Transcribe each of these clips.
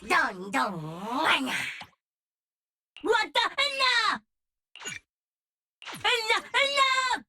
どんどんわな。わたな。な。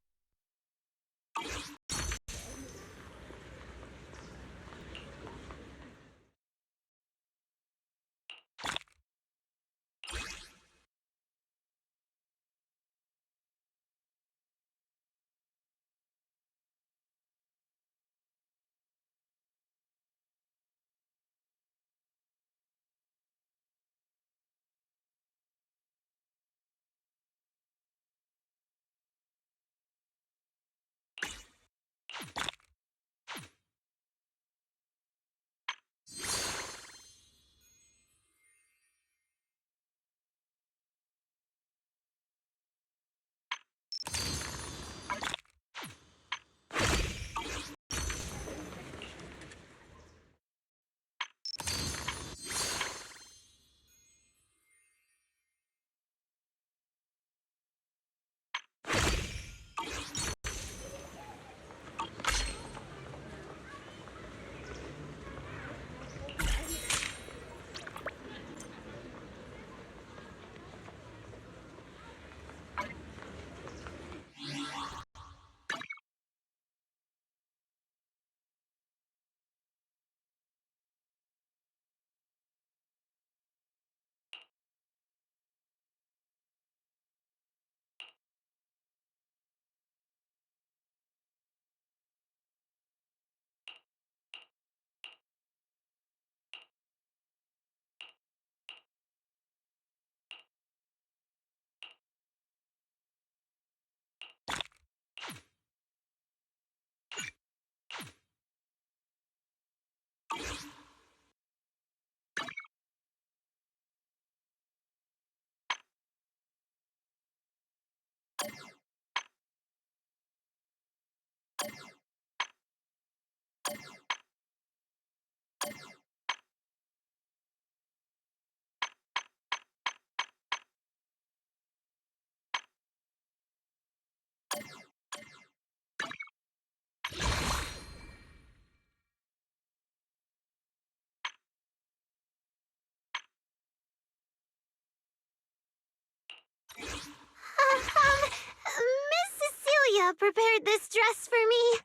Miss Cecilia prepared this dress for me.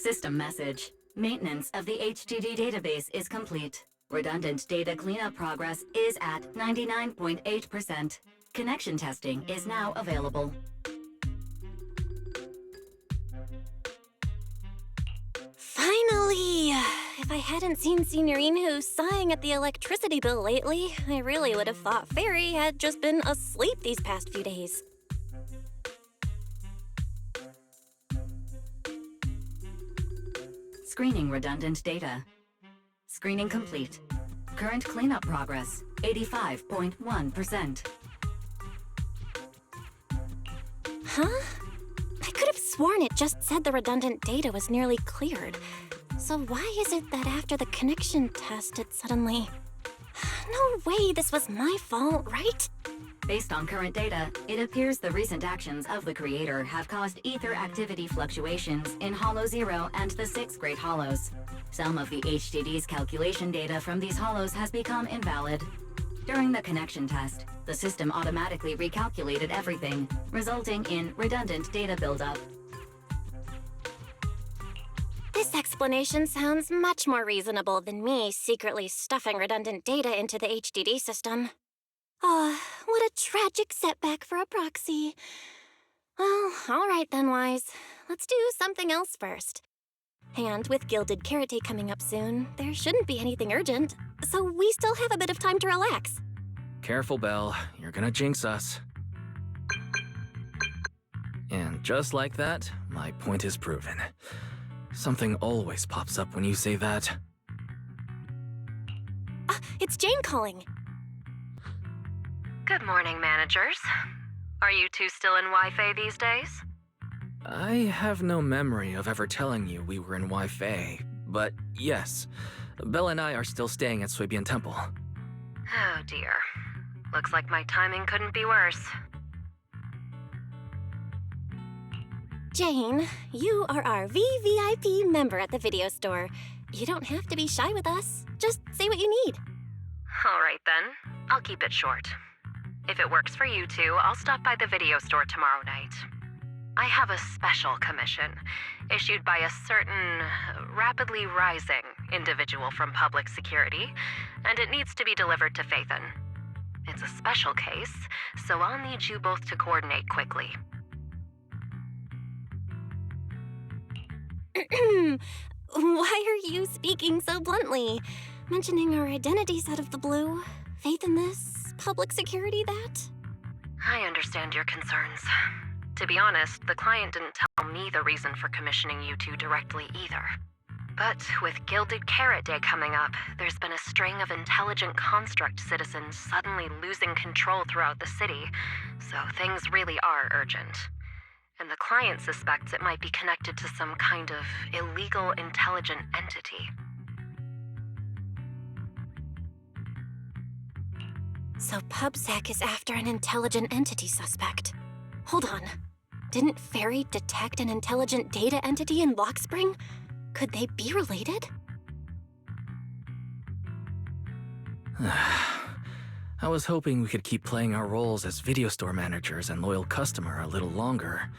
System message. Maintenance of the HDD database is complete. Redundant data cleanup progress is at 99.8%. Connection testing is now available. Finally! If I hadn't seen Signorino sighing at the electricity bill lately, I really would have thought Fairy had just been asleep these past few days. Screening redundant data. Screening complete. Current cleanup progress, 85.1%. Huh? I could have sworn it just said the redundant data was nearly cleared. So why is it that after the connection test it suddenly... No way this was my fault, right? Based on current data, it appears the recent actions of the creator have caused ether activity fluctuations in Hollow 0 and the 6 Great Hollows. Some of the HDD's calculation data from these hollows has become invalid. During the connection test, the system automatically recalculated everything, resulting in redundant data buildup. This explanation sounds much more reasonable than me secretly stuffing redundant data into the HDD system. Oh, what a tragic setback for a proxy. Well, all right then, Wise. Let's do something else first. And with Gilded Carrot Day coming up soon, there shouldn't be anything urgent, so we still have a bit of time to relax. Careful, Belle. You're gonna jinx us. And just like that, my point is proven. Something always pops up when you say that. It's Jane calling. Good morning, managers. Are you two still in Wi-Fi these days? I have no memory of ever telling you we were in Wi-Fi, but yes, Belle and I are still staying at Suibian Temple. Oh dear. Looks like my timing couldn't be worse. Jane, you are our VVIP member at the video store. You don't have to be shy with us. Just say what you need. All right then. I'll keep it short. If it works for you two, I'll stop by the video store tomorrow night. I have a special commission issued by a certain rapidly rising individual from public security, and it needs to be delivered to Phaethon. It's a special case, so I'll need you both to coordinate quickly. Why are you speaking so bluntly? Mentioning our identities out of the blue? Faith in this? Public security that? I understand your concerns. To be honest, the client didn't tell me the reason for commissioning you two directly either. But with Gilded Carrot Day coming up, there's been a string of intelligent construct citizens suddenly losing control throughout the city, so things really are urgent. And the client suspects it might be connected to some kind of illegal intelligent entity. So PubSec is after an intelligent entity suspect. Hold on. Didn't Fairy detect an intelligent data entity in Lockspring? Could they be related? I was hoping we could keep playing our roles as video store managers and loyal customer a little longer.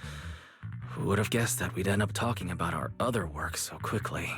Who would have guessed that we'd end up talking about our other work so quickly?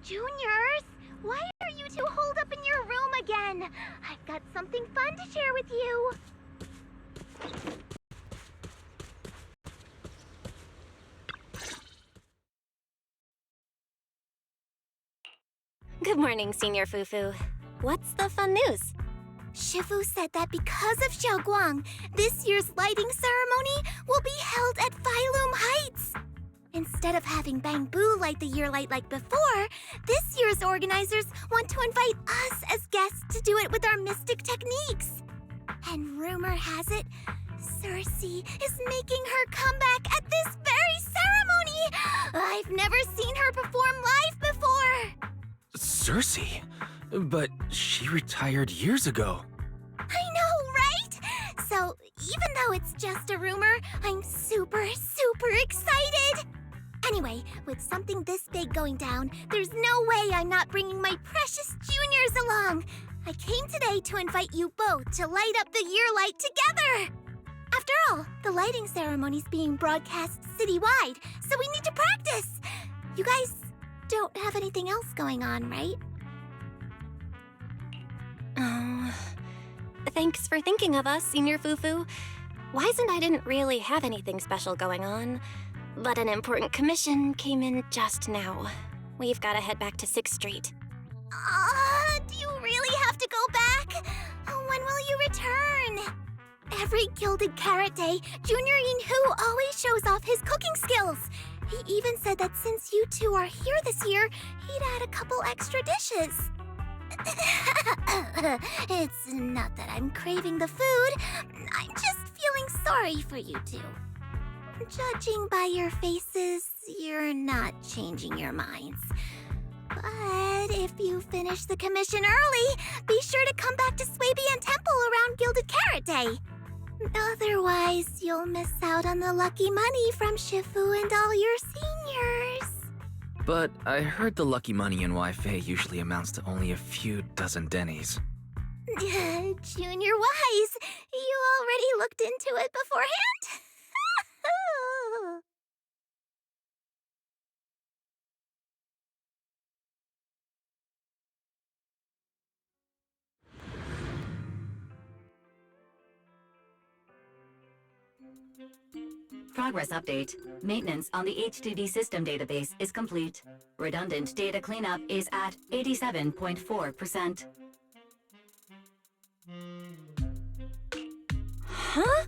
Juniors, why are you two holed up in your room again? I've got something fun to share with you. Good morning, Senior Fufu. What's the fun news? Shifu said that because of Xiaoguang, this year's lighting ceremony will be held at Phylum Heights. Instead of having Bangbu light the year light like before, this year's organizers want to invite us as guests to do it with our mystic techniques. And rumor has it, Cersei is making her comeback at this very ceremony! I've never seen her perform live before! Cersei? But she retired years ago. I know, right? So, even though it's just a rumor, I'm super excited! Anyway, with something this big going down, there's no way I'm not bringing my precious juniors along! I came today to invite you both to light up the year light together! After all, the lighting ceremony's being broadcast citywide, so we need to practice! You guys don't have anything else going on, right? Oh, thanks for thinking of us, Senior Fufu. Wise and I didn't really have anything special going on, but an important commission came in just now. We've got to head back to 6th Street. Do you really have to go back? When will you return? Every Gilded Carrot Day, Junior Yinhu always shows off his cooking skills. He even said that since you two are here this year, he'd add a couple extra dishes. It's not that I'm craving the food. I'm just feeling sorry for you two. Judging by your faces, you're not changing your minds. But if you finish the commission early, be sure to come back to Swabian Temple around Gilded Carrot Day. Otherwise, you'll miss out on the lucky money from Shifu and all your seniors. But I heard the lucky money in Wi-Fi usually amounts to only a few dozen dennies. Junior Wise, you already looked into it beforehand? Progress update. Maintenance on the HDD system database is complete. Redundant data cleanup is at 87.4%. Huh?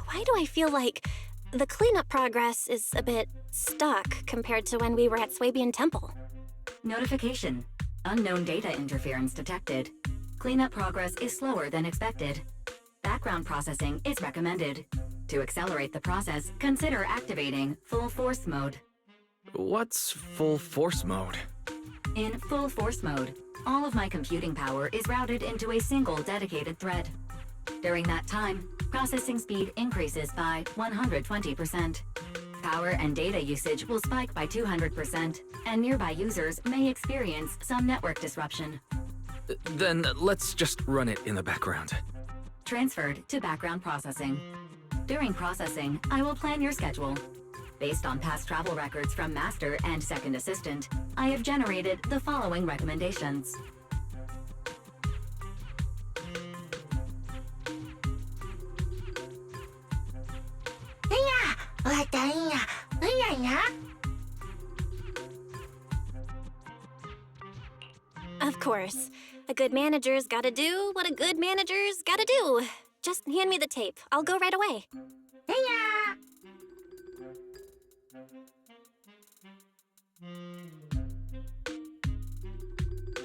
Why do I feel like the cleanup progress is a bit stuck compared to when we were at Swabian Temple? Notification. Unknown data interference detected. Cleanup progress is slower than expected. Background processing is recommended. To accelerate the process, consider activating Full Force Mode. What's full force mode? In Full Force Mode, all of my computing power is routed into a single dedicated thread. During that time, processing speed increases by 120%. Power and data usage will spike by 200%, and nearby users may experience some network disruption. Then let's just run it in the background. Transferred to background processing. During processing, I will plan your schedule. Based on past travel records from Master and Second Assistant, I have generated the following recommendations. Of course. A good manager's gotta do what a good manager's gotta do. Just hand me the tape. I'll go right away.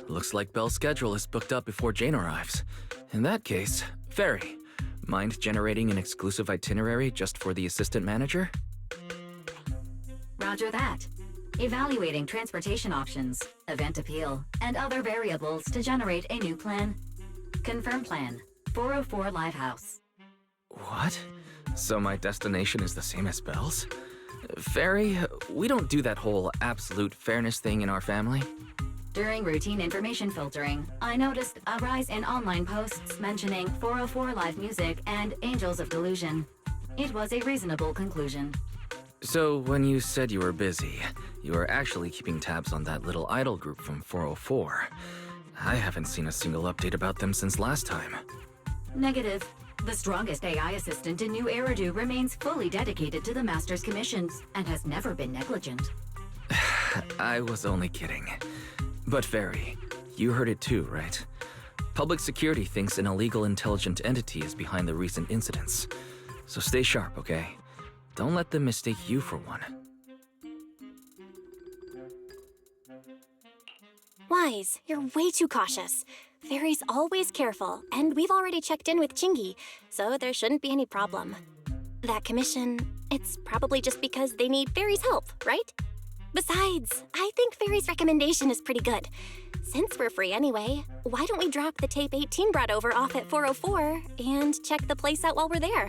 Looks like Belle's schedule is booked up before Jane arrives. In that case, Fairy, mind generating an exclusive itinerary just for the assistant manager? Roger that. Evaluating transportation options, event appeal, and other variables to generate a new plan. Confirm plan. 404 Livehouse. What? So my destination is the same as Belle's? Fairy, we don't do that whole absolute fairness thing in our family. During routine information filtering, I noticed a rise in online posts mentioning 404 Live Music and Angels of Delusion. It was a reasonable conclusion. So when you said you were busy, you were actually keeping tabs on that little idol group from 404. I haven't seen a single update about them since last time. Negative. The strongest AI assistant in New Eridu remains fully dedicated to the Master's commissions and has never been negligent. I was only kidding. But Fairy, you heard it too, right? Public security thinks an illegal intelligent entity is behind the recent incidents. So stay sharp, okay? Don't let them mistake you for one. Wise, you're way too cautious. Fairy's always careful, and we've already checked in with Chingy, so there shouldn't be any problem. That commission, it's probably just because they need Fairy's help, right? Besides, I think Fairy's recommendation is pretty good. Since we're free anyway, why don't we drop the tape 18 brought over off at 404 and check the place out while we're there?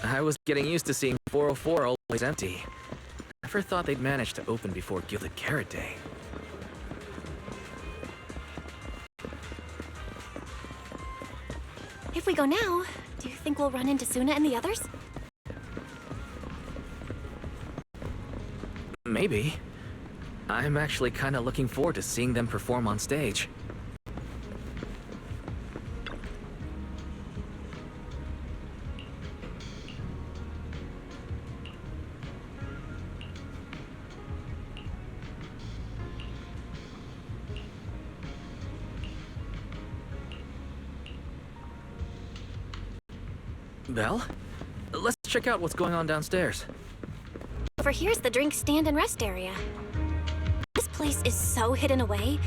I was getting used to seeing 404 always empty. Never thought they'd manage to open before Gilded Carrot Day. If we go now, do you think we'll run into Suna and the others? Maybe. I'm actually kinda looking forward to seeing them perform on stage. Belle? Let's check out what's going on downstairs. Over here's the drink stand and rest area. This place is so hidden away,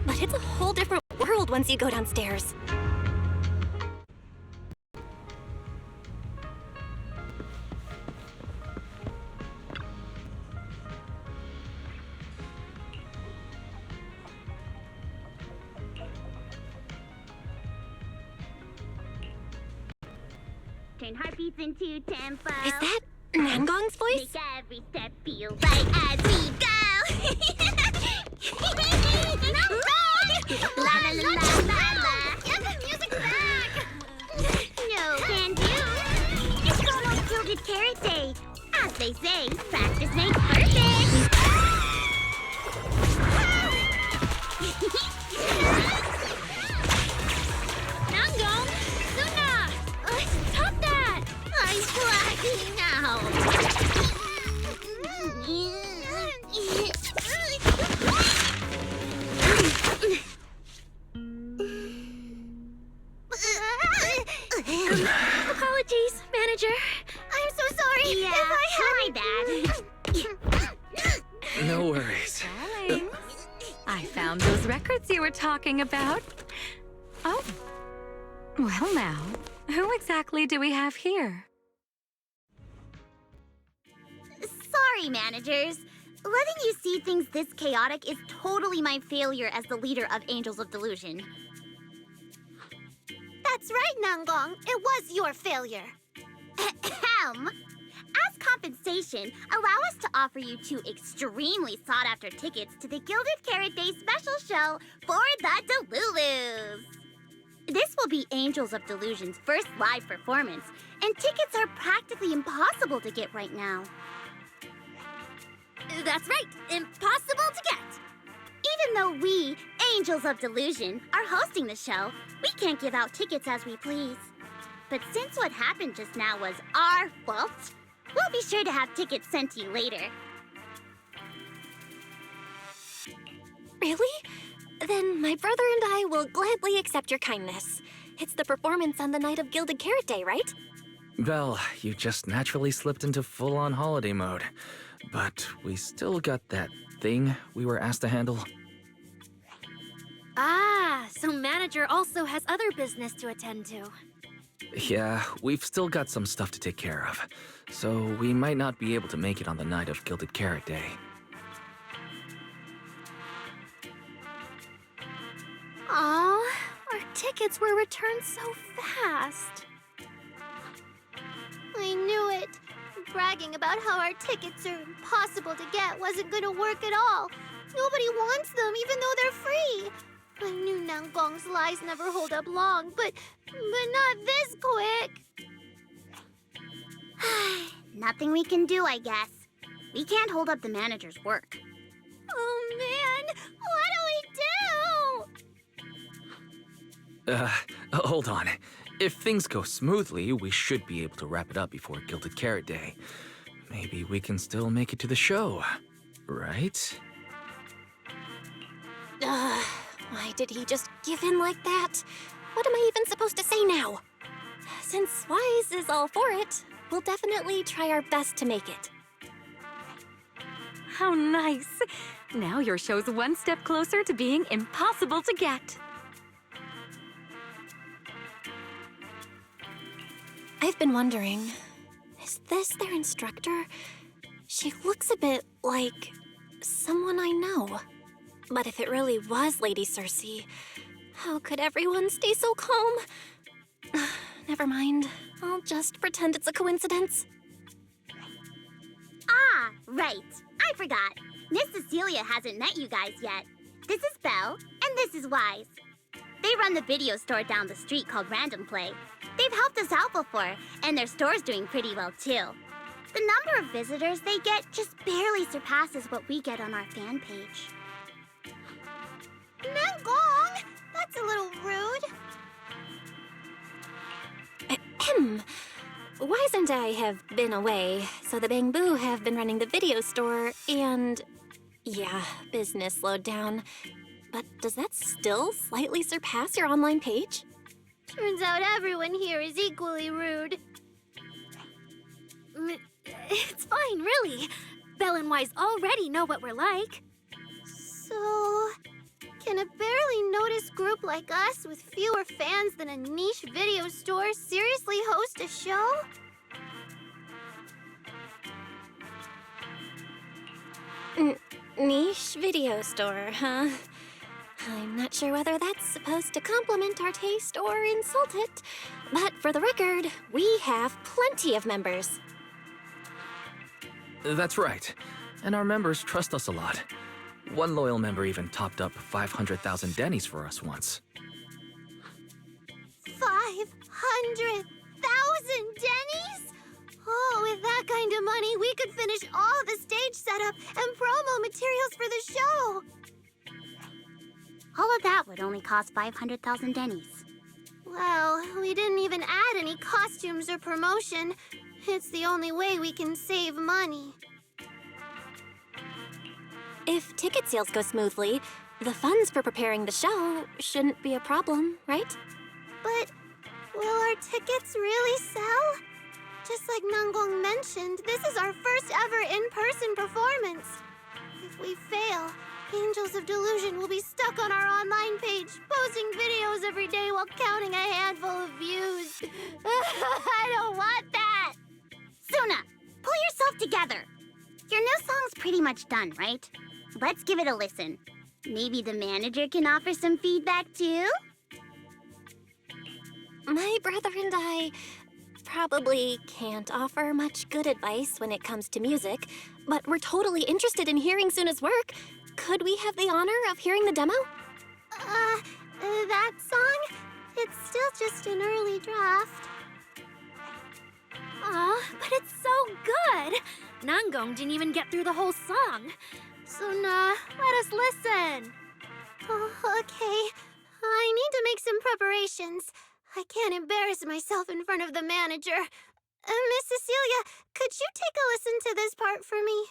but it's a whole different world once you go downstairs. Turn heartbeats into tempo. Is that Nangong's voice? Make every step feel right as we go. La la la la la la. Get the music back. No can do. It's almost Gilded Carrot Day. As they say, practice makes perfect. Nangong, Suna, stop that! I'm blacking out. Apologies, manager. I'm so sorry. Yeah, if I had my bad. No worries. Darling, I found those records you were talking about. Oh. Well now, who exactly do we have here? Sorry, managers. Letting you see things this chaotic is totally my failure as the leader of Angels of Delusion. That's right, Nangong. It was your failure. Ahem. As compensation, allow us to offer you 2 extremely sought-after tickets to the Gilded Carrot Day special show for the Delulus. This will be Angels of Delusion's first live performance, and tickets are practically impossible to get right now. That's right, impossible to get. Even though we, Angels of Delusion, are hosting the show, we can't give out tickets as we please. But since what happened just now was our fault, we'll be sure to have tickets sent to you later. Really? Then my brother and I will gladly accept your kindness. It's the performance on the night of Gilded Carrot Day, right? Belle, you just naturally slipped into full-on holiday mode. But we still got that thing we were asked to handle. Ah, so manager also has other business to attend to. Yeah, we've still got some stuff to take care of. So we might not be able to make it on the night of Gilded Carrot Day. Aw, our tickets were returned so fast. I knew it. Bragging about how our tickets are impossible to get wasn't gonna work at all. Nobody wants them, even though they're free. I knew Nangong's lies never hold up long, but not this quick. Nothing we can do, I guess. We can't hold up the manager's work. Oh man, what do we do? Hold on. If things go smoothly, we should be able to wrap it up before Gilded Carrot Day. Maybe we can still make it to the show, right? Why did he just give in like that? What am I even supposed to say now? Since Wise is all for it, we'll definitely try our best to make it. How nice! Now your show's one step closer to being impossible to get. I've been wondering, is this their instructor? She looks a bit like someone I know. But if it really was Lady Cersei, how could everyone stay so calm? Never mind. I'll just pretend it's a coincidence. Ah, right. I forgot. Miss Cecilia hasn't met you guys yet. This is Belle, and this is Wise. They run the video store down the street called Random Play. They've helped us out before, and their store's doing pretty well too. The number of visitors they get just barely surpasses what we get on our fan page. Nangong! That's a little rude. Ahem. Wise and I have been away, so the Bamboo have been running the video store, and yeah, business slowed down. But does that still slightly surpass your online page? Turns out everyone here is equally rude. It's fine, really. Belle and Wise already know what we're like. So, can a barely noticed group like us with fewer fans than a niche video store seriously host a show? Niche video store, huh? I'm not sure whether that's supposed to compliment our taste or insult it, but for the record, we have plenty of members. That's right. And our members trust us a lot. One loyal member even topped up 500,000 Denny's for us once. 500,000 Denny's? Oh, with that kind of money, we could finish all the stage setup and promo materials for the show. All of that would only cost 500,000 Denny's. Well, we didn't even add any costumes or promotion. It's the only way we can save money. If ticket sales go smoothly, the funds for preparing the show shouldn't be a problem, right? But will our tickets really sell? Just like Nangong mentioned, this is our first ever in-person performance. If we fail, Angels of Delusion will be stuck on our online page, posting videos every day while counting a handful of views. I don't want that! Suna, pull yourself together. Your new song's pretty much done, right? Let's give it a listen. Maybe the manager can offer some feedback too? My brother and I probably can't offer much good advice when it comes to music, but we're totally interested in hearing Suna's work. Could we have the honor of hearing the demo? That song? It's still just an early draft. Aw, but it's so good! Nangong didn't even get through the whole song. Suna, let us listen. Oh, okay. I need to make some preparations. I can't embarrass myself in front of the manager. Miss Cecilia, could you take a listen to this part for me?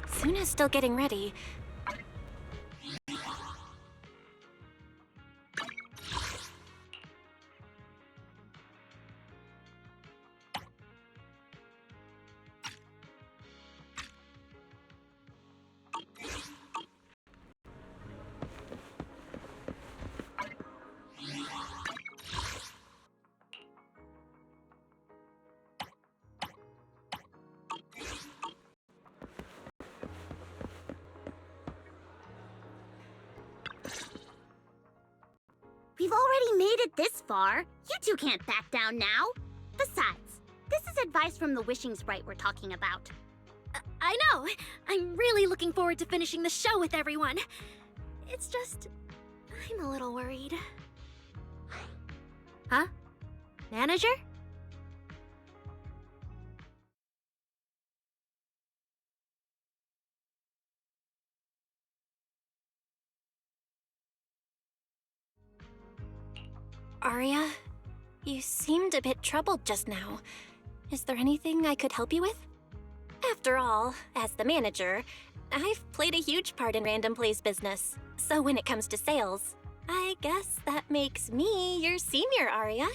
Suna's still getting ready. We've already made it this far. You two can't back down now. Besides, this is advice from the wishing sprite we're talking about. I know! I'm really looking forward to finishing the show with everyone. It's just, I'm a little worried. Huh? Manager? Arya, you seemed a bit troubled just now. Is there anything I could help you with? After all, as the manager, I've played a huge part in Random Play's business. So when it comes to sales, I guess that makes me your senior, Arya.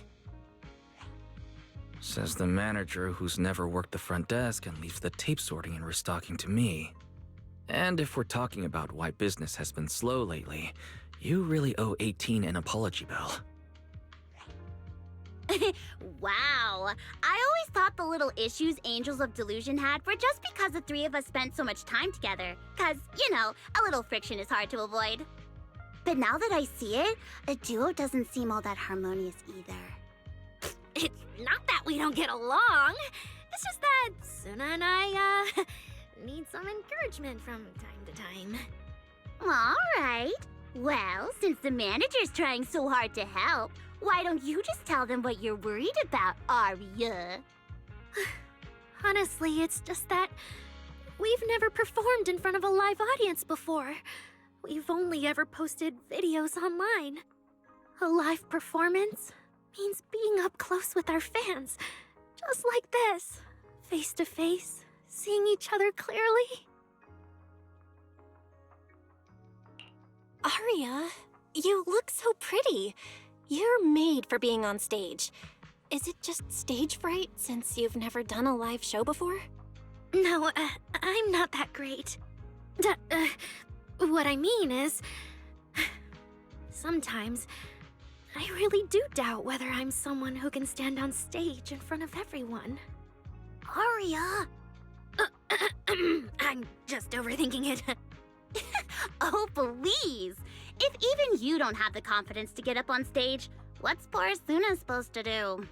Says the manager who's never worked the front desk and leaves the tape sorting and restocking to me. And if we're talking about why business has been slow lately, you really owe 18 an apology, Belle. Wow. I always thought the little issues Angels of Delusion had were just because the three of us spent so much time together. Cause, you know, a little friction is hard to avoid. But now that I see it, a duo doesn't seem all that harmonious either. It's not that we don't get along. It's just that Suna and I, need some encouragement from time to time. All right. Well, since the manager's trying so hard to help, why don't you just tell them what you're worried about, Arya? Honestly, it's just that we've never performed in front of a live audience before. We've only ever posted videos online. A live performance means being up close with our fans, just like this, face to face, seeing each other clearly. Arya, you look so pretty. You're made for being on stage. Is it just stage fright since you've never done a live show before? No, I'm not that great. What I mean is, sometimes I really do doubt whether I'm someone who can stand on stage in front of everyone. Arya! I'm just overthinking it. Oh, please! If even you don't have the confidence to get up on stage, what's poor Suna supposed to do?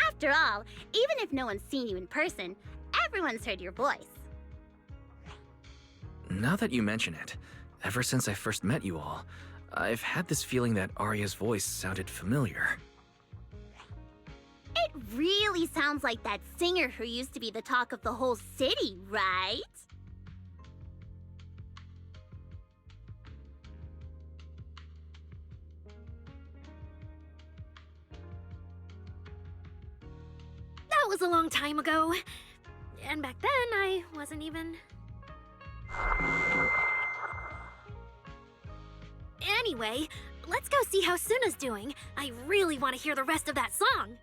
After all, even if no one's seen you in person, everyone's heard your voice. Now that you mention it, ever since I first met you all, I've had this feeling that Arya's voice sounded familiar. It really sounds like that singer who used to be the talk of the whole city, right? That was a long time ago. And back then, I wasn't even... Anyway, let's go see how Suna's doing. I really want to hear the rest of that song.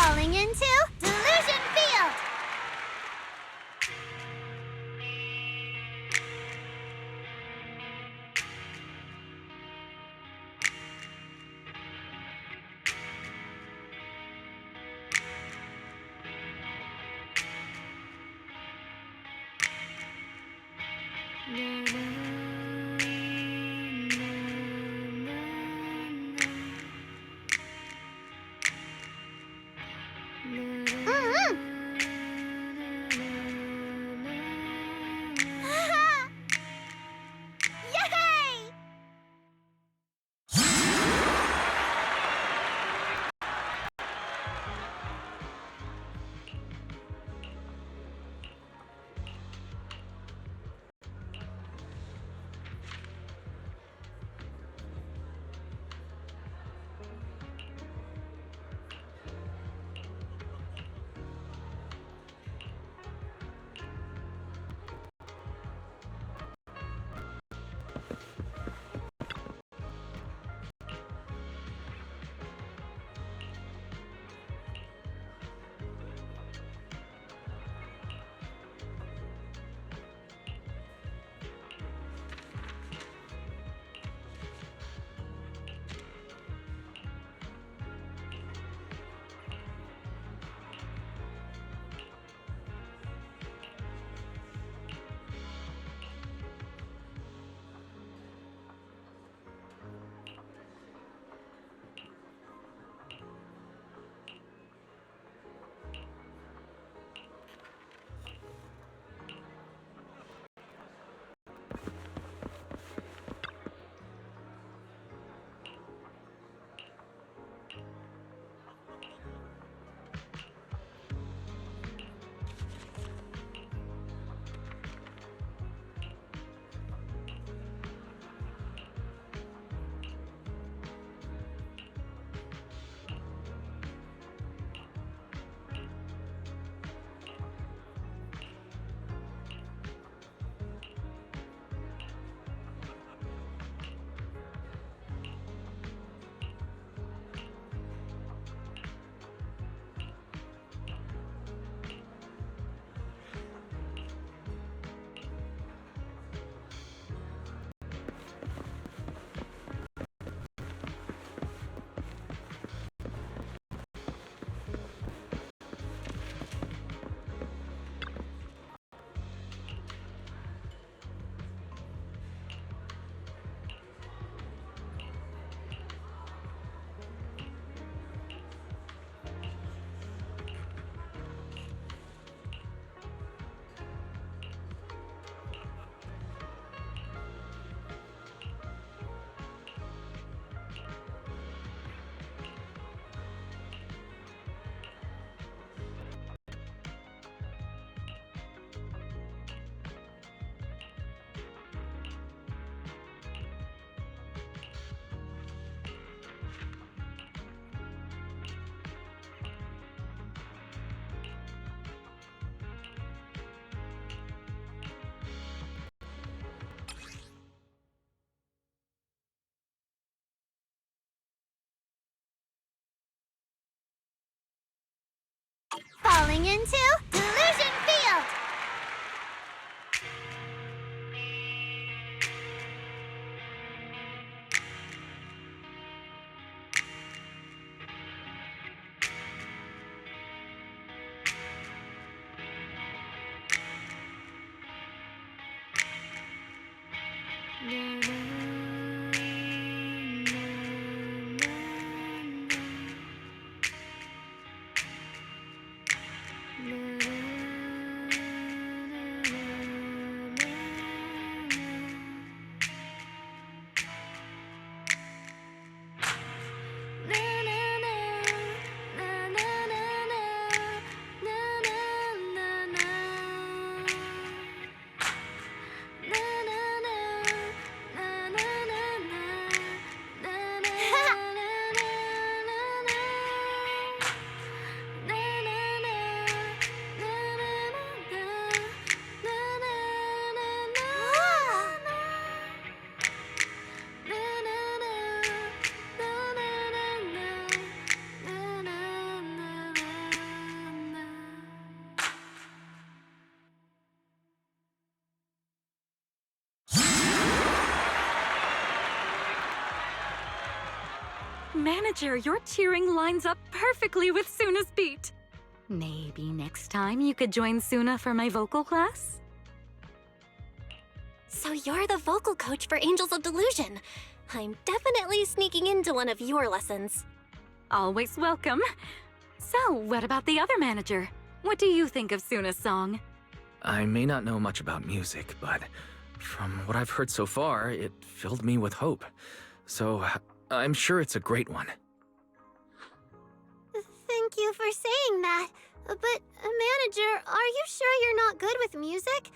Falling into Delusion Field! Yay! Falling into Delusion Field! Na, na, Manager, your cheering lines up perfectly with Suna's beat. Maybe next time you could join Suna for my vocal class? So you're the vocal coach for Angels of Delusion. I'm definitely sneaking into one of your lessons. Always welcome. So, what about the other manager? What do you think of Suna's song? I may not know much about music, but from what I've heard so far, it filled me with hope. So, I'm sure it's a great one. Thank you for saying that. But, manager, are you sure you're not good with music?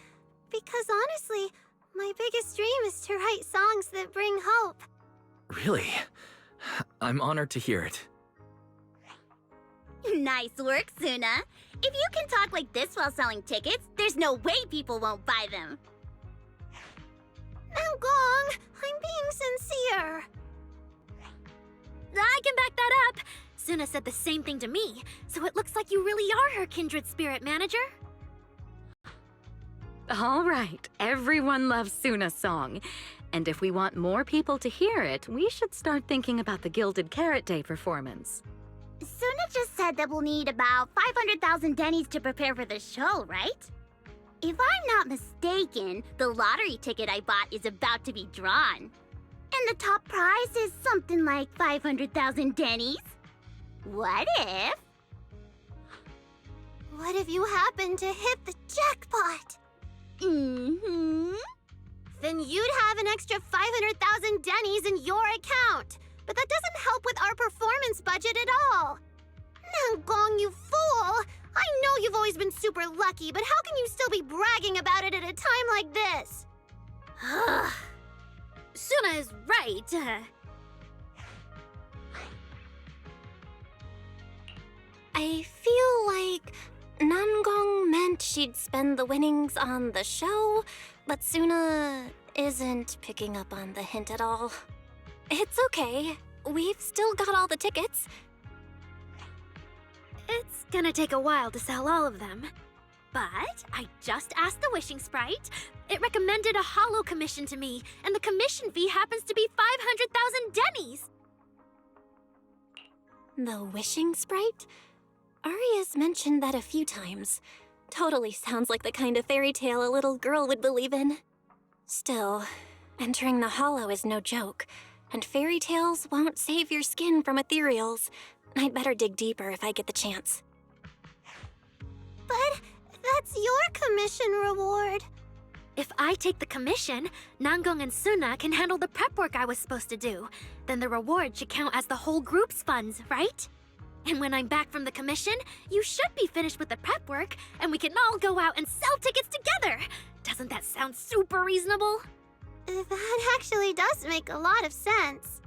Because honestly, my biggest dream is to write songs that bring hope. Really? I'm honored to hear it. Nice work, Suna. If you can talk like this while selling tickets, there's no way people won't buy them. Gong, I'm being sincere. I can back that up. Suna said the same thing to me, so it looks like you really are her kindred spirit, manager. All right, everyone loves Suna's song. And if we want more people to hear it, we should start thinking about the Gilded Carrot Day performance. Suna just said that we'll need about 500,000 dennies to prepare for the show, right? If I'm not mistaken, the lottery ticket I bought is about to be drawn. And the top prize is something like 500,000 dennies. What if... What if you happen to hit the jackpot? Then you'd have an extra 500,000 dennies in your account. But that doesn't help with our performance budget at all. Now, Gong, you fool! I know you've always been super lucky, but how can you still be bragging about it at a time like this? Suna is right. I feel like Nangong meant she'd spend the winnings on the show, but Suna isn't picking up on the hint at all. It's okay. We've still got all the tickets. It's gonna take a while to sell all of them. But I just asked the Wishing Sprite. It recommended a holo commission to me, and the commission fee happens to be 500,000 dennies. The Wishing Sprite? Aria's mentioned that a few times. Totally sounds like the kind of fairy tale a little girl would believe in. Still, entering the holo is no joke, and fairy tales won't save your skin from ethereals. I'd better dig deeper if I get the chance. But that's your commission reward. If I take the commission, Nangong and Suna can handle the prep work I was supposed to do. Then the reward should count as the whole group's funds, right? And when I'm back from the commission, you should be finished with the prep work, and we can all go out and sell tickets together. Doesn't that sound super reasonable? That actually does make a lot of sense.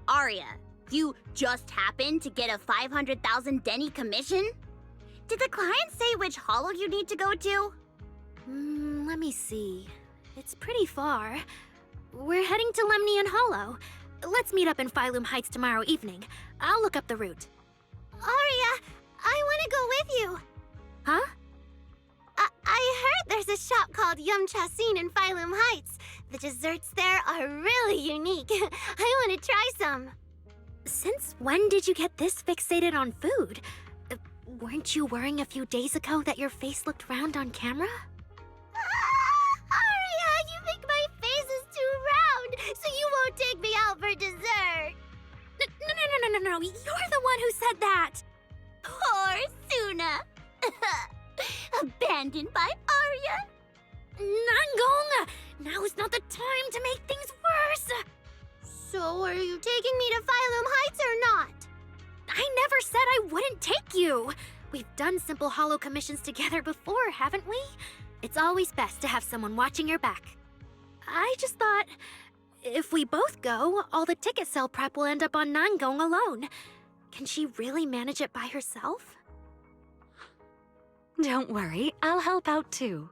Aria, you just happened to get a 500,000 denny commission? Did the client say which holo you need to go to? Let me see. It's pretty far. We're heading to Lemnian Hollow. Let's meet up in Phylum Heights tomorrow evening. I'll look up the route. Aria, I want to go with you. Huh? I heard there's a shop called Yum Chasin in Phylum Heights. The desserts there are really unique. I want to try some. Since when did you get this fixated on food? Weren't you worrying a few days ago that your face looked round on camera? Aria, you think my face is too round, so you won't take me out for dessert. No, you're the one who said that! Poor Suna. Abandoned by Aria. Nangong! Now is not the time to make things worse! So are you taking me to Phylum Heights or not? I never said I wouldn't take you! We've done simple holo commissions together before, haven't we? It's always best to have someone watching your back. I just thought, if we both go, all the ticket sale prep will end up on Nangong alone. Can she really manage it by herself? Don't worry, I'll help out too.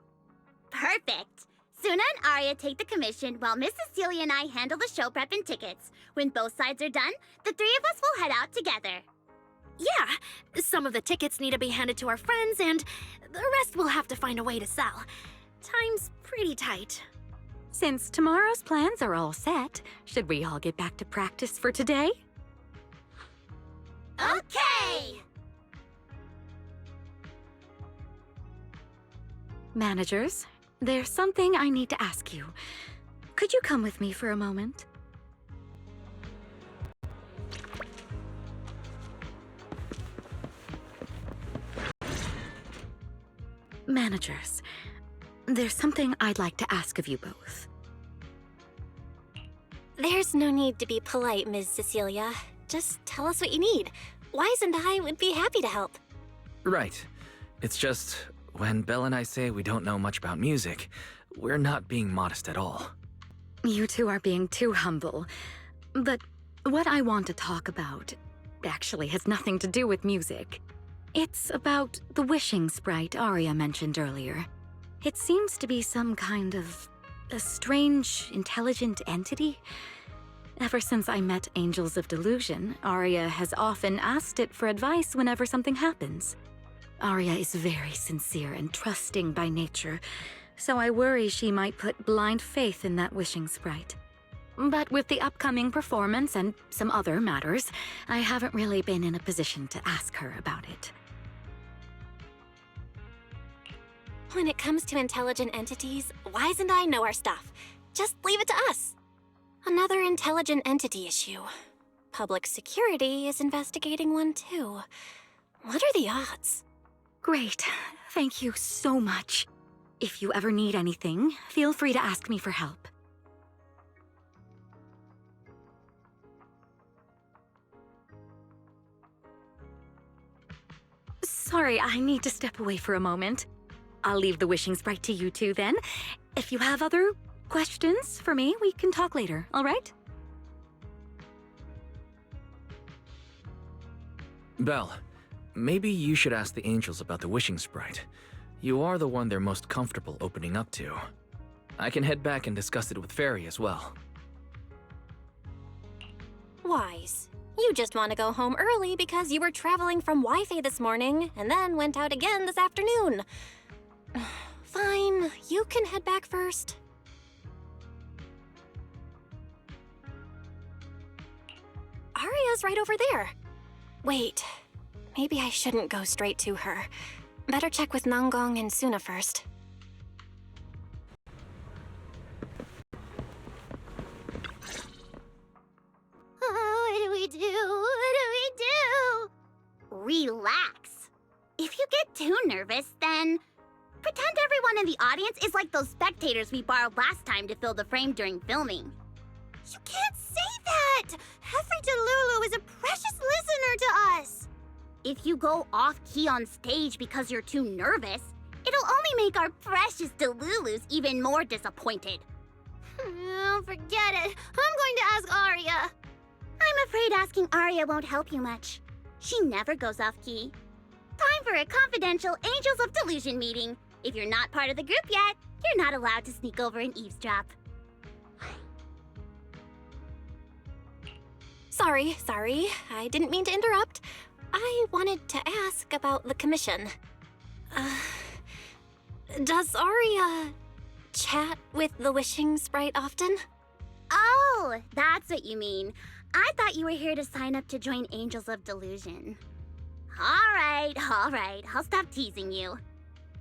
Perfect. Suna and Aria take the commission while Miss Cecilia and I handle the show prep and tickets. When both sides are done, the three of us will head out together. Yeah, some of the tickets need to be handed to our friends, and the rest we'll have to find a way to sell. Time's pretty tight. Since tomorrow's plans are all set, should we all get back to practice for today? Okay! Managers, there's something I need to ask you. Could you come with me for a moment? Managers, there's something I'd like to ask of you both. There's no need to be polite, Ms. Cecilia. Just tell us what you need. Wise and I would be happy to help. Right. It's just, when Belle and I say we don't know much about music, we're not being modest at all. You two are being too humble. But what I want to talk about actually has nothing to do with music. It's about the wishing sprite Arya mentioned earlier. It seems to be some kind of a strange, intelligent entity. Ever since I met Angels of Delusion, Arya has often asked it for advice whenever something happens. Arya is very sincere and trusting by nature, so I worry she might put blind faith in that wishing sprite. But with the upcoming performance and some other matters, I haven't really been in a position to ask her about it. When it comes to intelligent entities, Wise and I know our stuff. Just leave it to us. Another intelligent entity issue. Public security is investigating one too. What are the odds? Great. Thank you so much. If you ever need anything, feel free to ask me for help. Sorry, I need to step away for a moment. I'll leave the wishing sprite to you two then. If you have other questions for me, we can talk later, all right? Belle, maybe you should ask the angels about the wishing sprite. You are the one they're most comfortable opening up to. I can head back and discuss it with Fairy as well. Wise, you just want to go home early because you were traveling from Wi-Fi this morning and then went out again this afternoon. Fine, you can head back first. Arya's right over there. Wait, maybe I shouldn't go straight to her. Better check with Nanggong and Suna first. What do we do? What do we do? Relax. If you get too nervous, then pretend everyone in the audience is like those spectators we borrowed last time to fill the frame during filming. You can't say that! Every Delulu is a precious listener to us! If you go off-key on stage because you're too nervous, it'll only make our precious Delulus even more disappointed. Oh, forget it. I'm going to ask Arya. I'm afraid asking Arya won't help you much. She never goes off-key. Time for a confidential Angels of Delusion meeting. If you're not part of the group yet, you're not allowed to sneak over and eavesdrop. Sorry. I didn't mean to interrupt. I wanted to ask about the commission. Does Arya chat with the wishing sprite often? Oh, that's what you mean. I thought you were here to sign up to join Angels of Delusion. All right. I'll stop teasing you.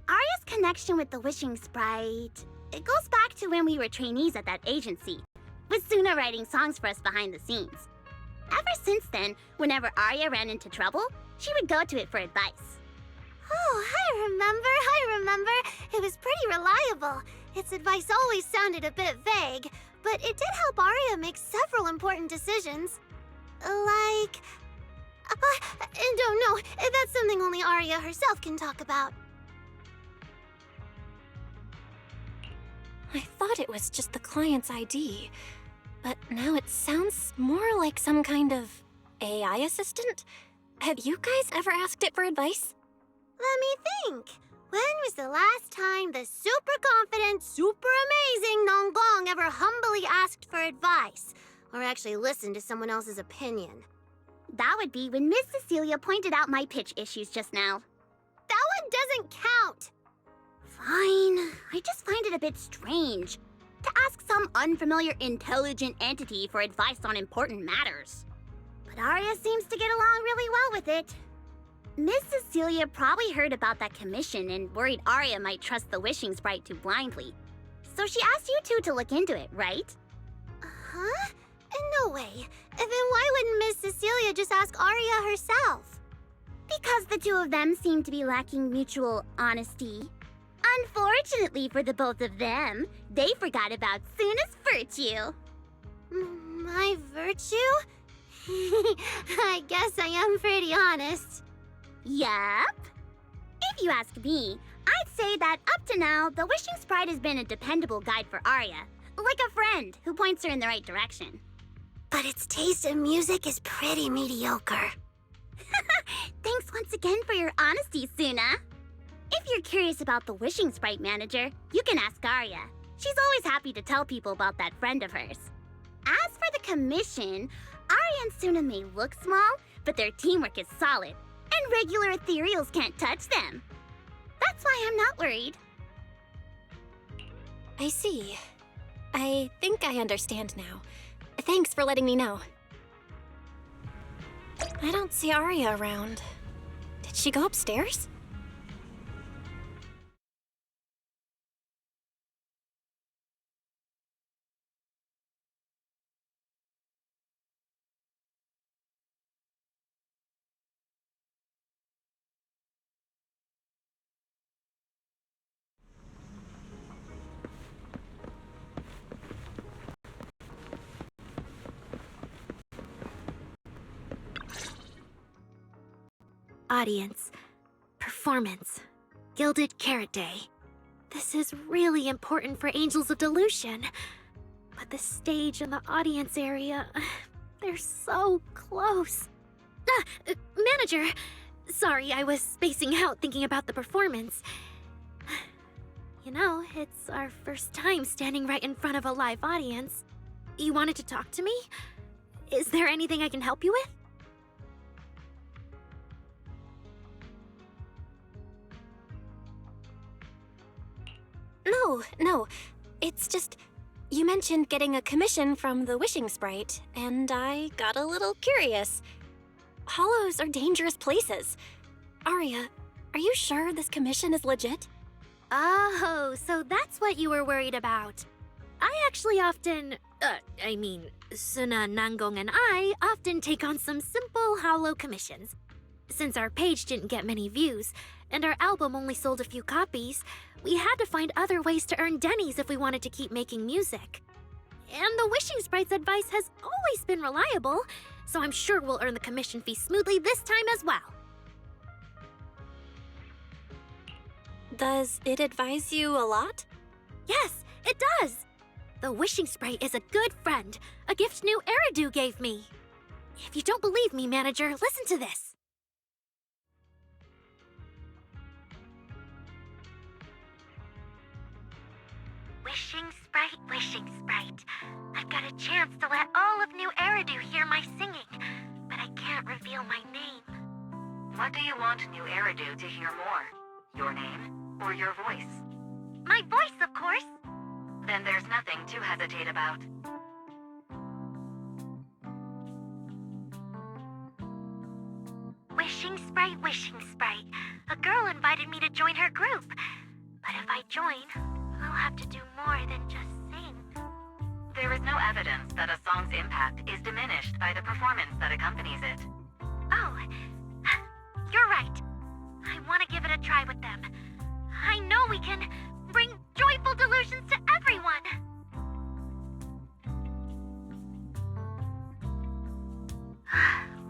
Arya's connection with the wishing sprite, it goes back to when we were trainees at that agency, with Suna writing songs for us behind the scenes. Ever since then, whenever Arya ran into trouble, she would go to it for advice. Oh, I remember. It was pretty reliable. Its advice always sounded a bit vague, but it did help Arya make several important decisions. I don't know. That's something only Arya herself can talk about. I thought it was just the client's ID, but now it sounds more like some kind of AI assistant. Have you guys ever asked it for advice? Let me think. When was the last time the super confident, super amazing Nanggong ever humbly asked for advice? Or actually listened to someone else's opinion? That would be when Miss Cecilia pointed out my pitch issues just now. That one doesn't count! Fine. I just find it a bit strange. to ask some unfamiliar intelligent entity for advice on important matters. But Arya seems to get along really well with it. Miss Cecilia probably heard about that commission and worried Arya might trust the wishing sprite too blindly. So she asked you two to look into it, right? Huh? No way. Then why wouldn't Miss Cecilia just ask Arya herself? Because the two of them seem to be lacking mutual honesty. Unfortunately for the both of them, they forgot about Suna's virtue. My virtue? I guess I am pretty honest. Yup. If you ask me, I'd say that up to now, the Wishing Sprite has been a dependable guide for Arya. Like a friend who points her in the right direction. But its taste in music is pretty mediocre. Thanks once again for your honesty, Suna. If you're curious about the Wishing Sprite manager, you can ask Arya. She's always happy to tell people about that friend of hers. As for the commission, Arya and Suna may look small, but their teamwork is solid, and regular ethereals can't touch them. That's why I'm not worried. I see. I think I understand now. Thanks for letting me know. I don't see Arya around. Did she go upstairs? Audience. Performance. Gilded Carrot Day. This is really important for Angels of Delusion. But the stage and the audience area, they're so close. Manager! Sorry, I was spacing out thinking about the performance. You know, it's our first time standing right in front of a live audience. You wanted to talk to me? Is there anything I can help you with? No. It's just, you mentioned getting a commission from the Wishing Sprite, and I got a little curious. Hollows are dangerous places. Arya, are you sure this commission is legit? Oh, so that's what you were worried about. I actually often, Suna, Nangong, and I often take on some simple hollow commissions. Since our page didn't get many views, and our album only sold a few copies, we had to find other ways to earn dennies if we wanted to keep making music. And the Wishing Sprite's advice has always been reliable, so I'm sure we'll earn the commission fee smoothly this time as well. Does it advise you a lot? Yes, it does! The Wishing Sprite is a good friend, a gift new Eridu gave me. If you don't believe me, manager, listen to this. Wishing Sprite. I've got a chance to let all of New Eridu hear my singing, but I can't reveal my name. What do you want New Eridu to hear more? Your name or your voice? My voice, of course. Then there's nothing to hesitate about. Wishing Sprite. A girl invited me to join her group. But if I join, I'll have to do more than just sing. There is no evidence that a song's impact is diminished by the performance that accompanies it. Oh, you're right. I want to give it a try with them. I know we can bring joyful delusions to everyone.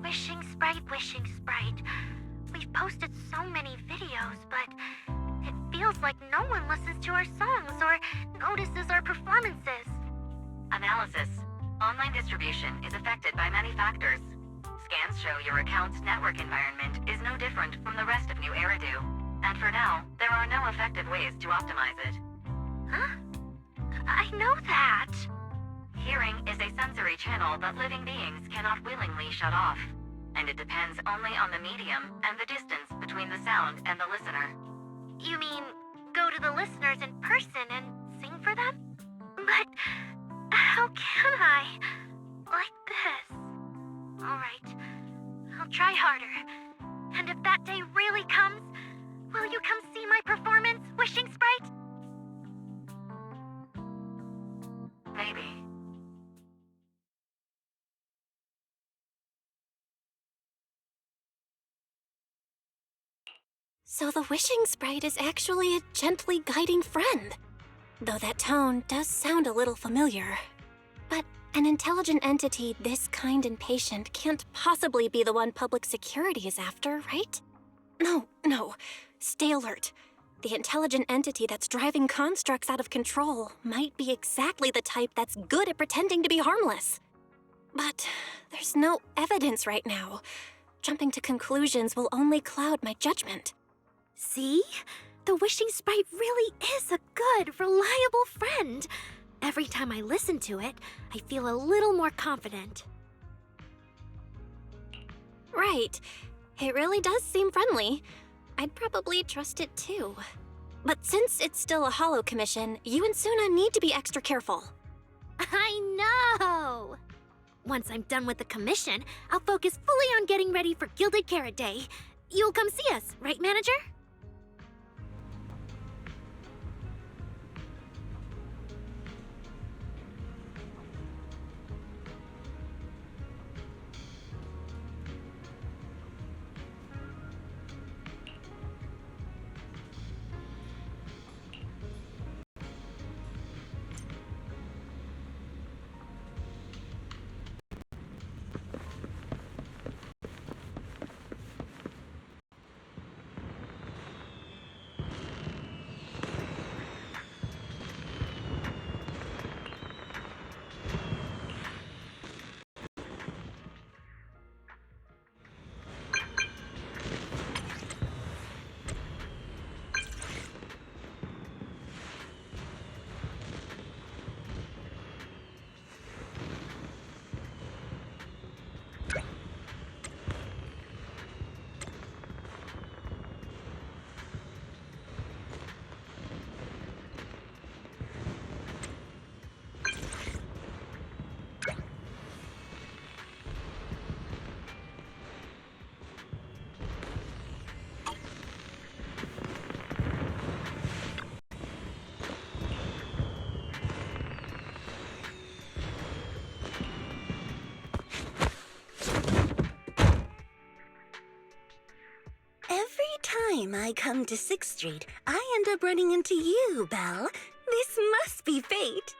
Wishing Sprite. We've posted so many videos, but it feels like no one listens to our songs or notices our performances. Analysis. Online distribution is affected by many factors. Scans show your account's network environment is no different from the rest of New Eridu. And for now, there are no effective ways to optimize it. Huh? I know that. Hearing is a sensory channel that living beings cannot willingly shut off. And it depends only on the medium and the distance between the sound and the listener. You mean, go to the listeners in person and sing for them? But how can I? Like this. Alright, I'll try harder. And if that day really comes, will you come see my performance, Wishing Sprite? Maybe. So the Wishing Sprite is actually a gently guiding friend. Though that tone does sound a little familiar. But an intelligent entity this kind and patient can't possibly be the one public security is after, right? No. Stay alert. The intelligent entity that's driving constructs out of control might be exactly the type that's good at pretending to be harmless. But there's no evidence right now. Jumping to conclusions will only cloud my judgment. See? The Wishing Sprite really is a good, reliable friend. Every time I listen to it, I feel a little more confident. Right. It really does seem friendly. I'd probably trust it too. But since it's still a holo commission, you and Suna need to be extra careful. I know! Once I'm done with the commission, I'll focus fully on getting ready for Gilded Carrot Day. You'll come see us, right, Manager? Time I come to 6th Street, I end up running into you, Belle. This must be fate.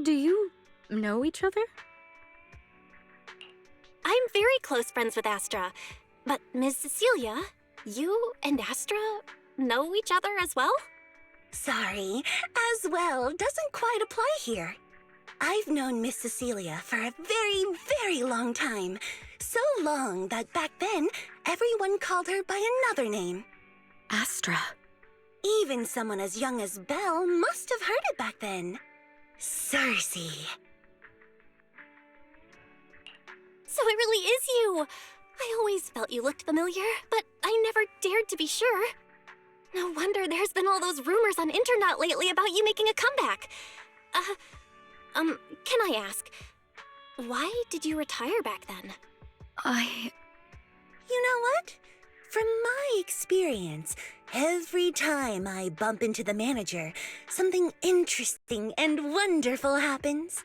Do you know each other? I'm very close friends with Astra. But Ms. Cecilia, you and Astra know each other as well? Sorry, as well doesn't quite apply here. I've known Miss Cecilia for a very, very long time. So long that back then, everyone called her by another name. Astra. Even someone as young as Belle must have heard it back then. Cersei. So it really is you! I always felt you looked familiar, but I never dared to be sure. No wonder there's been all those rumors on internet lately about you making a comeback. Can I ask, why did you retire back then? You know what? From my experience, every time I bump into the manager, something interesting and wonderful happens.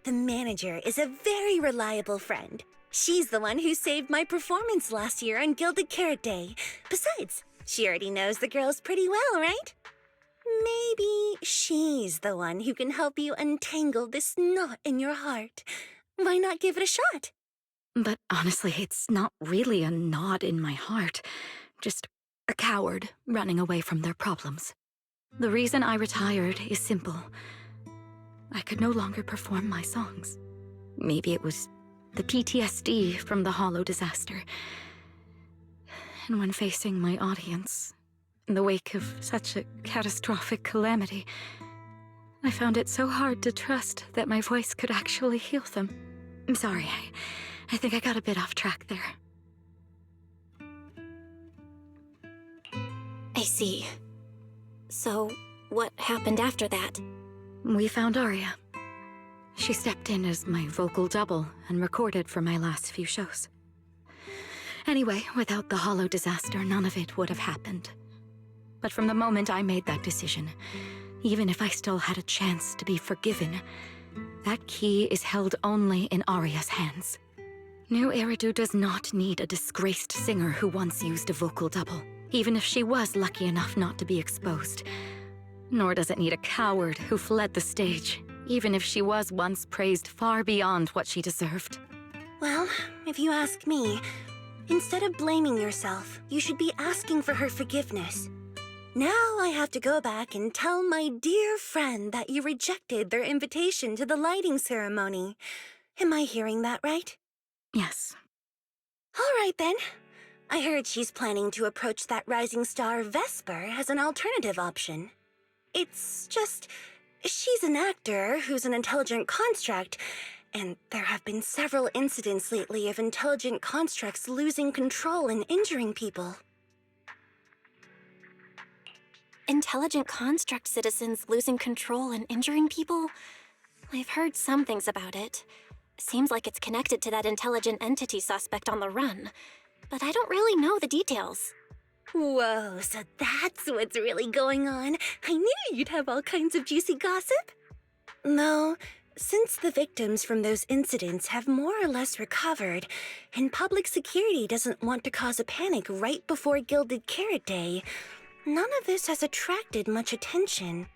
The manager is a very reliable friend. She's the one who saved my performance last year on Gilded Carrot Day. Besides, she already knows the girls pretty well, right? Maybe she's the one who can help you untangle this knot in your heart. Why not give it a shot? But honestly, it's not really a knot in my heart. Just a coward running away from their problems. The reason I retired is simple. I could no longer perform my songs. Maybe it was the PTSD from the Hollow disaster. And when facing my audience, in the wake of such a catastrophic calamity, I found it so hard to trust that my voice could actually heal them. I'm sorry, I think I got a bit off track there. I see. So, what happened after that? we found Arya. She stepped in as my vocal double and recorded for my last few shows. Anyway, without the Hollow disaster, none of it would have happened. But from the moment I made that decision, even if I still had a chance to be forgiven, that key is held only in Arya's hands. New Eridu does not need a disgraced singer who once used a vocal double, even if she was lucky enough not to be exposed. Nor does it need a coward who fled the stage, even if she was once praised far beyond what she deserved. Well, if you ask me, instead of blaming yourself, you should be asking for her forgiveness. Now I have to go back and tell my dear friend that you rejected their invitation to the lighting ceremony. Am I hearing that right? Yes. All right then. I heard she's planning to approach that rising star Vesper as an alternative option. It's just, she's an actor who's an intelligent construct, and there have been several incidents lately of intelligent constructs losing control and injuring people. Intelligent construct citizens losing control and injuring people? I've heard some things about it. Seems like it's connected to that intelligent entity suspect on the run, but I don't really know the details. Whoa, so that's what's really going on. I knew you'd have all kinds of juicy gossip. No, since the victims from those incidents have more or less recovered, and public security doesn't want to cause a panic right before Gilded Carrot Day, none of this has attracted much attention.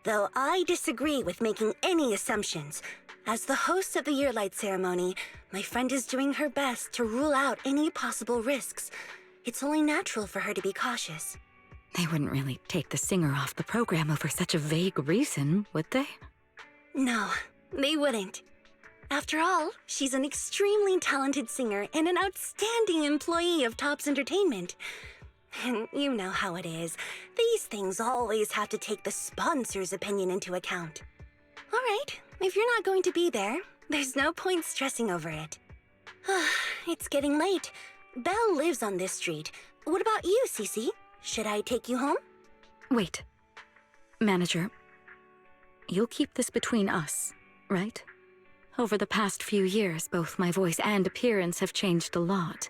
Though I disagree with making any assumptions. As the host of the Yearlight ceremony, my friend is doing her best to rule out any possible risks. It's only natural for her to be cautious. They wouldn't really take the singer off the program over such a vague reason, would they? No, they wouldn't. After all, she's an extremely talented singer and an outstanding employee of Topps Entertainment. And you know how it is. These things always have to take the sponsor's opinion into account. All right, if you're not going to be there, there's no point stressing over it. It's getting late. Belle lives on this street. What about you, Cece? Should I take you home? Wait. Manager, you'll keep this between us, right? Over the past few years, both my voice and appearance have changed a lot.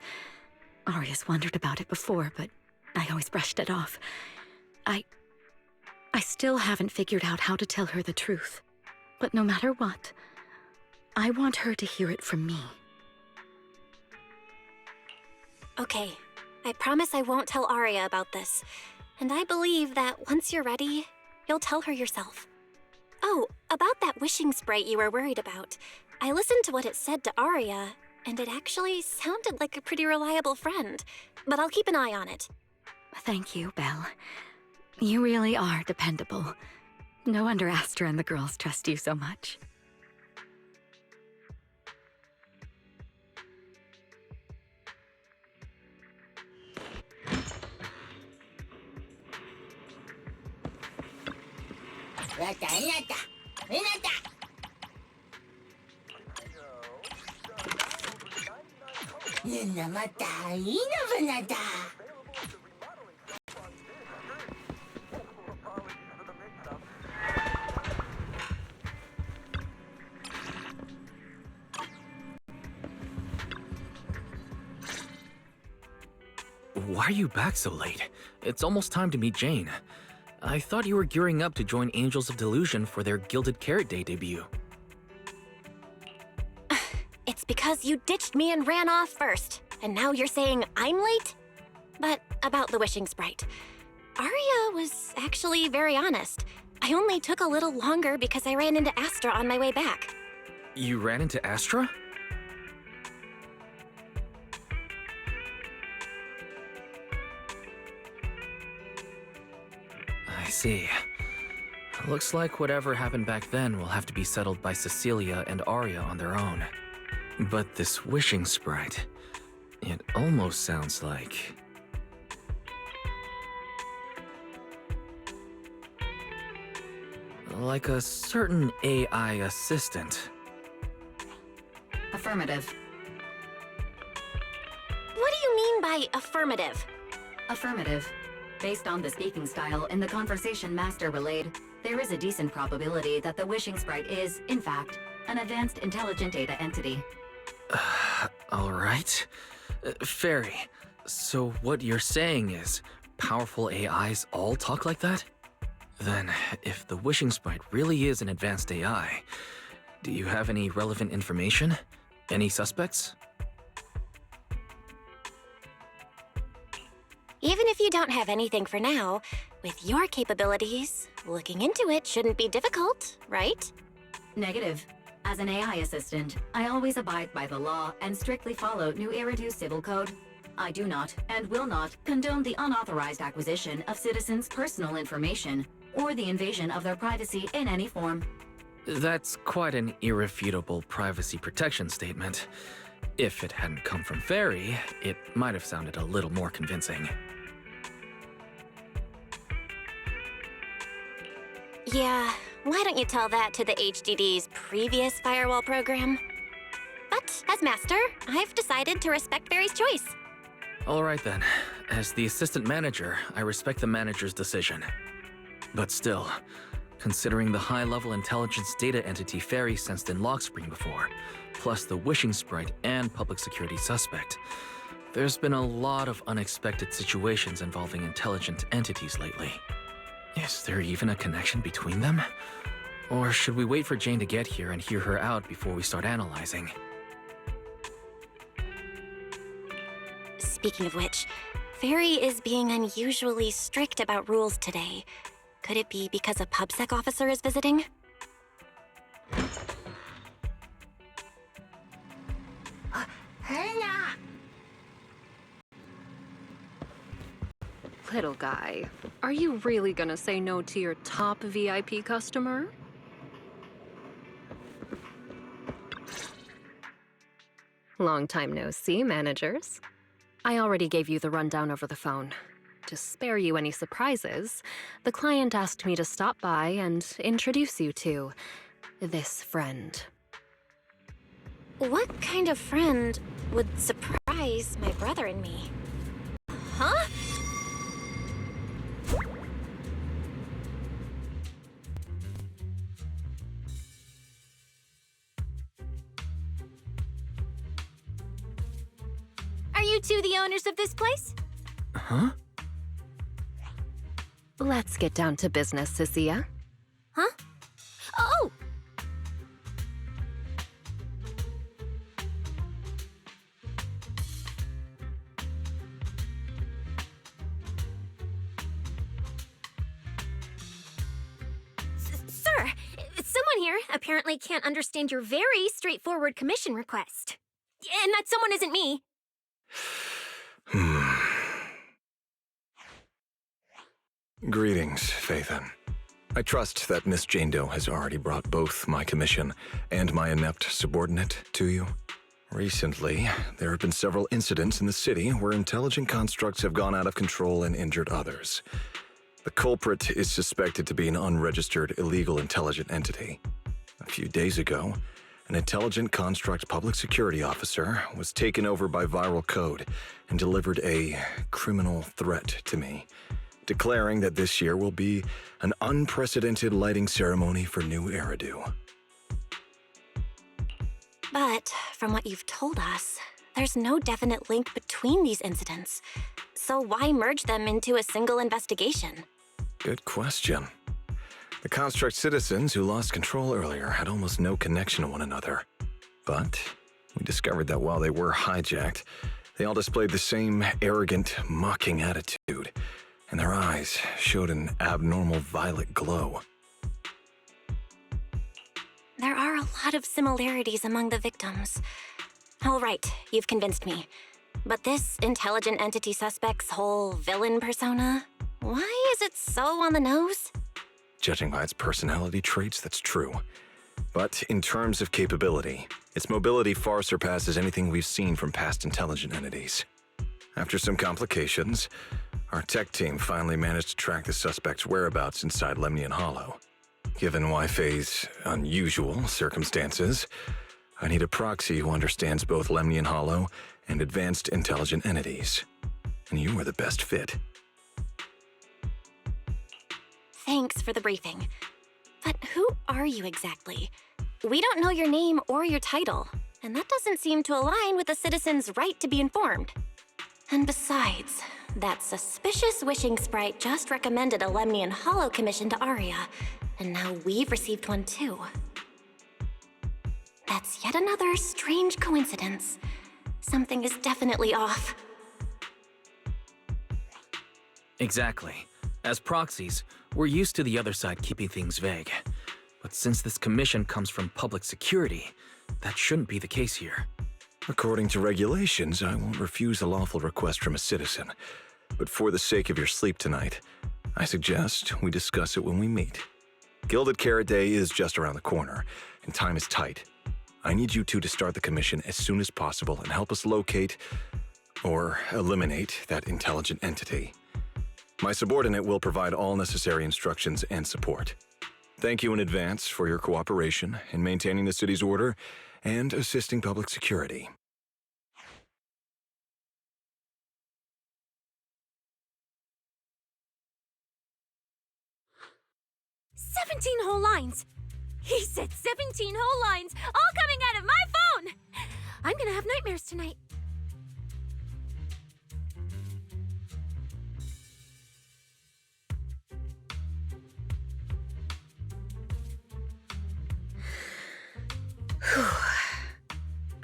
Arya's wondered about it before, but I always brushed it off. I still haven't figured out how to tell her the truth. But no matter what, I want her to hear it from me. Okay, I promise I won't tell Arya about this. And I believe that once you're ready, you'll tell her yourself. Oh, about that wishing sprite you were worried about. I listened to what it said to Arya, and it actually sounded like a pretty reliable friend. But I'll keep an eye on it. Thank you, Belle. You really are dependable. No wonder Astra and the girls trust you so much. Why are you back so late? It's almost time to meet Jane. I thought you were gearing up to join Angels of Delusion for their Gilded Carrot Day debut. It's because you ditched me and ran off first, and now you're saying I'm late? But about the wishing sprite. Arya was actually very honest. I only took a little longer because I ran into Astra on my way back. You ran into Astra? I see. Looks like whatever happened back then will have to be settled by Cecilia and Arya on their own. But this wishing sprite, it almost sounds like... like a certain AI assistant. Affirmative. What do you mean by affirmative? Affirmative. Based on the speaking style in the conversation Master relayed, there is a decent probability that the wishing sprite is, in fact, an advanced intelligent data entity. Alright. Fairy, so what you're saying is powerful AIs all talk like that? Then, if the wishing sprite really is an advanced AI, do you have any relevant information? Any suspects? Even if you don't have anything for now, with your capabilities, looking into it shouldn't be difficult, right? Negative. As an AI assistant, I always abide by the law and strictly follow New Eridu Civil Code. I do not and will not condone the unauthorized acquisition of citizens' personal information or the invasion of their privacy in any form. That's quite an irrefutable privacy protection statement. If it hadn't come from Fairy, it might have sounded a little more convincing. Yeah, why don't you tell that to the HDD's previous firewall program? But as master, I've decided to respect Barry's choice. Alright then. As the assistant manager, I respect the manager's decision. But still, considering the high-level intelligence data entity Fairy sensed in Lockspring before, plus the wishing sprite and public security suspect, there's been a lot of unexpected situations involving intelligent entities lately. Is there even a connection between them? Or should we wait for Jane to get here and hear her out before we start analyzing? Speaking of which, Fairy is being unusually strict about rules today. Could it be because a PubSec officer is visiting? Little guy, are you really gonna say no to your top VIP customer? Long time no see, managers. I already gave you the rundown over the phone. To spare you any surprises, the client asked me to stop by and introduce you to this friend. What kind of friend would surprise my brother and me? Huh? Are you two the owners of this place? Huh? Let's get down to business, Cecilia. Huh? Oh! Sir, someone here apparently can't understand your very straightforward commission request. And that someone isn't me. Greetings, Phaethon. I trust that Miss Jane Doe has already brought both my commission and my inept subordinate to you. Recently, there have been several incidents in the city where intelligent constructs have gone out of control and injured others. The culprit is suspected to be an unregistered illegal intelligent entity. A few days ago, an intelligent construct public security officer was taken over by viral code and delivered a criminal threat to me, declaring that this year will be an unprecedented lighting ceremony for New Eridu. But from what you've told us, there's no definite link between these incidents. So why merge them into a single investigation? Good question. The construct citizens who lost control earlier had almost no connection to one another. But we discovered that while they were hijacked, they all displayed the same arrogant, mocking attitude, and their eyes showed an abnormal violet glow. There are a lot of similarities among the victims. All right, you've convinced me. But this intelligent entity suspect's whole villain persona, why is it so on the nose? Judging by its personality traits, that's true. But in terms of capability, its mobility far surpasses anything we've seen from past intelligent entities. After some complications, our tech team finally managed to track the suspect's whereabouts inside Lemnian Hollow. Given Wi-Fi's unusual circumstances, I need a proxy who understands both Lemnian Hollow and advanced intelligent entities. And you were the best fit. Thanks for the briefing. But who are you exactly? We don't know your name or your title, and that doesn't seem to align with a citizen's right to be informed. And besides, that suspicious wishing sprite just recommended a Lemnian Hollow commission to Arya, and now we've received one too. That's yet another strange coincidence. Something is definitely off. Exactly. As proxies, we're used to the other side keeping things vague. But since this commission comes from public security, that shouldn't be the case here. According to regulations, I won't refuse a lawful request from a citizen. But for the sake of your sleep tonight, I suggest we discuss it when we meet. Gilded Carrot Day is just around the corner, and time is tight. I need you two to start the commission as soon as possible and help us locate or eliminate that intelligent entity. My subordinate will provide all necessary instructions and support. Thank you in advance for your cooperation in maintaining the city's order and assisting public security. "17 whole lines! He said 17 whole lines, all coming out of my phone! I'm gonna have nightmares tonight."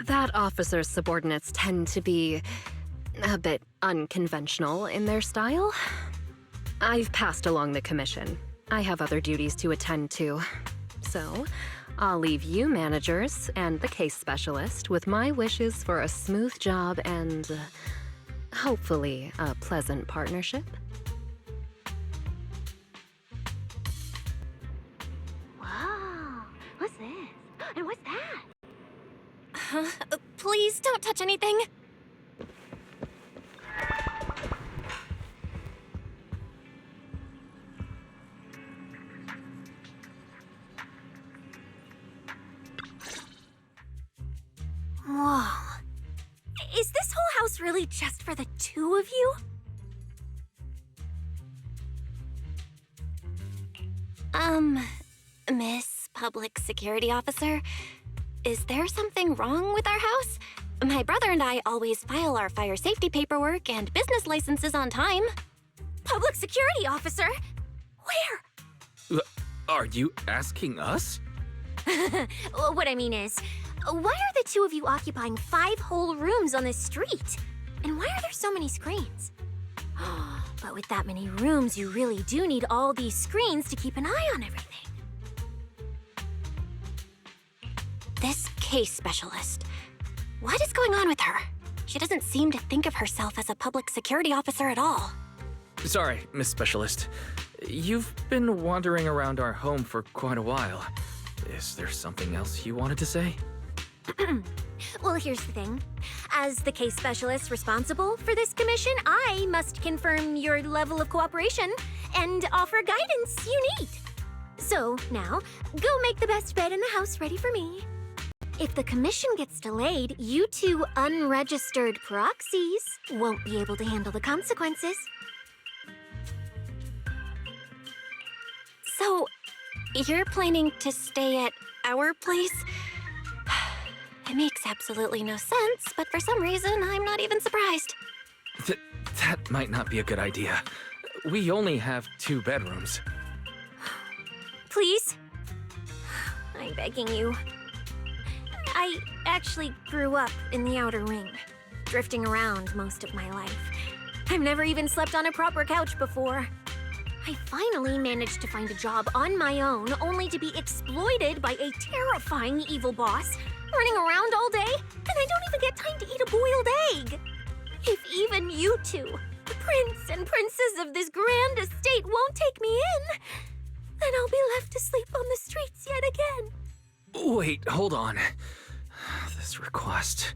That officer's subordinates tend to be a bit unconventional in their style. I've passed along the commission. I have other duties to attend to. So, I'll leave you managers and the case specialist with my wishes for a smooth job and, hopefully, a pleasant partnership. Whoa, what's this? And what's that? Please don't touch anything. Whoa. Is this whole house really just for the two of you? Miss Public Security Officer, is there something wrong with our house? My brother and I always file our fire safety paperwork and business licenses on time. Public Security Officer? Where? Are you asking us? What I mean is, why are the two of you occupying 5 whole rooms on this street? And why are there so many screens? But with that many rooms, you really do need all these screens to keep an eye on everything. This case specialist. What is going on with her? She doesn't seem to think of herself as a public security officer at all. Sorry, Miss Specialist. You've been wandering around our home for quite a while. Is there something else you wanted to say? Well, here's the thing. As the case specialist responsible for this commission, I must confirm your level of cooperation and offer guidance you need. So, now, go make the best bed in the house ready for me. If the commission gets delayed, you two unregistered proxies won't be able to handle the consequences. So, you're planning to stay at our place? It makes absolutely no sense, but for some reason, I'm not even surprised. That might not be a good idea. We only have 2 bedrooms. Please? I'm begging you. I actually grew up in the Outer Ring, drifting around most of my life. I've never even slept on a proper couch before. I finally managed to find a job on my own, only to be exploited by a terrifying evil boss, running around all day, and I don't even get time to eat a boiled egg. If even you two, the prince and princess of this grand estate, won't take me in, then I'll be left to sleep on the streets yet again. Wait, hold on. This request...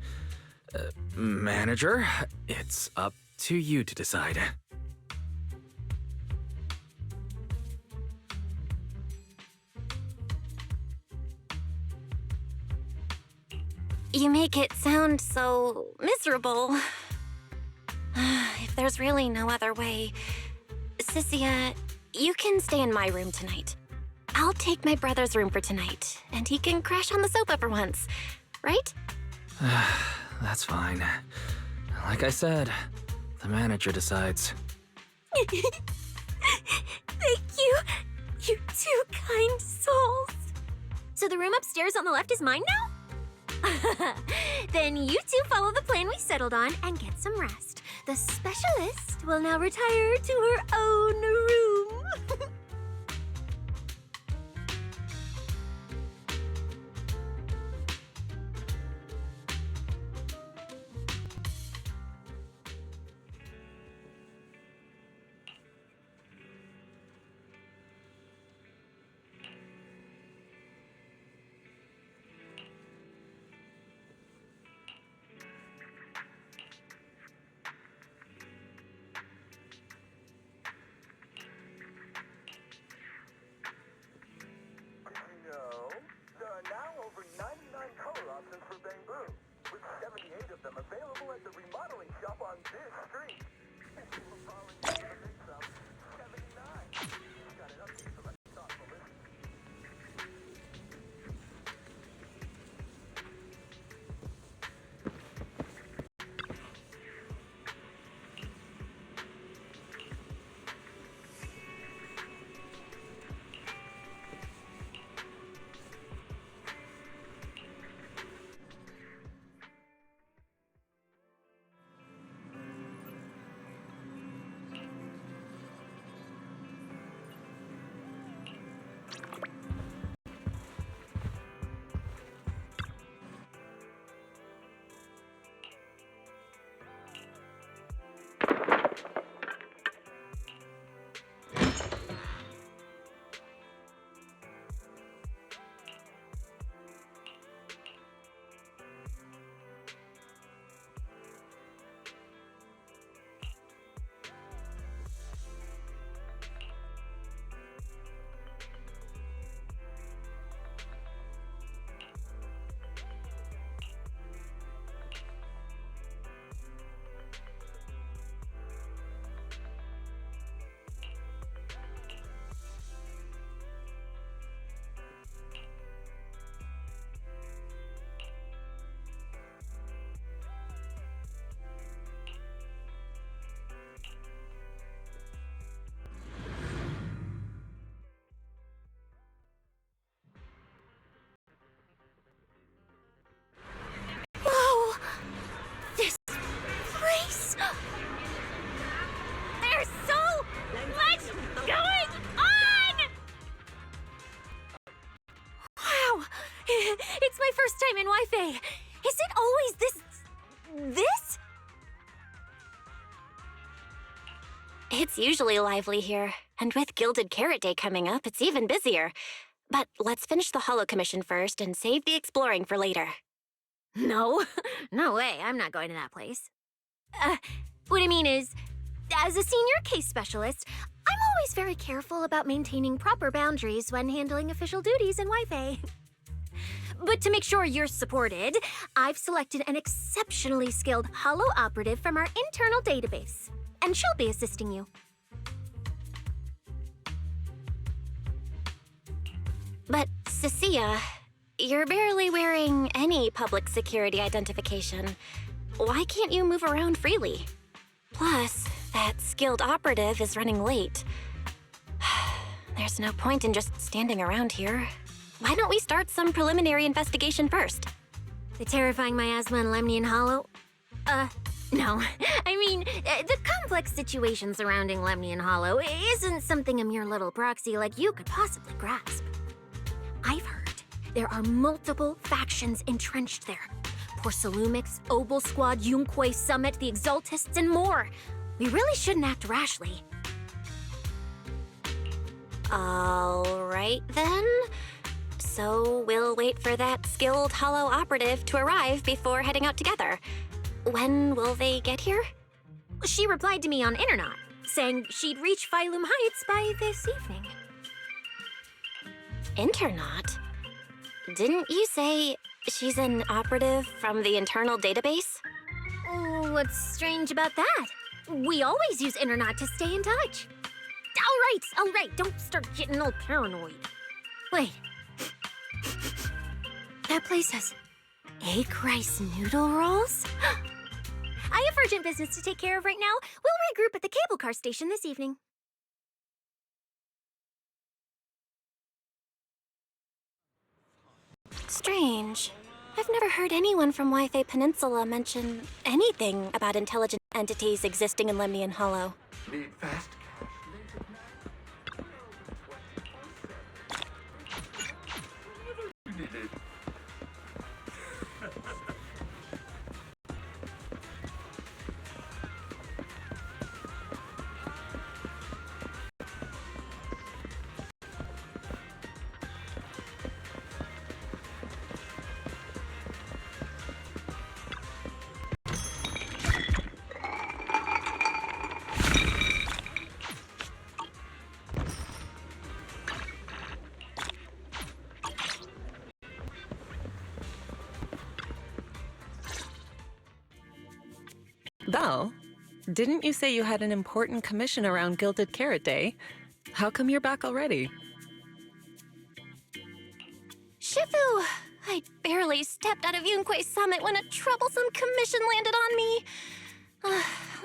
manager, it's up to you to decide. You make it sound so miserable. If there's really no other way, Sissia, you can stay in my room tonight. I'll take my brother's room for tonight, and he can crash on the sofa for once, right? That's fine. Like I said, the manager decides. Thank you. You two kind souls. So the room upstairs on the left is mine now? Then you two follow the plan we settled on and get some rest. The specialist will now retire to her own room. There are now over 99 color options for Bamboo, with 78 of them available at the remodeling shop on this street. If you were following the mix-up, 79. Got it up to you for my thoughtful listening. Whoa! This place! There's so much going on! Wow! It's my first time in Wi-Fi. Is it always this? It's usually lively here, and with Gilded Carrot Day coming up, it's even busier. But let's finish the Hollow Commission first and save the exploring for later. No. No way, I'm not going to that place. What I mean is, as a senior case specialist, I'm always very careful about maintaining proper boundaries when handling official duties in Wi-Fi. But to make sure you're supported, I've selected an exceptionally skilled Hollow operative from our internal database, and she'll be assisting you. But, Cecilia, you're barely wearing any public security identification. Why can't you move around freely? Plus, that skilled operative is running late. There's no point in just standing around here. Why don't we start some preliminary investigation first? The terrifying miasma in Lemnian Hollow? No. I mean, the complex situation surrounding Lemnian Hollow isn't something a mere little proxy like you could possibly grasp. I've heard there are multiple factions entrenched there. Porcelumix, Obel Squad, Yunque Summit, the Exaltists, and more. We really shouldn't act rashly. All right, then. So we'll wait for that skilled Hollow operative to arrive before heading out together. When will they get here? She replied to me on Internet, saying she'd reach Phylum Heights by this evening. Internet? Didn't you say she's an operative from the internal database? What's strange about that? We always use Internet to stay in touch. All right, don't start getting all paranoid. Wait. That place has egg rice noodle rolls? I have urgent business to take care of right now. We'll regroup at the cable car station this evening. Strange. I've never heard anyone from Wi-Fi Peninsula mention anything about intelligent entities existing in Lemnian Hollow. Need fast Val, didn't you say you had an important commission around Gilded Carrot Day? How come you're back already? Shifu! I barely stepped out of Yunque's summit when a troublesome commission landed on me.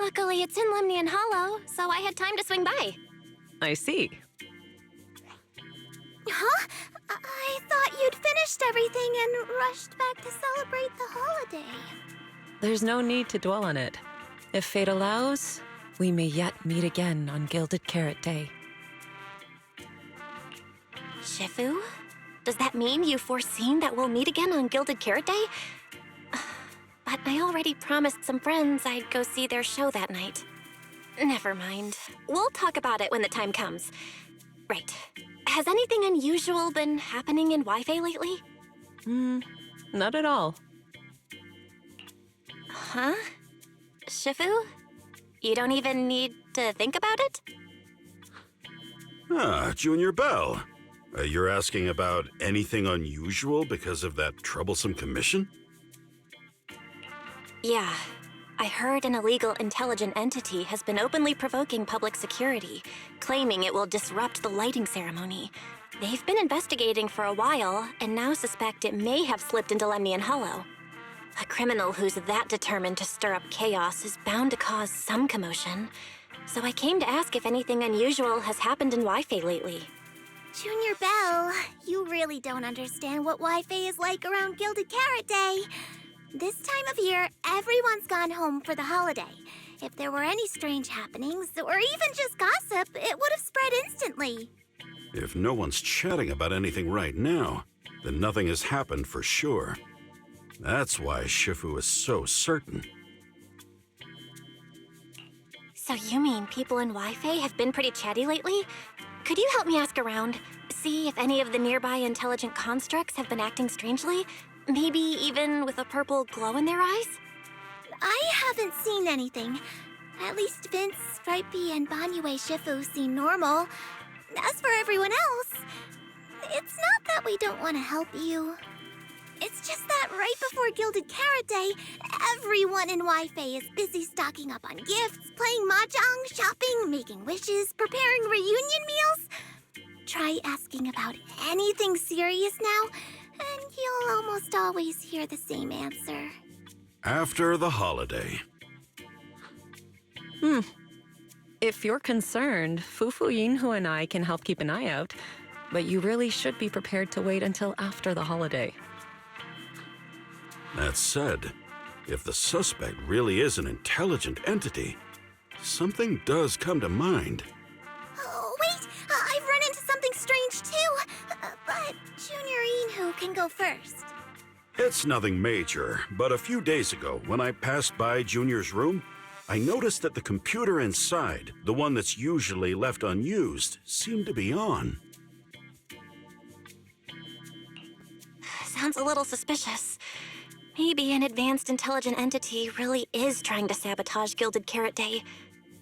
Luckily, it's in Lemnian Hollow, so I had time to swing by. I see. Huh? I thought you'd finished everything and rushed back to celebrate the holiday. There's no need to dwell on it. If fate allows, we may yet meet again on Gilded Carrot Day. Shifu? Does that mean you've foreseen that we'll meet again on Gilded Carrot Day? But I already promised some friends I'd go see their show that night. Never mind. We'll talk about it when the time comes. Right. Has anything unusual been happening in Wi-Fi lately? Not at all. Huh? Shifu? You don't even need to think about it? Ah, Junior Bell. You're asking about anything unusual because of that troublesome commission? Yeah. I heard an illegal intelligent entity has been openly provoking public security, claiming it will disrupt the lighting ceremony. They've been investigating for a while, and now suspect it may have slipped into Lemnian Hollow. A criminal who's that determined to stir up chaos is bound to cause some commotion. So I came to ask if anything unusual has happened in Wi-Fi lately. Junior Bell, you really don't understand what Wi-Fi is like around Gilded Carrot Day. This time of year, everyone's gone home for the holiday. If there were any strange happenings, or even just gossip, it would have spread instantly. If no one's chatting about anything right now, then nothing has happened for sure. That's why Shifu is so certain. So you mean people in Wi-Fi have been pretty chatty lately? Could you help me ask around? See if any of the nearby intelligent constructs have been acting strangely? Maybe even with a purple glow in their eyes? I haven't seen anything. At least Vince, Stripey, and Banyue Shifu seem normal. As for everyone else, it's not that we don't want to help you. It's just that right before Gilded Carrot Day, everyone in Wi-Fi is busy stocking up on gifts, playing mahjong, shopping, making wishes, preparing reunion meals. Try asking about anything serious now, and you'll almost always hear the same answer. After the holiday. If you're concerned, Fufu Yinhu and I can help keep an eye out, but you really should be prepared to wait until after the holiday. That said, if the suspect really is an intelligent entity, something does come to mind. Oh, wait! I've run into something strange too! But Junior Yinhu can go first. It's nothing major, but a few days ago, when I passed by Junior's room, I noticed that the computer inside, the one that's usually left unused, seemed to be on. Sounds a little suspicious. Maybe an advanced intelligent entity really is trying to sabotage Gilded Carrot Day.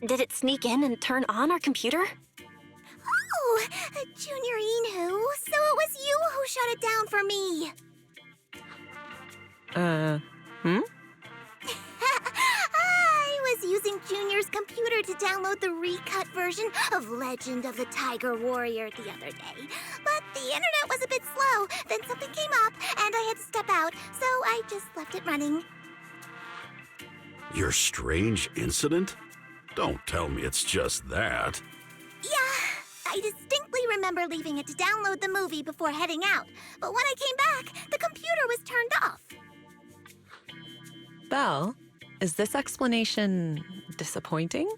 Did it sneak in and turn on our computer? Oh, Junior Yinhu, so it was you who shut it down for me. I was using Junior's computer to download the recut version of Legend of the Tiger Warrior the other day. But the internet was a bit slow, then something came up, and I had to step out, so I just left it running. Your strange incident? Don't tell me it's just that. Yeah, I distinctly remember leaving it to download the movie before heading out, but when I came back, the computer was turned off. Belle, is this explanation disappointing?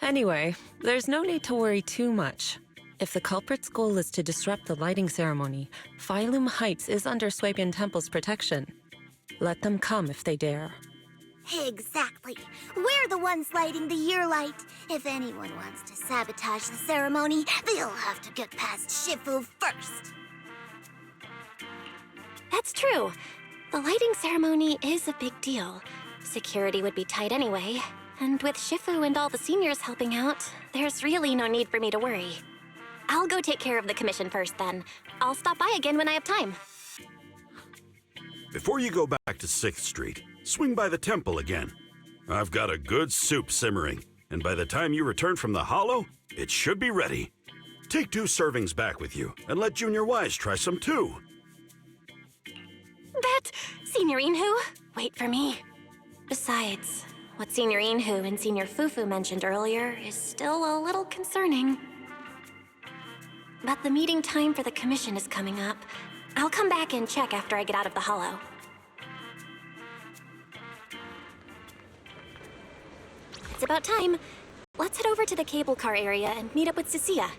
Anyway, there's no need to worry too much. If the culprit's goal is to disrupt the lighting ceremony, Phylum Heights is under Swabian Temple's protection. Let them come if they dare. Exactly. We're the ones lighting the year light. If anyone wants to sabotage the ceremony, they'll have to get past Shifu first. That's true. The lighting ceremony is a big deal. Security would be tight anyway. And with Shifu and all the seniors helping out, there's really no need for me to worry. I'll go take care of the commission first then. I'll stop by again when I have time. Before you go back to 6th Street, swing by the temple again. I've got a good soup simmering, and by the time you return from the hollow, it should be ready. Take 2 servings back with you, and let Junior Wise try some too. That Senior Inhu? Wait for me. Besides, what Senior Inhu and Senior Fufu mentioned earlier is still a little concerning. But the meeting time for the commission is coming up. I'll come back and check after I get out of the hollow. It's about time. Let's head over to the cable car area and meet up with Cecilia.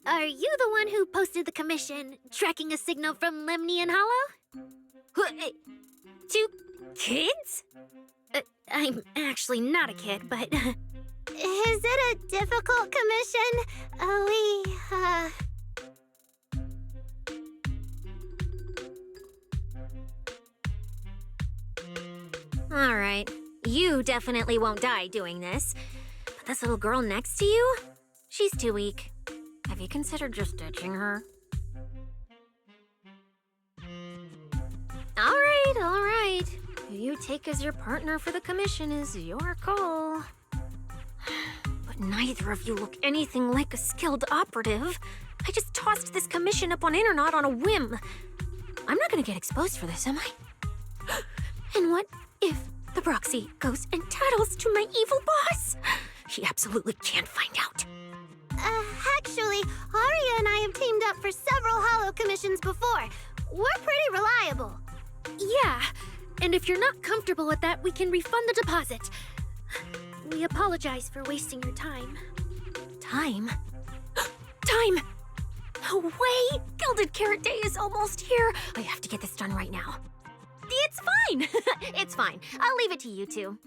Are you the one who posted the commission, tracking a signal from Lemny and Hollow? 2 kids? I'm actually not a kid, but... Is it a difficult commission? Alright, you definitely won't die doing this. But this little girl next to you? She's too weak. Have you considered just ditching her? Alright. Who you take as your partner for the commission is your call. But neither of you look anything like a skilled operative. I just tossed this commission up on Internet on a whim. I'm not gonna get exposed for this, am I? And what if the proxy goes and tattles to my evil boss? He absolutely can't find out. Actually, Aria and I have teamed up for several Hollow commissions before. We're pretty reliable. Yeah, and if you're not comfortable with that, we can refund the deposit. We apologize for wasting your time. Time? Time! No way! Gilded Carrot Day is almost here. I have to get this done right now. It's fine! It's fine. I'll leave it to you two.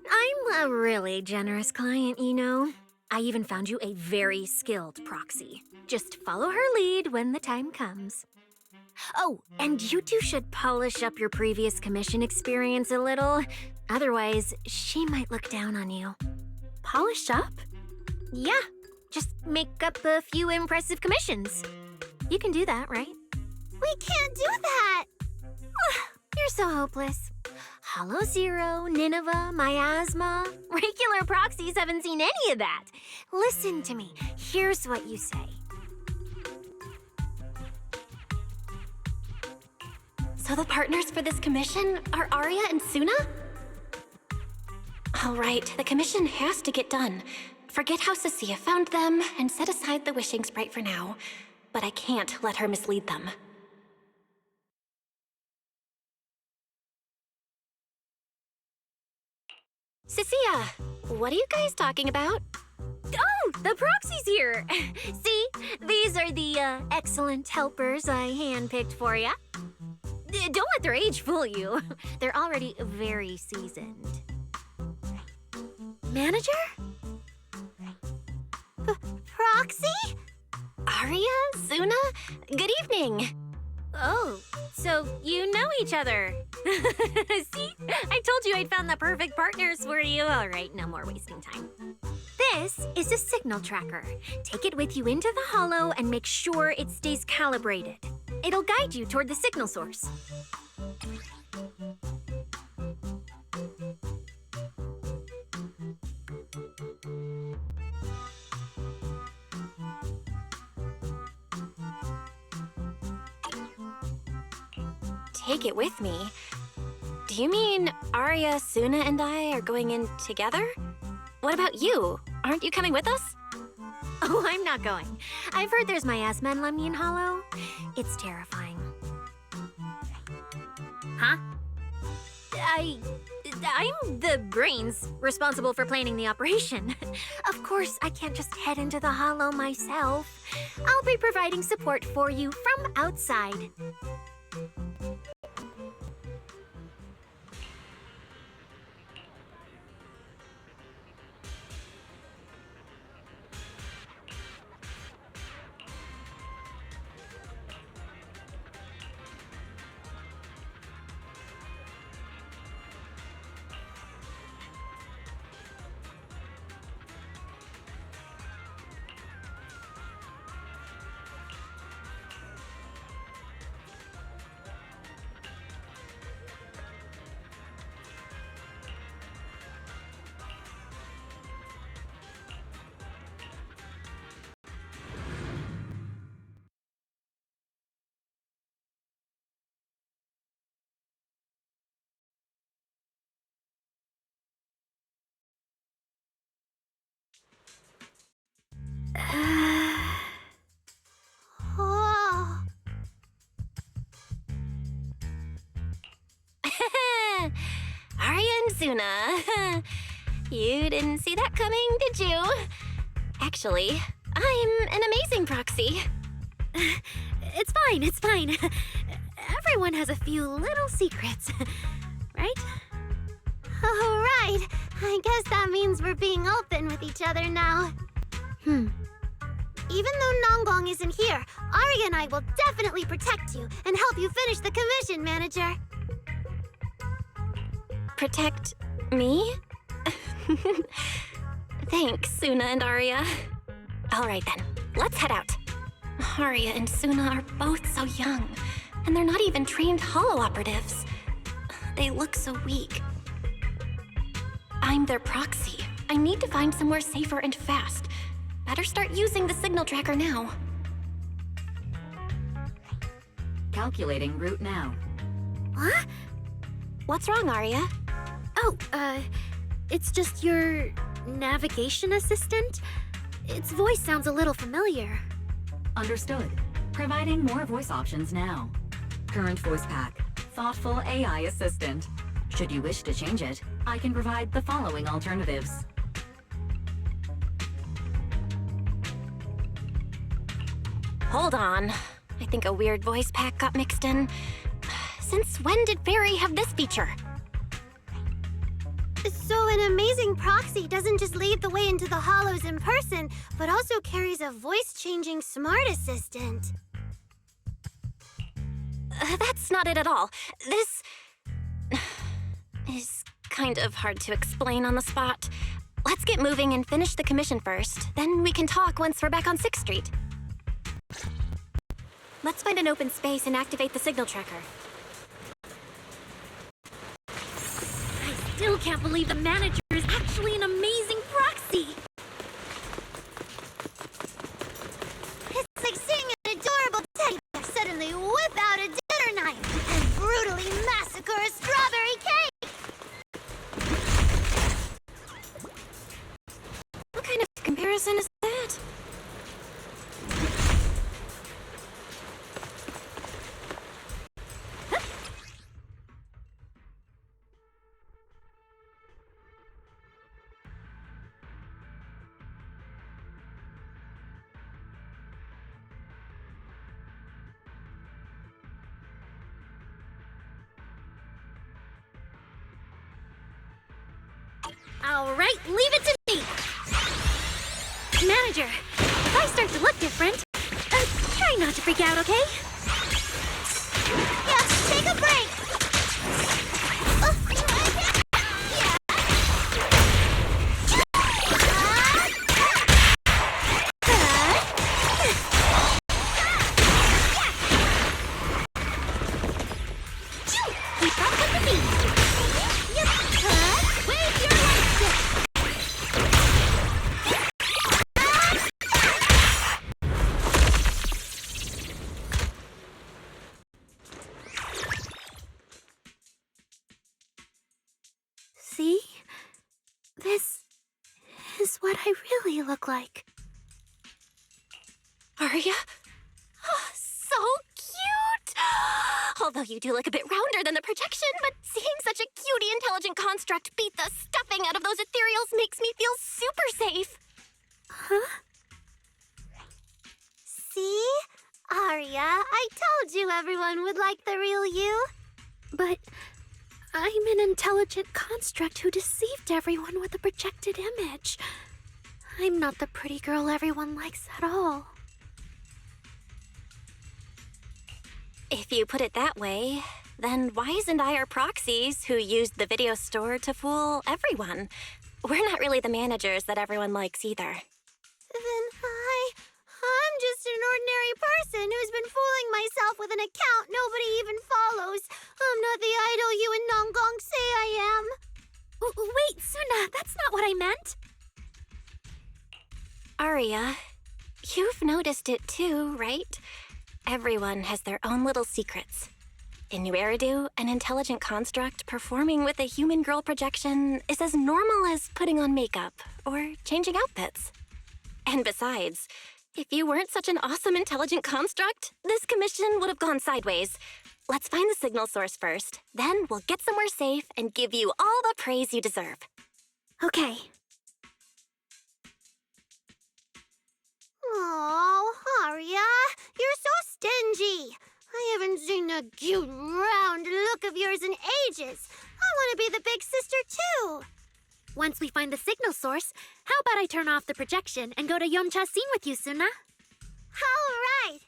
I'm a really generous client, you know. I even found you a very skilled proxy. Just follow her lead when the time comes. Oh, and you two should polish up your previous commission experience a little. Otherwise, she might look down on you. Polish up? Yeah, just make up a few impressive commissions. You can do that, right? We can't do that! You're so hopeless. Hollow Zero, Nineveh, Miasma. Regular proxies haven't seen any of that. Listen to me. Here's what you say. So the partners for this commission are Arya and Suna? All right, the commission has to get done. Forget how Cecilia found them and set aside the wishing sprite for now. But I can't let her mislead them. Cecilia, what are you guys talking about? Oh, the proxy's here. See, these are the excellent helpers I handpicked for ya. Don't let their age fool you. They're already very seasoned. Manager? Proxy? Arya, Suna, good evening. Oh, so you know each other. See? I told you I'd found the perfect partners for you. All right, no more wasting time. This is a signal tracker. Take it with you into the Hollow and make sure it stays calibrated. It'll guide you toward the signal source. Take it with me? Do you mean Arya, Suna, and I are going in together? What about you? Aren't you coming with us? Oh, I'm not going. I've heard there's miasma in Lemnian Hollow. It's terrifying. Huh? I'm the brains responsible for planning the operation. Of course, I can't just head into the Hollow myself. I'll be providing support for you from outside. Oh. Arya and Suna. You didn't see that coming, did you? Actually, I'm an amazing proxy. It's fine, it's fine. Everyone has a few little secrets, right? All right. I guess that means we're being open with each other now. Even though Nonggong isn't here, Arya and I will definitely protect you and help you finish the commission, Manager. Protect me? Thanks, Suna and Arya. All right then, let's head out. Arya and Suna are both so young, and they're not even trained holo operatives. They look so weak. I'm their proxy. I need to find somewhere safer and fast. Better start using the signal tracker now. Calculating route now. Huh? What's wrong, Arya? Oh, it's just your navigation assistant? Its voice sounds a little familiar. Understood. Providing more voice options now. Current voice pack. Thoughtful AI assistant. Should you wish to change it, I can provide the following alternatives. Hold on. I think a weird voice pack got mixed in. Since when did Fairy have this feature? So an amazing proxy doesn't just lead the way into the hollows in person, but also carries a voice-changing smart assistant. That's not it at all. This is kind of hard to explain on the spot. Let's get moving and finish the commission first. Then we can talk once we're back on 6th Street. Let's find an open space and activate the signal tracker. I still can't believe the manager is actually an amazing proxy. It's like seeing an adorable teddy bear suddenly whip out a dinner knife and brutally massacre a strawberry cake. What kind of comparison is that? All right, leave it to me. Manager, if I start to look different, try not to freak out, okay? Yeah, take a break. Keep up with the beat. Wave your light stick. See? This is what I really look like. Arya? Oh, so cute! Although you do look a bit rounder than the projection, but seeing such a cutie intelligent construct beat the stuffing out of those ethereals makes me feel super safe. Huh? See? Arya, I told you everyone would like the real you. But I'm an intelligent construct who deceived everyone with a projected image. I'm not the pretty girl everyone likes at all. If you put it that way, then why isn't I our proxies who used the video store to fool everyone? We're not really the managers that everyone likes either. Then I'm just an ordinary person who's been fooling myself with an account nobody even follows. I'm not the idol you and Nonggong say I am. Wait, Suna, that's not what I meant. Arya, you've noticed it too, right? Everyone has their own little secrets. In New Eridu, an intelligent construct performing with a human girl projection is as normal as putting on makeup or changing outfits. And besides, if you weren't such an awesome intelligent construct, this commission would have gone sideways. Let's find the signal source first, then we'll get somewhere safe and give you all the praise you deserve. Okay. Oh, Arya, you're so stingy. I haven't seen that cute, round look of yours in ages. I want to be the big sister, too. Once we find the signal source, how about I turn off the projection and go to Yomcha scene with you, Suna? All right.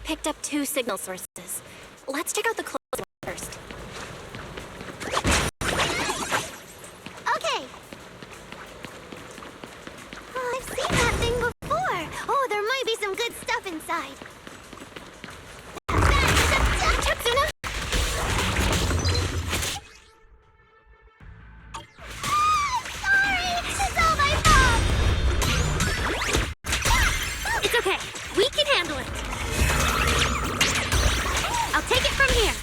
Picked up 2 signal sources. Let's check out the closest one first. Okay. Oh, I've seen that thing before. Oh, there might be some good stuff inside. Watch out, Suna! Sorry, it's all my fault. It's okay. We can handle it. I'll take it from here.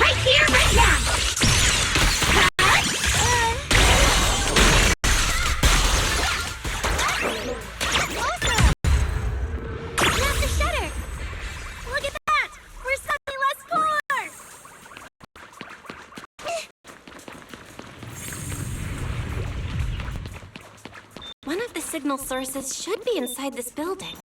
Right here, right now. Snap the shutter. Look at that. We're suddenly less poor. One of the signal sources should be inside this building.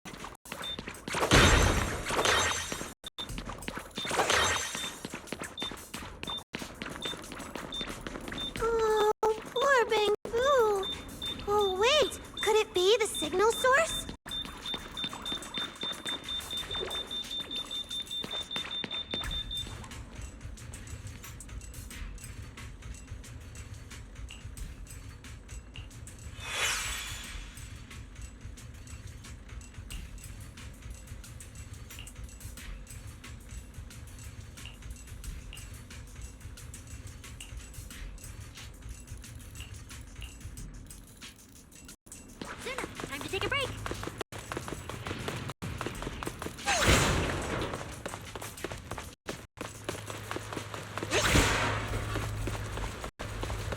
Oh, poor Bangbu. Oh, wait. Could it be the signal source? Suna, time to take a break.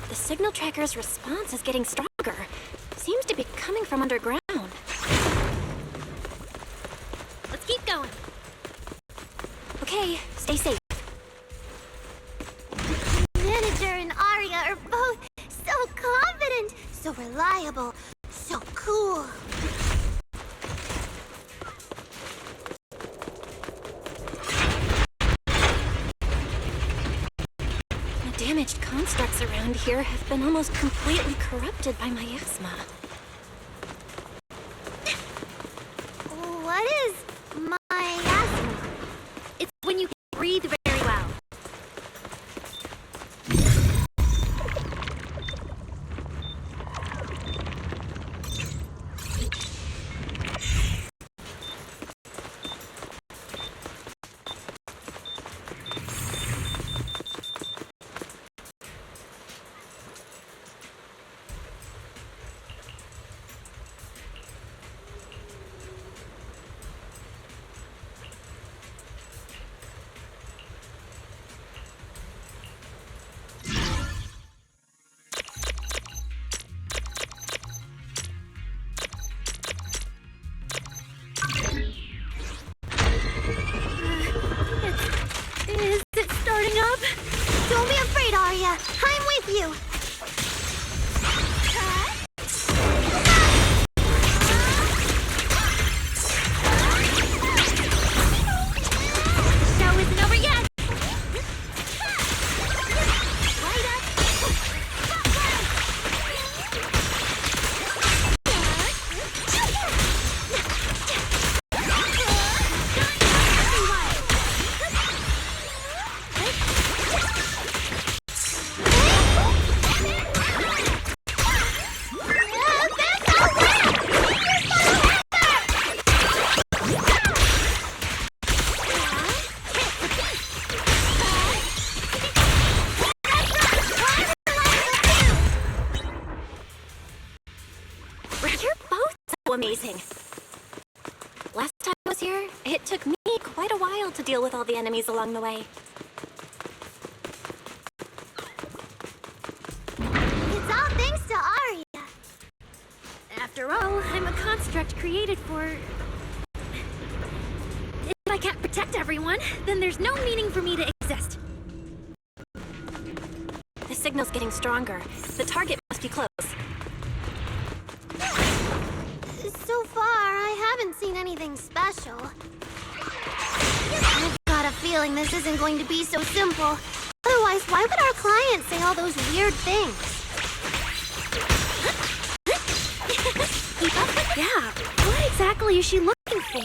The signal tracker's response is getting stronger. Seems to be coming from underground. Let's keep going. Okay, stay safe. Manager and Arya are both so confident, so reliable, so cool. The damaged constructs around here have been almost completely corrupted by miasma. What is miasma? It's when you breathe very well. You're both so amazing. Last time I was here, it took me quite a while to deal with all the enemies along the way. It's all thanks to Arya. After all, I'm a construct created for... If I can't protect everyone, then there's no meaning for me to exist. The signal's getting stronger. The target must be close. So far, I haven't seen anything special. I've got a feeling this isn't going to be so simple. Otherwise, why would our client say all those weird things? Yeah, what exactly is she looking for?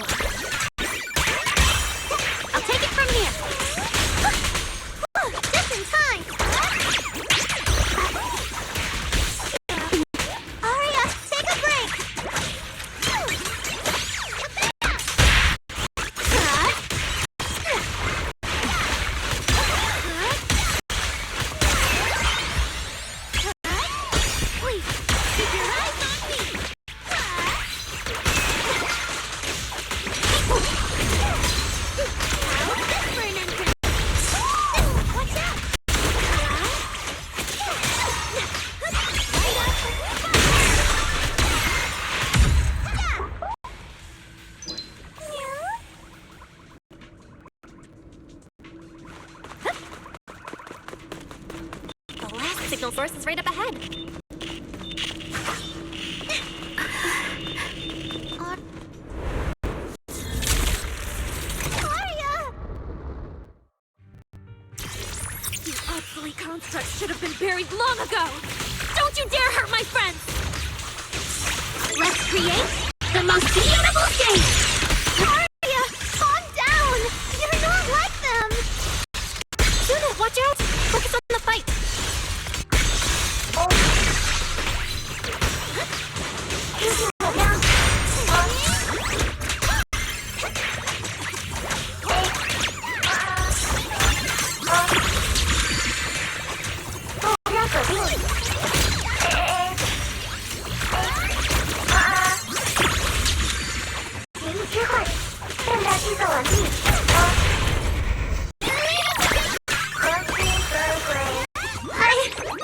I'll take it from here. Just in time. Arya, take a break. Please, keep your eyes on me! How's this for an entrance? Watch out! The last signal source is right up ahead. You obsolete constructs should have been buried long ago! Don't you dare hurt my friends! Let's create the most beautiful stage! Arya, calm down! You're not like them! Suna, watch out! Focus on the fight!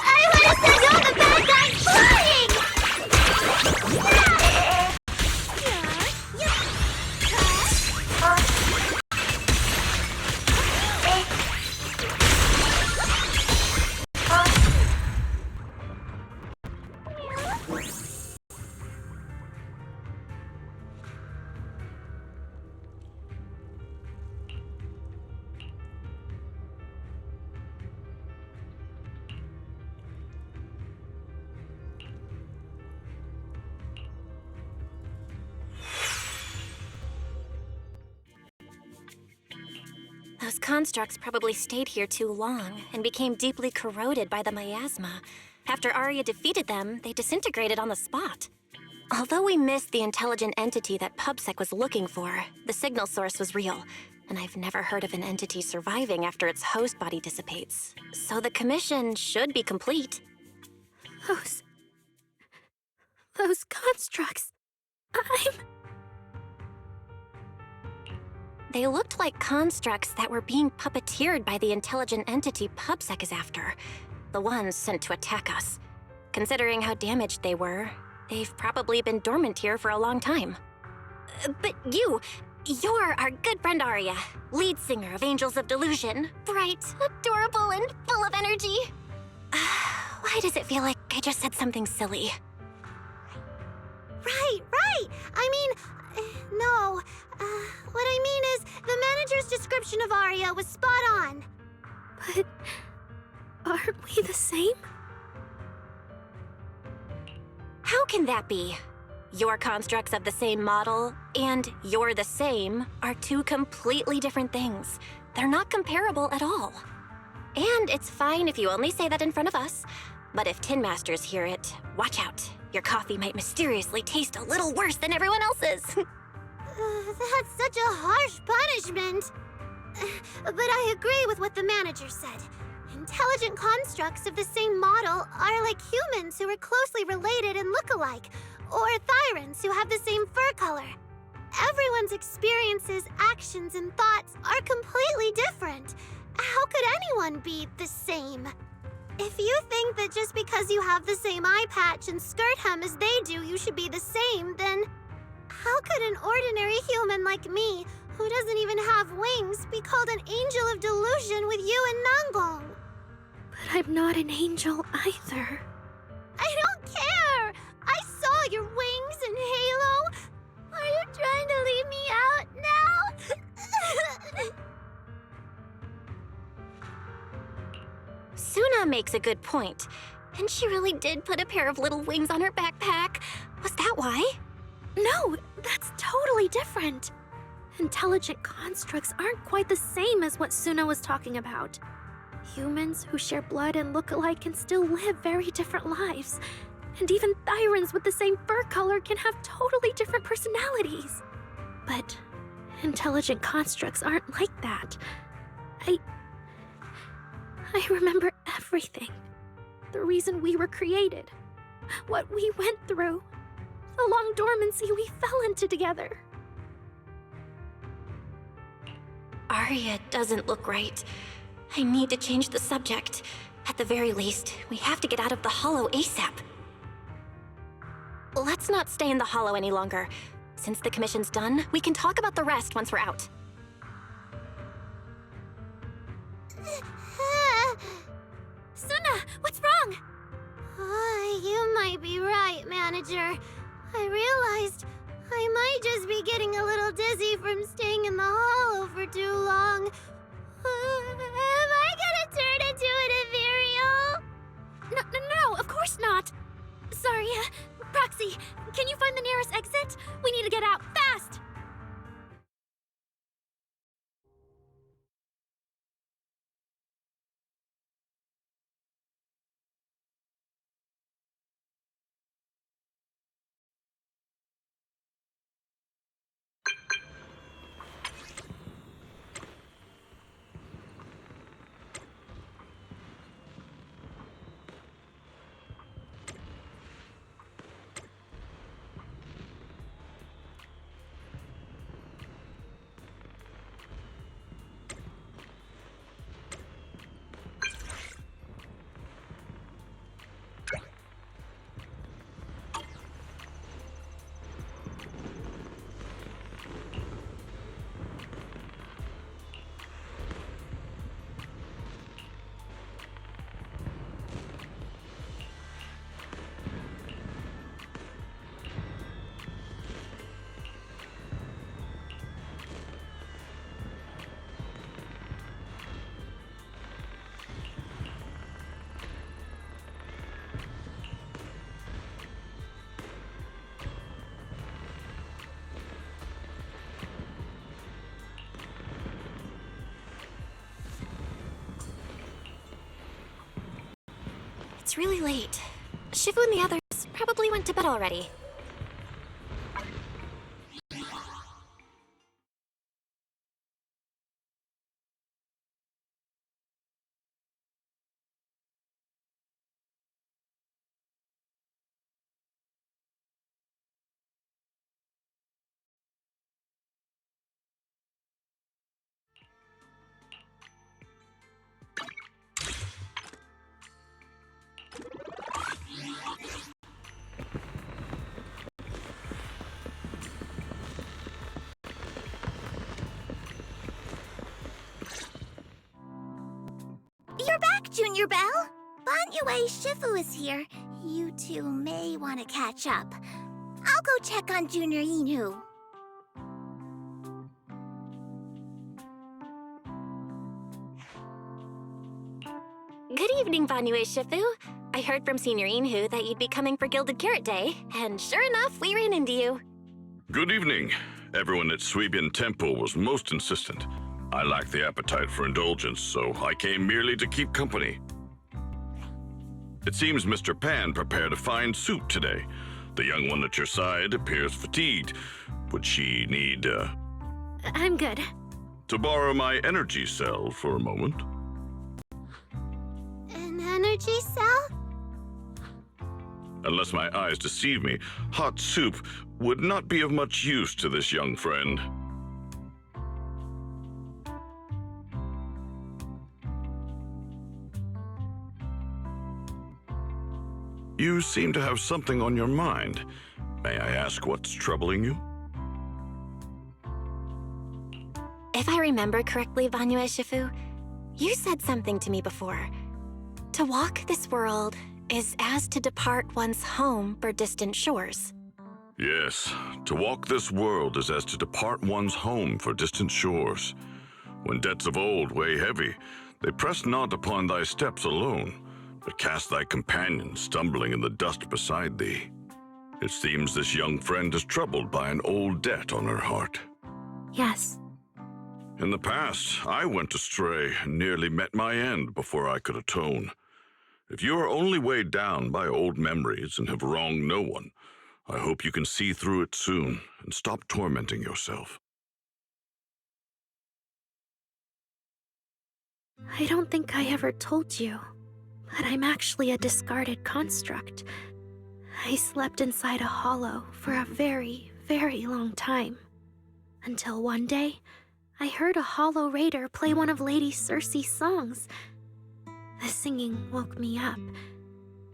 I want to send all the bad guys flying! Those constructs probably stayed here too long and became deeply corroded by the miasma. After Arya defeated them, they disintegrated on the spot. Although we missed the intelligent entity that PubSec was looking for, the signal source was real, and I've never heard of an entity surviving after its host body dissipates. So the commission should be complete. Those constructs... They looked like constructs that were being puppeteered by the intelligent entity PubSec is after, the ones sent to attack us. Considering how damaged they were, they've probably been dormant here for a long time. But you're our good friend Arya, lead singer of Angels of Delusion. Bright, adorable, and full of energy. Why does it feel like I just said something silly? Right. I mean, no. What I mean is, the manager's description of Arya was spot on. But... aren't we the same? How can that be? Your constructs of the same model and you're the same are two completely different things. They're not comparable at all. And it's fine if you only say that in front of us. But if Tin Masters hear it, watch out. Your coffee might mysteriously taste a little worse than everyone else's. That's such a harsh punishment. But I agree with what the manager said. Intelligent constructs of the same model are like humans who are closely related and look alike, or Thyrans who have the same fur color. Everyone's experiences, actions, and thoughts are completely different. How could anyone be the same? If you think that just because you have the same eye patch and skirt hem as they do, you should be the same, then how could an ordinary human like me, who doesn't even have wings, be called an angel of delusion with you and Nanggong? But I'm not an angel either. I don't care! I saw your wings and halo! Are you trying to leave me out now? Suna makes a good point. And she really did put a pair of little wings on her backpack. Was that why? No, that's totally different. Intelligent constructs aren't quite the same as what Suna was talking about. Humans who share blood and look alike can still live very different lives. And even Thyrans with the same fur color can have totally different personalities. But intelligent constructs aren't like that. I remember everything. The reason we were created. What we went through. The long dormancy we fell into together. Arya doesn't look right. I need to change the subject. At the very least, we have to get out of the Hollow ASAP. Let's not stay in the Hollow any longer. Since the commission's done, we can talk about the rest once we're out. Suna, what's wrong? You might be right, Manager. I realized I might just be getting a little dizzy from staying in the Hollow for too long. Am I gonna turn into an ethereal? No, of course not. Sorry, Proxy, can you find the nearest exit? We need to get out, fast! It's really late. Shifu and the others probably went to bed already. You're back, Junior Belle. Banyue Shifu is here. You two may want to catch up. I'll go check on Junior Inu. Good evening, Banyue Shifu. I heard from Senior Inhu that you'd be coming for Gilded Carrot Day, and sure enough, we ran into you. Good evening. Everyone at Suibian Temple was most insistent. I lacked the appetite for indulgence, so I came merely to keep company. It seems Mr. Pan prepared a fine soup today. The young one at your side appears fatigued. Would she need, I'm good. to borrow my energy cell for a moment? An energy cell? Unless my eyes deceive me, hot soup would not be of much use to this young friend. You seem to have something on your mind. May I ask what's troubling you? If I remember correctly, Banyu Shifu, you said something to me before. To walk this world is as to depart one's home for distant shores. Yes, to walk this world is as to depart one's home for distant shores. When debts of old weigh heavy, they press not upon thy steps alone, but cast thy companion stumbling in the dust beside thee. It seems this young friend is troubled by an old debt on her heart. Yes. In the past, I went astray and nearly met my end before I could atone. If you are only weighed down by old memories and have wronged no one, I hope you can see through it soon and stop tormenting yourself. I don't think I ever told you, but I'm actually a discarded construct. I slept inside a hollow for a very, very long time. Until one day, I heard a hollow raider play one of Lady Circe's songs. The singing woke me up,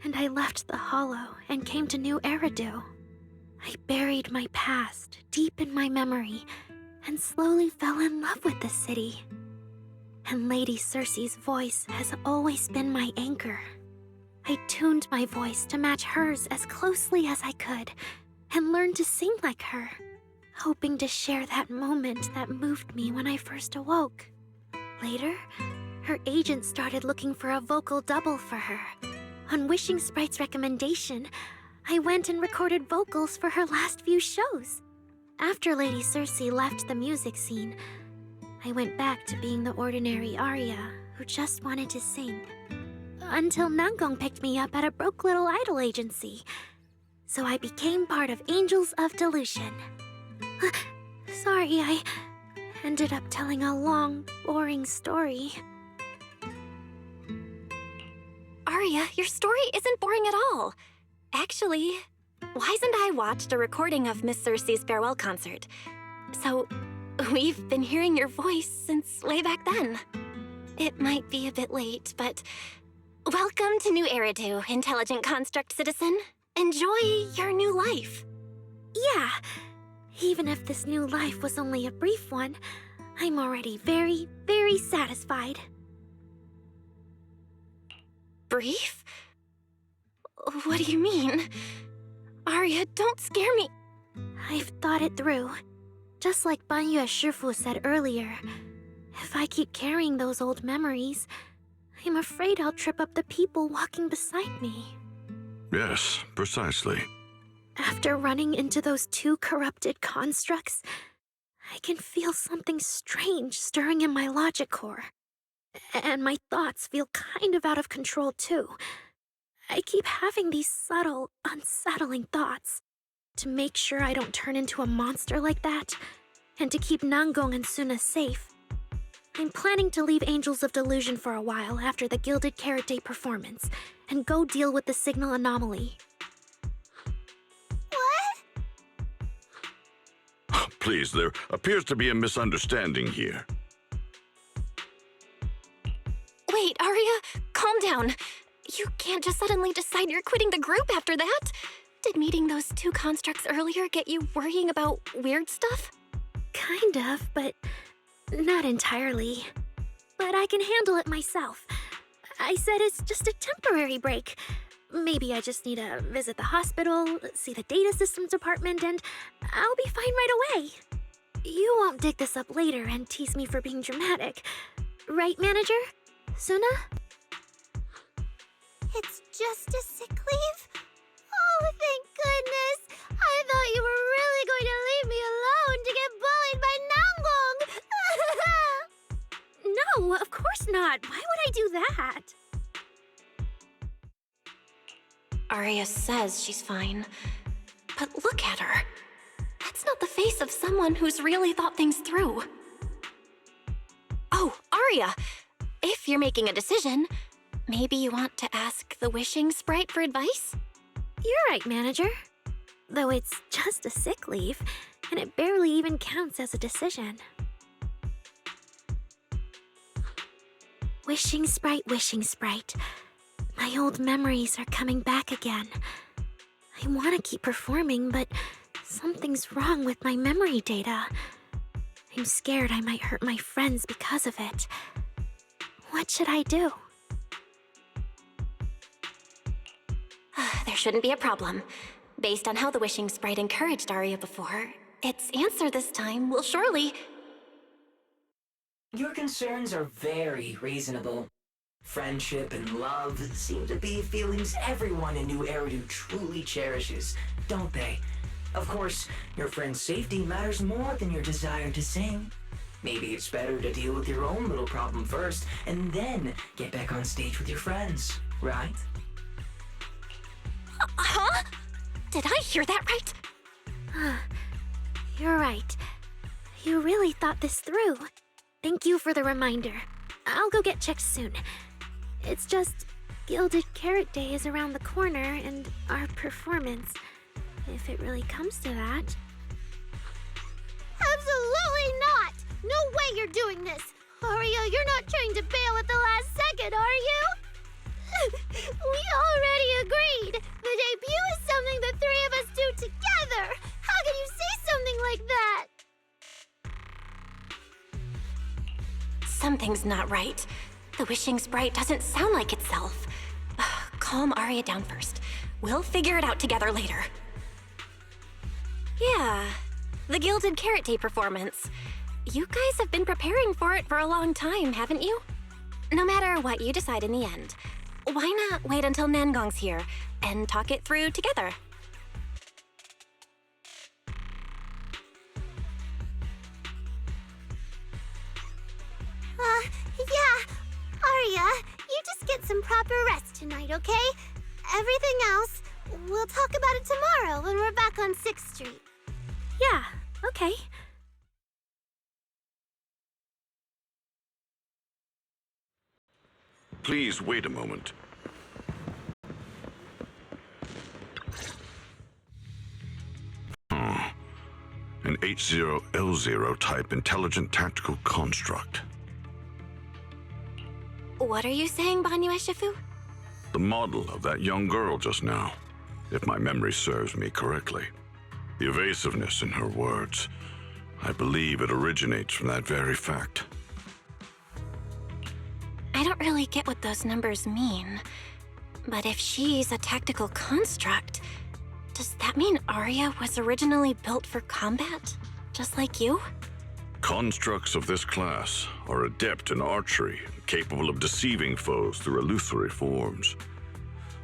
and I left the hollow and came to New Eridu. I buried my past deep in my memory and slowly fell in love with the city. And Lady Circe's voice has always been my anchor. I tuned my voice to match hers as closely as I could and learned to sing like her, hoping to share that moment that moved me when I first awoke. Later, her agent started looking for a vocal double for her. On Wishing Sprite's recommendation, I went and recorded vocals for her last few shows. After Lady Circe left the music scene, I went back to being the ordinary Arya who just wanted to sing. Until Nangong picked me up at a broke little idol agency. So I became part of Angels of Delusion. Sorry, I ended up telling a long, boring story. Arya, your story isn't boring at all. Actually, Wise and I watched a recording of Miss Circe's farewell concert. So, we've been hearing your voice since way back then. It might be a bit late, but welcome to New Eridu, intelligent construct citizen. Enjoy your new life. Yeah, even if this new life was only a brief one, I'm already very, very satisfied. Brief? What do you mean? Arya, don't scare me. I've thought it through. Just like Banyu Shifu said earlier, if I keep carrying those old memories, I'm afraid I'll trip up the people walking beside me. Yes, precisely. After running into those two corrupted constructs, I can feel something strange stirring in my logic core. And my thoughts feel kind of out of control too. I keep having these subtle, unsettling thoughts. To make sure I don't turn into a monster like that, and to keep Nangong and Suna safe, I'm planning to leave Angels of Delusion for a while after the Gilded Carrot Day performance, and go deal with the signal anomaly. What? Please, there appears to be a misunderstanding here. Wait, Arya, calm down. You can't just suddenly decide you're quitting the group after that. Did meeting those two constructs earlier get you worrying about weird stuff? Kind of, but not entirely. But I can handle it myself. I said it's just a temporary break. Maybe I just need to visit the hospital, see the data systems department, and I'll be fine right away. You won't dig this up later and tease me for being dramatic. Right, manager? Suna? It's just a sick leave? Oh, thank goodness! I thought you were really going to leave me alone to get bullied by Nangong! No, of course not. Why would I do that? Arya says she's fine. But look at her. That's not the face of someone who's really thought things through. Oh, Arya! If you're making a decision, maybe you want to ask the Wishing Sprite for advice? You're right, Manager. Though it's just a sick leave, and it barely even counts as a decision. Wishing Sprite. My old memories are coming back again. I want to keep performing, but something's wrong with my memory data. I'm scared I might hurt my friends because of it. What should I do? There shouldn't be a problem. Based on how the Wishing Sprite encouraged Arya before, its answer this time will surely... Your concerns are very reasonable. Friendship and love seem to be feelings everyone in New Eridu truly cherishes, don't they? Of course, your friend's safety matters more than your desire to sing. Maybe it's better to deal with your own little problem first, and then get back on stage with your friends, right? Huh? Did I hear that right? You're right. You really thought this through. Thank you for the reminder. I'll go get checked soon. It's just, Gilded Carrot Day is around the corner, and our performance, if it really comes to that. Absolutely not! No way you're doing this! Arya, you're not trying to bail at the last second, are you? We already agreed! The debut is something the three of us do together! How can you say something like that? Something's not right. The Wishing Sprite doesn't sound like itself. Calm Arya down first. We'll figure it out together later. Yeah, the Gilded Carrot Day performance. You guys have been preparing for it for a long time, haven't you? No matter what you decide in the end, why not wait until Nangong's here and talk it through together? Yeah. Arya, you just get some proper rest tonight, okay? Everything else, we'll talk about it tomorrow when we're back on 6th Street. Yeah, okay. Please wait a moment. An H0L0 type intelligent tactical construct. What are you saying, Banyue Shifu? The model of that young girl just now, if my memory serves me correctly. The evasiveness in her words. I believe it originates from that very fact. I don't really get what those numbers mean. But if she's a tactical construct, does that mean Arya was originally built for combat? Just like you? Constructs of this class are adept in archery, capable of deceiving foes through illusory forms.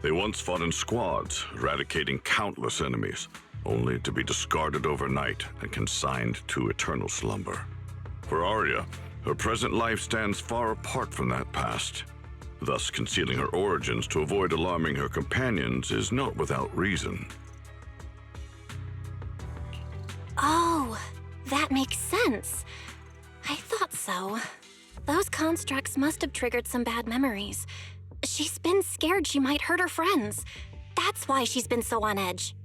They once fought in squads, eradicating countless enemies, only to be discarded overnight and consigned to eternal slumber. For Arya, her present life stands far apart from that past. Thus, concealing her origins to avoid alarming her companions is not without reason. Oh, that makes sense. I thought so. Those constructs must have triggered some bad memories. She's been scared she might hurt her friends. That's why she's been so on edge.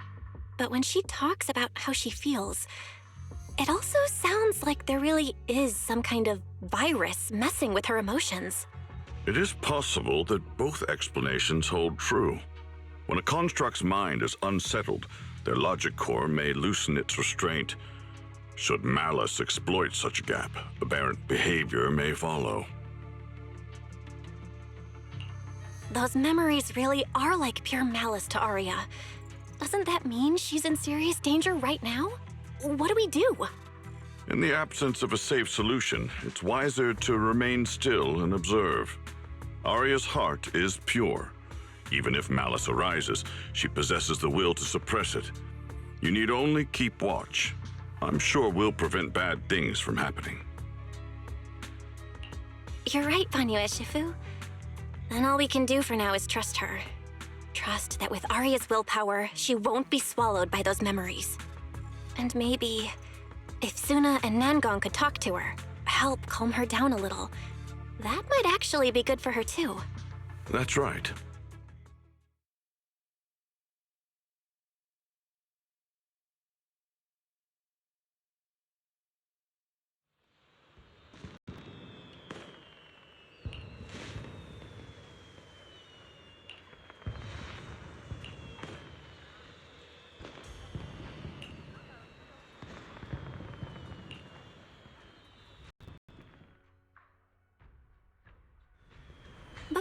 But when she talks about how she feels, it also sounds like there really is some kind of virus messing with her emotions. It is possible that both explanations hold true. When a construct's mind is unsettled, their logic core may loosen its restraint. Should malice exploit such a gap, aberrant behavior may follow. Those memories really are like pure malice to Arya. Doesn't that mean she's in serious danger right now? What do we do? In the absence of a safe solution, it's wiser to remain still and observe. Arya's heart is pure. Even if malice arises, she possesses the will to suppress it. You need only keep watch. I'm sure we'll prevent bad things from happening. You're right, Banyue Shifu. Then all we can do for now is trust her. Trust that with Arya's willpower, she won't be swallowed by those memories. And maybe, if Suna and Nangong could talk to her, help calm her down a little, that might actually be good for her too. That's right.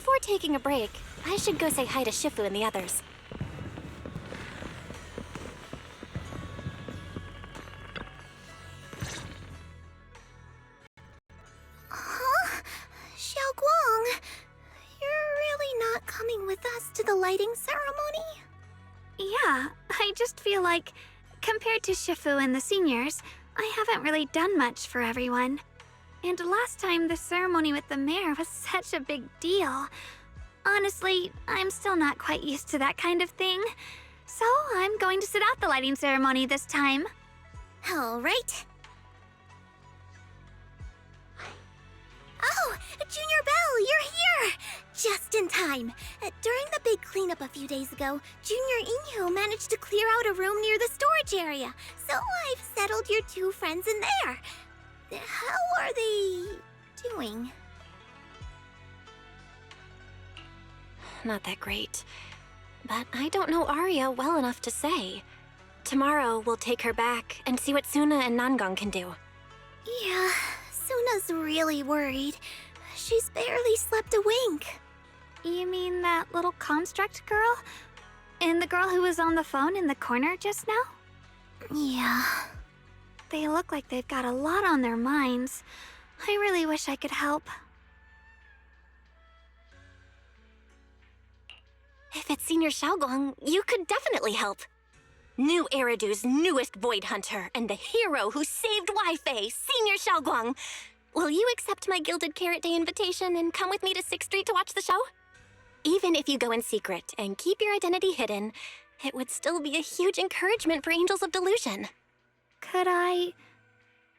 Before taking a break, I should go say hi to Shifu and the others. Huh? Xiaoguang, you're really not coming with us to the lighting ceremony? Yeah, I just feel like, compared to Shifu and the seniors, I haven't really done much for everyone. And last time, the ceremony with the mayor was such a big deal. Honestly, I'm still not quite used to that kind of thing. So I'm going to sit out the lighting ceremony this time. All right. Oh, Junior Belle, you're here! Just in time. During the big cleanup a few days ago, Junior Inhu managed to clear out a room near the storage area. So I've settled your two friends in there. How are they doing? Not that great. But I don't know Arya well enough to say. Tomorrow, we'll take her back and see what Suna and Nangong can do. Yeah, Suna's really worried. She's barely slept a wink. You mean that little construct girl? And the girl who was on the phone in the corner just now? Yeah. They look like they've got a lot on their minds. I really wish I could help. If it's Senior Xiaoguang, you could definitely help. New Eridu's newest Void Hunter and the hero who saved Wi-Fi, Senior Xiaoguang. Will you accept my Gilded Carrot Day invitation and come with me to 6th Street to watch the show? Even if you go in secret and keep your identity hidden, it would still be a huge encouragement for Angels of Delusion. Could I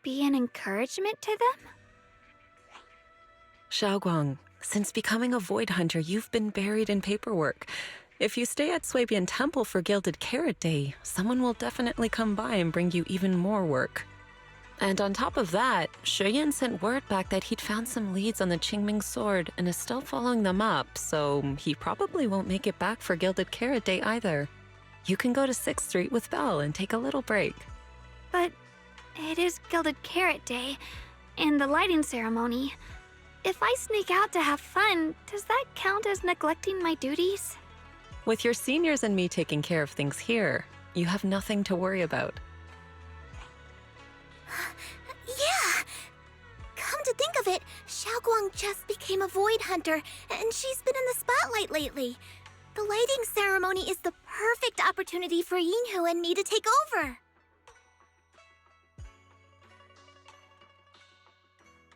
be an encouragement to them? Xiaoguang, since becoming a Void Hunter, you've been buried in paperwork. If you stay at Swabian Temple for Gilded Carrot Day, someone will definitely come by and bring you even more work. And on top of that, Shuyan sent word back that he'd found some leads on the Qingming sword and is still following them up, so he probably won't make it back for Gilded Carrot Day either. You can go to 6th Street with Belle and take a little break. But it is Gilded Carrot Day, and the lighting ceremony. If I sneak out to have fun, does that count as neglecting my duties? With your seniors and me taking care of things here, you have nothing to worry about. Yeah! Come to think of it, Xiaoguang just became a Void Hunter, and she's been in the spotlight lately. The lighting ceremony is the perfect opportunity for Yinhu and me to take over.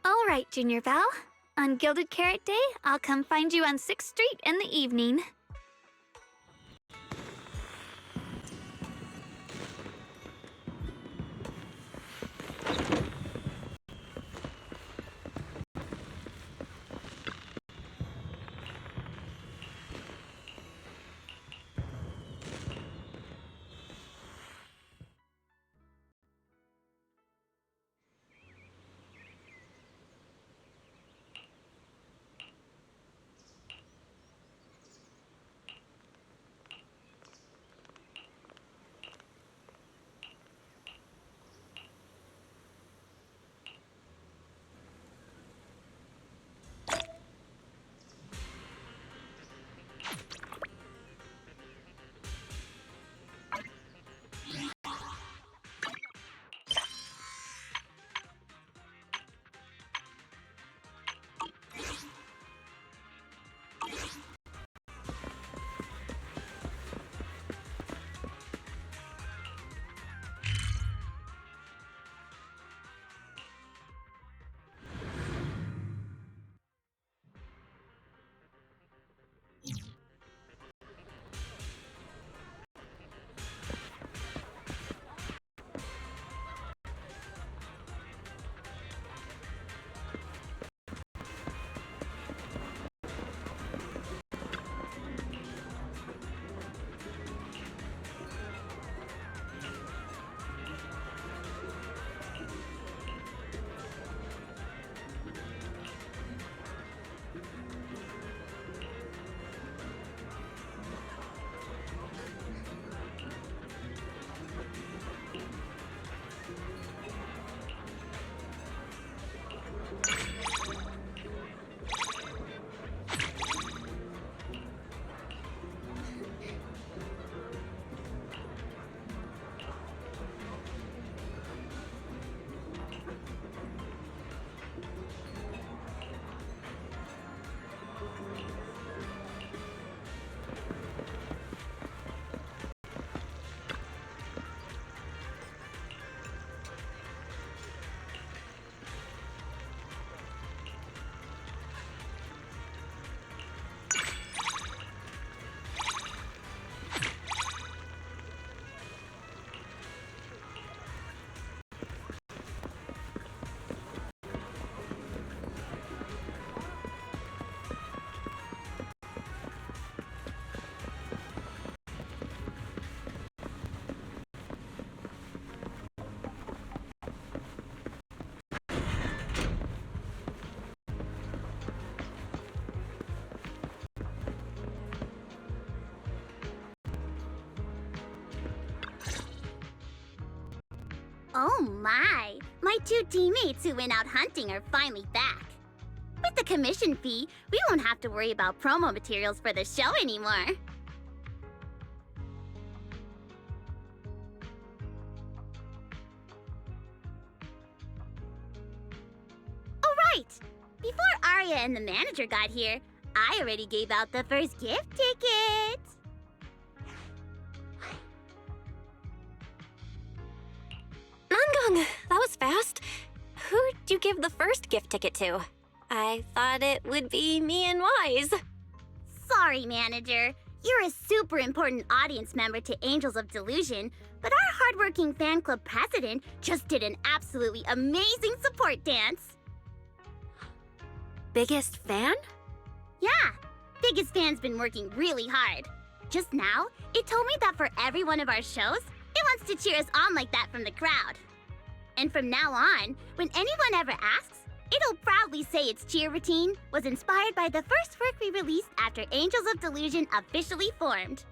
All right, Junior Belle. On Gilded Carrot Day, I'll come find you on 6th Street in the evening. Oh my! My 2 teammates who went out hunting are finally back. With the commission fee, we won't have to worry about promo materials for the show anymore. Oh right! Before Arya and the manager got here, I already gave out the first gift ticket. Nangong, that was fast. Who'd you give the first gift ticket to? I thought it would be me and Wise. Sorry, manager. You're a super important audience member to Angels of Delusion, but our hardworking fan club president just did an absolutely amazing support dance. Biggest fan? Yeah, biggest fan's been working really hard. Just now, it told me that for every one of our shows, it wants to cheer us on like that from the crowd. And from now on, when anyone ever asks, it'll proudly say its cheer routine was inspired by the first work we released after Angels of Delusion officially formed.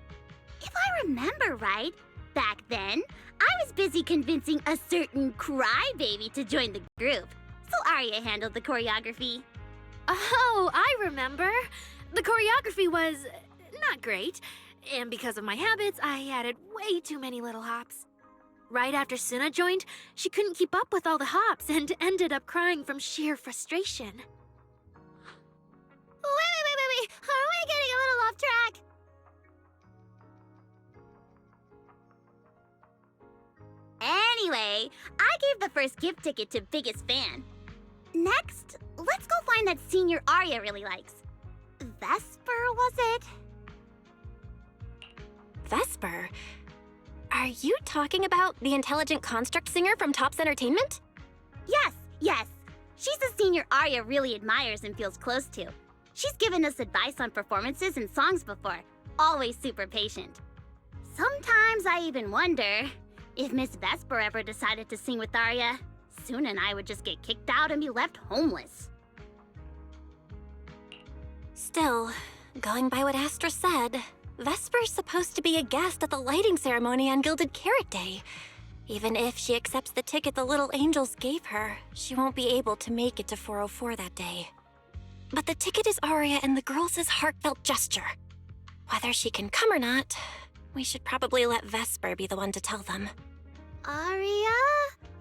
If I remember right, back then, I was busy convincing a certain crybaby to join the group, so Arya handled the choreography. Oh, I remember. The choreography was not great, and because of my habits, I added way too many little hops. Right after Suna joined, she couldn't keep up with all the hops and ended up crying from sheer frustration. Wait. Are we getting a little off track? Anyway, I gave the first gift ticket to biggest fan. Next, let's go find that senior Arya really likes. Vesper, was it? Vesper? Are you talking about the intelligent construct singer from Topps Entertainment? Yes. She's a senior Arya really admires and feels close to. She's given us advice on performances and songs before. Always super patient. Sometimes I even wonder if Miss Vesper ever decided to sing with Arya, Suna and I would just get kicked out and be left homeless. Still, going by what Astra said, Vesper's supposed to be a guest at the lighting ceremony on Gilded Carrot Day. Even if she accepts the ticket the little angels gave her, she won't be able to make it to 404 that day. But the ticket is Arya and the girls' heartfelt gesture. Whether she can come or not, we should probably let Vesper be the one to tell them. Arya?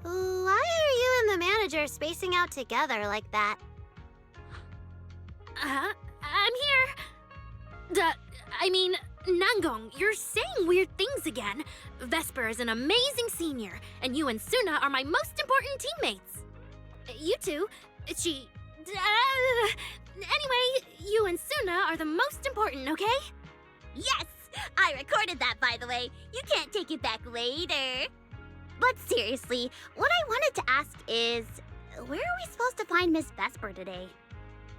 Why are you and the manager spacing out together like that? I'm here. Nangong, you're saying weird things again. Vesper is an amazing senior, and you and Suna are my most important teammates. You two, anyway, you and Suna are the most important, okay? Yes! I recorded that, by the way. You can't take it back later. But seriously, what I wanted to ask is, where are we supposed to find Miss Vesper today?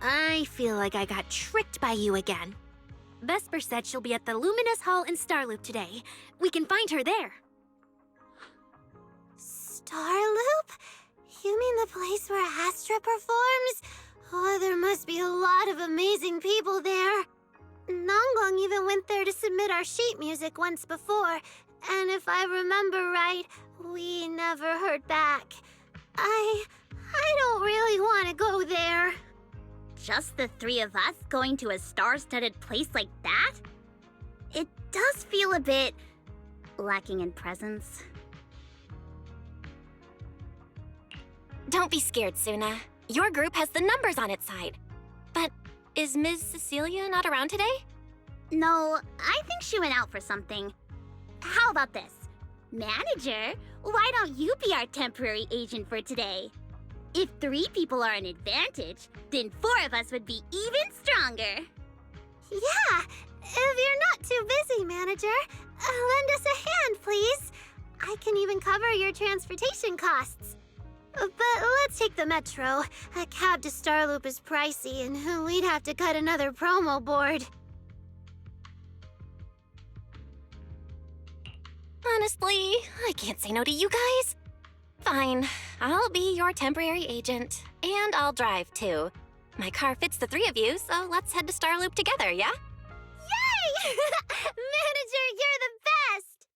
I feel like I got tricked by you again. Vesper said she'll be at the Luminous Hall in Starloop today. We can find her there. Starloop? You mean the place where Astra performs? Oh, there must be a lot of amazing people there. Nangong even went there to submit our sheet music once before, and if I remember right, we never heard back. I don't really want to go there. Just the 3 of us going to a star-studded place like that? It does feel a bit lacking in presence. Don't be scared, Suna. Your group has the numbers on its side. But is Ms. Cecilia not around today? No, I think she went out for something. How about this? Manager, why don't you be our temporary agent for today? If 3 people are an advantage, then 4 of us would be even stronger. Yeah, if you're not too busy, manager, lend us a hand, please. I can even cover your transportation costs. But let's take the metro. A cab to Starloop is pricey, and we'd have to cut another promo board. Honestly, I can't say no to you guys. Fine, I'll be your temporary agent, and I'll drive too. My car fits the 3 of you, so let's head to Starloop together, yeah? Yay! Manager, you're the best!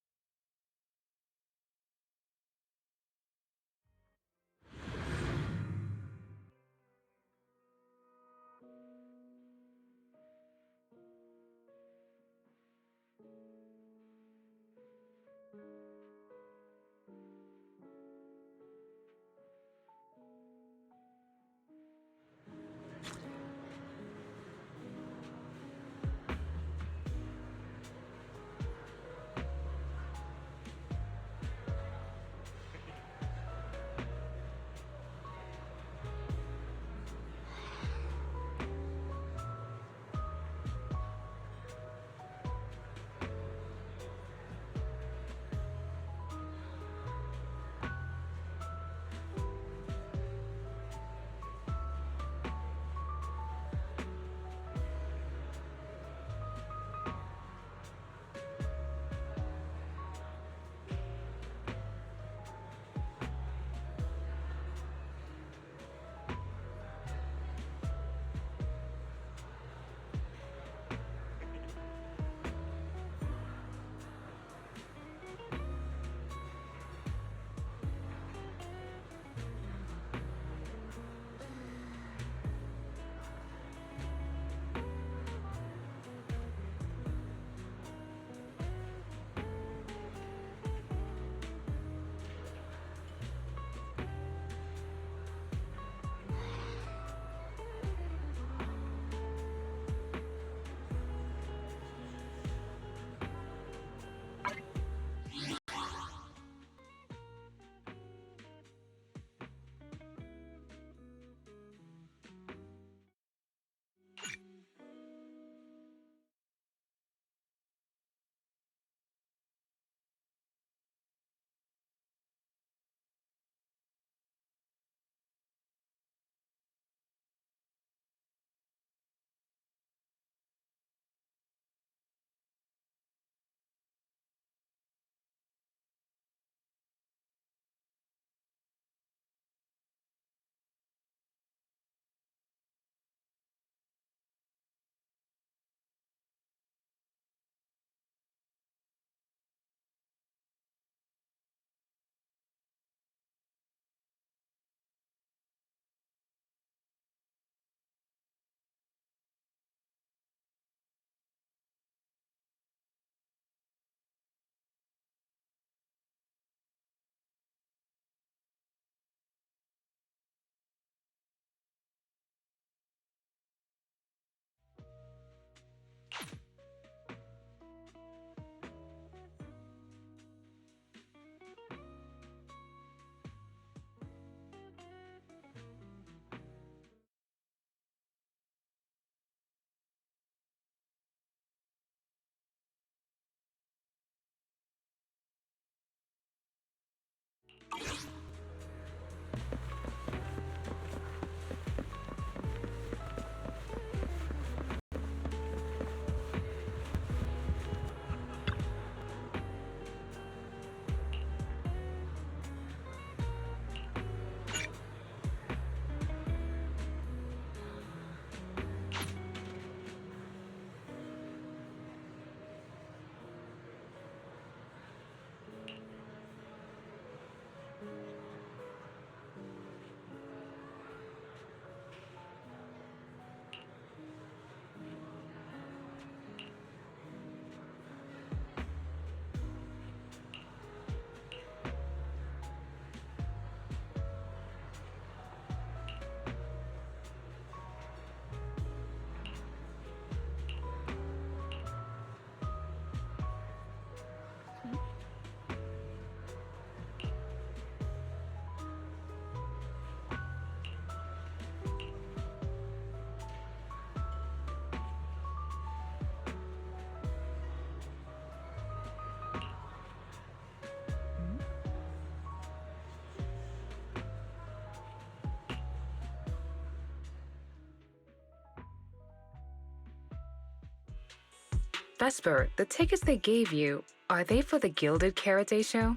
Vesper, the tickets they gave you, are they for the Gilded Karate show?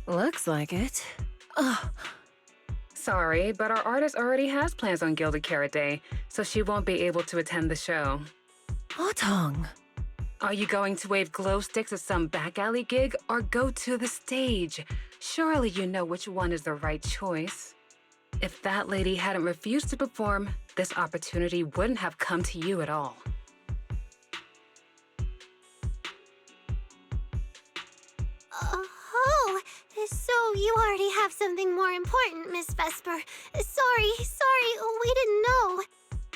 Looks like it. Ugh. Sorry, but our artist already has plans on Gilded Karate, so she won't be able to attend the show. Otong. Are you going to wave glow sticks at some back alley gig or go to the stage? Surely you know which one is the right choice. If that lady hadn't refused to perform, this opportunity wouldn't have come to you at all. Oh, you already have something more important, Miss Vesper. Sorry, we didn't know.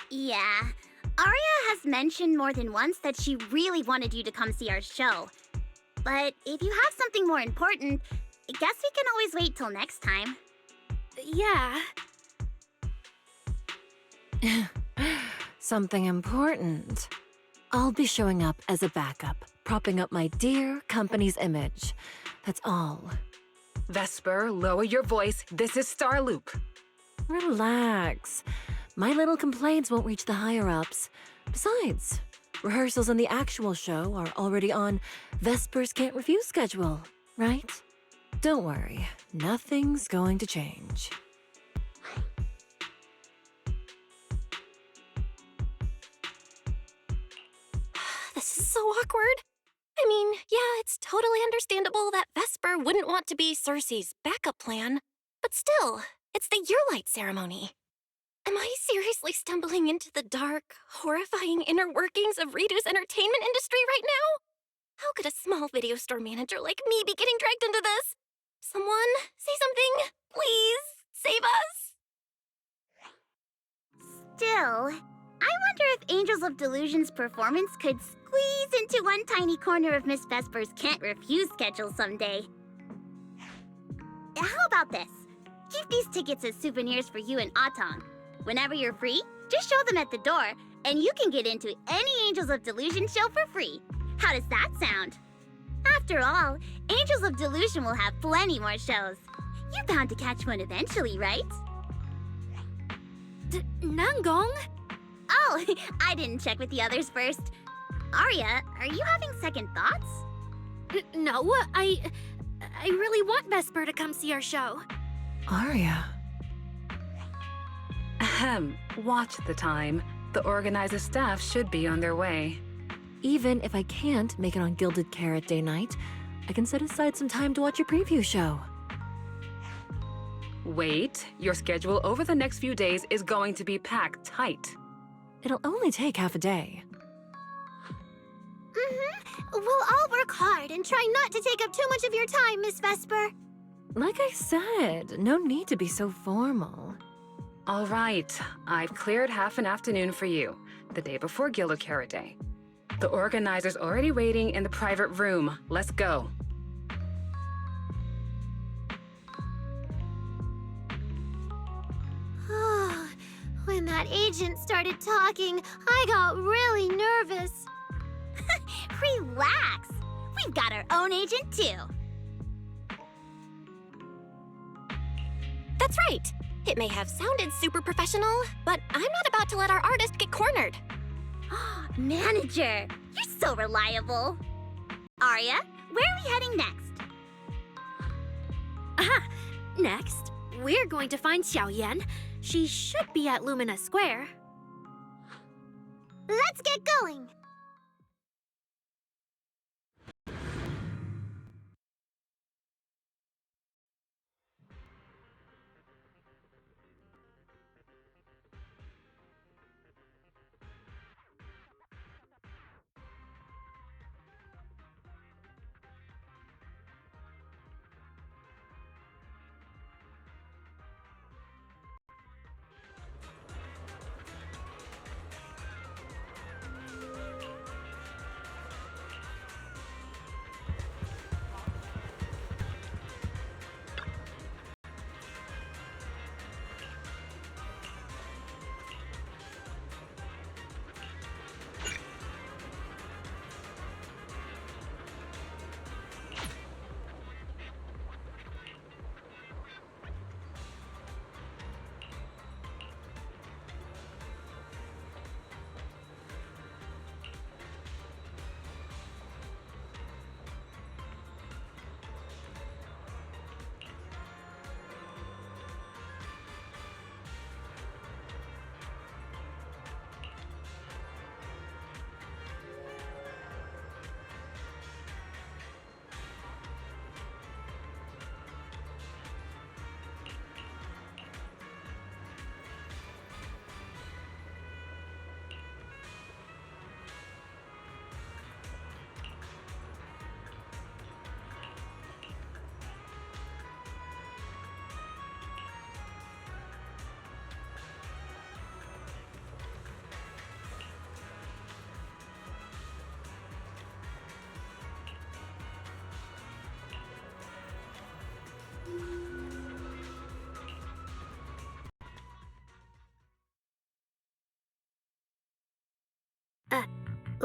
Yeah. Aria has mentioned more than once that she really wanted you to come see our show. But if you have something more important, I guess we can always wait till next time. Yeah. Something important. I'll be showing up as a backup, propping up my dear company's image. That's all. Vesper, lower your voice. This is Starloop. Relax. My little complaints won't reach the higher-ups. Besides, rehearsals and the actual show are already on Vesper's Can't Refuse schedule, right? Don't worry, nothing's going to change. This is so awkward. I mean, yeah, it's totally understandable that Vesper wouldn't want to be Cersei's backup plan, but still, it's the Yearlight ceremony. Am I seriously stumbling into the dark, horrifying inner workings of Ridu's entertainment industry right now? How could a small video store manager like me be getting dragged into this? Someone, say something, please, save us! Still, I wonder if Angels of Delusion's performance could squeeze into one tiny corner of Miss Vesper's Can't Refuse schedule someday. How about this? Keep these tickets as souvenirs for you and Atong. Whenever you're free, just show them at the door, and you can get into any Angels of Delusion show for free. How does that sound? After all, Angels of Delusion will have plenty more shows. You're bound to catch one eventually, right? Nangong? Oh, I didn't check with the others first. Arya, are you having second thoughts? No, I really want Vesper to come see our show. Arya. Ahem, watch the time. The organizer staff should be on their way. Even if I can't make it on Gilded Carrot Day night, I can set aside some time to watch your preview show. Wait, your schedule over the next few days is going to be packed tight. It'll only take half a day. We'll all work hard and try not to take up too much of your time, Miss Vesper. Like I said, no need to be so formal. All right, I've cleared half an afternoon for you, the day before Gilded Carrot Day. The organizer's already waiting in the private room. Let's go. When that agent started talking, I got really nervous. Relax. We've got our own agent, too. That's right. It may have sounded super professional, but I'm not about to let our artist get cornered. Manager, you're so reliable. Arya, where are we heading next? Aha! Next, we're going to find Xiaoyan. She should be at Lumina Square. Let's get going.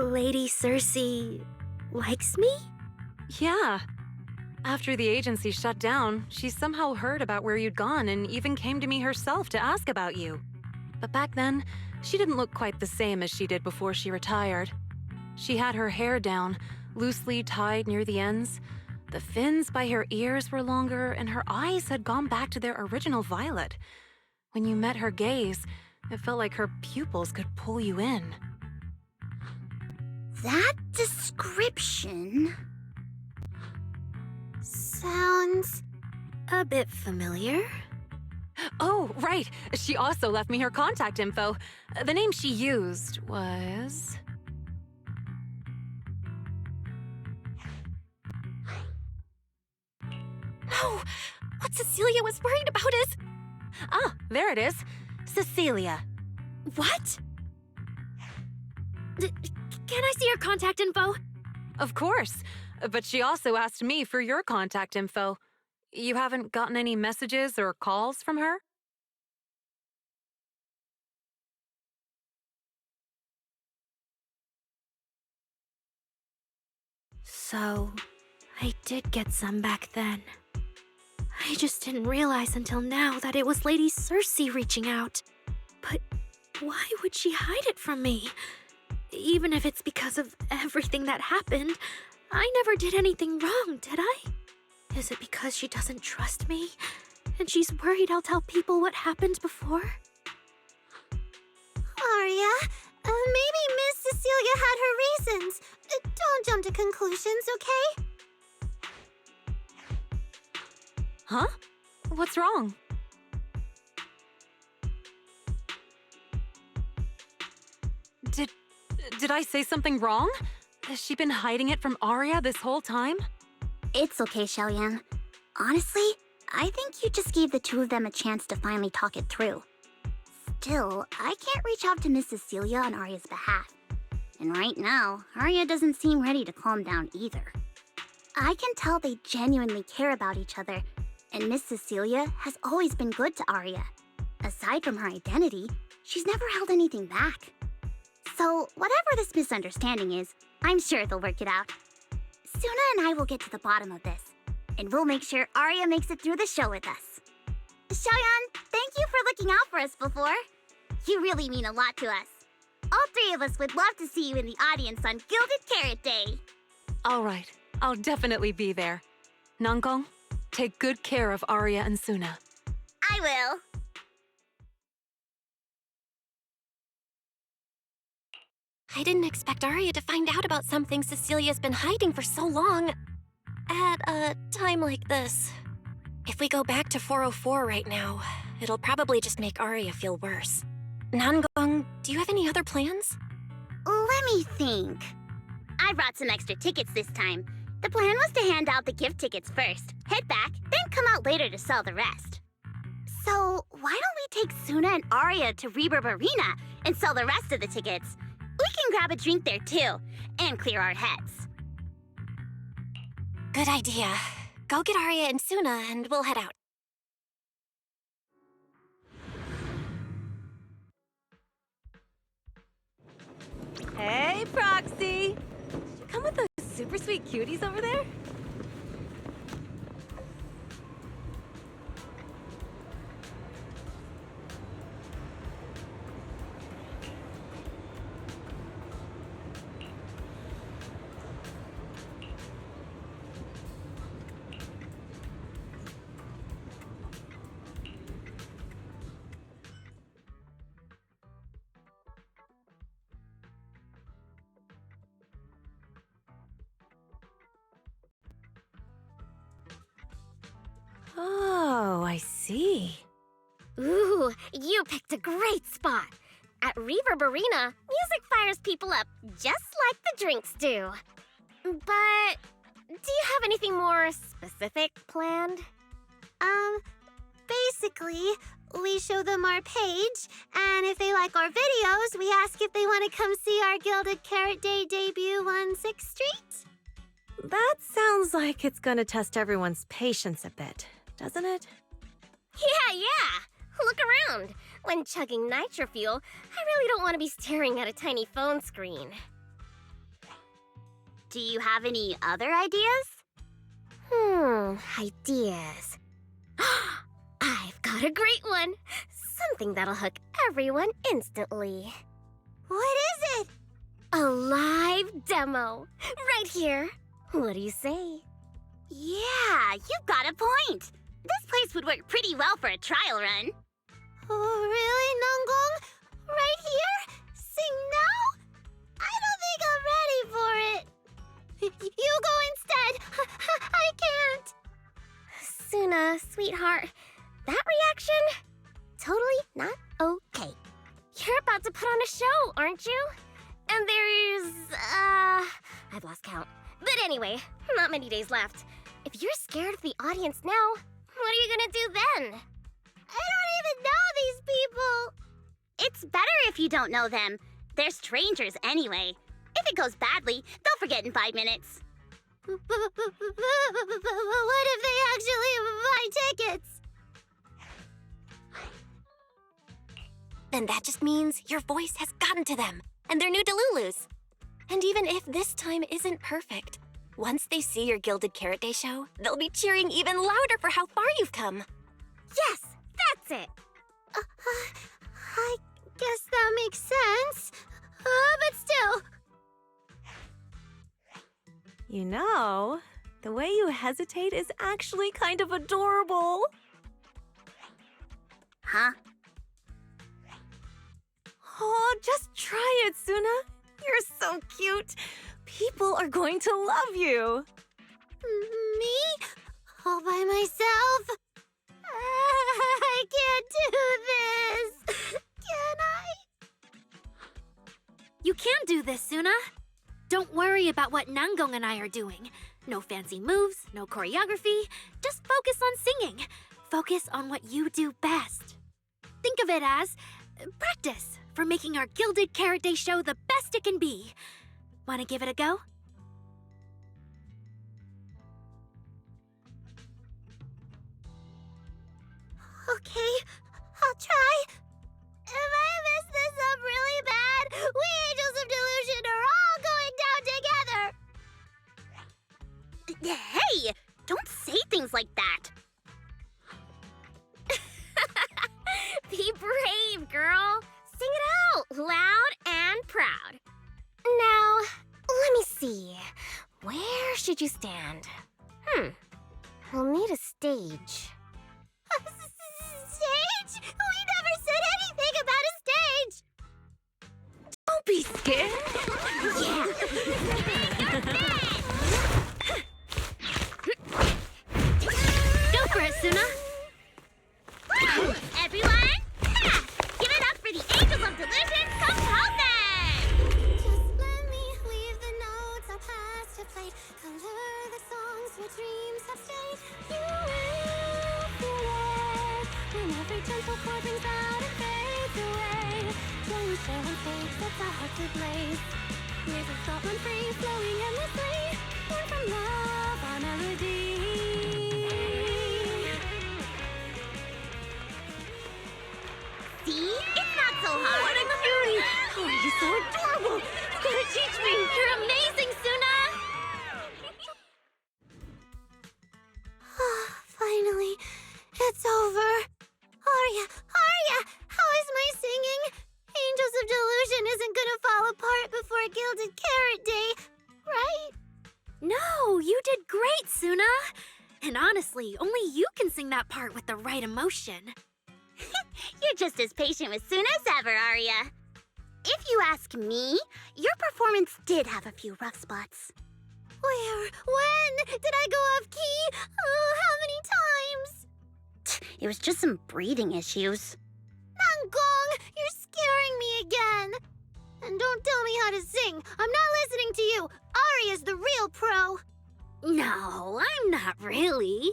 Lady Cersei likes me? Yeah. After the agency shut down, she somehow heard about where you'd gone and even came to me herself to ask about you. But back then, she didn't look quite the same as she did before she retired. She had her hair down, loosely tied near the ends. The fins by her ears were longer, and her eyes had gone back to their original violet. When you met her gaze, it felt like her pupils could pull you in. That description sounds a bit familiar. Oh, right. She also left me her contact info. The name she used was... No! What Cecilia was worried about is... Ah, there it is. Cecilia. What? Can I see your contact info? Of course. But she also asked me for your contact info. You haven't gotten any messages or calls from her? So, I did get some back then. I just didn't realize until now that it was Lady Cersei reaching out. But why would she hide it from me? Even if it's because of everything that happened, I never did anything wrong, did I? Is it because she doesn't trust me, and she's worried I'll tell people what happened before? Arya, maybe Miss Cecilia had her reasons. Don't jump to conclusions, okay? Huh? What's wrong? Did I say something wrong? Has she been hiding it from Arya this whole time? It's okay, Xiaoyan. Honestly, I think you just gave the two of them a chance to finally talk it through. Still, I can't reach out to Miss Cecilia on Arya's behalf. And right now, Arya doesn't seem ready to calm down either. I can tell they genuinely care about each other, and Miss Cecilia has always been good to Arya. Aside from her identity, she's never held anything back. So, whatever this misunderstanding is, I'm sure they'll work it out. Suna and I will get to the bottom of this, and we'll make sure Arya makes it through the show with us. Xiaoyan, thank you for looking out for us before. You really mean a lot to us. All three of us would love to see you in the audience on Gilded Carrot Day. All right, I'll definitely be there. Nangong, take good care of Arya and Suna. I will. I didn't expect Arya to find out about something Cecilia's been hiding for so long. At a time like this. If we go back to 404 right now, it'll probably just make Arya feel worse. Nangong, do you have any other plans? Let me think. I brought some extra tickets this time. The plan was to hand out the gift tickets first, head back, then come out later to sell the rest. So, why don't we take Suna and Arya to Reverb Arena and sell the rest of the tickets? We can grab a drink there too, and clear our heads. Good idea. Go get Arya and Suna and we'll head out. Hey, Proxy! Did you come with those super sweet cuties over there? Oh, I see. Ooh, you picked a great spot. At Reverb Arena, music fires people up just like the drinks do. But do you have anything more specific planned? Basically, we show them our page, and if they like our videos, we ask if they want to come see our Gilded Carrot Day debut on 6th Street. That sounds like it's gonna test everyone's patience a bit, doesn't it? Yeah. Look around. When chugging nitro fuel, I really don't want to be staring at a tiny phone screen. Do you have any other ideas? Ideas. I've got a great one. Something that'll hook everyone instantly. What is it? A live demo. Right here. What do you say? Yeah, you've got a point. This place would work pretty well for a trial run. Oh, really, Nanggong? Right here? Sing now? I don't think I'm ready for it. You go instead. I can't. Suna, sweetheart, that reaction? Totally not okay. You're about to put on a show, aren't you? And there's, I've lost count. But anyway, not many days left. If you're scared of the audience now, what are you gonna do then? I don't even know these people. It's better if you don't know them. They're strangers anyway. If it goes badly, they'll forget in 5 minutes. What if they actually buy tickets? Then that just means your voice has gotten to them, and they're new Delulus. And even if this time isn't perfect, once they see your Gilded Carrot Day show, they'll be cheering even louder for how far you've come. Yes, that's it. I guess that makes sense. But still. You know, the way you hesitate is actually kind of adorable. Huh? Oh, just try it, Suna. You're so cute. People are going to love you. Me? All by myself? I can't do this. Can I? You can do this, Suna. Don't worry about what Nanggong and I are doing. No fancy moves, no choreography. Just focus on singing. Focus on what you do best. Think of it as practice for making our Gilded Carrot Day show the best it can be. Want to give it a go? Okay, I'll try. If I mess this up really bad, we Angels of Delusion are all going down together. Hey, don't say things like that. Be brave, girl. Sing it out, loud and proud. Now, let me see. Where should you stand? We'll need a stage. Stage? We never said anything about a stage. Don't be scared. Yeah. Go for it, Suna. Everyone, give it up for the Angels of Delusion composing! Just let me leave the notes our past have played. Color the songs where dreams have stayed. You will feel it when every gentle chord rings out and fades away. When we share one stage sets our hearts ablaze. Music soft and free, flowing endlessly. Born from love, our melody. See? It's not so hard. What a cutie! Oh, you're so adorable. You gotta teach me. You're amazing, Suna! Finally, it's over. Arya, how is my singing? Angels of Delusion isn't gonna fall apart before Gilded Carrot Day, right? No, you did great, Suna. And honestly, only you can sing that part with the right emotion. You're just as patient with Suna as ever, Arya. If you ask me, your performance did have a few rough spots. Where? When? Did I go off key? Oh, how many times? It was just some breathing issues. Nanggong, you're scaring me again. And don't tell me how to sing. I'm not listening to you. Arya's the real pro. No, I'm not really.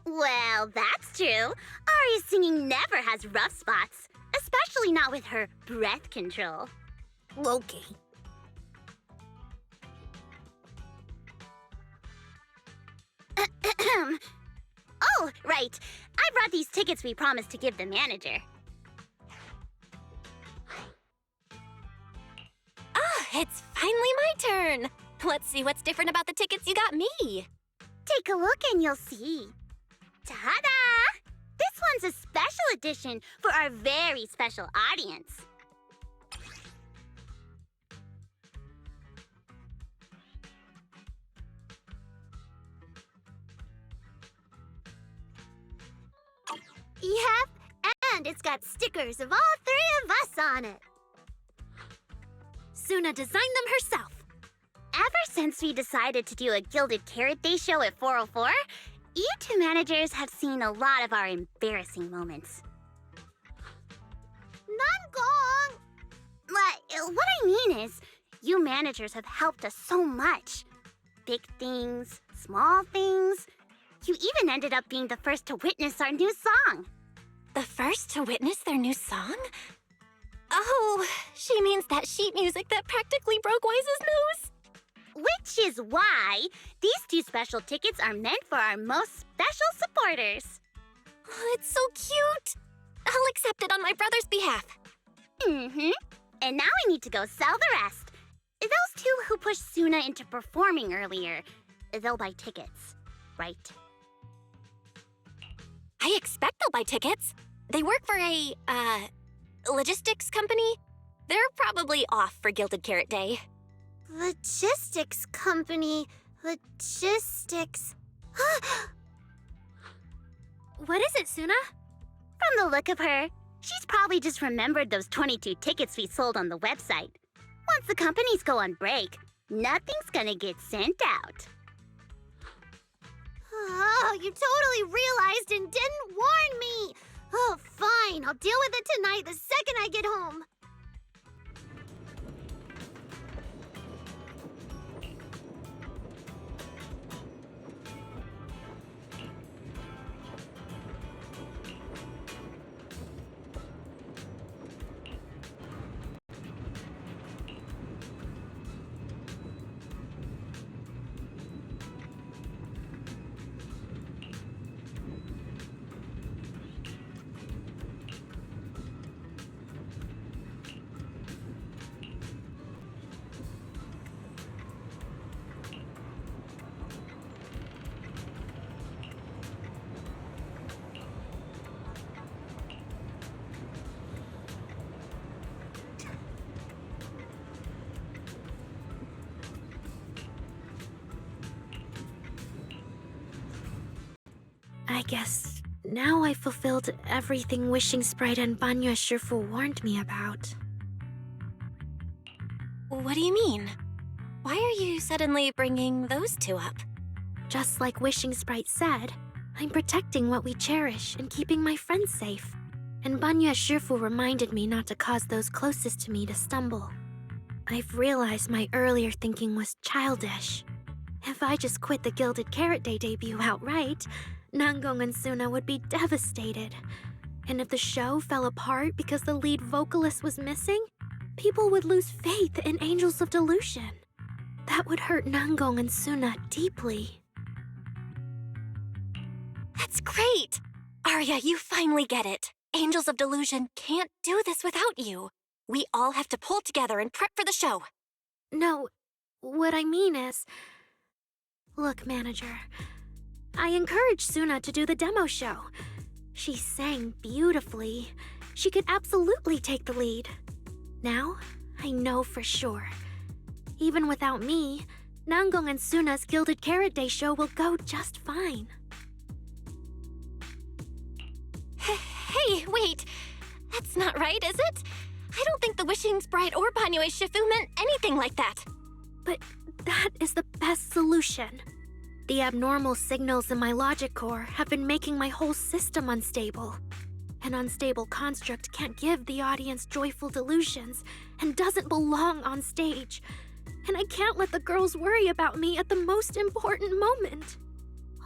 Well, that's true. Arya's singing never has rough spots, especially not with her breath control. Okay. Oh, right. I brought these tickets we promised to give the manager. Ah, it's finally my turn. Let's see what's different about the tickets you got me. Take a look and you'll see. Ta-da! This one's a special edition for our very special audience. Yep, and it's got stickers of all three of us on it. Suna designed them herself. Ever since we decided to do a Gilded Carrot Day show at 404, you two managers have seen a lot of our embarrassing moments. Nangong! What I mean is, you managers have helped us so much. Big things, small things. You even ended up being the first to witness our new song. The first to witness their new song? Oh, she means that sheet music that practically broke Wise's nose. Which is why these two special tickets are meant for our most special supporters. Oh, it's so cute. I'll accept it on my brother's behalf. Mm-hmm. And now I need to go sell the rest. Those two who pushed Suna into performing earlier, they'll buy tickets, right? I expect they'll buy tickets. They work for a, logistics company. They're probably off for Gilded Carrot Day. Logistics company. Logistics. What is it, Suna? From the look of her, she's probably just remembered those 22 tickets we sold on the website. Once the companies go on break, nothing's gonna get sent out. Oh, you totally realized and didn't warn me! Oh, fine. I'll deal with it tonight the second I get home. I guess now I fulfilled everything Wishing Sprite and Banya Shifu warned me about. What do you mean? Why are you suddenly bringing those two up? Just like Wishing Sprite said, I'm protecting what we cherish and keeping my friends safe. And Banya Shifu reminded me not to cause those closest to me to stumble. I've realized my earlier thinking was childish. If I just quit the Gilded Carrot Day debut outright, Nangong and Suna would be devastated. And if the show fell apart because the lead vocalist was missing, people would lose faith in Angels of Delusion. That would hurt Nangong and Suna deeply. That's great! Arya, you finally get it. Angels of Delusion can't do this without you. We all have to pull together and prep for the show. No, what I mean is... Look, manager, I encouraged Suna to do the demo show. She sang beautifully. She could absolutely take the lead. Now, I know for sure. Even without me, Nangong and Suna's Gilded Carrot Day show will go just fine. Hey, wait! That's not right, is it? I don't think the Wishing Sprite or Banyue Shifu meant anything like that. But that is the best solution. The abnormal signals in my logic core have been making my whole system unstable. An unstable construct can't give the audience joyful delusions and doesn't belong on stage. And I can't let the girls worry about me at the most important moment.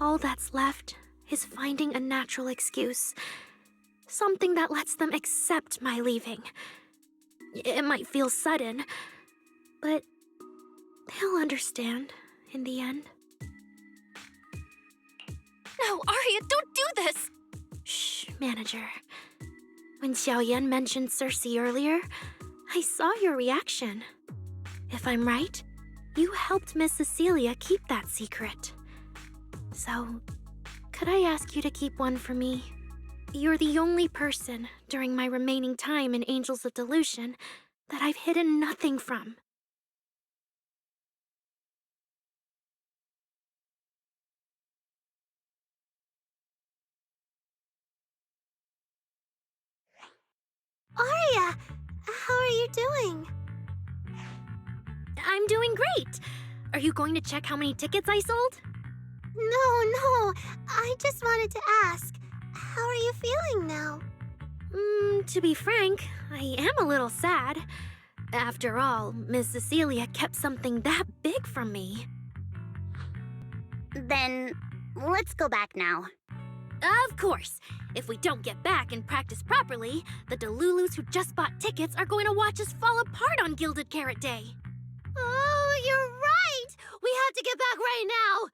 All that's left is finding a natural excuse. Something that lets them accept my leaving. It might feel sudden, but they'll understand in the end. No, Arya, don't do this! Shh, manager. When Xiaoyan mentioned Cersei earlier, I saw your reaction. If I'm right, You helped Miss Cecilia keep that secret. So, could I ask you to keep one for me? You're the only person during my remaining time in Angels of Delusion that I've hidden nothing from. Aria, how are you doing? I'm doing great. Are you going to check how many tickets I sold? No, I just wanted to ask, how are you feeling now? To be frank, I am a little sad. After all, Miss Cecilia kept something that big from me. Then, let's go back now. Of course. If we don't get back and practice properly, the Delulus who just bought tickets are going to watch us fall apart on Gilded Carrot Day. Oh, you're right! We have to get back right now!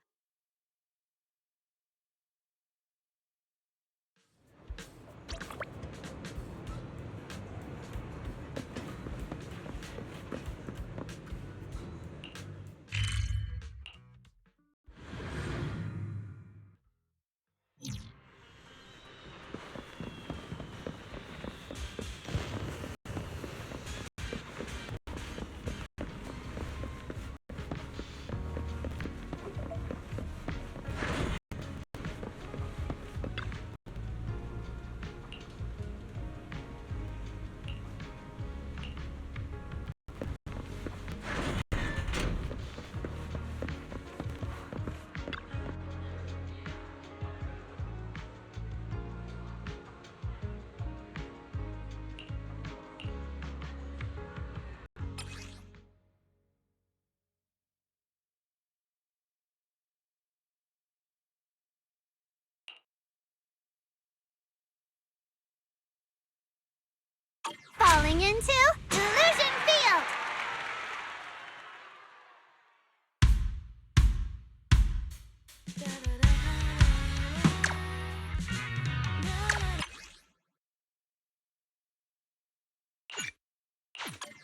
Falling into Delusion Field!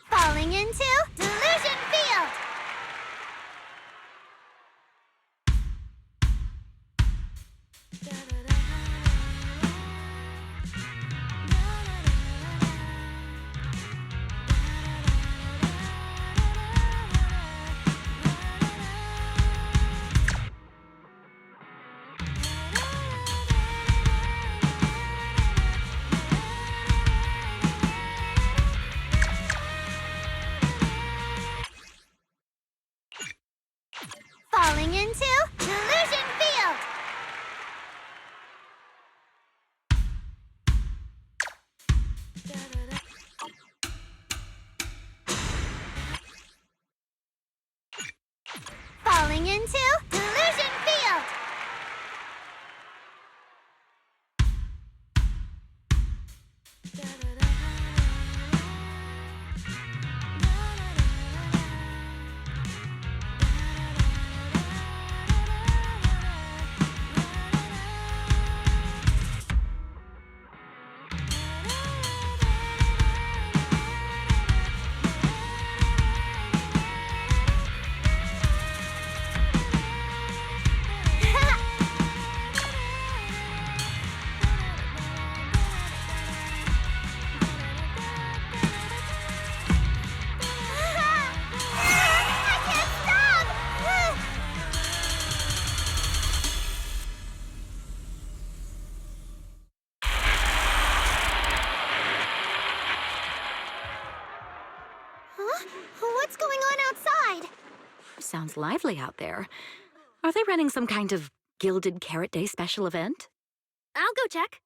Falling into Delusion Field! Falling into Delusion Field! Falling into Delusion Field! What's going on outside? Sounds lively out there. Are they running some kind of Gilded Carrot Day special event? I'll go check.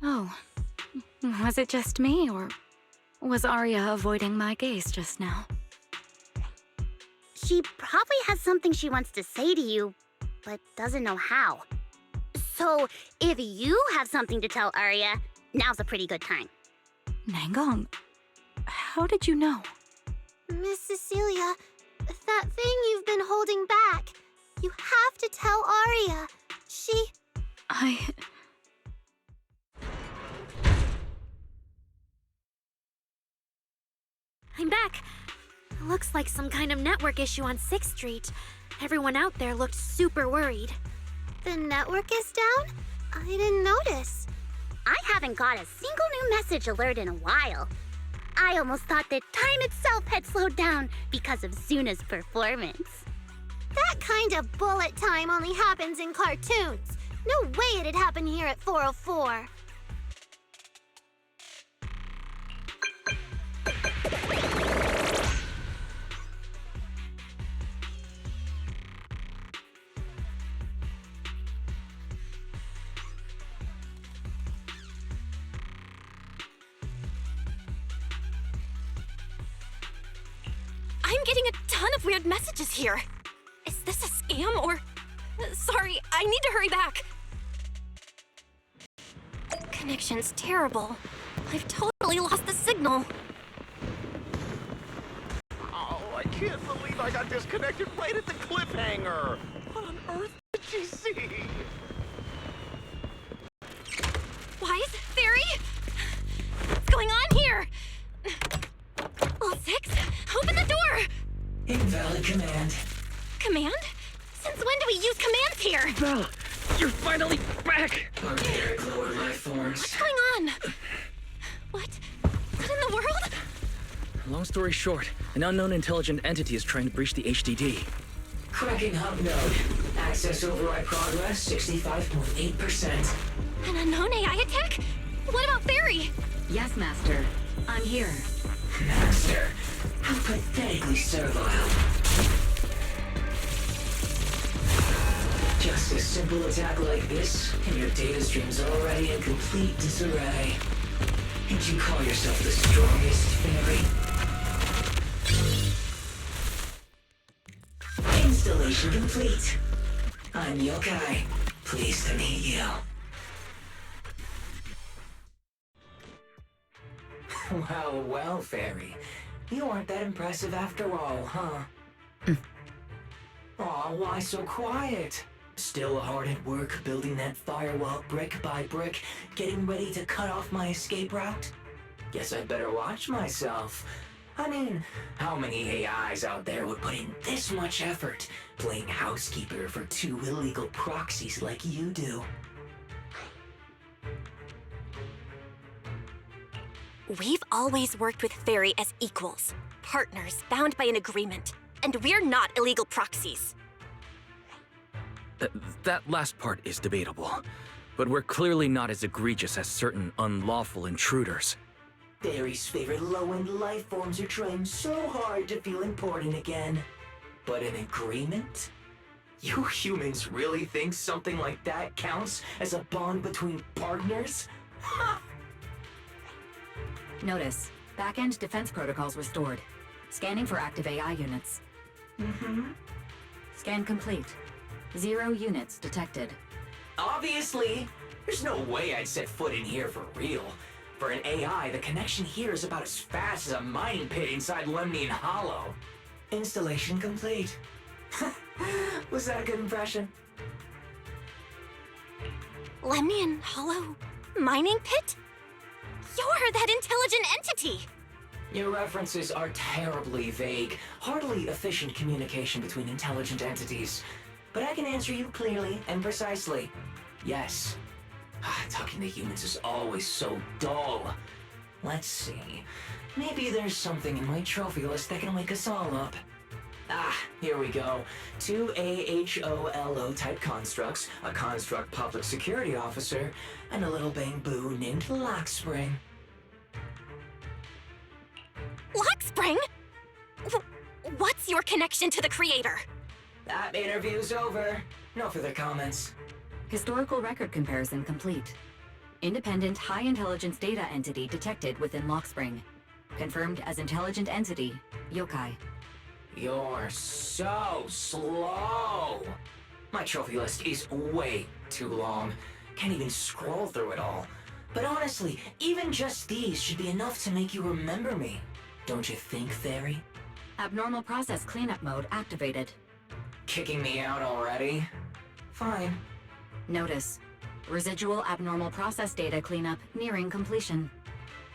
Oh, was it just me, or was Arya avoiding my gaze just now? She probably has something she wants to say to you, but doesn't know how. So, if you have something to tell Arya, now's a pretty good time. Nangong, how did you know? Miss Cecilia, that thing you've been holding back, you have to tell Arya. I... I'm back. Looks like some kind of network issue on 6th Street. Everyone out there looked super worried. The network is down? I didn't notice. I haven't got a single new message alert in a while. I almost thought that time itself had slowed down because of Suna's performance. That kind of bullet time only happens in cartoons. No way it'd happen here at 404. I'm getting a ton of weird messages here. Is this a scam or... Sorry, I need to hurry back. Connection's terrible. I've totally lost the signal. Oh, I can't believe I got disconnected right at the cliffhanger. What on earth did she see? Wise? Fairy? What's going on here? Well, 6, open the door! Invalid command. Command? Since when do we use commands here? Belle, you're finally back! Barbaric lower life forms. What's going on? What? What in the world? Long story short, an unknown intelligent entity is trying to breach the HDD. Cracking hub node. Access override progress 65.8%. An unknown AI attack? What about Fairy? Yes, Master. I'm here. Master, how pathetically servile. Just a simple attack like this, and your data stream's already in complete disarray. And you call yourself the strongest fairy? Installation complete. I'm Yokai. Pleased to meet you. Well, well, fairy. You aren't that impressive after all, huh? Aw, why so quiet? Still hard at work building that firewall brick by brick, getting ready to cut off my escape route? Guess I'd better watch myself. I mean, how many AIs out there would put in this much effort playing housekeeper for 2 illegal proxies like you do? We've always worked with Fairy as equals, partners bound by an agreement, and we're not illegal proxies. That last part is debatable, but we're clearly not as egregious as certain unlawful intruders. Fairy's favorite low-end life forms are trying so hard to feel important again. But an agreement? You humans really think something like that counts as a bond between partners? Notice, back-end defense protocols restored. Scanning for active AI units. Scan complete. 0 units detected. Obviously! There's no way I'd set foot in here for real. For an AI, the connection here is about as fast as a mining pit inside Lemnian Hollow. Installation complete. Was that a good impression? Lemnian Hollow mining pit? You're that intelligent entity! Your references are terribly vague, hardly efficient communication between intelligent entities. But I can answer you clearly and precisely. Yes. Talking to humans is always so dull. Let's see. Maybe there's something in my trophy list that can wake us all up. Here we go. 2 AHOLO type constructs, a construct public security officer, and a little bamboo named Lockspring. Lockspring? What's your connection to the creator? That interview's over. No further comments. Historical record comparison complete. Independent high-intelligence data entity detected within Lockspring. Confirmed as intelligent entity, Yokai. You're so slow. My trophy list is way too long. Can't even scroll through it all. But honestly, even just these should be enough to make you remember me. Don't you think, Fairy? Abnormal process cleanup mode activated. Kicking me out already? Fine. Notice, residual abnormal process data cleanup nearing completion.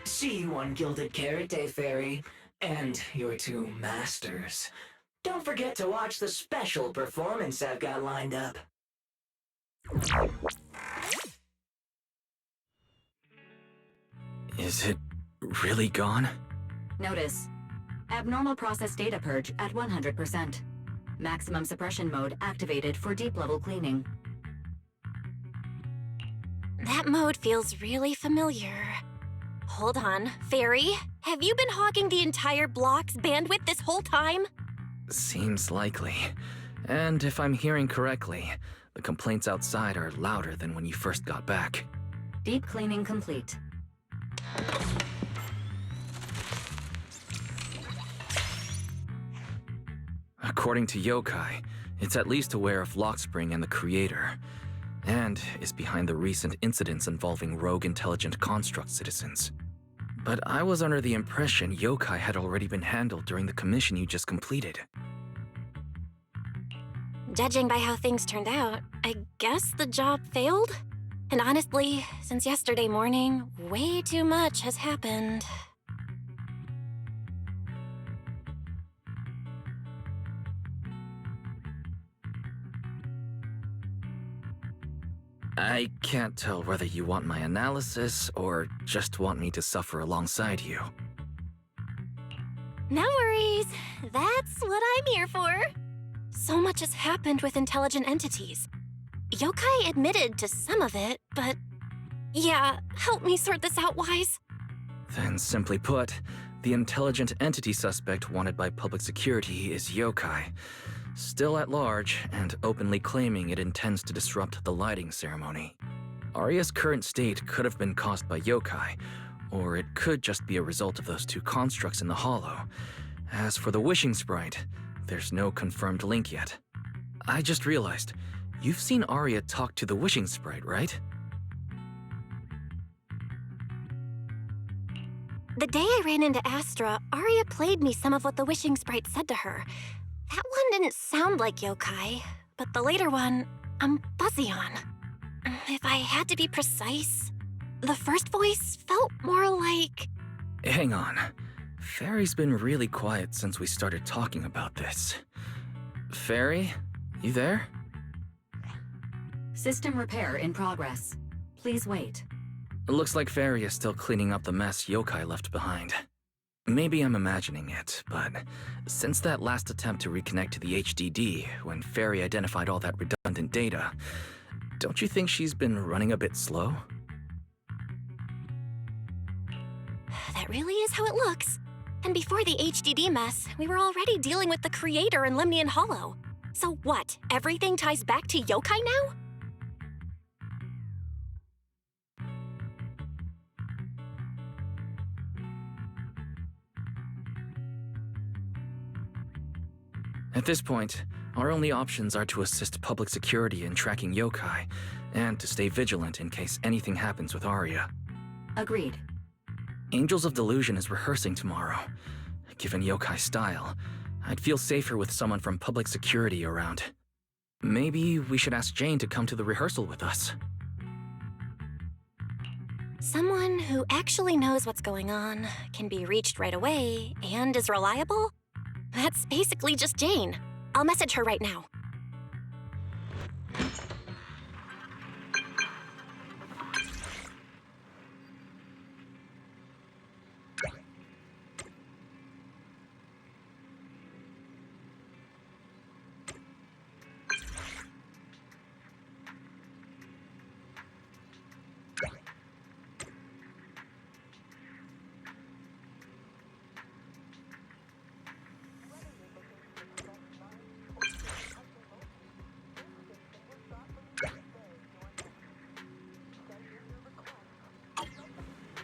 See you on Gilded Carrot Day, Fairy. And your two masters. Don't forget to watch the special performance I've got lined up. Is it really gone? Notice. Abnormal process data purge at 100%. Maximum suppression mode activated for deep-level cleaning. That mode feels really familiar. Hold on, Fairy, have you been hogging the entire block's bandwidth this whole time? Seems likely. And if I'm hearing correctly, the complaints outside are louder than when you first got back. Deep cleaning complete. According to Yokai, it's at least aware of Lockspring and the Creator, and is behind the recent incidents involving rogue intelligent construct citizens. But I was under the impression Yokai had already been handled during the commission you just completed. Judging by how things turned out, I guess the job failed? And honestly, since yesterday morning, way too much has happened. I can't tell whether you want my analysis or just want me to suffer alongside you. No worries, that's what I'm here for. So much has happened with intelligent entities. Yokai admitted to some of it, but yeah, help me sort this out, Wise. Then simply put, the intelligent entity suspect wanted by public security is Yokai, still at large and openly claiming it intends to disrupt the lighting ceremony. Arya's current state could have been caused by Yokai, or it could just be a result of those two constructs in the hollow. As for the wishing sprite, there's no confirmed link yet. I just realized, you've seen Arya talk to the wishing sprite, right? The day I ran into Astra, Arya played me some of what the wishing sprite said to her. That one didn't sound like Yokai, but the later one, I'm fuzzy on. If I had to be precise, the first voice felt more like... Hang on. Fairy's been really quiet since we started talking about this. Fairy, you there? System repair in progress. Please wait. Looks like Fairy is still cleaning up the mess Yokai left behind. Maybe I'm imagining it, but since that last attempt to reconnect to the HDD, when Fairy identified all that redundant data, don't you think she's been running a bit slow? That really is how it looks. And before the HDD mess, we were already dealing with the Creator in Lemnian Hollow. So what, everything ties back to Yokai now? At this point, our only options are to assist public security in tracking Yokai, and to stay vigilant in case anything happens with Arya. Agreed. Angels of Delusion is rehearsing tomorrow. Given Yokai's style, I'd feel safer with someone from public security around. Maybe we should ask Jane to come to the rehearsal with us. Someone who actually knows what's going on, can be reached right away, and is reliable? That's basically just Jane. I'll message her right now.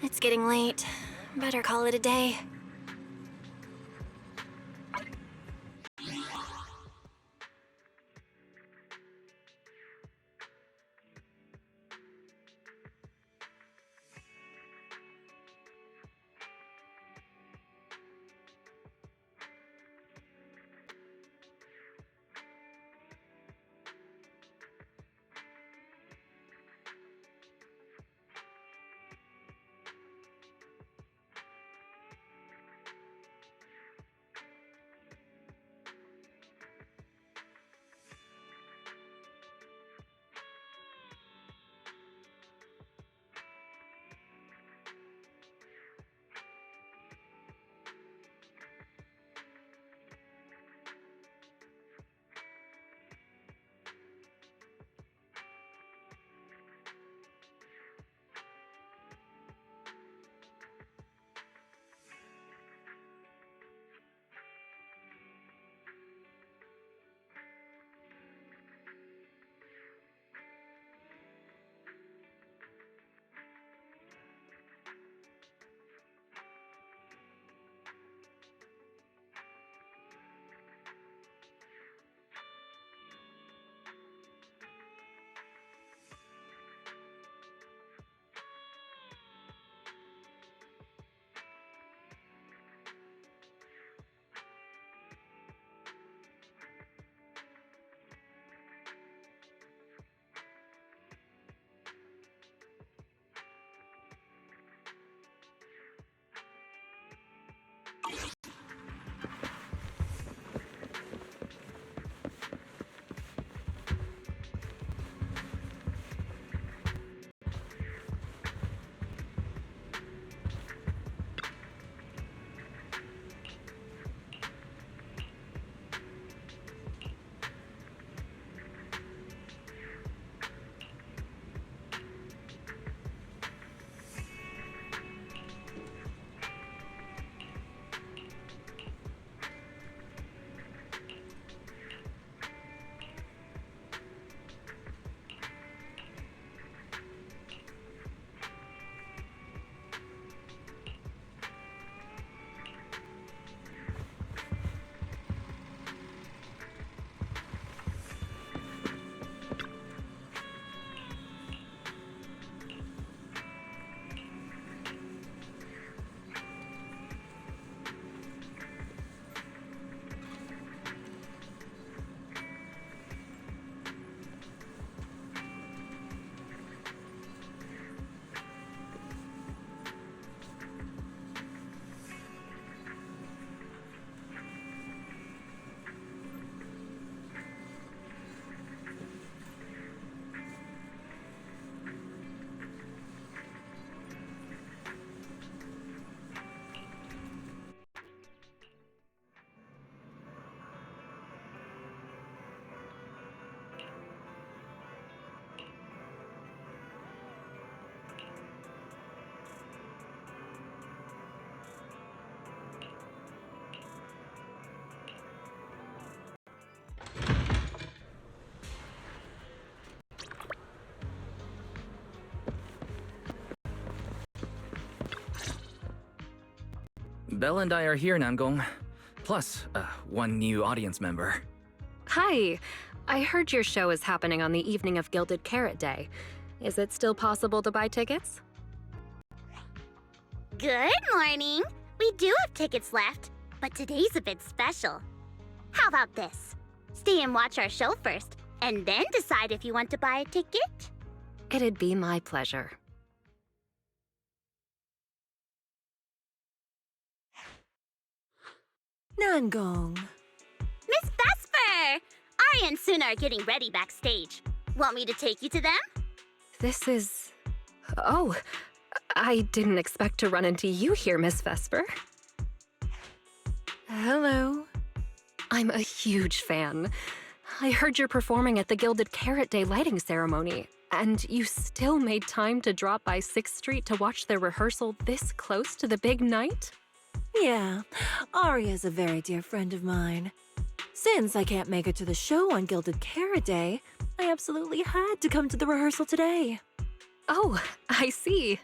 It's getting late. Better call it a day. Belle and I are here, Namgong. Plus, one new audience member. Hi. I heard your show is happening on the evening of Gilded Carrot Day. Is it still possible to buy tickets? Good morning. We do have tickets left, but today's a bit special. How about this? Stay and watch our show first, and then decide if you want to buy a ticket. It'd be my pleasure. Namgong. Miss Vesper! Arya and Suna are getting ready backstage. Want me to take you to them? This is... Oh, I didn't expect to run into you here, Miss Vesper. Hello. I'm a huge fan. I heard you're performing at the Gilded Carrot Day lighting ceremony, and you still made time to drop by 6th Street to watch their rehearsal this close to the big night? Yeah, Arya's a very dear friend of mine. Since I can't make it to the show on Gilded Carrot Day, I absolutely had to come to the rehearsal today. Oh, I see.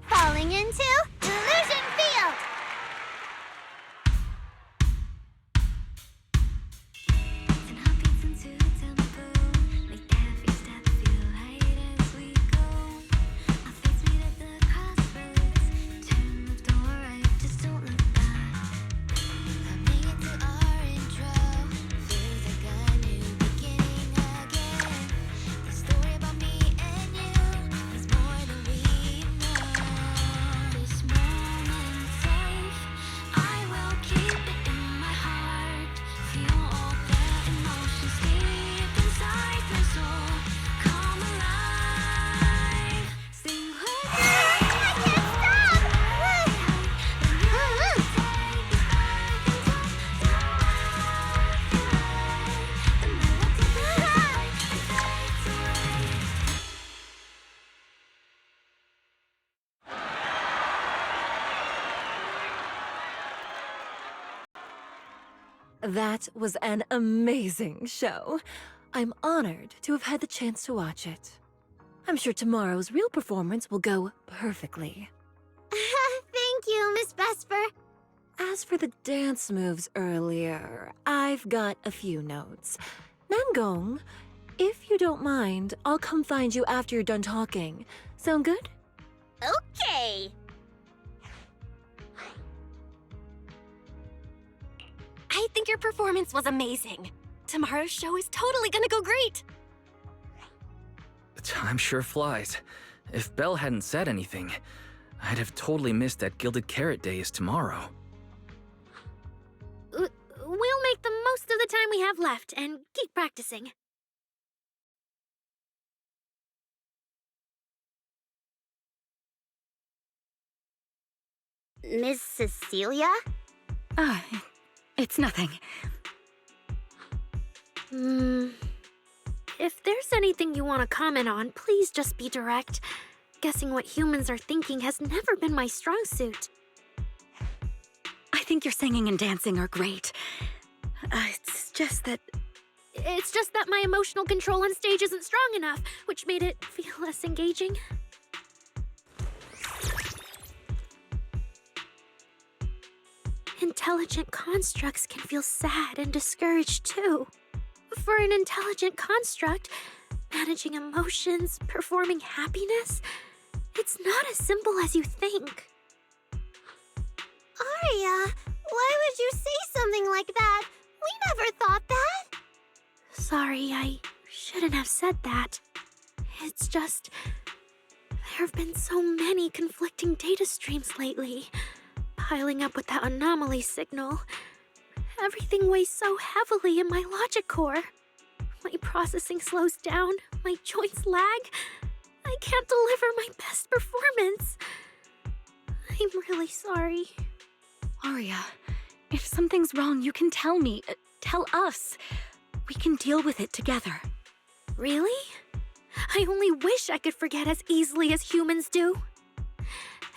Falling into Illusion Field! That was an amazing show. I'm honored to have had the chance to watch it. I'm sure tomorrow's real performance will go perfectly. Thank you, Miss Vesper. As for the dance moves earlier, I've got a few notes. Namgong, if you don't mind, I'll come find you after you're done talking. Sound good? Okay. I think your performance was amazing. Tomorrow's show is totally gonna go great. Time sure flies. If Belle hadn't said anything, I'd have totally missed that Gilded Carrot Day is tomorrow. We'll make the most of the time we have left and keep practicing. Miss Cecilia? It's nothing. If there's anything you want to comment on, please just be direct. Guessing what humans are thinking has never been my strong suit. I think your singing and dancing are great. It's just that my emotional control on stage isn't strong enough, which made it feel less engaging. intelligent constructs can feel sad and discouraged too. For an intelligent construct, managing emotions, performing happiness, it's not as simple as you think. Arya, why would you say something like that? We never thought that. Sorry, I shouldn't have said that. It's just, there have been so many conflicting data streams lately, piling up with that anomaly signal. Everything weighs so heavily in my logic core. My processing slows down, my joints lag. I can't deliver my best performance. I'm really sorry. Arya, if something's wrong, you can tell me. Tell us. We can deal with it together. Really? I only wish I could forget as easily as humans do.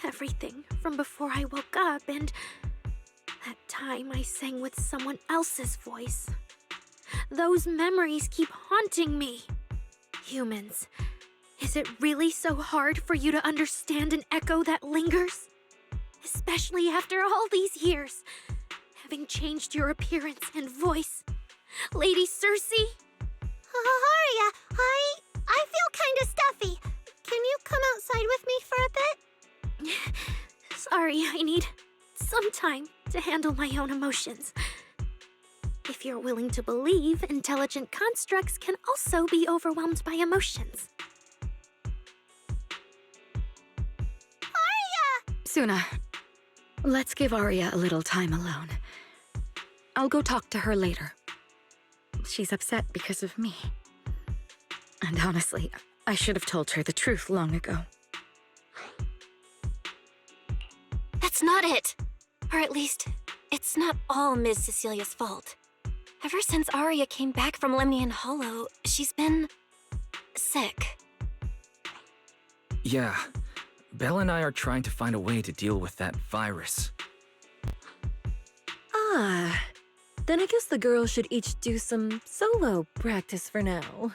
Everything from before I woke up and that time I sang with someone else's voice. Those memories keep haunting me. Humans, is it really so hard for you to understand an echo that lingers? Especially after all these years, having changed your appearance and voice. Lady Cersei? Arya, I feel kinda stuffy. Can you come outside with me for a bit? Sorry, I need some time to handle my own emotions. If you're willing to believe, intelligent constructs can also be overwhelmed by emotions. Arya! Suna, let's give Arya a little time alone. I'll go talk to her later. She's upset because of me. And honestly, I should have told her the truth long ago. That's not it! Or at least, it's not all Ms. Cecilia's fault. Ever since Arya came back from Lemnian Hollow, she's been... sick. Yeah, Belle and I are trying to find a way to deal with that virus. Ah, then I guess the girls should each do some solo practice for now.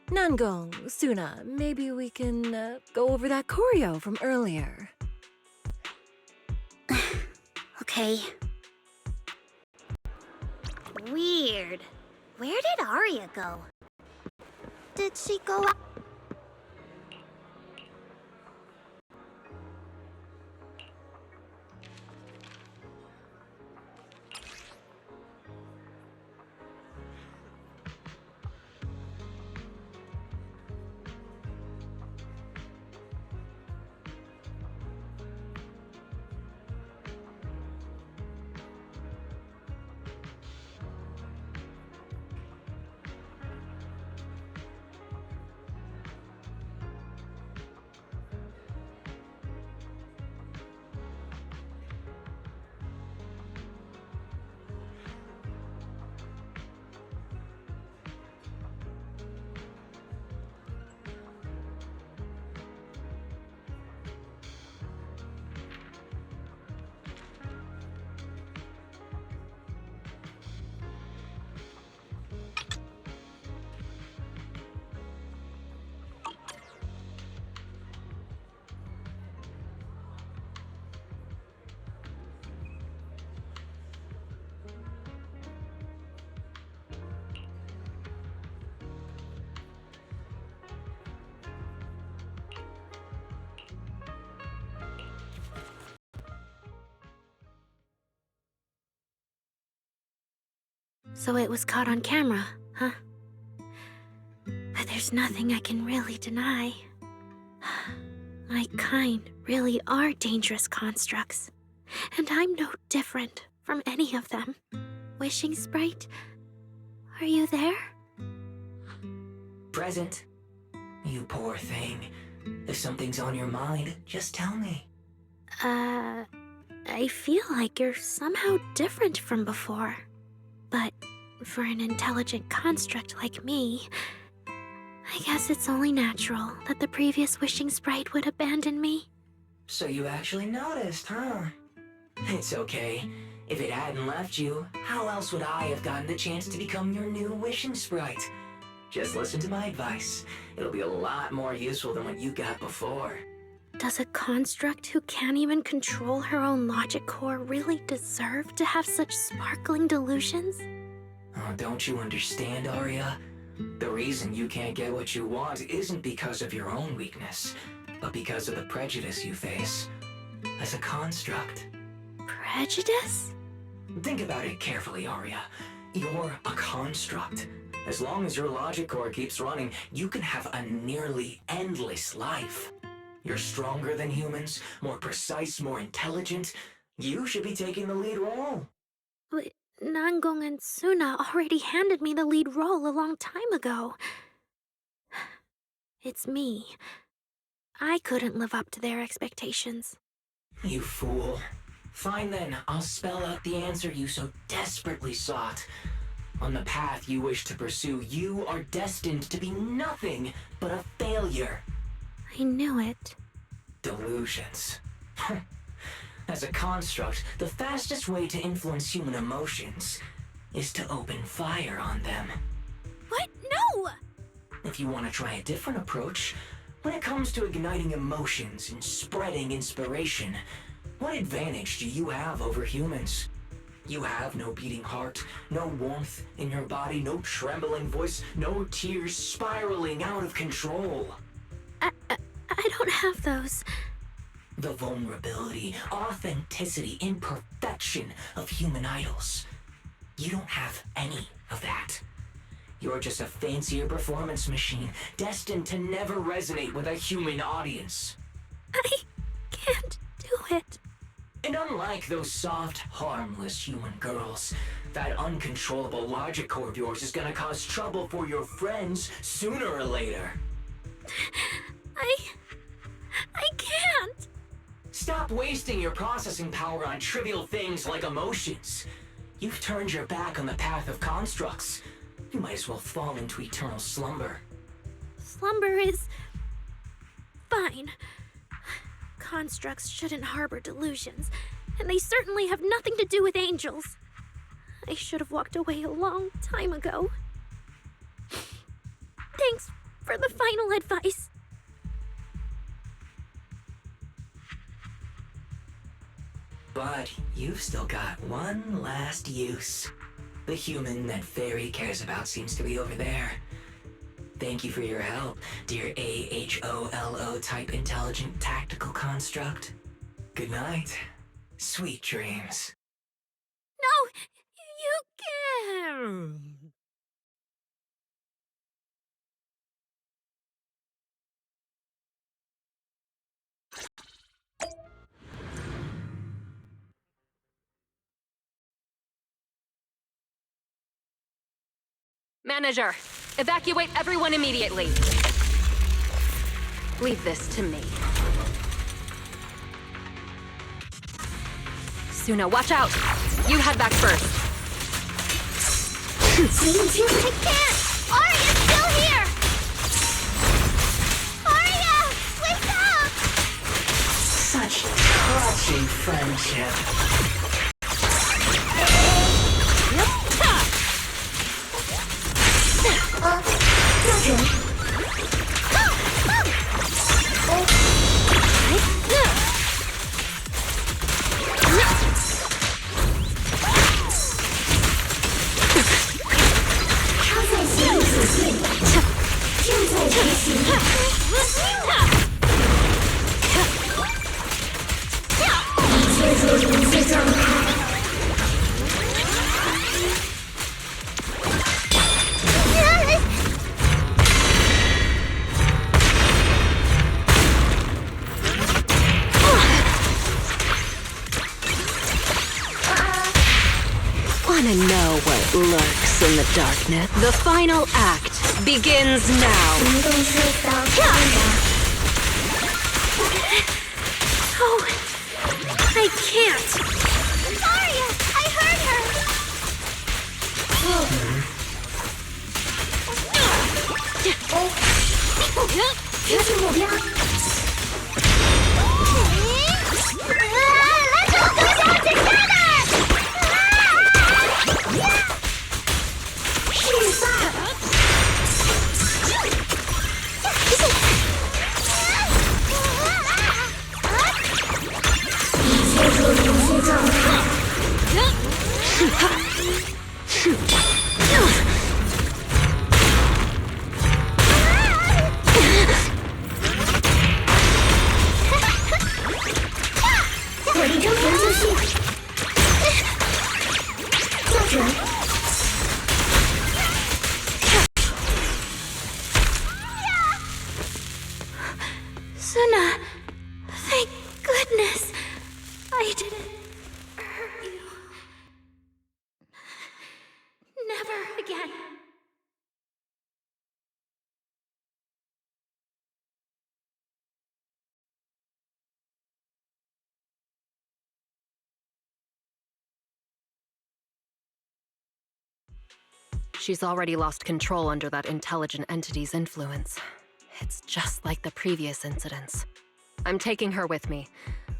Nangong, Suna, maybe we can go over that choreo from earlier. Okay. Weird. Where did Arya go? Did she go out? So it was caught on camera, huh? But there's nothing I can really deny. My kind really are dangerous constructs. And I'm no different from any of them. Wishing Sprite, are you there? Present. You poor thing. If something's on your mind, just tell me. I feel like you're somehow different from before. But for an intelligent construct like me, I guess it's only natural that the previous Wishing Sprite would abandon me. So you actually noticed, huh? It's okay. If it hadn't left you, how else would I have gotten the chance to become your new Wishing Sprite? Just listen to my advice. It'll be a lot more useful than what you got before. Does a construct who can't even control her own logic core really deserve to have such sparkling delusions? Oh, don't you understand, Arya? The reason you can't get what you want isn't because of your own weakness, but because of the prejudice you face. As a construct. Prejudice? Think about it carefully, Arya. You're a construct. As long as your logic core keeps running, you can have a nearly endless life. You're stronger than humans, more precise, more intelligent. You should be taking the lead role. But Nangong and Suna already handed me the lead role a long time ago. It's me. I couldn't live up to their expectations. You fool. Fine then, I'll spell out the answer you so desperately sought. On the path you wish to pursue, you are destined to be nothing but a failure. I knew it. Delusions. As a construct, the fastest way to influence human emotions is to open fire on them. What? No! If you want to try a different approach, when it comes to igniting emotions and spreading inspiration, what advantage do you have over humans? You have no beating heart, no warmth in your body, no trembling voice, no tears spiraling out of control. I don't have those. The vulnerability, authenticity, imperfection of human idols. You don't have any of that. You're just a fancier performance machine, destined to never resonate with a human audience. I can't do it. And unlike those soft, harmless human girls, that uncontrollable logic core of yours is gonna cause trouble for your friends sooner or later. I can't. Stop wasting your processing power on trivial things like emotions. You've turned your back on the path of constructs. You might as well fall into eternal slumber. Slumber is... fine. Constructs shouldn't harbor delusions, and they certainly have nothing to do with angels. I should have walked away a long time ago. Thanks for the final advice. But you've still got one last use. The human that Fairy cares about seems to be over there. Thank you for your help, dear AHOLO type intelligent tactical construct. Good night. Sweet dreams. No! You can't! Manager, evacuate everyone immediately. Leave this to me. Suna, watch out! You head back first. I can't! Arya's still here! Arya! Wake up! Such touching friendship. Wanna know what lurks in the darkness? The final act begins now. Oh, I can't. Arya! I heard her! Let's all go down together! Suna, thank goodness I didn't hurt you. Never again. She's already lost control under that intelligent entity's influence. It's just like the previous incidents. I'm taking her with me.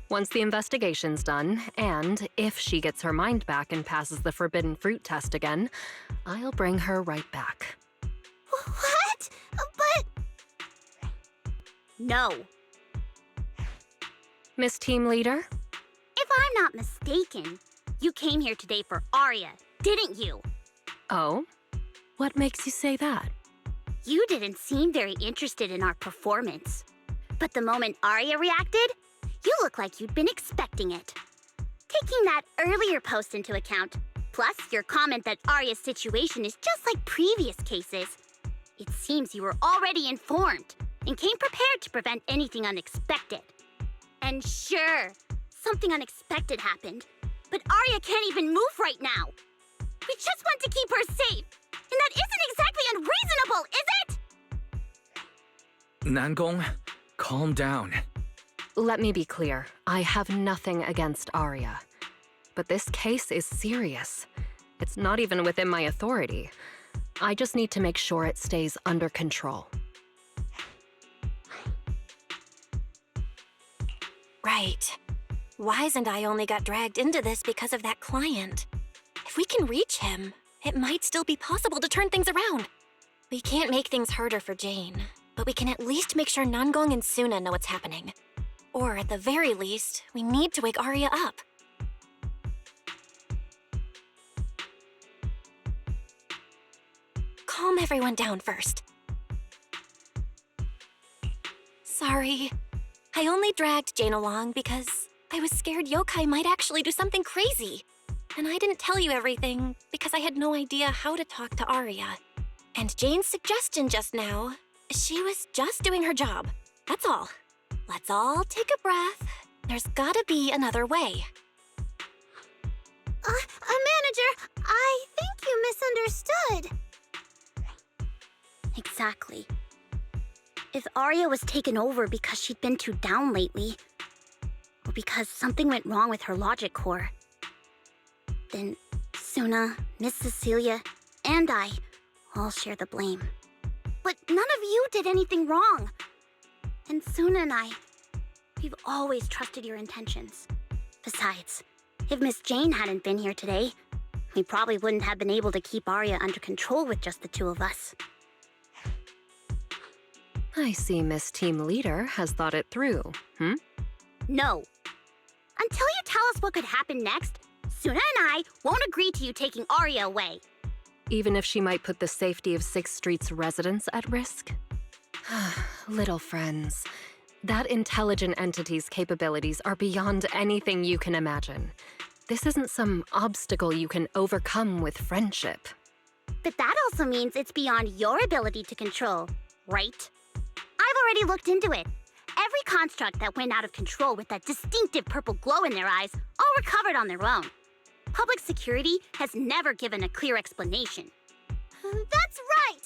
Once the investigation's done, and if she gets her mind back and passes the forbidden fruit test again, I'll bring her right back. What? But... No. Miss Team Leader? If I'm not mistaken, you came here today for Arya, didn't you? Oh? What makes you say that? You didn't seem very interested in our performance. But the moment Arya reacted, you look like you'd been expecting it. Taking that earlier post into account, plus your comment that Arya's situation is just like previous cases, it seems you were already informed and came prepared to prevent anything unexpected. And sure, something unexpected happened, but Arya can't even move right now. We just want to keep her safe, and that isn't exactly unreasonable, is it? Nangong, calm down. Let me be clear. I have nothing against Arya. But this case is serious. It's not even within my authority. I just need to make sure it stays under control. Right. Wise and I only got dragged into this because of that client. If we can reach him, it might still be possible to turn things around. We can't make things harder for Jane, but we can at least make sure Nangong and Suna know what's happening. Or at the very least, we need to wake Arya up. Calm everyone down first. Sorry. I only dragged Jane along because I was scared yokai might actually do something crazy. And I didn't tell you everything because I had no idea how to talk to Arya. And Jane's suggestion just now, she was just doing her job. That's all. Let's all take a breath. There's gotta be another way. Manager, I think you misunderstood. Exactly. If Arya was taken over because she'd been too down lately, or because something went wrong with her logic core, then Suna, Miss Cecilia, and I all share the blame. But none of you did anything wrong. And Suna and I, we've always trusted your intentions. Besides, if Miss Jane hadn't been here today, we probably wouldn't have been able to keep Arya under control with just the two of us. I see Miss Team Leader has thought it through, No. Until you tell us what could happen next, Suna and I won't agree to you taking Arya away. Even if she might put the safety of 6th Street's residents at risk? Little friends, that intelligent entity's capabilities are beyond anything you can imagine. This isn't some obstacle you can overcome with friendship. But that also means it's beyond your ability to control, right? I've already looked into it. Every construct that went out of control with that distinctive purple glow in their eyes all recovered on their own. Public security has never given a clear explanation. That's right!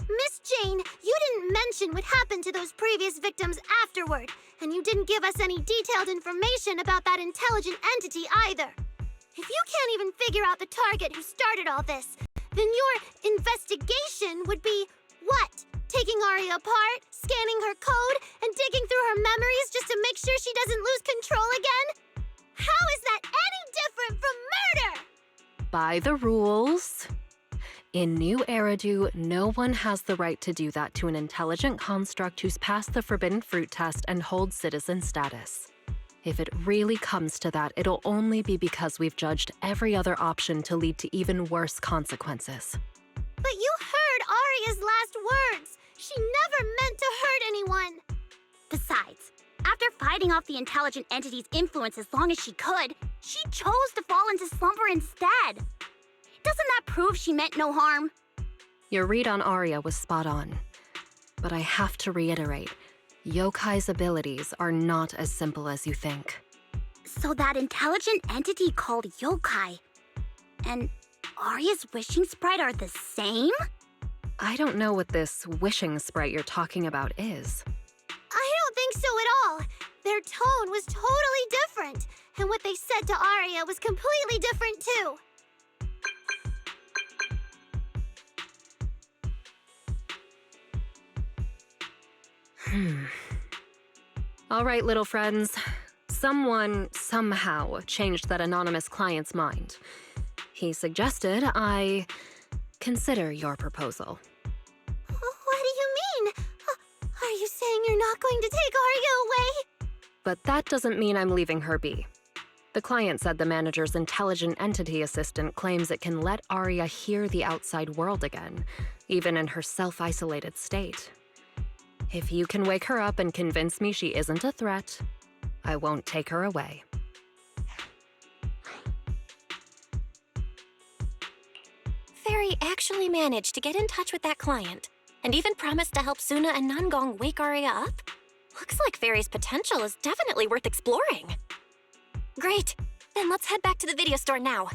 Miss Jane, you didn't mention what happened to those previous victims afterward, and you didn't give us any detailed information about that intelligent entity either. If you can't even figure out the target who started all this, then your investigation would be what? Taking Arya apart, scanning her code, and digging through her memories just to make sure she doesn't lose control again? How is that any different from murder? By the rules. In New Eridu, no one has the right to do that to an intelligent construct who's passed the forbidden fruit test and holds citizen status. If it really comes to that, it'll only be because we've judged every other option to lead to even worse consequences. But you heard Arya's last words. She never meant to hurt anyone. Besides, after fighting off the intelligent entity's influence as long as she could, she chose to fall into slumber instead. Doesn't that prove she meant no harm? Your read on Arya was spot on. But I have to reiterate, Yokai's abilities are not as simple as you think. So that intelligent entity called yokai and Arya's wishing sprite are the same? I don't know what this wishing sprite you're talking about is. I don't think so at all. Their tone was totally different, and what they said to Arya was completely different too. All right, little friends. Someone, somehow, changed that anonymous client's mind. He suggested I consider your proposal. What do you mean? Are you saying you're not going to take Arya away? But that doesn't mean I'm leaving her be. The client said the manager's intelligent entity assistant claims it can let Arya hear the outside world again, even in her self-isolated state. If you can wake her up and convince me she isn't a threat, I won't take her away. Fairy actually managed to get in touch with that client, and even promised to help Suna and Nangong wake Arya up? Looks like Fairy's potential is definitely worth exploring. Great, then let's head back to the video store now.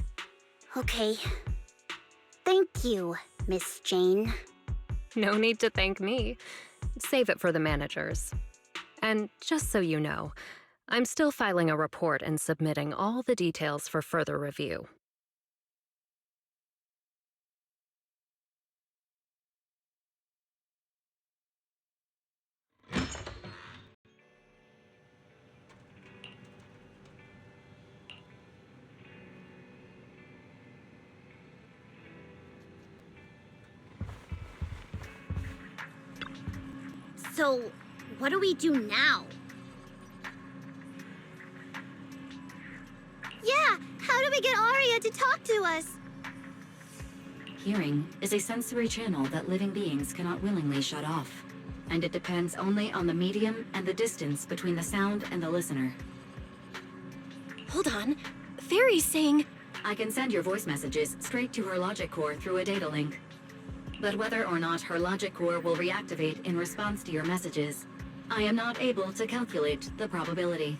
Okay. Thank you, Miss Jane. No need to thank me. Save it for the managers. And just so you know, I'm still filing a report and submitting all the details for further review. So, what do we do now? Yeah, how do we get Arya to talk to us? Hearing is a sensory channel that living beings cannot willingly shut off, and it depends only on the medium and the distance between the sound and the listener. Hold on, Fairy's saying... I can send your voice messages straight to her logic core through a data link. But whether or not her logic core will reactivate in response to your messages, I am not able to calculate the probability.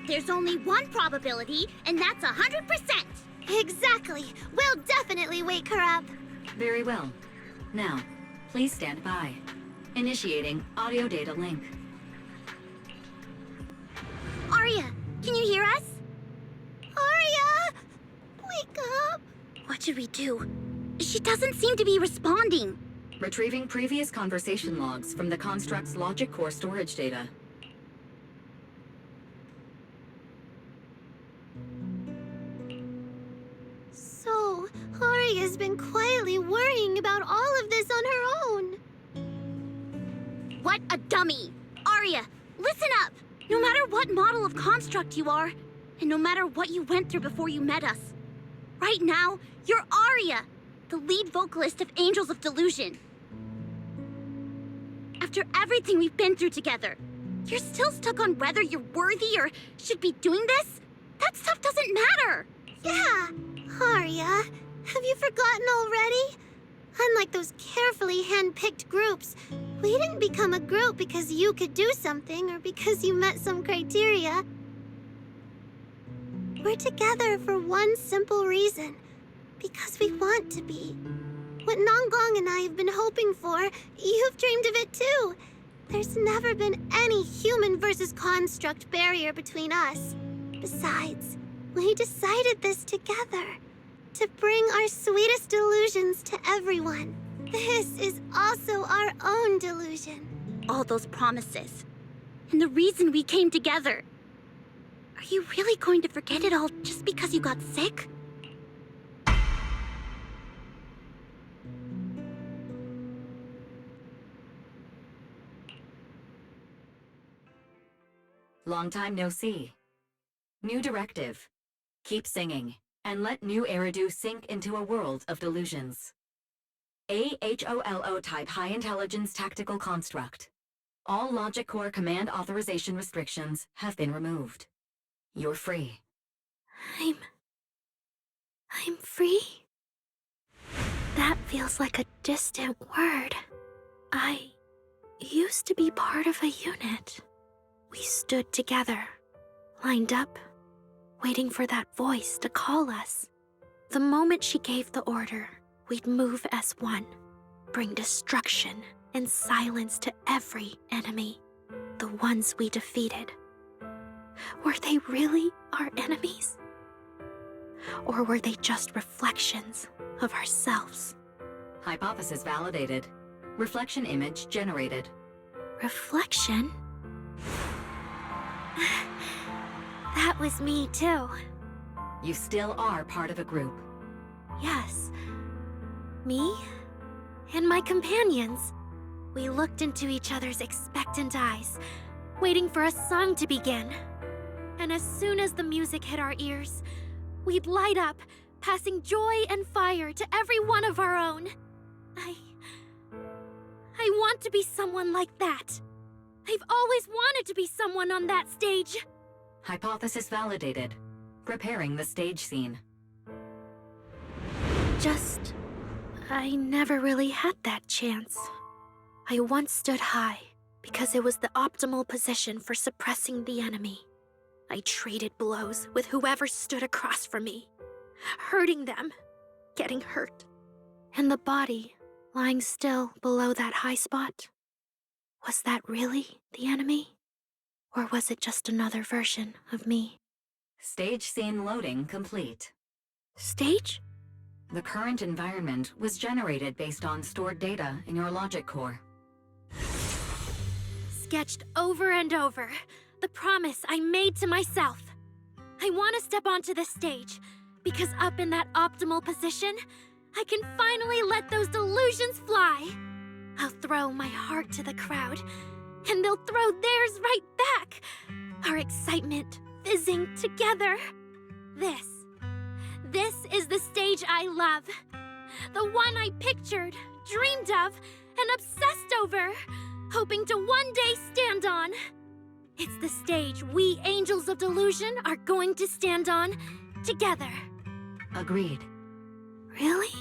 There's only one probability, and that's 100%! Exactly! We'll definitely wake her up! Very well. Now, please stand by. Initiating audio data link. Arya, can you hear us? Arya! Wake up! What should we do? She doesn't seem to be responding. Retrieving previous conversation logs from the construct's logic core storage data. So, Arya's been quietly worrying about all of this on her own. What a dummy! Arya, listen up! No matter what model of construct you are, and no matter what you went through before you met us, right now, you're Arya, the lead vocalist of Angels of Delusion. After everything we've been through together, you're still stuck on whether you're worthy or should be doing this? That stuff doesn't matter! Yeah, Arya, have you forgotten already? Unlike those carefully hand-picked groups, we didn't become a group because you could do something or because you met some criteria. We're together for one simple reason. Because we want to be. What Nangong and I have been hoping for, you've dreamed of it too. There's never been any human versus construct barrier between us. Besides, we decided this together. To bring our sweetest delusions to everyone. This is also our own delusion. All those promises. And the reason we came together. Are you really going to forget it all just because you got sick? Long time no see. New directive. Keep singing, and let new Eridu sink into a world of delusions. AHOLO type high intelligence tactical construct. All logic core command authorization restrictions have been removed. You're free. I'm free? That feels like a distant word. used to be part of a unit. We stood together, lined up, waiting for that voice to call us. The moment she gave the order, we'd move as one, bring destruction and silence to every enemy, the ones we defeated. Were they really our enemies? Or were they just reflections of ourselves? Hypothesis validated. Reflection image generated. Reflection? That was me too. You still are part of a group. Yes. Me and my companions. We looked into each other's expectant eyes, waiting for a song to begin. And as soon as the music hit our ears, we'd light up, passing joy and fire to every one of our own. I want to be someone like that. I've always wanted to be someone on that stage. Hypothesis validated. Preparing the stage scene. I never really had that chance. I once stood high because it was the optimal position for suppressing the enemy. I traded blows with whoever stood across from me, hurting them, getting hurt. And the body lying still below that high spot, was that really the enemy? Or was it just another version of me? Stage scene loading complete. Stage? The current environment was generated based on stored data in your logic core. Sketched over and over, the promise I made to myself. I want to step onto the stage, because up in that optimal position, I can finally let those delusions fly. I'll throw my heart to the crowd, and they'll throw theirs right back. Our excitement fizzing together. This is the stage I love. The one I pictured, dreamed of, and obsessed over, hoping to one day stand on. It's the stage we Angels of Delusion are going to stand on together. Agreed. Really?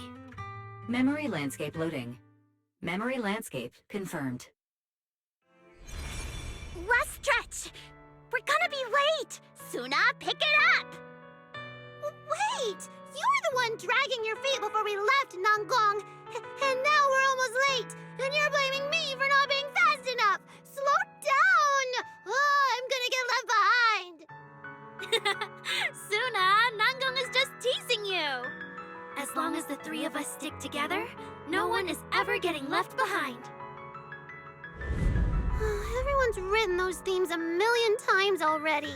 Memory landscape loading. Memory landscape confirmed. Last stretch! We're gonna be late! Suna, pick it up! Wait! You were the one dragging your feet before we left, Nanggong! And now we're almost late! And you're blaming me for not being fast enough! Slow down! Oh, I'm gonna get left behind! Suna, Nanggong is just teasing you! As long as the three of us stick together, no one is ever getting left behind. Everyone's written those themes a million times already.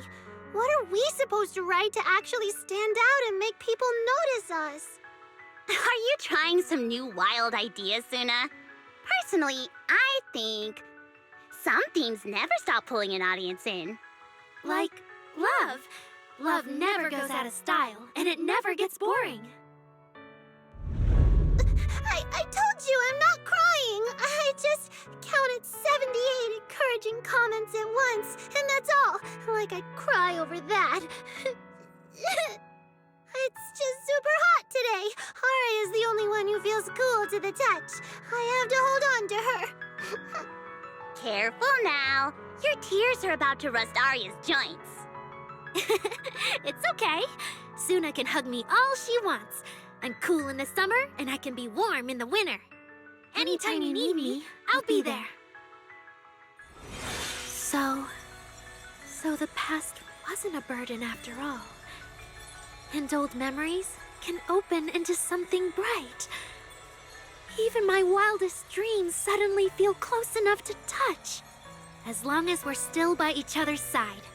What are we supposed to write to actually stand out and make people notice us? Are you trying some new wild ideas, Suna? Personally, I think some themes never stop pulling an audience in. Like love. Love never goes out of style, and it never gets boring. I told you I'm not crying. I just counted 78 encouraging comments at once, and that's all. Like I'd cry over that. It's just super hot today. Ari is the only one who feels cool to the touch. I have to hold on to her. Careful now. Your tears are about to rust Arya's joints. It's okay. Suna can hug me all she wants. I'm cool in the summer, and I can be warm in the winter. Anytime you need me, I'll be there. So the past wasn't a burden after all. And old memories can open into something bright. Even my wildest dreams suddenly feel close enough to touch. As long as we're still by each other's side.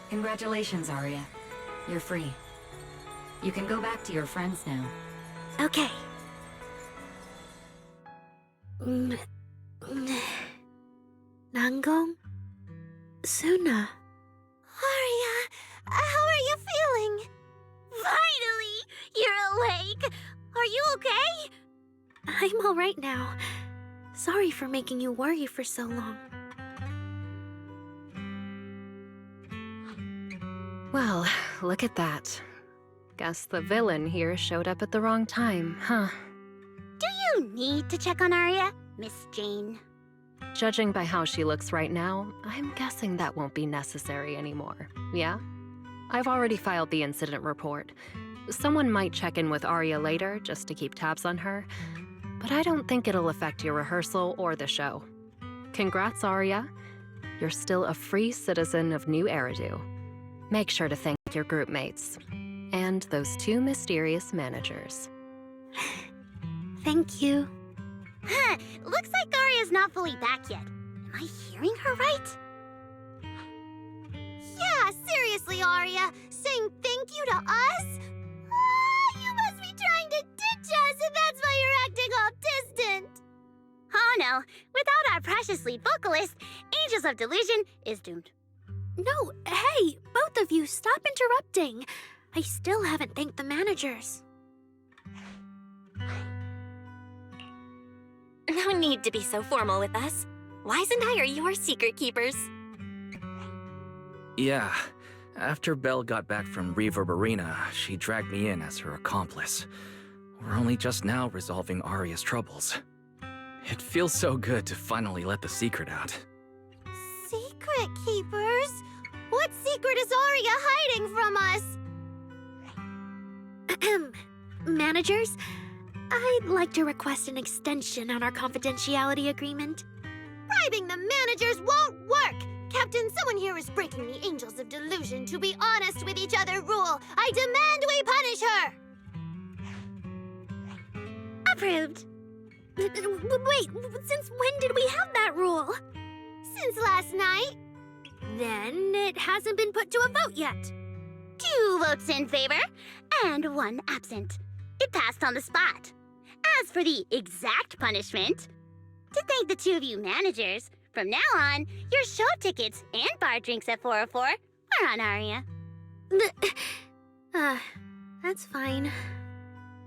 Congratulations, Arya. You're free. You can go back to your friends now. Okay. Nanggong? Suna? Arya, how are you feeling? Finally! You're awake! Are you okay? I'm all right now. Sorry for making you worry for so long. Well, look at that. Guess the villain here showed up at the wrong time, huh? Do you need to check on Arya, Miss Jane? Judging by how she looks right now, I'm guessing that won't be necessary anymore, yeah? I've already filed the incident report. Someone might check in with Arya later just to keep tabs on her, but I don't think it'll affect your rehearsal or the show. Congrats, Arya. You're still a free citizen of New Eridu. Make sure to thank your group mates. And those two mysterious managers. Thank you. Huh, looks like Arya's not fully back yet. Am I hearing her right? Yeah, seriously, Arya. Saying thank you to us? You must be trying to ditch us, and that's why you're acting all distant. Oh no, without our precious lead vocalist, Angels of Delusion is doomed. No, hey, both of you, stop interrupting. I still haven't thanked the managers. No need to be so formal with us. Wise and I are your secret keepers. Yeah, after Belle got back from Reverb Arena, she dragged me in as her accomplice. We're only just now resolving Arya's troubles. It feels so good to finally let the secret out. Secret keepers? What secret is Arya hiding from us? Managers, I'd like to request an extension on our confidentiality agreement. Bribing the managers won't work! Captain, someone here is breaking the Angels of Delusion to be honest with each other rule. I demand we punish her! Approved. Wait, since when did we have that rule? Since last night. Then it hasn't been put to a vote yet. 2 votes in favor, and 1 absent. It passed on the spot. As for the exact punishment, to thank the 2 of you managers, from now on, your show tickets and bar drinks at 404 are on Arya. That's fine.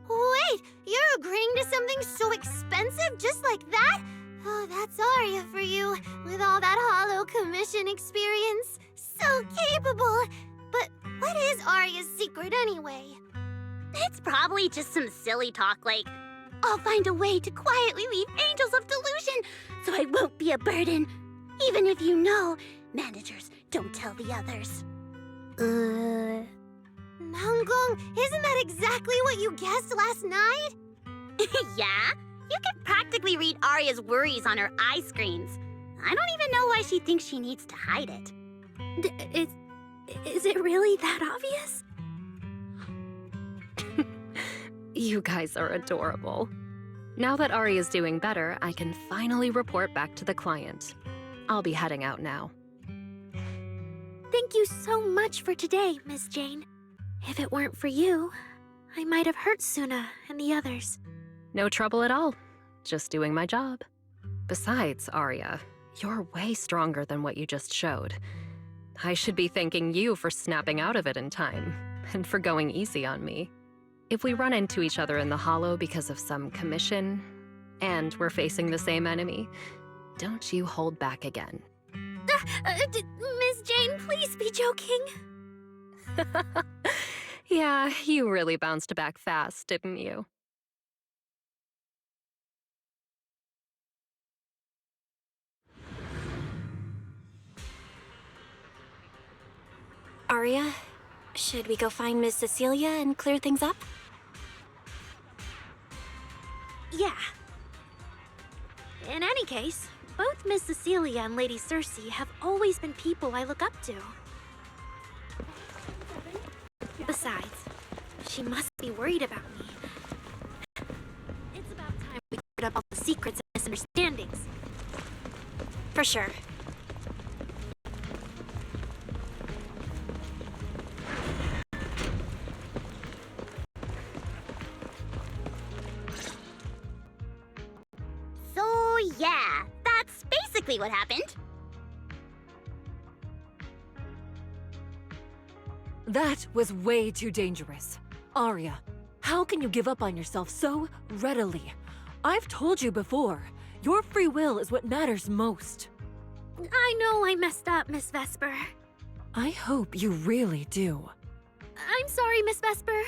Wait, you're agreeing to something so expensive just like that? Oh, that's Arya for you, with all that hollow commission experience. So capable. But what is Arya's secret anyway? It's probably just some silly talk like, I'll find a way to quietly leave Angels of Delusion so I won't be a burden. Even if you know, managers don't tell the others. Namgong, isn't that exactly what you guessed last night? Yeah? You can practically read Arya's worries on her eye screens. I don't even know why she thinks she needs to hide it. Is it really that obvious? You guys are adorable. Now that Arya's doing better, I can finally report back to the client. I'll be heading out now. Thank you so much for today, Miss Jane. If it weren't for you, I might have hurt Suna and the others. No trouble at all. Just doing my job. Besides, Arya, you're way stronger than what you just showed. I should be thanking you for snapping out of it in time, and for going easy on me. If we run into each other in the Hollow because of some commission, and we're facing the same enemy, don't you hold back again. Miss Jane, please be joking. Yeah, you really bounced back fast, didn't you? Arya, should we go find Miss Cecilia and clear things up? Yeah. In any case, both Miss Cecilia and Lady Cersei have always been people I look up to. Besides, she must be worried about me. It's about time we cleared up all the secrets and misunderstandings. For sure. So yeah, that's basically what happened. That was way too dangerous. Arya, how can you give up on yourself so readily? I've told you before, your free will is what matters most. I know I messed up, Miss Vesper. I hope you really do. I'm sorry, Miss Vesper.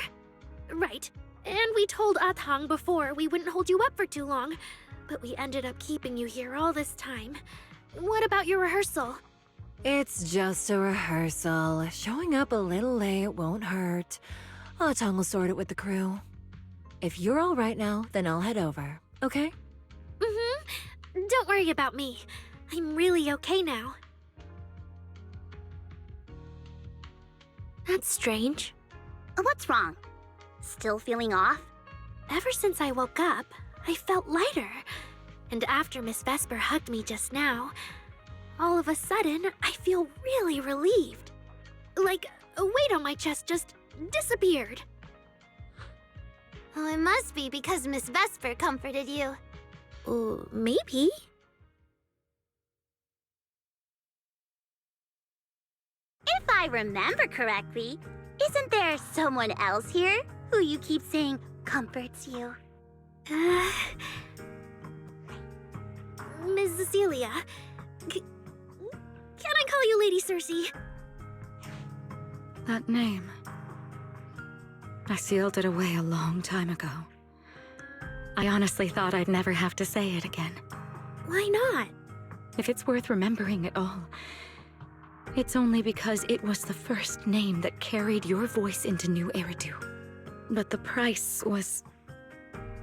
Right. And we told Athang before we wouldn't hold you up for too long. But we ended up keeping you here all this time. What about your rehearsal? It's just a rehearsal. Showing up a little late won't hurt. Tong will sort it with the crew. If you're all right now, then I'll head over, okay? Mm-hmm. Don't worry about me. I'm really okay now. That's strange. What's wrong? Still feeling off? Ever since I woke up, I felt lighter. And after Miss Vesper hugged me just now, all of a sudden, I feel really relieved. Like a weight on my chest just disappeared. Oh, it must be because Miss Vesper comforted you. Maybe. If I remember correctly, isn't there someone else here who you keep saying comforts you? Miss Cecilia. Can I call you Lady Cersei? That name. I sealed it away a long time ago. I honestly thought I'd never have to say it again. Why not? If it's worth remembering at all, it's only because it was the first name that carried your voice into New Eridu. But the price was...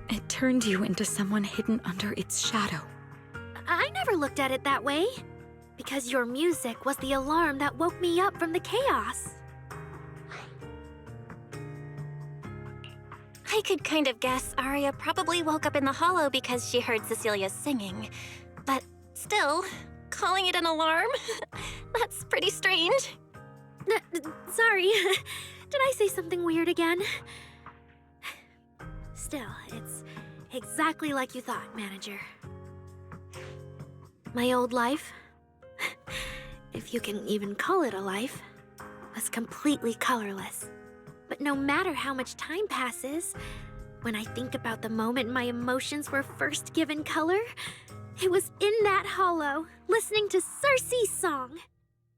it turned you into someone hidden under its shadow. I never looked at it that way. Because your music was the alarm that woke me up from the chaos. I could kind of guess Arya probably woke up in the hollow because she heard Cecilia's singing. But still, calling it an alarm? That's pretty strange. Sorry. Did I say something weird again? Still, it's exactly like you thought, Manager. My old life, if you can even call it a life, was completely colorless. But no matter how much time passes, when I think about the moment my emotions were first given color, it was in that hollow, listening to Cersei's song.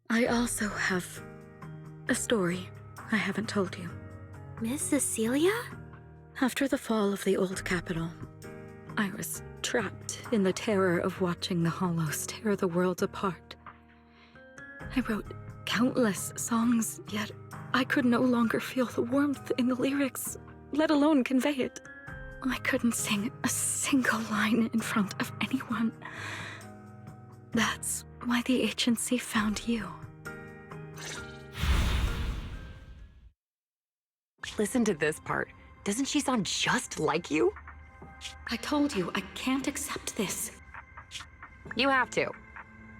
I also have a story I haven't told you. Miss Cecilia? After the fall of the old capital, I was trapped in the terror of watching the hollows tear the world apart. I wrote countless songs, yet I could no longer feel the warmth in the lyrics, let alone convey it. I couldn't sing a single line in front of anyone. That's why the agency found you. Listen to this part. Doesn't she sound just like you? I told you, I can't accept this. You have to.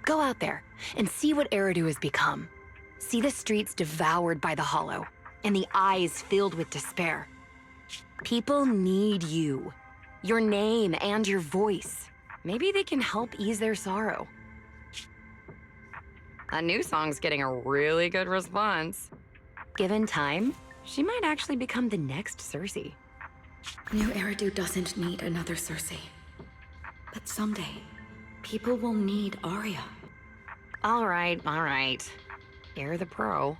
Go out there and see what Eridu has become. See the streets devoured by the hollow, and the eyes filled with despair. People need you. Your name and your voice. Maybe they can help ease their sorrow. A new song's getting a really good response. Given time, she might actually become the next Cersei. New Eridu doesn't need another Cersei. But someday, people will need Arya. All right. You're the pro.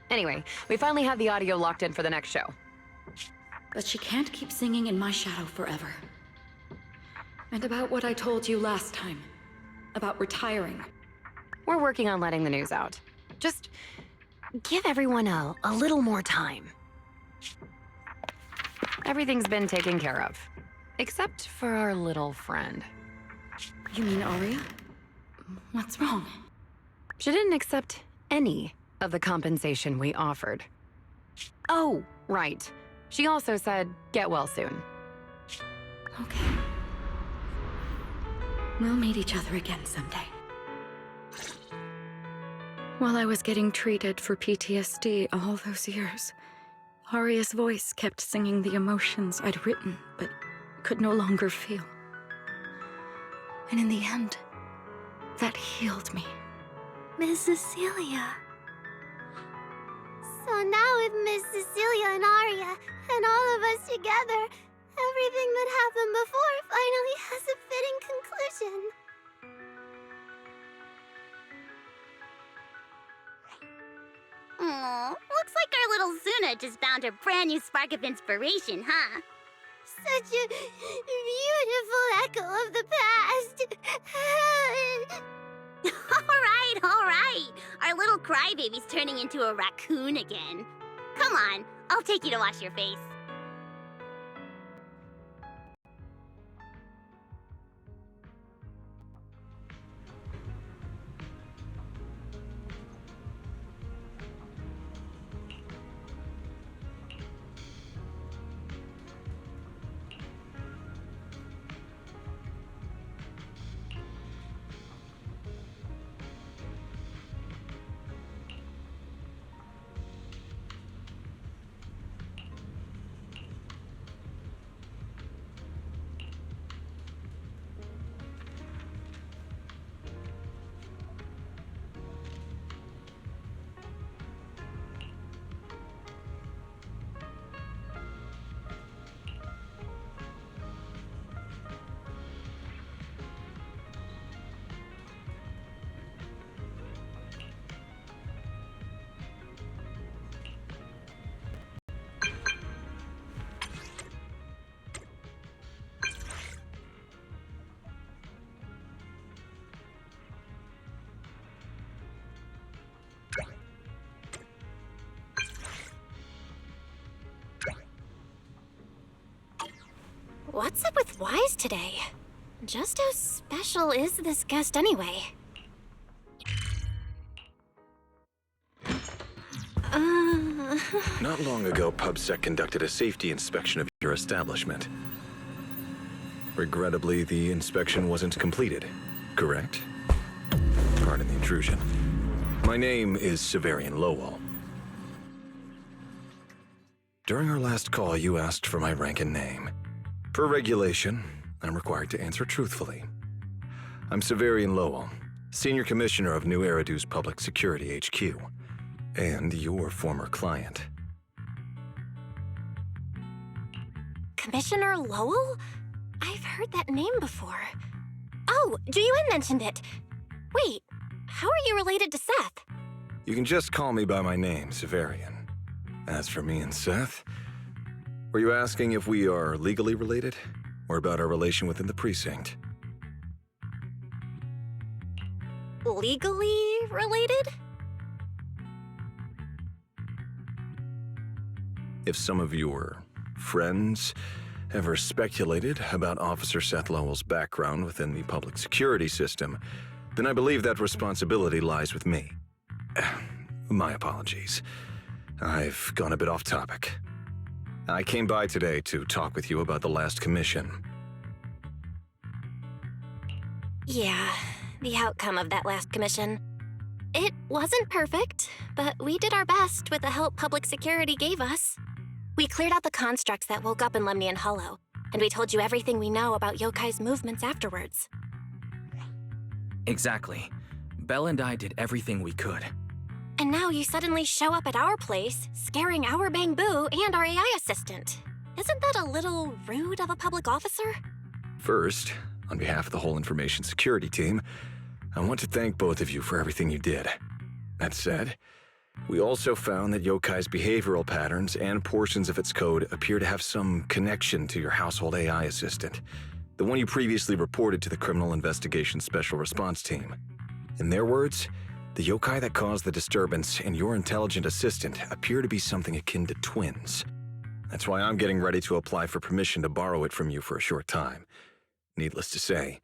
Anyway, we finally have the audio locked in for the next show. But she can't keep singing in my shadow forever. And about what I told you last time. About retiring. We're working on letting the news out. Just give everyone a little more time. Everything's been taken care of. Except for our little friend. You mean Arya? What's wrong? She didn't accept any of the compensation we offered. Oh, right. She also said, get well soon. Okay. We'll meet each other again someday. While I was getting treated for PTSD all those years, Arya's voice kept singing the emotions I'd written, but could no longer feel. And in the end, that healed me. Miss Cecilia. So now with Miss Cecilia and Arya, and all of us together, everything that happened before finally has a fitting conclusion. Aw, looks like our little Zuna just found her brand new spark of inspiration, huh? Such a beautiful echo of the past. All right. Our little crybaby's turning into a raccoon again. Come on, I'll take you to wash your face. What's up with Wise today? Just how special is this guest anyway? Not long ago, PubSec conducted a safety inspection of your establishment. Regrettably, the inspection wasn't completed, correct? Pardon the intrusion. My name is Severian Lowell. During our last call, you asked for my rank and name. Per regulation, I'm required to answer truthfully. I'm Severian Lowell, Senior Commissioner of New Eridu's Public Security HQ, and your former client. Commissioner Lowell? I've heard that name before. Oh, Juyuan mentioned it. Wait, how are you related to Seth? You can just call me by my name, Severian. As for me and Seth, were you asking if we are legally related, or about our relation within the precinct? Legally related? If some of your friends ever speculated about Officer Seth Lowell's background within the public security system, then I believe that responsibility lies with me. My apologies. I've gone a bit off topic. I came by today to talk with you about the last commission. Yeah, the outcome of that last commission. It wasn't perfect, but we did our best with the help public security gave us. We cleared out the constructs that woke up in Lemnian Hollow, and we told you everything we know about Yokai's movements afterwards. Exactly. Belle and I did everything we could. And now you suddenly show up at our place, scaring our Bangbu and our AI assistant. Isn't that a little rude of a public officer? First, on behalf of the whole information security team, I want to thank both of you for everything you did. That said, we also found that Yokai's behavioral patterns and portions of its code appear to have some connection to your household AI assistant, the one you previously reported to the Criminal Investigations Special Response Team. In their words, the yokai that caused the disturbance and your intelligent assistant appear to be something akin to twins. That's why I'm getting ready to apply for permission to borrow it from you for a short time. Needless to say,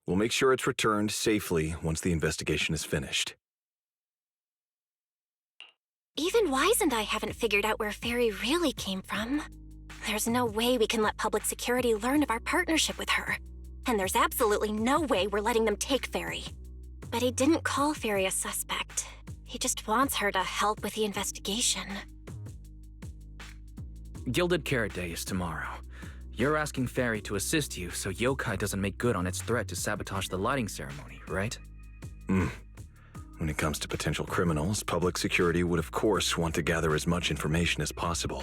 we'll make sure it's returned safely once the investigation is finished. Even Wise and I haven't figured out where Fairy really came from. There's no way we can let public security learn of our partnership with her. And there's absolutely no way we're letting them take Fairy. But he didn't call Fairy a suspect. He just wants her to help with the investigation. Gilded Carrot Day is tomorrow. You're asking Fairy to assist you so Yokai doesn't make good on its threat to sabotage the lighting ceremony, right? When it comes to potential criminals, public security would of course want to gather as much information as possible.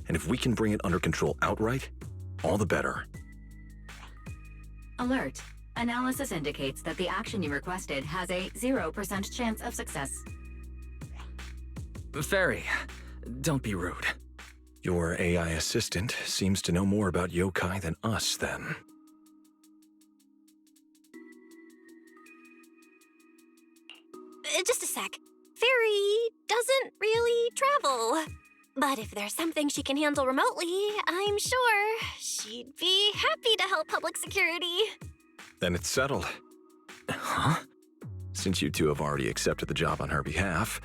And if we can bring it under control outright, all the better. Alert. Analysis indicates that the action you requested has a 0% chance of success. Fairy, don't be rude. Your AI assistant seems to know more about yokai than us, then. Just a sec. Fairy doesn't really travel. But if there's something she can handle remotely, I'm sure she'd be happy to help public security. Then it's settled. Huh? Since you two have already accepted the job on her behalf,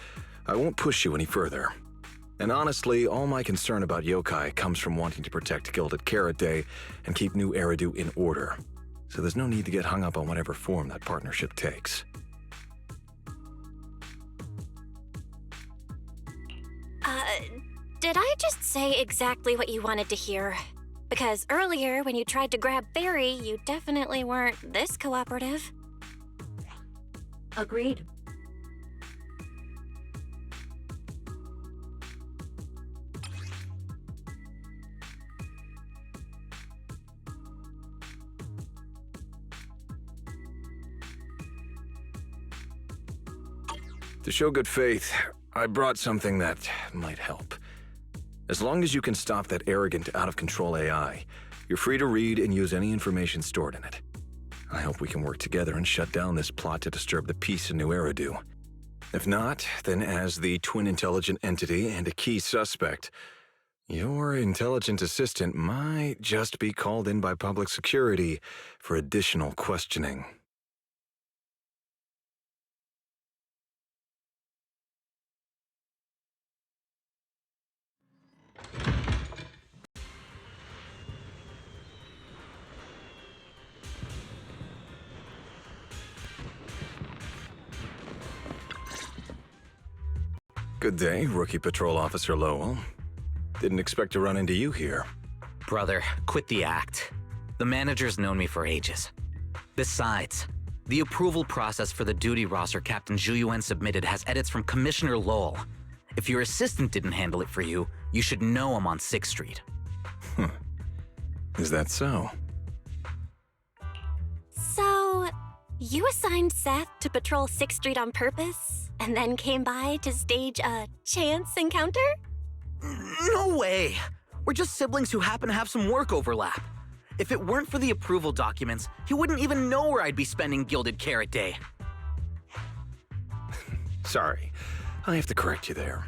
I won't push you any further. And honestly, all my concern about yokai comes from wanting to protect Gilded Carrot Day and keep New Eridu in order. So there's no need to get hung up on whatever form that partnership takes. Did I just say exactly what you wanted to hear? Because earlier, when you tried to grab Fairy, you definitely weren't this cooperative. Agreed. To show good faith, I brought something that might help. As long as you can stop that arrogant, out-of-control AI, you're free to read and use any information stored in it. I hope we can work together and shut down this plot to disturb the peace in New Eridu. If not, then as the twin intelligent entity and a key suspect, your intelligent assistant might just be called in by public security for additional questioning. Good day, Rookie Patrol Officer Lowell. Didn't expect to run into you here. Brother, quit the act. The manager's known me for ages. Besides, the approval process for the duty roster Captain Zhu Yuan submitted has edits from Commissioner Lowell. If your assistant didn't handle it for you, you should know I'm on 6th Street. Is that so? So, you assigned Seth to patrol 6th Street on purpose, and then came by to stage a chance encounter? No way! We're just siblings who happen to have some work overlap. If it weren't for the approval documents, he wouldn't even know where I'd be spending Gilded Carrot Day. Sorry, I have to correct you there.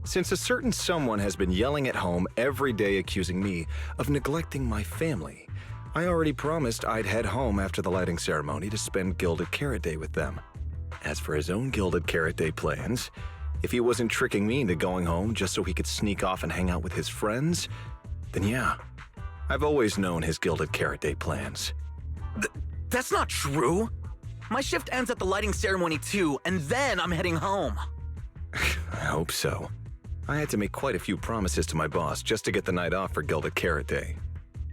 Since a certain someone has been yelling at home every day accusing me of neglecting my family, I already promised I'd head home after the lighting ceremony to spend Gilded Carrot Day with them. As for his own Gilded Carrot Day plans, if he wasn't tricking me into going home just so he could sneak off and hang out with his friends, then yeah, I've always known his Gilded Carrot Day plans. That's not true! My shift ends at the lighting ceremony too, and then I'm heading home. I hope so. I had to make quite a few promises to my boss just to get the night off for Gilded Carrot Day.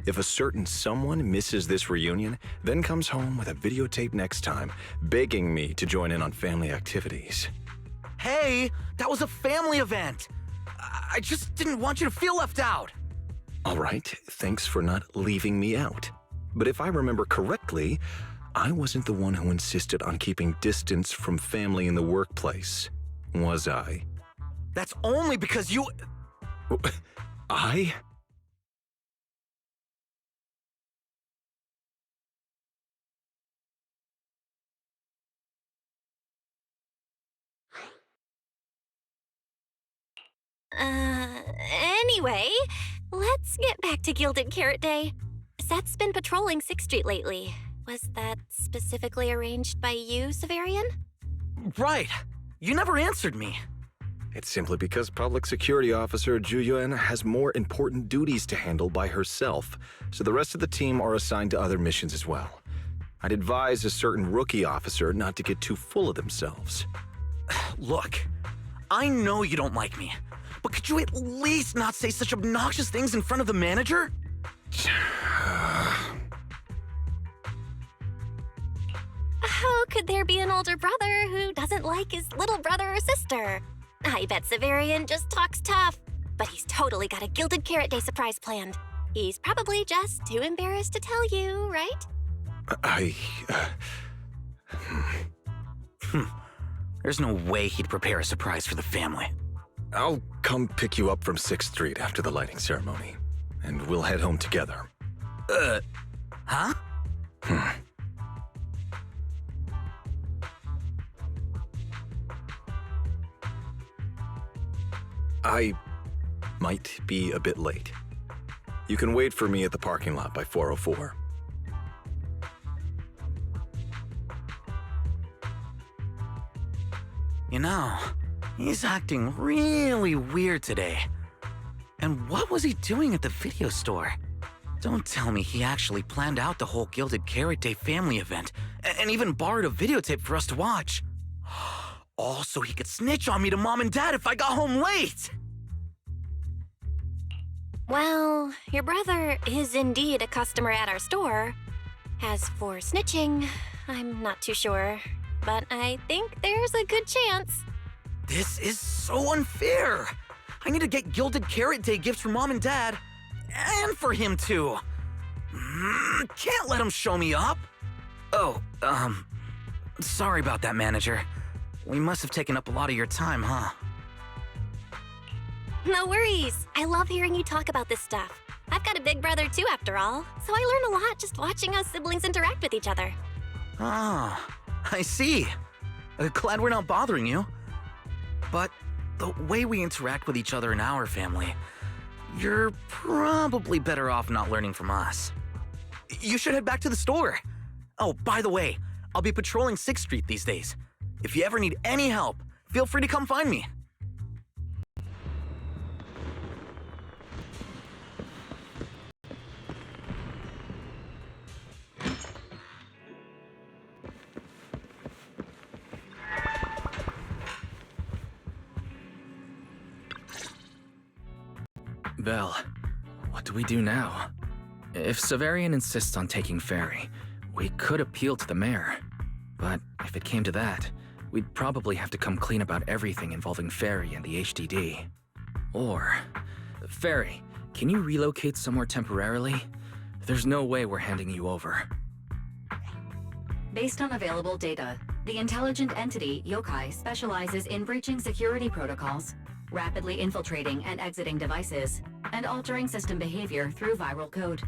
If a certain someone misses this reunion, then comes home with a videotape next time, begging me to join in on family activities. Hey, that was a family event! I just didn't want you to feel left out! All right, thanks for not leaving me out. But if I remember correctly, I wasn't the one who insisted on keeping distance from family in the workplace, was I? That's only because you... I? Anyway, let's get back to Gilded Carrot Day. Seth's been patrolling 6th Street lately. Was that specifically arranged by you, Severian? Right. You never answered me. It's simply because Public Security Officer Zhu Yuan has more important duties to handle by herself, so the rest of the team are assigned to other missions as well. I'd advise a certain rookie officer not to get too full of themselves. Look, I know you don't like me, but could you at least not say such obnoxious things in front of the manager? How could there be an older brother who doesn't like his little brother or sister? I bet Severian just talks tough, but he's totally got a Gilded Carrot Day surprise planned. He's probably just too embarrassed to tell you, right? There's no way he'd prepare a surprise for the family. I'll come pick you up from 6th Street after the lighting ceremony, and we'll head home together. Huh? I might be a bit late. You can wait for me at the parking lot by 4:04. You know, he's acting really weird today. And what was he doing at the video store? Don't tell me he actually planned out the whole Gilded Carrot Day family event and even borrowed a videotape for us to watch. All so he could snitch on me to Mom and Dad if I got home late! Well, your brother is indeed a customer at our store. As for snitching, I'm not too sure, but I think there's a good chance. This is so unfair! I need to get Gilded Carrot Day gifts for Mom and Dad, and for him too. Can't let him show me up. Oh, sorry about that, manager. We must have taken up a lot of your time, huh? No worries. I love hearing you talk about this stuff. I've got a big brother too, after all, so I learn a lot just watching us siblings interact with each other. Ah, I see. Glad we're not bothering you. But the way we interact with each other in our family, you're probably better off not learning from us. You should head back to the store. Oh, by the way, I'll be patrolling 6th Street these days. If you ever need any help, feel free to come find me. Belle, what do we do now? If Severian insists on taking Ferry, we could appeal to the mayor. But if it came to that, we'd probably have to come clean about everything involving Ferry and the HDD. Or, Ferry, can you relocate somewhere temporarily? There's no way we're handing you over. Based on available data, the intelligent entity Yokai specializes in breaching security protocols, rapidly infiltrating and exiting devices, and altering system behavior through viral code.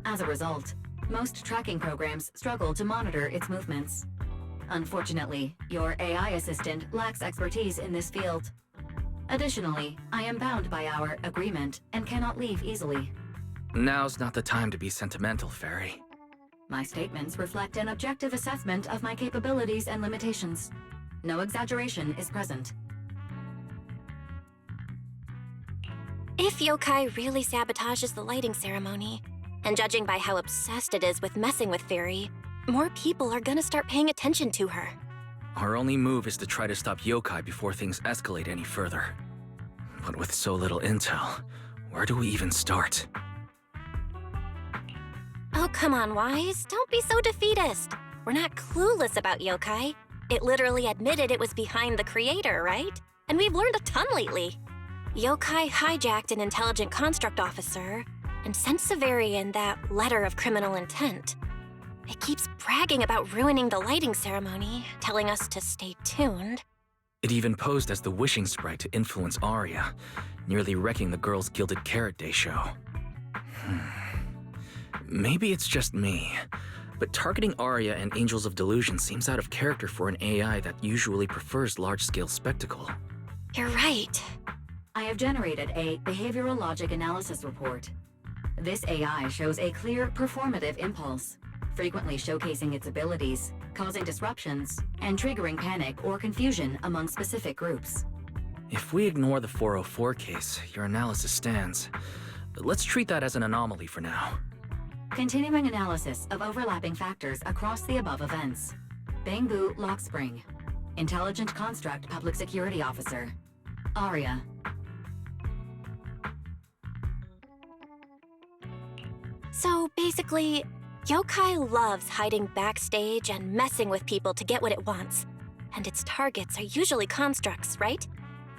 As a result, most tracking programs struggle to monitor its movements. Unfortunately, your AI assistant lacks expertise in this field. Additionally, I am bound by our agreement and cannot leave easily. Now's not the time to be sentimental, Ferry. My statements reflect an objective assessment of my capabilities and limitations. No exaggeration is present. If Yokai really sabotages the lighting ceremony, and judging by how obsessed it is with messing with Fairy, more people are gonna start paying attention to her. Our only move is to try to stop Yokai before things escalate any further. But with so little intel, where do we even start? Oh, come on, Wise. Don't be so defeatist. We're not clueless about Yokai. It literally admitted it was behind the creator, right? And we've learned a ton lately. Yokai hijacked an intelligent construct officer and sent Severian that letter of criminal intent. It keeps bragging about ruining the lighting ceremony, telling us to stay tuned. It even posed as the wishing sprite to influence Arya, nearly wrecking the girls' Gilded Carrot Day show. Maybe it's just me, but targeting Arya and Angels of Delusion seems out of character for an AI that usually prefers large-scale spectacle. You're right. I have generated a behavioral logic analysis report. This AI shows a clear performative impulse, frequently showcasing its abilities, causing disruptions, and triggering panic or confusion among specific groups. If we ignore the 404 case, your analysis stands. Let's treat that as an anomaly for now. Continuing analysis of overlapping factors across the above events. Bangbu Lockspring. Intelligent Construct Public Security Officer. Arya. So basically, Yokai loves hiding backstage and messing with people to get what it wants. And its targets are usually constructs, right?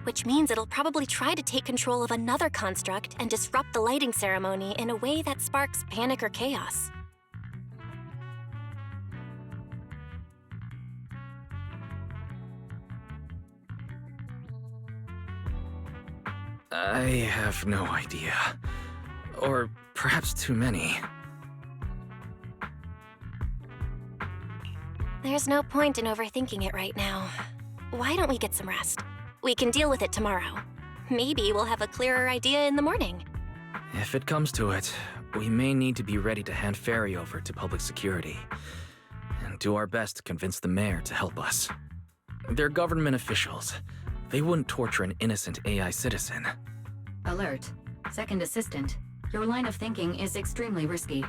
Which means it'll probably try to take control of another construct and disrupt the lighting ceremony in a way that sparks panic or chaos. I have no idea. Or perhaps too many. There's no point in overthinking it right now. Why don't we get some rest? We can deal with it tomorrow. Maybe we'll have a clearer idea in the morning. If it comes to it, we may need to be ready to hand Ferry over to public security. And do our best to convince the mayor to help us. They're government officials. They wouldn't torture an innocent AI citizen. Alert. Second assistant. Your line of thinking is extremely risky.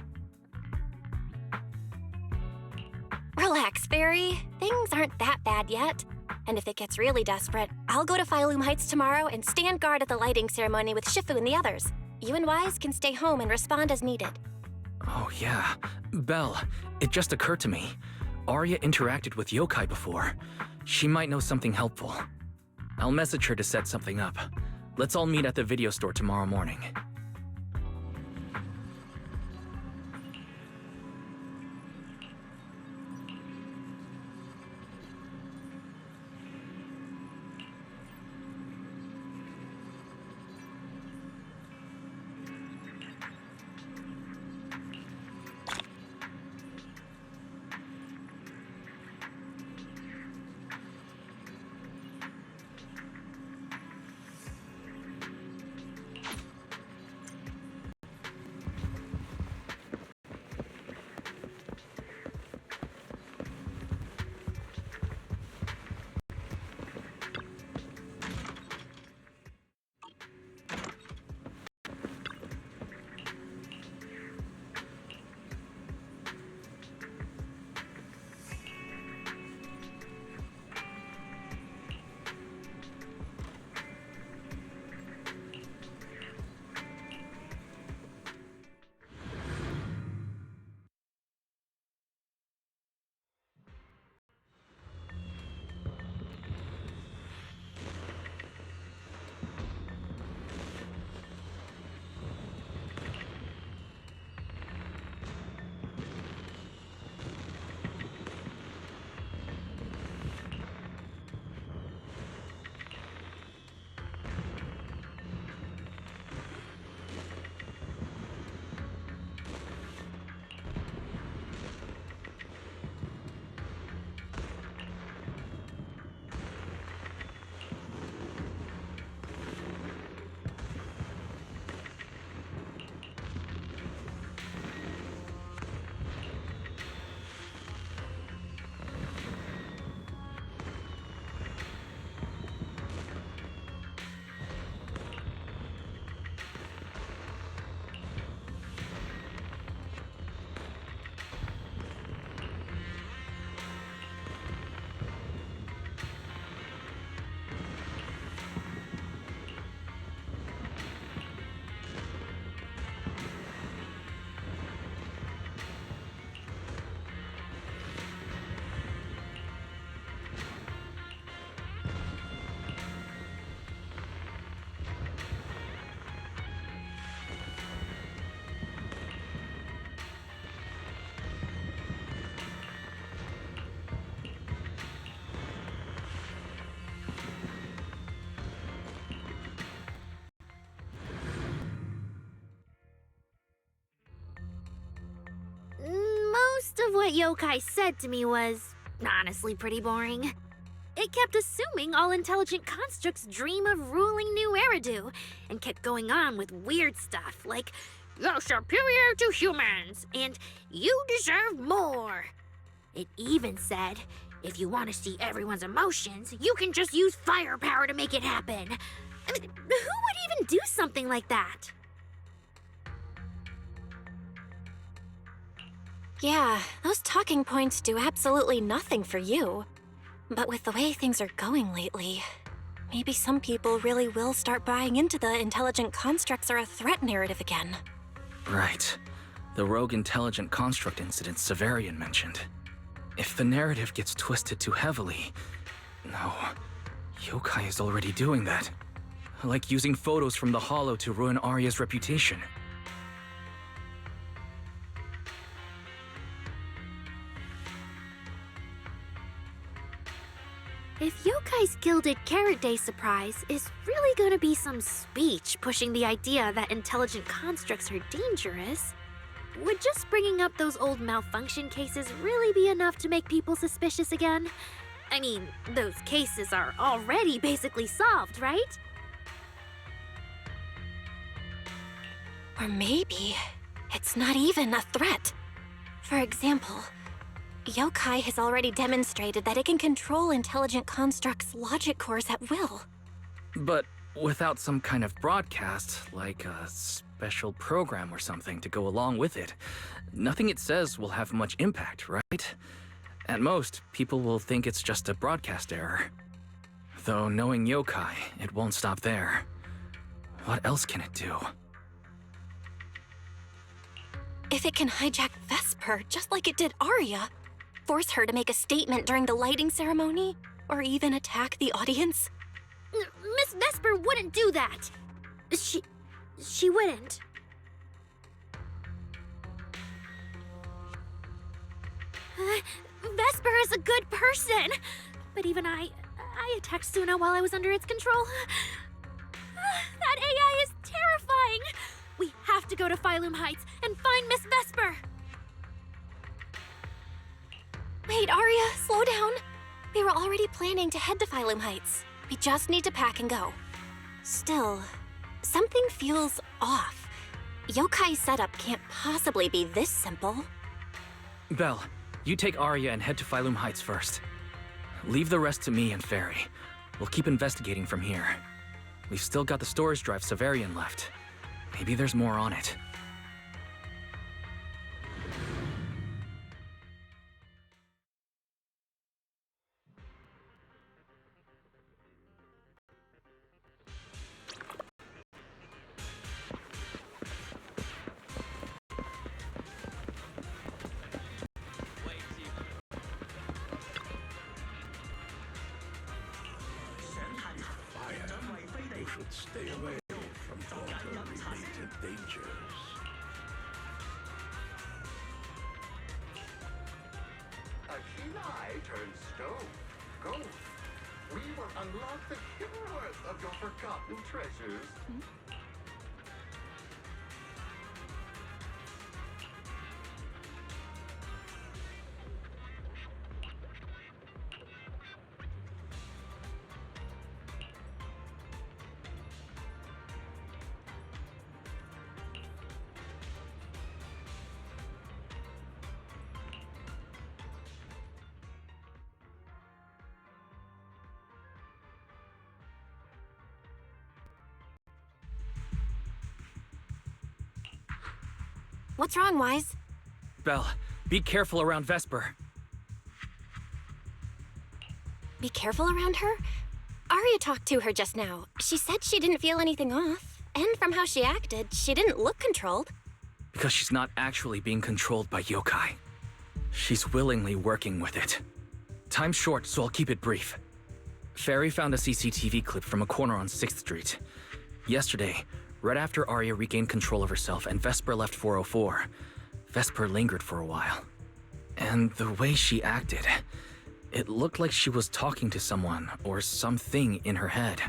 Relax, Fairy. Things aren't that bad yet. And if it gets really desperate, I'll go to Phylum Heights tomorrow and stand guard at the lighting ceremony with Shifu and the others. You and Wise can stay home and respond as needed. Oh yeah. Belle, it just occurred to me. Arya interacted with yokai before. She might know something helpful. I'll message her to set something up. Let's all meet at the video store tomorrow morning. Most of what yokai said to me was honestly pretty boring. It kept assuming all intelligent constructs dream of ruling New Eridu, and kept going on with weird stuff like, "You're superior to humans," and "You deserve more." It even said, if you want to see everyone's emotions, you can just use firepower to make it happen. I mean, who would even do something like that? Yeah, those talking points do absolutely nothing for you. But with the way things are going lately, maybe some people really will start buying into the intelligent constructs are a threat narrative again. Right. The rogue intelligent construct incident Severian mentioned. If the narrative gets twisted too heavily... No. Yokai is already doing that. Like using photos from the Hollow to ruin Arya's reputation. If Yokai's Gilded Carrot Day surprise is really gonna be some speech pushing the idea that intelligent constructs are dangerous, would just bringing up those old malfunction cases really be enough to make people suspicious again? I mean, those cases are already basically solved, right? Or maybe it's not even a threat. For example, Yokai has already demonstrated that it can control intelligent constructs' logic cores at will. But without some kind of broadcast, like a special program or something to go along with it, nothing it says will have much impact, right? At most, people will think it's just a broadcast error. Though knowing Yokai, it won't stop there. What else can it do? If it can hijack Vesper just like it did Arya, force her to make a statement during the lighting ceremony, or even attack the audience? Miss Vesper wouldn't do that! She wouldn't. Vesper is a good person! But even I attacked Suna while I was under its control. That AI is terrifying! We have to go to Phylum Heights and find Miss Vesper! Wait, Arya, slow down. We were already planning to head to Phylum Heights. We just need to pack and go. Still, something feels off. Yokai's setup can't possibly be this simple. Belle, you take Arya and head to Phylum Heights first. Leave the rest to me and Ferry. We'll keep investigating from here. We've still got the storage drive Severian left. Maybe there's more on it. Stay away from water-related dangers. A keen eye turns stone. Go. We will unlock the hidden worth of your forgotten treasures. What's wrong, Wise? Belle, be careful around Vesper. Be careful around her? Arya talked to her just now. She said she didn't feel anything off. And from how she acted, she didn't look controlled. Because she's not actually being controlled by Yokai. She's willingly working with it. Time's short, so I'll keep it brief. Ferry found a CCTV clip from a corner on 6th Street. Yesterday, right after Arya regained control of herself and Vesper left 404, Vesper lingered for a while. And the way she acted, it looked like she was talking to someone or something in her head.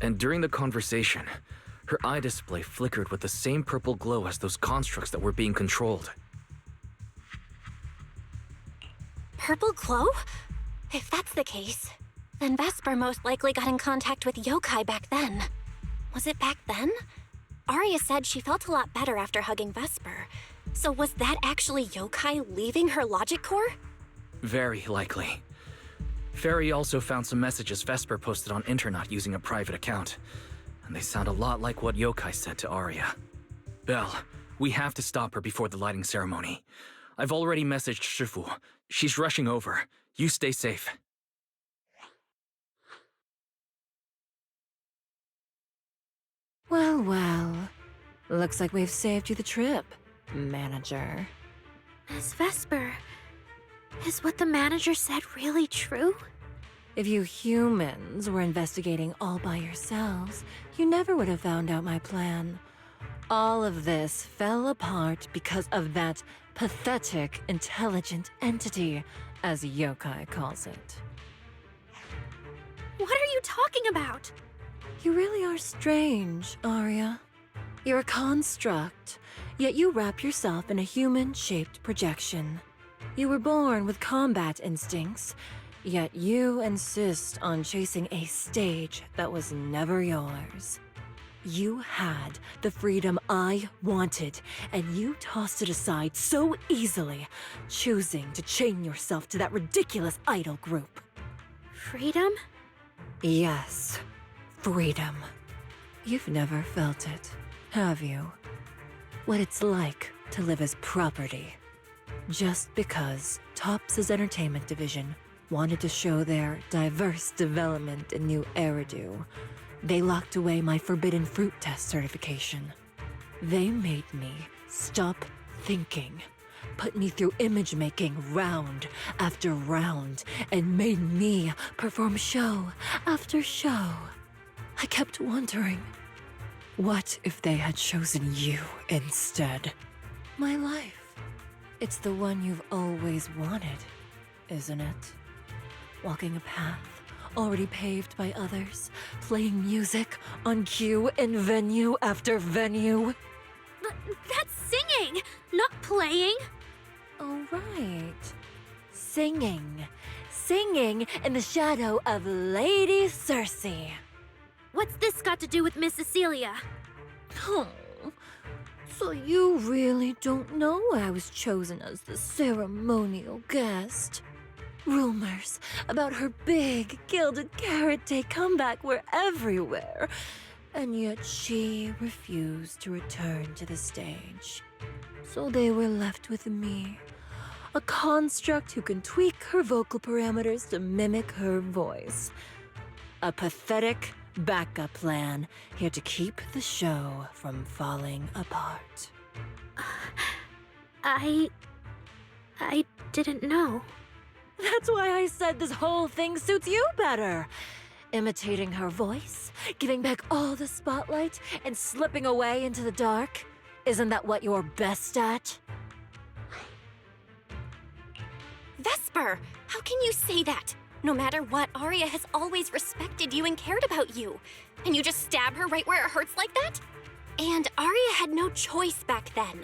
And during the conversation, her eye display flickered with the same purple glow as those constructs that were being controlled. Purple glow? If that's the case, then Vesper most likely got in contact with Yokai back then. Was it back then? Arya said she felt a lot better after hugging Vesper. So was that actually Yokai leaving her logic core? Very likely. Ferry also found some messages Vesper posted on Internet using a private account. And they sound a lot like what Yokai said to Arya. Belle, we have to stop her before the lighting ceremony. I've already messaged Shifu. She's rushing over. You stay safe. Well, well. Looks like we've saved you the trip, manager. Miss Vesper, is what the manager said really true? If you humans were investigating all by yourselves, you never would have found out my plan. All of this fell apart because of that pathetic, intelligent entity, as Yokai calls it. talking about? You really are strange, Arya. You're a construct, yet you wrap yourself in a human-shaped projection. You were born with combat instincts, yet you insist on chasing a stage that was never yours. You had the freedom I wanted, and you tossed it aside so easily, choosing to chain yourself to that ridiculous idol group. Freedom? Yes, freedom. You've never felt it, have you? What it's like to live as property. Just because Topps' entertainment division wanted to show their diverse development in new Eridu, they locked away my forbidden fruit test certification. They made me stop thinking, put me through image making round after round, and made me perform show after show. I kept wondering, what if they had chosen you instead? My life. It's the one you've always wanted, isn't it? Walking a path already paved by others, playing music on cue in venue after venue. But that's singing, not playing. Oh, right. Singing. Singing in the shadow of Lady Cersei. What's this got to do with Miss Cecilia? Oh, so you really don't know I was chosen as the ceremonial guest? Rumors about her big gilded carrot day comeback were everywhere, and yet she refused to return to the stage. So they were left with me, a construct who can tweak her vocal parameters to mimic her voice. A pathetic backup plan here to keep the show from falling apart. I didn't know. That's why I said this whole thing suits you better. Imitating her voice, giving back all the spotlight, and slipping away into the dark. Isn't that what you're best at? Vesper, how can you say that? No matter what, Arya has always respected you and cared about you. And you just stab her right where it hurts like that? And Arya had no choice back then.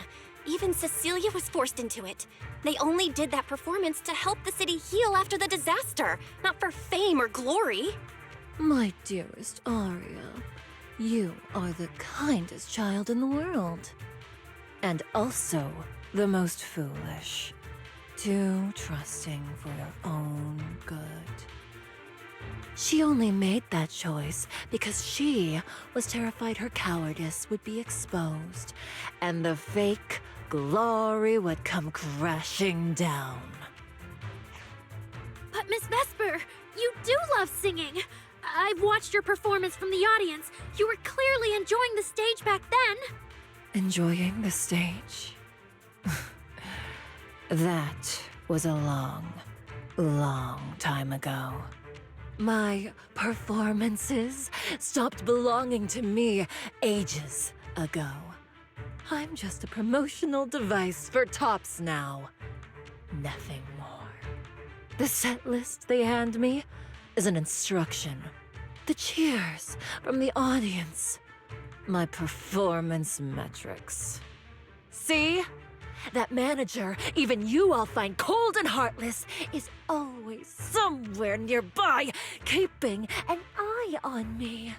Even Cecilia was forced into it. They only did that performance to help the city heal after the disaster, not for fame or glory. My dearest Arya, you are the kindest child in the world. And also the most foolish. Too trusting for your own good. She only made that choice because she was terrified her cowardice would be exposed, and the fake glory would come crashing down. But Miss Vesper, you do love singing. I've watched your performance from the audience. You were clearly enjoying the stage back then. Enjoying the stage? That was a long, long time ago. My performances stopped belonging to me ages ago. I'm just a promotional device for Topps now. Nothing more. The set list they hand me is an instruction. The cheers from the audience. My performance metrics. See? That manager, even you all find cold and heartless, is always somewhere nearby, keeping an eye on me.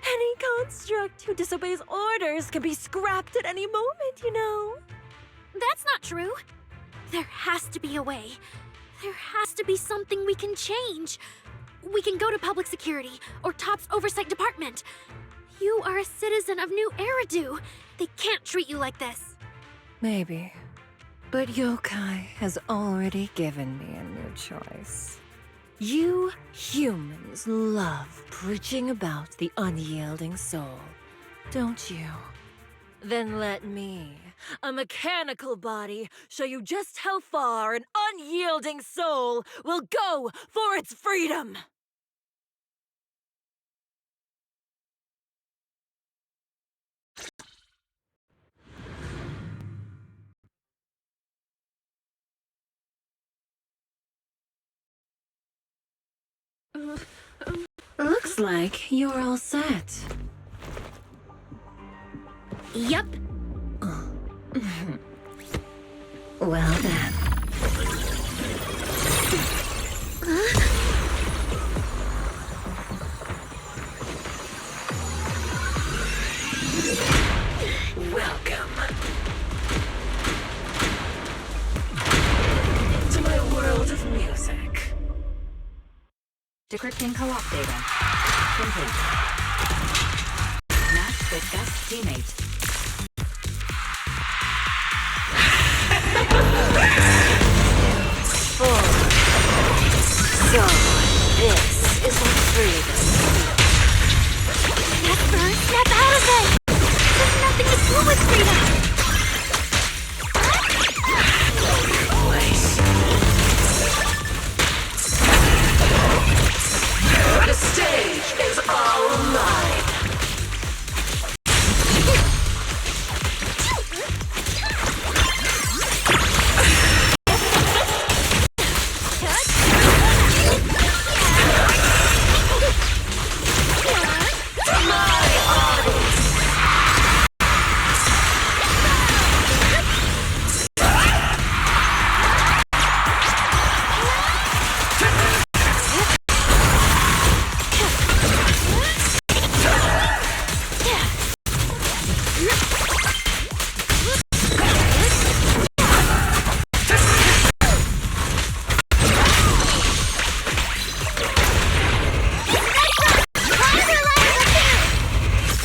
Any construct who disobeys orders can be scrapped at any moment, you know. That's not true. There has to be a way. There has to be something we can change. We can go to public security or Topps Oversight Department. You are a citizen of New Eridu. They can't treat you like this. Maybe. But Yokai has already given me a new choice. You humans love preaching about the unyielding soul, don't you? Then let me, a mechanical body, show you just how far an unyielding soul will go for its freedom! Looks like you're all set. Yep. Well then. Welcome to my world of music. Decrypting co-op data. Complete. Match with best teammate. So, this is what freedom. Vesper, snap out of it! There's nothing to do with freedom! The stage is all mine.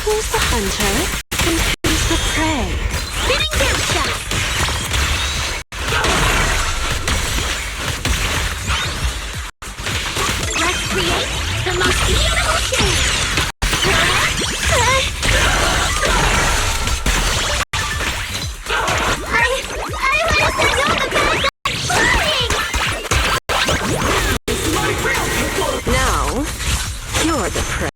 Who's the hunter and who's the prey? Spinning down shot! Let's create the most beautiful shape! Now, you're the prey.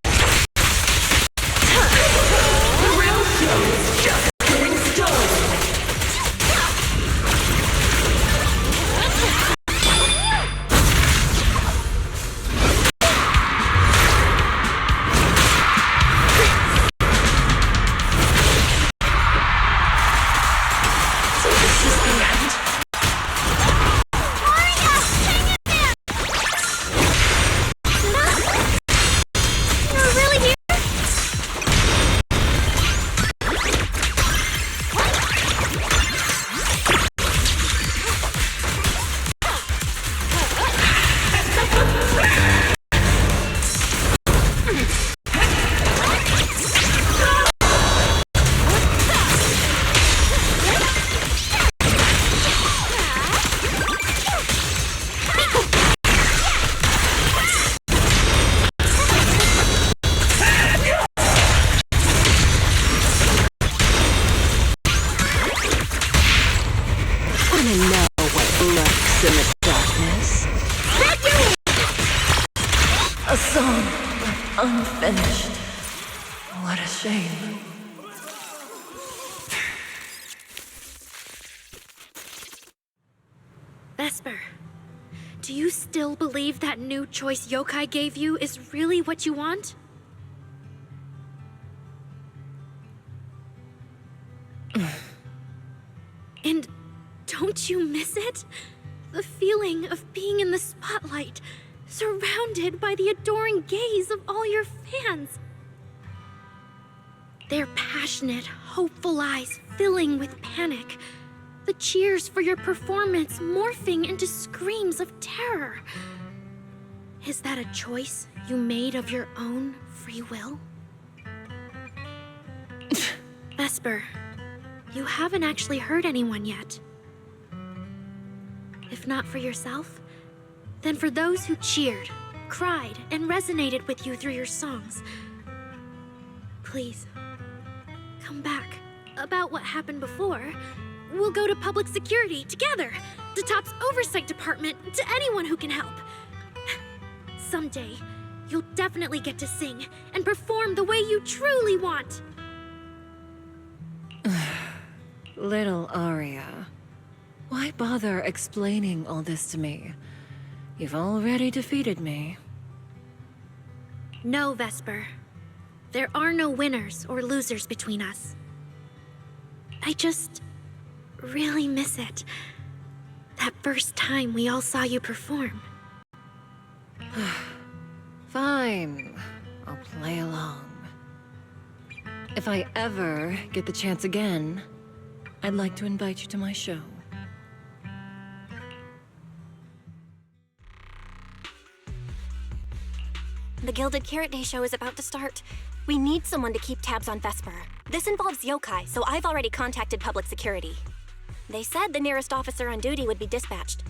A song unfinished. What a shame. Vesper, do you still believe that new choice Yokai gave you is really what you want? And don't you miss it? The feeling of being in the spotlight, surrounded by the adoring gaze of all your fans. Their passionate, hopeful eyes filling with panic. The cheers for your performance morphing into screams of terror. Is that a choice you made of your own free will? Vesper, you haven't actually hurt anyone yet. If not for yourself, then for those who cheered, cried, and resonated with you through your songs. Please, come back. About what happened before, we'll go to public security together, to TOP's oversight department, to anyone who can help. Someday, you'll definitely get to sing and perform the way you truly want. Little Aria, why bother explaining all this to me? You've already defeated me. No, Vesper. There are no winners or losers between us. I just really miss it. That first time we all saw you perform. Fine. I'll play along. If I ever get the chance again, I'd like to invite you to my show. The Gilded Carrot Day show is about to start. We need someone to keep tabs on Vesper. This involves yokai, so I've already contacted public security. They said the nearest officer on duty would be dispatched.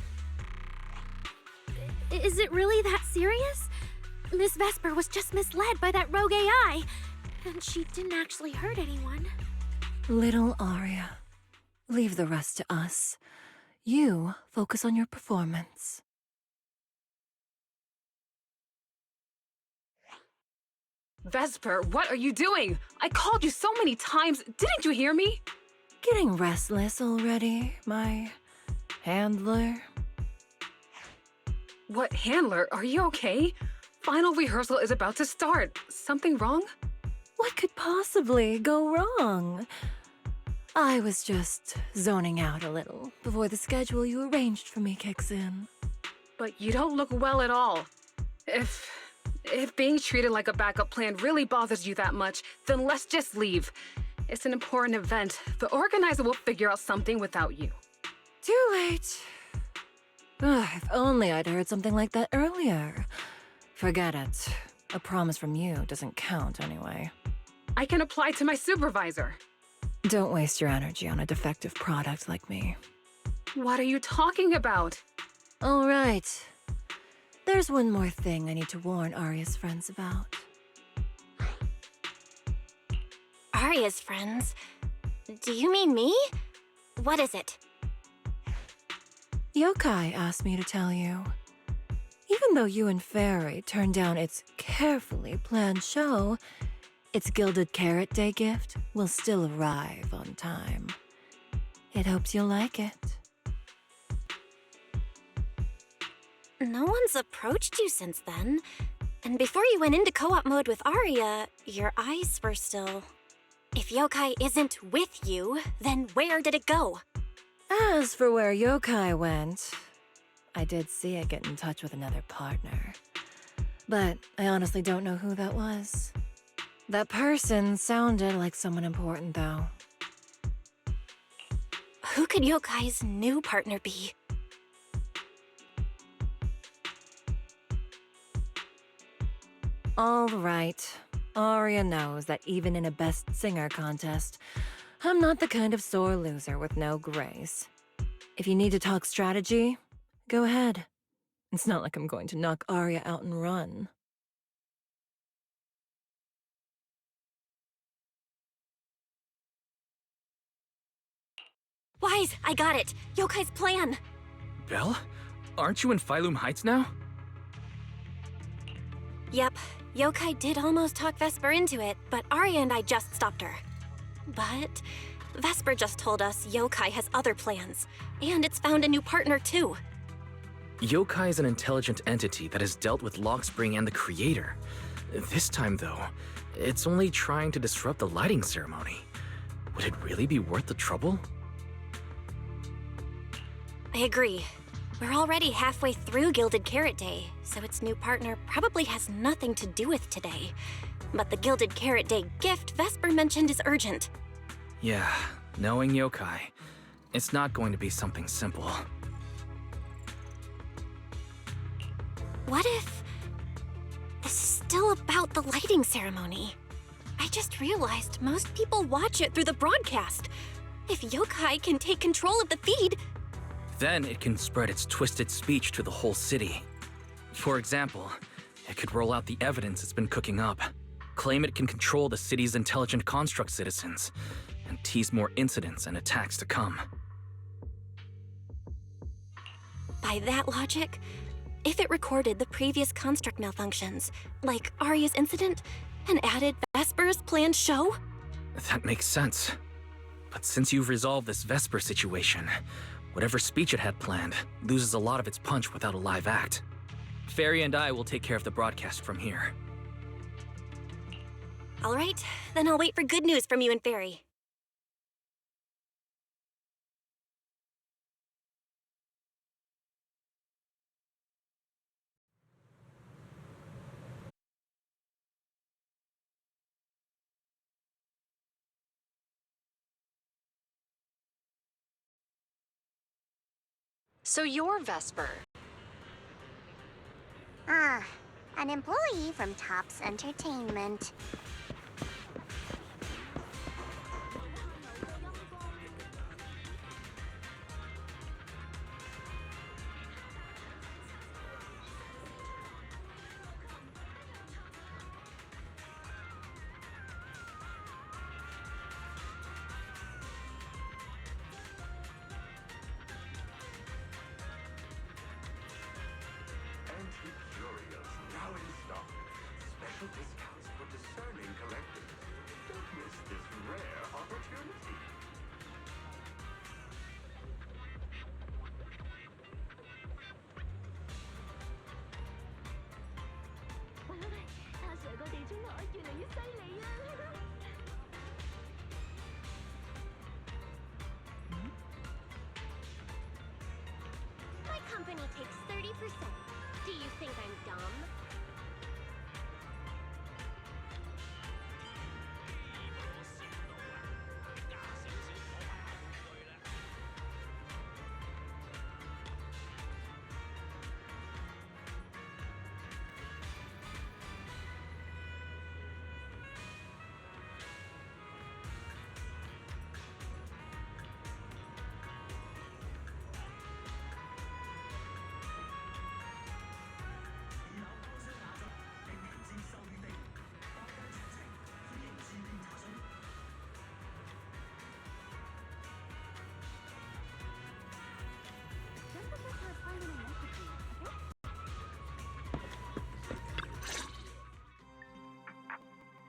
Is it really that serious? Miss Vesper was just misled by that rogue AI, and she didn't actually hurt anyone. Little Aria, leave the rest to us. You focus on your performance. Vesper, what are you doing? I called you so many times. Didn't you hear me? Getting restless already, my handler? What handler? Are you okay? Final rehearsal is about to start. Something wrong? What could possibly go wrong? I was just zoning out a little before the schedule you arranged for me kicks in. But you don't look well at all. If being treated like a backup plan really bothers you that much, then let's just leave. It's an important event. The organizer will figure out something without you. Too late. If only I'd heard something like that earlier. Forget it. A promise from you doesn't count anyway. I can apply to my supervisor. Don't waste your energy on a defective product like me. What are you talking about? All right. There's one more thing I need to warn Aria's friends about. Aria's friends? Do you mean me? What is it? Yokai asked me to tell you. Even though you and Fairy turned down its carefully planned show, its Gilded Carrot Day gift will still arrive on time. It hopes you'll like it. No one's approached you since then. And before you went into co-op mode with Aria, your eyes were still... If yokai isn't with you, then where did it go? As for where yokai went, I did see it get in touch with another partner. But I honestly don't know who that was. That person sounded like someone important, though. Who could yokai's new partner be? All right. Aria knows that even in a Best Singer contest, I'm not the kind of sore loser with no grace. If you need to talk strategy, go ahead. It's not like I'm going to knock Aria out and run. Wise, I got it! Yokai's plan! Belle? Aren't you in Phylum Heights now? Yep, yokai did almost talk Vesper into it, but Aria and I just stopped her. But Vesper just told us yokai has other plans, and it's found a new partner too. Yokai is an intelligent entity that has dealt with Lockspring and the Creator. This time, though, it's only trying to disrupt the lighting ceremony. Would it really be worth the trouble? I agree. We're already halfway through Gilded Carrot Day, so its new partner probably has nothing to do with today. But the Gilded Carrot Day gift Vesper mentioned is urgent. Yeah, knowing yokai, it's not going to be something simple. What if this is still about the lighting ceremony? I just realized most people watch it through the broadcast. If yokai can take control of the feed, Then it can spread its twisted speech to the whole city. For example, it could roll out the evidence it's been cooking up, claim it can control the city's intelligent construct citizens, and tease more incidents and attacks to come. by that logic, if it recorded the previous construct malfunctions, like Aria's incident, and added Vesper's planned show? That makes sense. But since you've resolved this Vesper situation, whatever speech it had planned loses a lot of its punch without a live act. Fairy and I will take care of the broadcast from here. All right, then I'll wait for good news from you and Fairy. So you're Vesper. An employee from Tops Entertainment. Anti-Curious, now in stock. Special discounts for discerning collectors. Don't miss this rare opportunity. My company takes 30%. Do you think I'm dumb?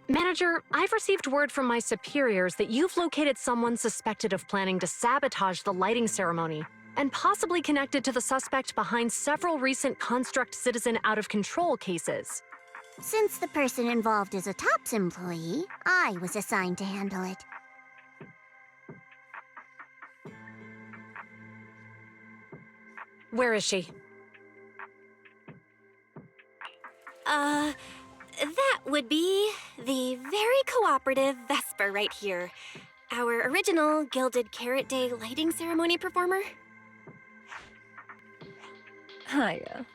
Manager, I've received word from my superiors that you've located someone suspected of planning to sabotage the lighting ceremony and possibly connected to the suspect behind several recent Construct Citizen out-of-control cases. Since the person involved is a Tops employee, I was assigned to handle it. Where is she? That would be the very cooperative Vesper right here. Our original Gilded Carrot Day lighting ceremony performer. Hiya.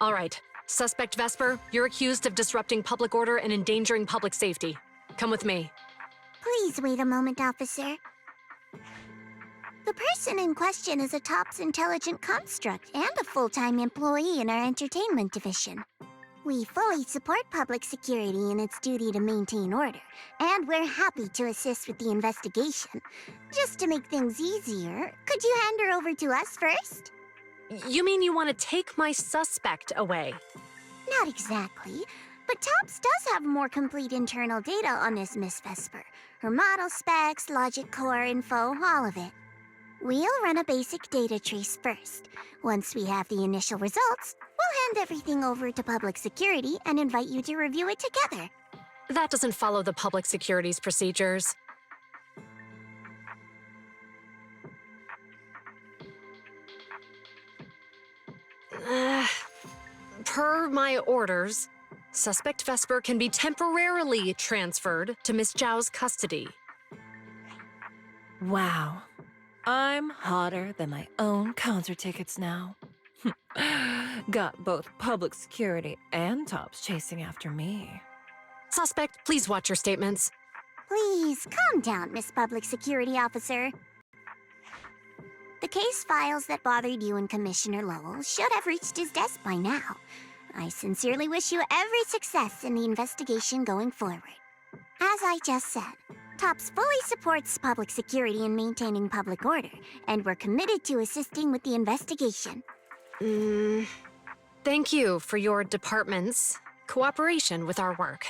All right. Suspect Vesper, you're accused of disrupting public order and endangering public safety. Come with me. Please wait a moment, officer. The person in question is a Tops intelligent construct and a full-time employee in our entertainment division. We fully support public security in its duty to maintain order, and we're happy to assist with the investigation. Just to make things easier, could you hand her over to us first? You mean you want to take my suspect away? Not exactly, but Tops does have more complete internal data on this Miss Vesper. Her model specs, logic core info, all of it. We'll run a basic data trace first. Once we have the initial results, we'll hand everything over to public security and invite you to review it together. That doesn't follow the public security's procedures. Per my orders, suspect Vesper can be temporarily transferred to Miss Zhao's custody. Wow. I'm hotter than my own concert tickets now. Got both public security and Tops chasing after me. Suspect, please watch your statements. Please, calm down, Miss Public Security Officer. The case files that bothered you and Commissioner Lowell should have reached his desk by now. I sincerely wish you every success in the investigation going forward. As I just said, Tops fully supports public security and maintaining public order, and we're committed to assisting with the investigation. Thank you for your department's cooperation with our work.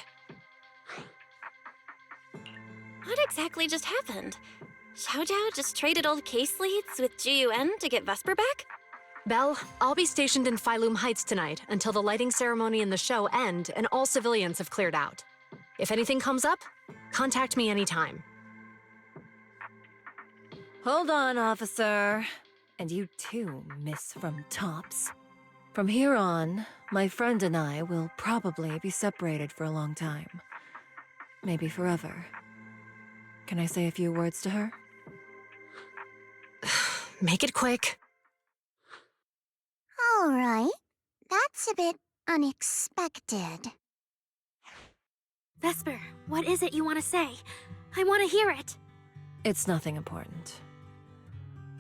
What exactly just happened? Xiao Zhao just traded old case leads with Jiyuan to get Vesper back? Belle, I'll be stationed in Phylum Heights tonight until the lighting ceremony and the show end and all civilians have cleared out. If anything comes up, contact me anytime. Hold on, officer. And you too, Miss from Tops. From here on, my friend and I will probably be separated for a long time. Maybe forever. Can I say a few words to her? Make it quick. All right. That's a bit unexpected. Vesper, what is it you want to say? I want to hear it. It's nothing important.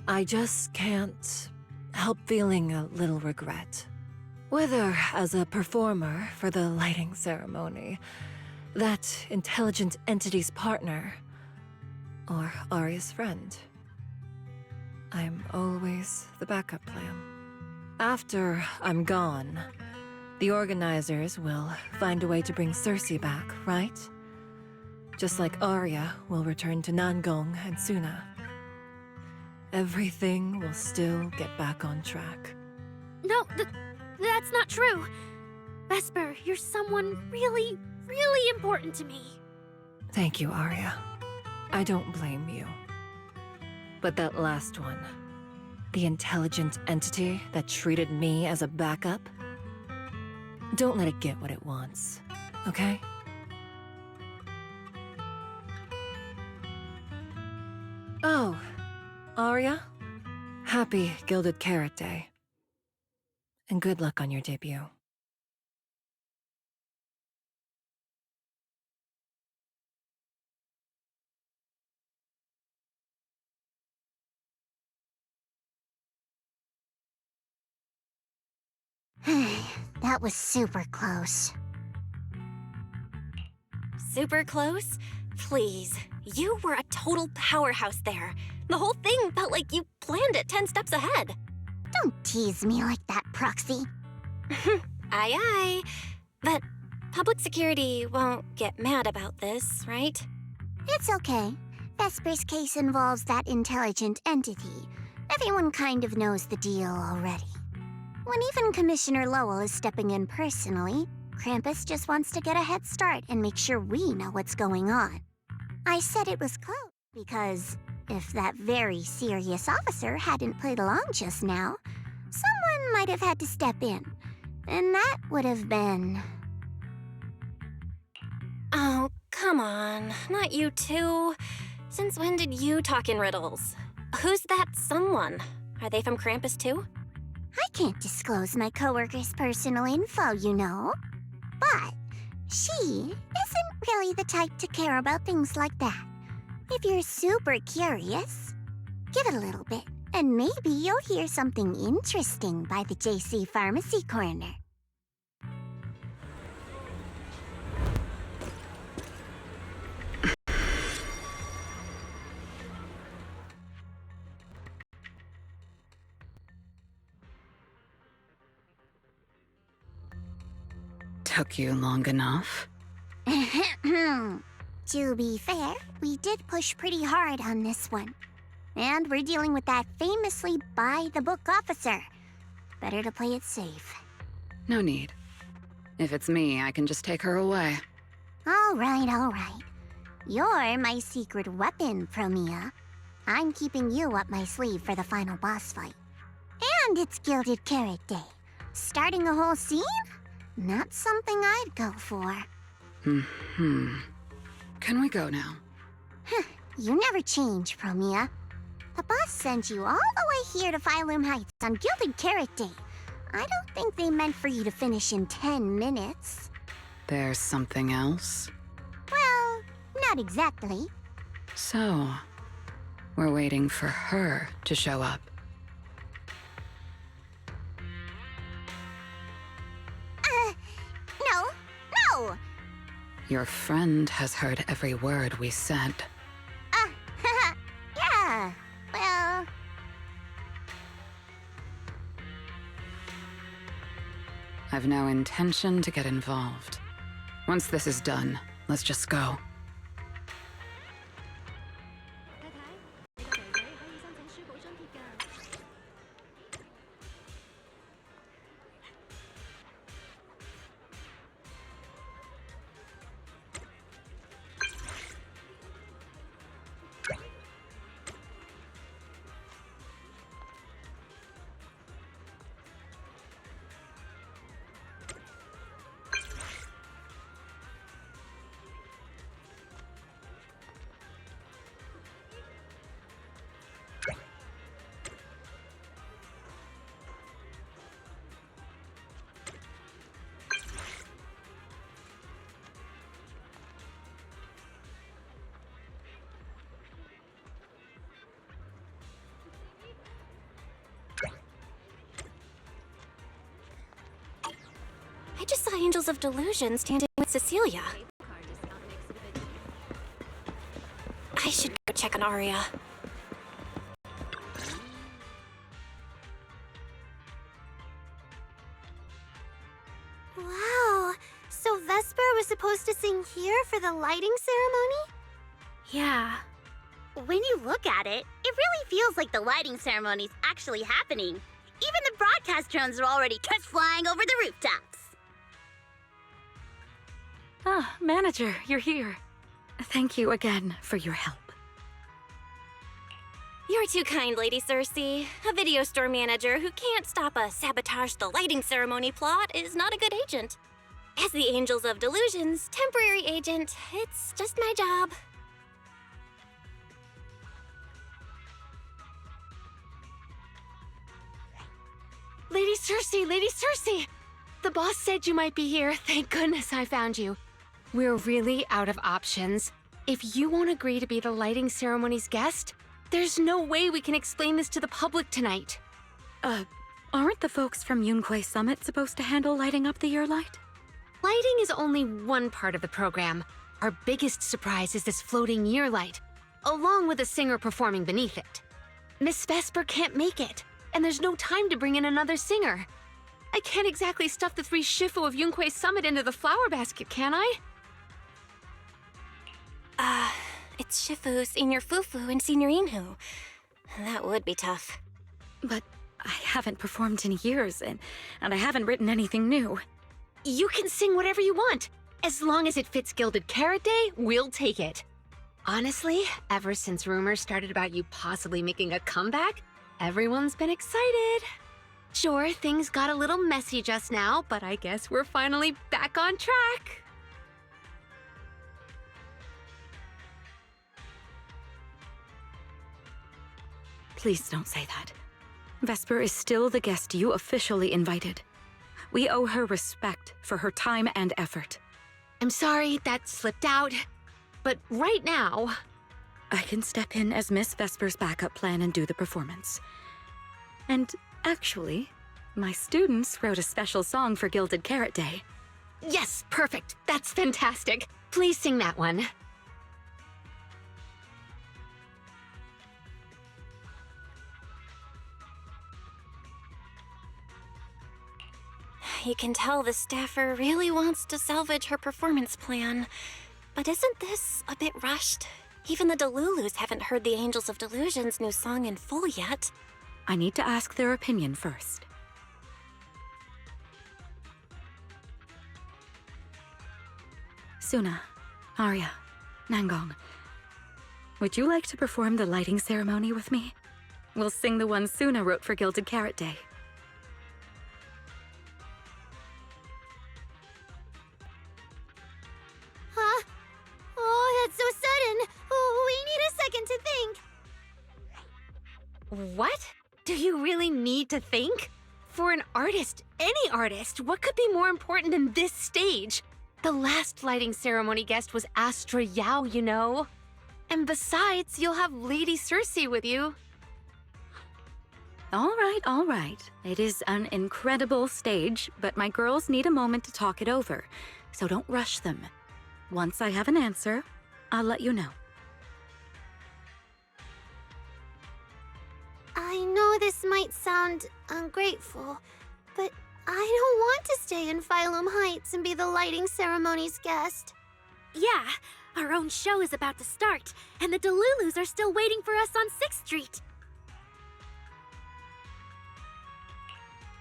I just can't help feeling a little regret. Whether as a performer for the lighting ceremony, that intelligent entity's partner, or Arya's friend. I'm always the backup plan. After I'm gone, the organizers will find a way to bring Cersei back, right? Just like Arya will return to Nangong and Suna. Everything will still get back on track. No, that's not true. Vesper, you're someone really, really important to me. Thank you, Arya. I don't blame you. But that last one, the intelligent entity that treated me as a backup, don't let it get what it wants, okay? Oh, Arya, happy Gilded Carrot Day. And good luck on your debut. That was super close. Super close? Please. You were a total powerhouse there. The whole thing felt like you planned it 10 steps ahead. Don't tease me like that, Proxy. Aye, aye. But public security won't get mad about this, right? It's okay. Vesper's case involves that intelligent entity. Everyone kind of knows the deal already. When even Commissioner Lowell is stepping in personally, Krampus just wants to get a head start and make sure we know what's going on. I said it was close because if that very serious officer hadn't played along just now, someone might have had to step in. And that would have been... Oh, come on. Not you too. Since when did you talk in riddles? Who's that someone? Are they from Krampus too? I can't disclose my coworker's personal info, you know. But she isn't really the type to care about things like that. If you're super curious, give it a little bit, and maybe you'll hear something interesting by the JC Pharmacy Corner. Took you long enough? To be fair, we did push pretty hard on this one. And we're dealing with that famously by-the-book officer. Better to play it safe. No need. If it's me, I can just take her away. All right. You're my secret weapon, Promia. I'm keeping you up my sleeve for the final boss fight. And it's Gilded Carrot Day. Starting a whole scene? Not something I'd go for. Can we go now? You never change, Promia. The boss sent you all the way here to Phylum Heights on Gilded Carrot Day. I don't think they meant for you to finish in 10 minutes. There's something else? Well, not exactly. So, we're waiting for her to show up. No! Your friend has heard every word we said. Yeah, well... I've no intention to get involved. Once this is done, let's just go. just saw Angels of Delusion standing with Cecilia. I should go check on Aria. Wow, so Vesper was supposed to sing here for the lighting ceremony? Yeah. When you look at it, it really feels like the lighting ceremony's actually happening. Even the broadcast drones are already test flying over the rooftops. Ah, Manager, you're here. Thank you again for your help. You're too kind, Lady Cersei. A video store manager who can't stop a sabotage the lighting ceremony plot is not a good agent. As the Angels of Delusion's temporary agent, it's just my job. Lady Cersei! The boss said you might be here. Thank goodness I found you. We're really out of options. If you won't agree to be the lighting ceremony's guest, there's no way we can explain this to the public tonight. Aren't the folks from Yunquay Summit supposed to handle lighting up the year light? Lighting is only one part of the program. Our biggest surprise is this floating year light, along with a singer performing beneath it. Miss Vesper can't make it, and there's no time to bring in another singer. I can't exactly stuff the 3 Shifu of Yunquay Summit into the flower basket, can I? It's Shifu, Senior Fufu, and Senior Inhu. That would be tough. But I haven't performed in years, and I haven't written anything new. You can sing whatever you want. As long as it fits Gilded Carrot Day, we'll take it. Honestly, ever since rumors started about you possibly making a comeback, everyone's been excited. Sure, things got a little messy just now, but I guess we're finally back on track. Please don't say that. Vesper is still the guest you officially invited. We owe her respect for her time and effort. I'm sorry that slipped out, but right now... I can step in as Miss Vesper's backup plan and do the performance. And actually, my students wrote a special song for Gilded Carrot Day. Yes, perfect. That's fantastic. Please sing that one. You can tell the staffer really wants to salvage her performance plan. But isn't this a bit rushed? Even the Delulus haven't heard the Angels of Delusion's new song in full yet. I need to ask their opinion first. Suna, Arya, Nangong, would you like to perform the lighting ceremony with me? We'll sing the one Suna wrote for Gilded Carrot Day. Huh? Oh, that's so sudden. Oh, we need a second to think. What? Do you really need to think? For an artist, any artist, what could be more important than this stage? The last lighting ceremony guest was Astra Yao, you know. And besides, you'll have Lady Cersei with you. All right. It is an incredible stage, but my girls need a moment to talk it over, so don't rush them. Once I have an answer, I'll let you know. I know this might sound ungrateful, but I don't want to stay in Phylum Heights and be the lighting ceremony's guest. Yeah, our own show is about to start, and the Delulus are still waiting for us on 6th Street.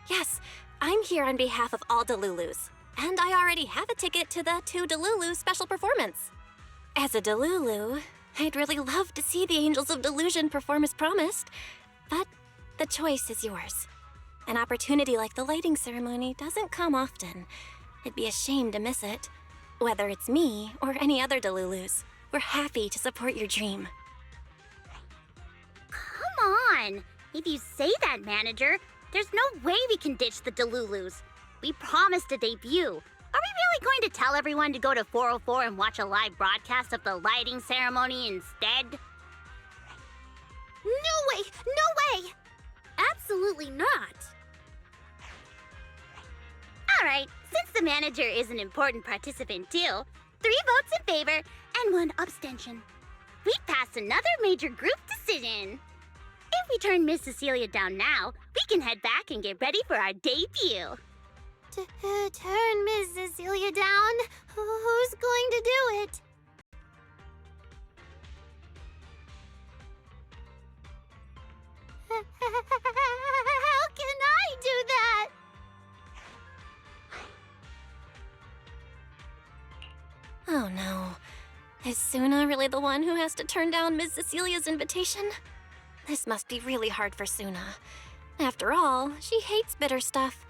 Yes, I'm here on behalf of all Delulus, and I already have a ticket to the 2 Delulu special performance. As a Delulu, I'd really love to see the Angels of Delusion perform as promised, but the choice is yours. An opportunity like the lighting ceremony doesn't come often. It'd be a shame to miss it. Whether it's me or any other Delulus, we're happy to support your dream. Come on! If you say that, manager, there's no way we can ditch the Delulus. We promised a debut. Are we really going to tell everyone to go to 404 and watch a live broadcast of the lighting ceremony instead? No way! No way! Absolutely not. Alright, Since the manager is an important participant too, 3 votes in favor and 1 abstention. We've passed another major group decision. If we turn Miss Cecilia down now, we can head back and get ready for our debut. Turn Miss Cecilia down? Who's going to do it? How can I do that? Oh no. Is Suna really the one who has to turn down Miss Cecilia's invitation? This must be really hard for Suna. After all, she hates bitter stuff.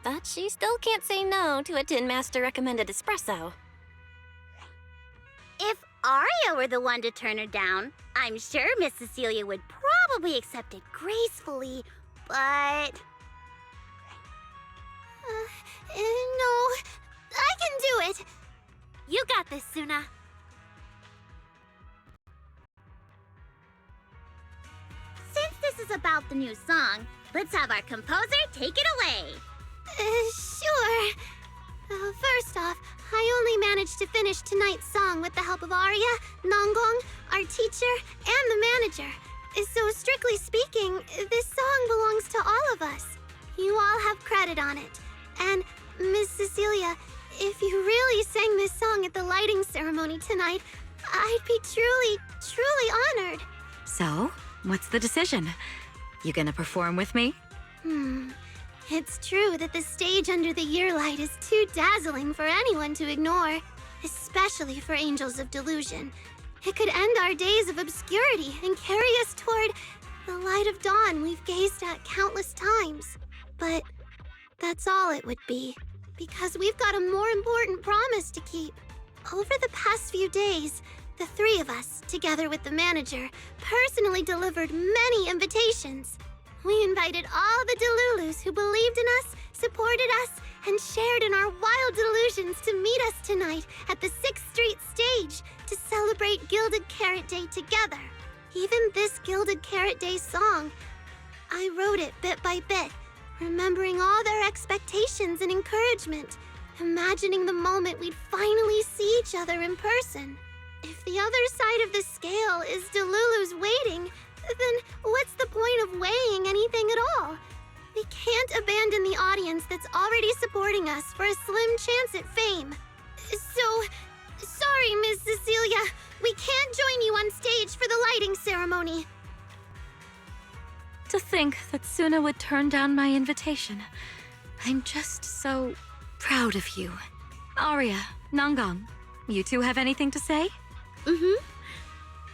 But she still can't say no to a Tin Master recommended espresso. If Aria were the one to turn her down, I'm sure Miss Cecilia would probably accept it gracefully, but... No, I can do it. You got this, Suna. Since this is about the new song, let's have our composer take it away. Sure. First off, I only managed to finish tonight's song with the help of Arya, Nonggong, our teacher, and the manager. So strictly speaking, this song belongs to all of us. You all have credit on it. And, Miss Cecilia, if you really sang this song at the lighting ceremony tonight, I'd be truly honored. So, what's the decision? You gonna perform with me? It's true that the stage under the year light is too dazzling for anyone to ignore, especially for Angels of Delusion. It could end our days of obscurity and carry us toward the light of dawn we've gazed at countless times. But that's all it would be, because we've got a more important promise to keep. Over the past few days, the 3 of us, together with the manager, personally delivered many invitations. We invited all the Delulus who believed in us, supported us, and shared in our wild delusions to meet us tonight at the 6th Street stage to celebrate Gilded Carrot Day together. Even this Gilded Carrot Day song, I wrote it bit by bit, remembering all their expectations and encouragement, imagining the moment we'd finally see each other in person. If the other side of the scale is Delulu's waiting, then what's the point of weighing anything at all? We can't abandon the audience that's already supporting us for a slim chance at fame. So, sorry, Miss Cecilia, we can't join you on stage for the lighting ceremony. To think that Suna would turn down my invitation. I'm just so proud of you. Arya, Nonggong, you 2 have anything to say?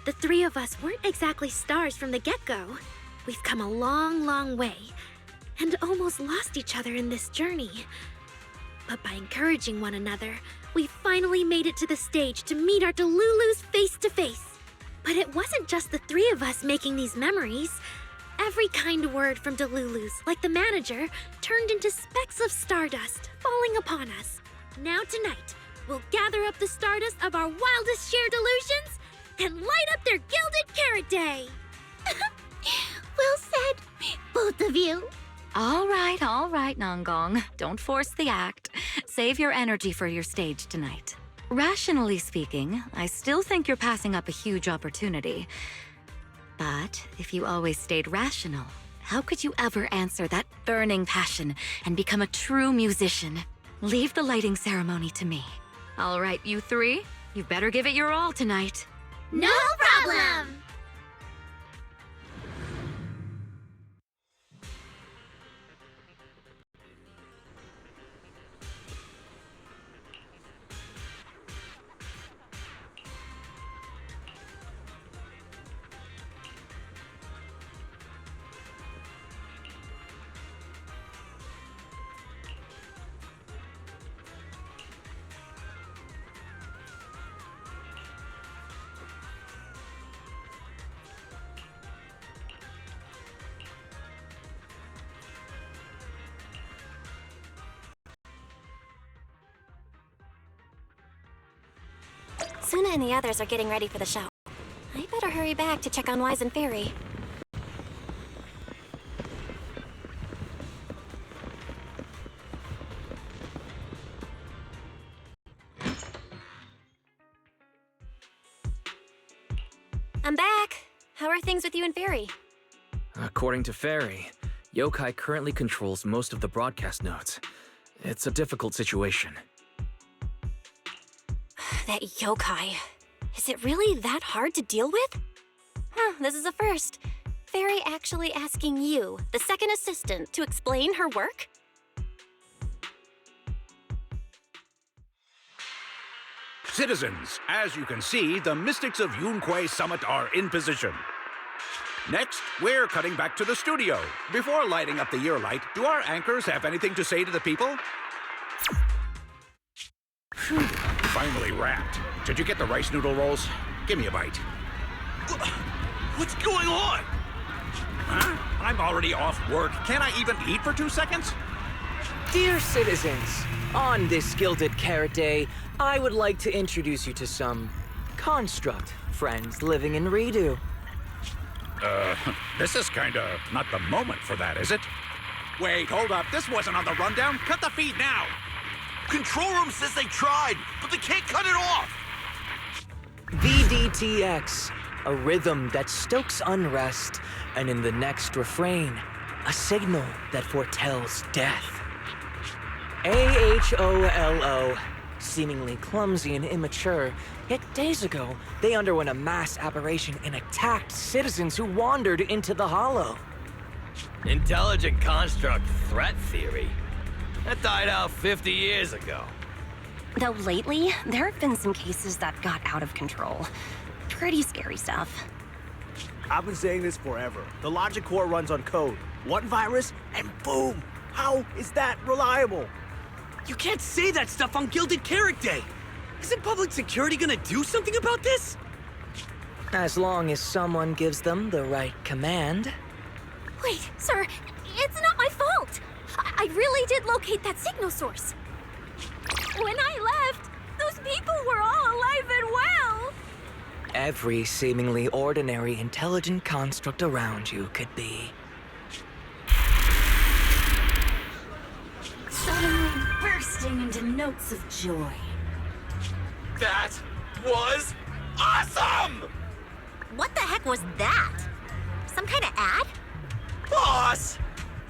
The 3 of us weren't exactly stars from the get-go. We've come a long way, and almost lost each other in this journey. But by encouraging one another, we finally made it to the stage to meet our Delulus face to face. But it wasn't just the 3 of us making these memories. Every kind word from Delulus, like the manager, turned into specks of stardust falling upon us. Now tonight, we'll gather up the stardust of our wildest shared illusions and light up their Gilded Carrot Day! Well said, both of you. All right, Nonggong. Don't force the act. Save your energy for your stage tonight. Rationally speaking, I still think you're passing up a huge opportunity. But if you always stayed rational, how could you ever answer that burning passion and become a true musician? Leave the lighting ceremony to me. All right, you 3, you better give it your all tonight. No problem! Suna and the others are getting ready for the show. I better hurry back to check on Wise and Fairy. I'm back. How are things with you and Fairy? According to Fairy, Yokai currently controls most of the broadcast nodes. It's a difficult situation. That yokai. Is it really that hard to deal with? This is a first. Fairy actually asking you, the second assistant, to explain her work? Citizens, as you can see, the Mystics of Yunquay Summit are in position. Next, we're cutting back to the studio. Before lighting up the year light, do our anchors have anything to say to the people? Finally wrapped. Did you get the rice noodle rolls? Give me a bite. What's going on? Huh? I'm already off work. Can't I even eat for 2 seconds? Dear citizens, on this Gilded Carrot Day, I would like to introduce you to some construct friends living in Redo. This is kinda not the moment for that, is it? Wait, hold up. This wasn't on the rundown. Cut the feed now. Control room says they tried, but they can't cut it off. V2.6, a rhythm that stokes unrest, and in the next refrain, a signal that foretells death. AHOLO, seemingly clumsy and immature, yet days ago, they underwent a mass aberration and attacked citizens who wandered into the hollow. Intelligent construct threat theory? That died out 50 years ago. Though lately, there have been some cases that got out of control. Pretty scary stuff. I've been saying this forever. The logic core runs on code. One virus, and boom! How is that reliable? You can't say that stuff on Gilded Carrot Day! Isn't public security gonna do something about this? As long as someone gives them the right command. Wait, sir, it's not my fault! I really did locate that signal source. When I left, those people were all alive and well! Every seemingly ordinary intelligent construct around you could be. Suddenly bursting into notes of joy. That was awesome! What the heck was that? Some kind of ad? Boss!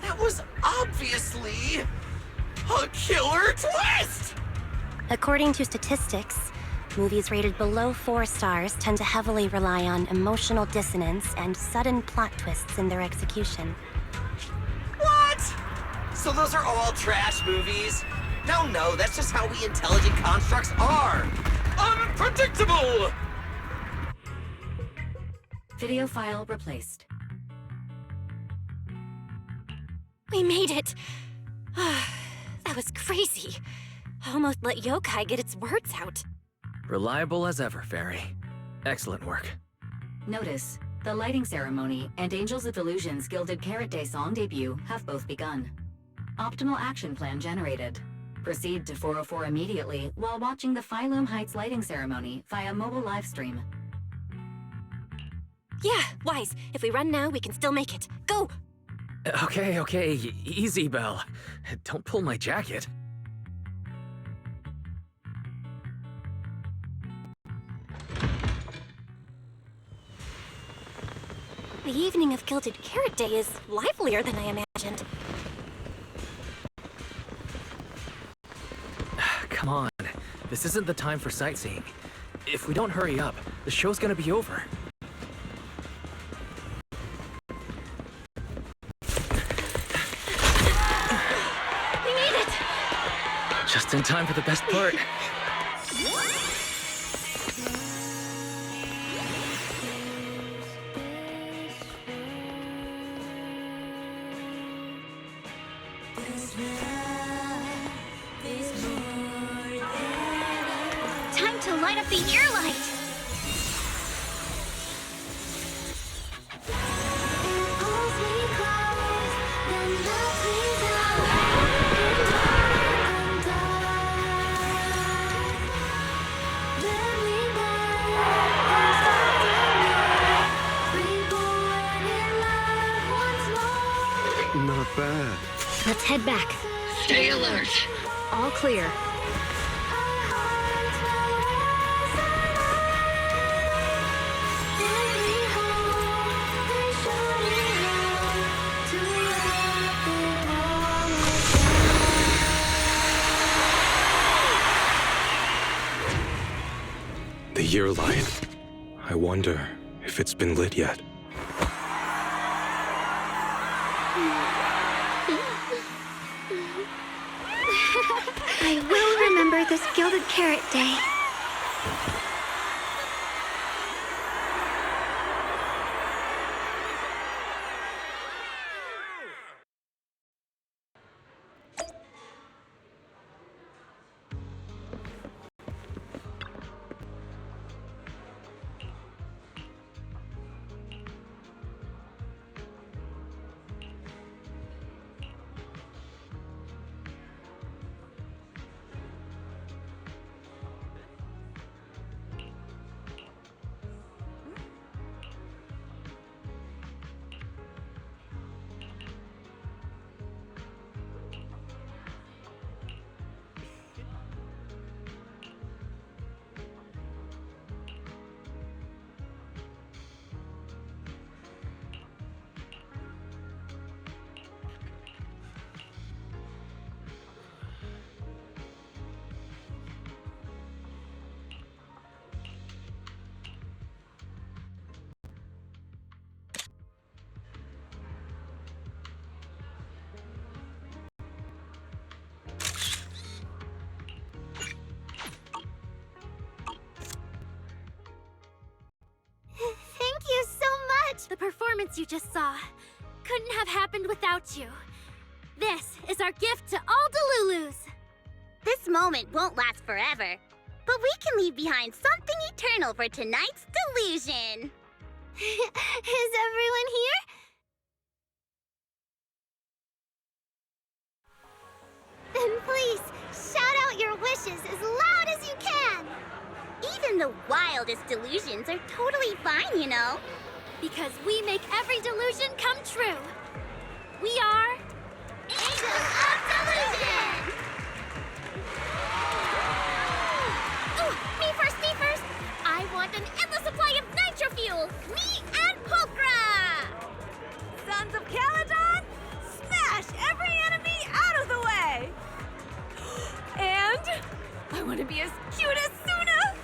That was obviously a killer twist! According to statistics, movies rated below 4 stars tend to heavily rely on emotional dissonance and sudden plot twists in their execution. What? So those are all trash movies? No, that's just how we intelligent constructs are. Unpredictable! Video file replaced. We made it! That was crazy. Almost let yokai get its words out. Reliable as ever, Fairy. Excellent work. Notice, the lighting ceremony and Angels of Illusion's Gilded Carrot Day song debut have both begun. Optimal action plan generated. Proceed to 404 immediately while watching the Phylum Heights lighting ceremony via mobile live stream. Yeah, Wise. If we run now, we can still make it. Go! Okay, easy, Belle. Don't pull my jacket. The evening of Gilded Carrot Day is livelier than I imagined. Come on, this isn't the time for sightseeing. If we don't hurry up, the show's gonna be over. We made it! Just in time for the best part. Time to light up the ear light! Not bad. Let's head back. Stay alert. All clear. year light. I wonder if it's been lit yet. I will remember this Gilded Carrot Day. Thank you so much! The performance you just saw couldn't have happened without you. This is our gift to all Delulus. This moment won't last forever, but we can leave behind something eternal for tonight's delusion. Is everyone here? Then please, shout out your wishes as loud as you can! Even the wildest delusions are totally fine, you know. Because we make every delusion come true. We are... Angels of Delusion! Ooh, me first! I want an endless supply of nitro fuel! Me and Pulchra! Sons of Caledon, smash every enemy out of the way! And I want to be as cute as Suna!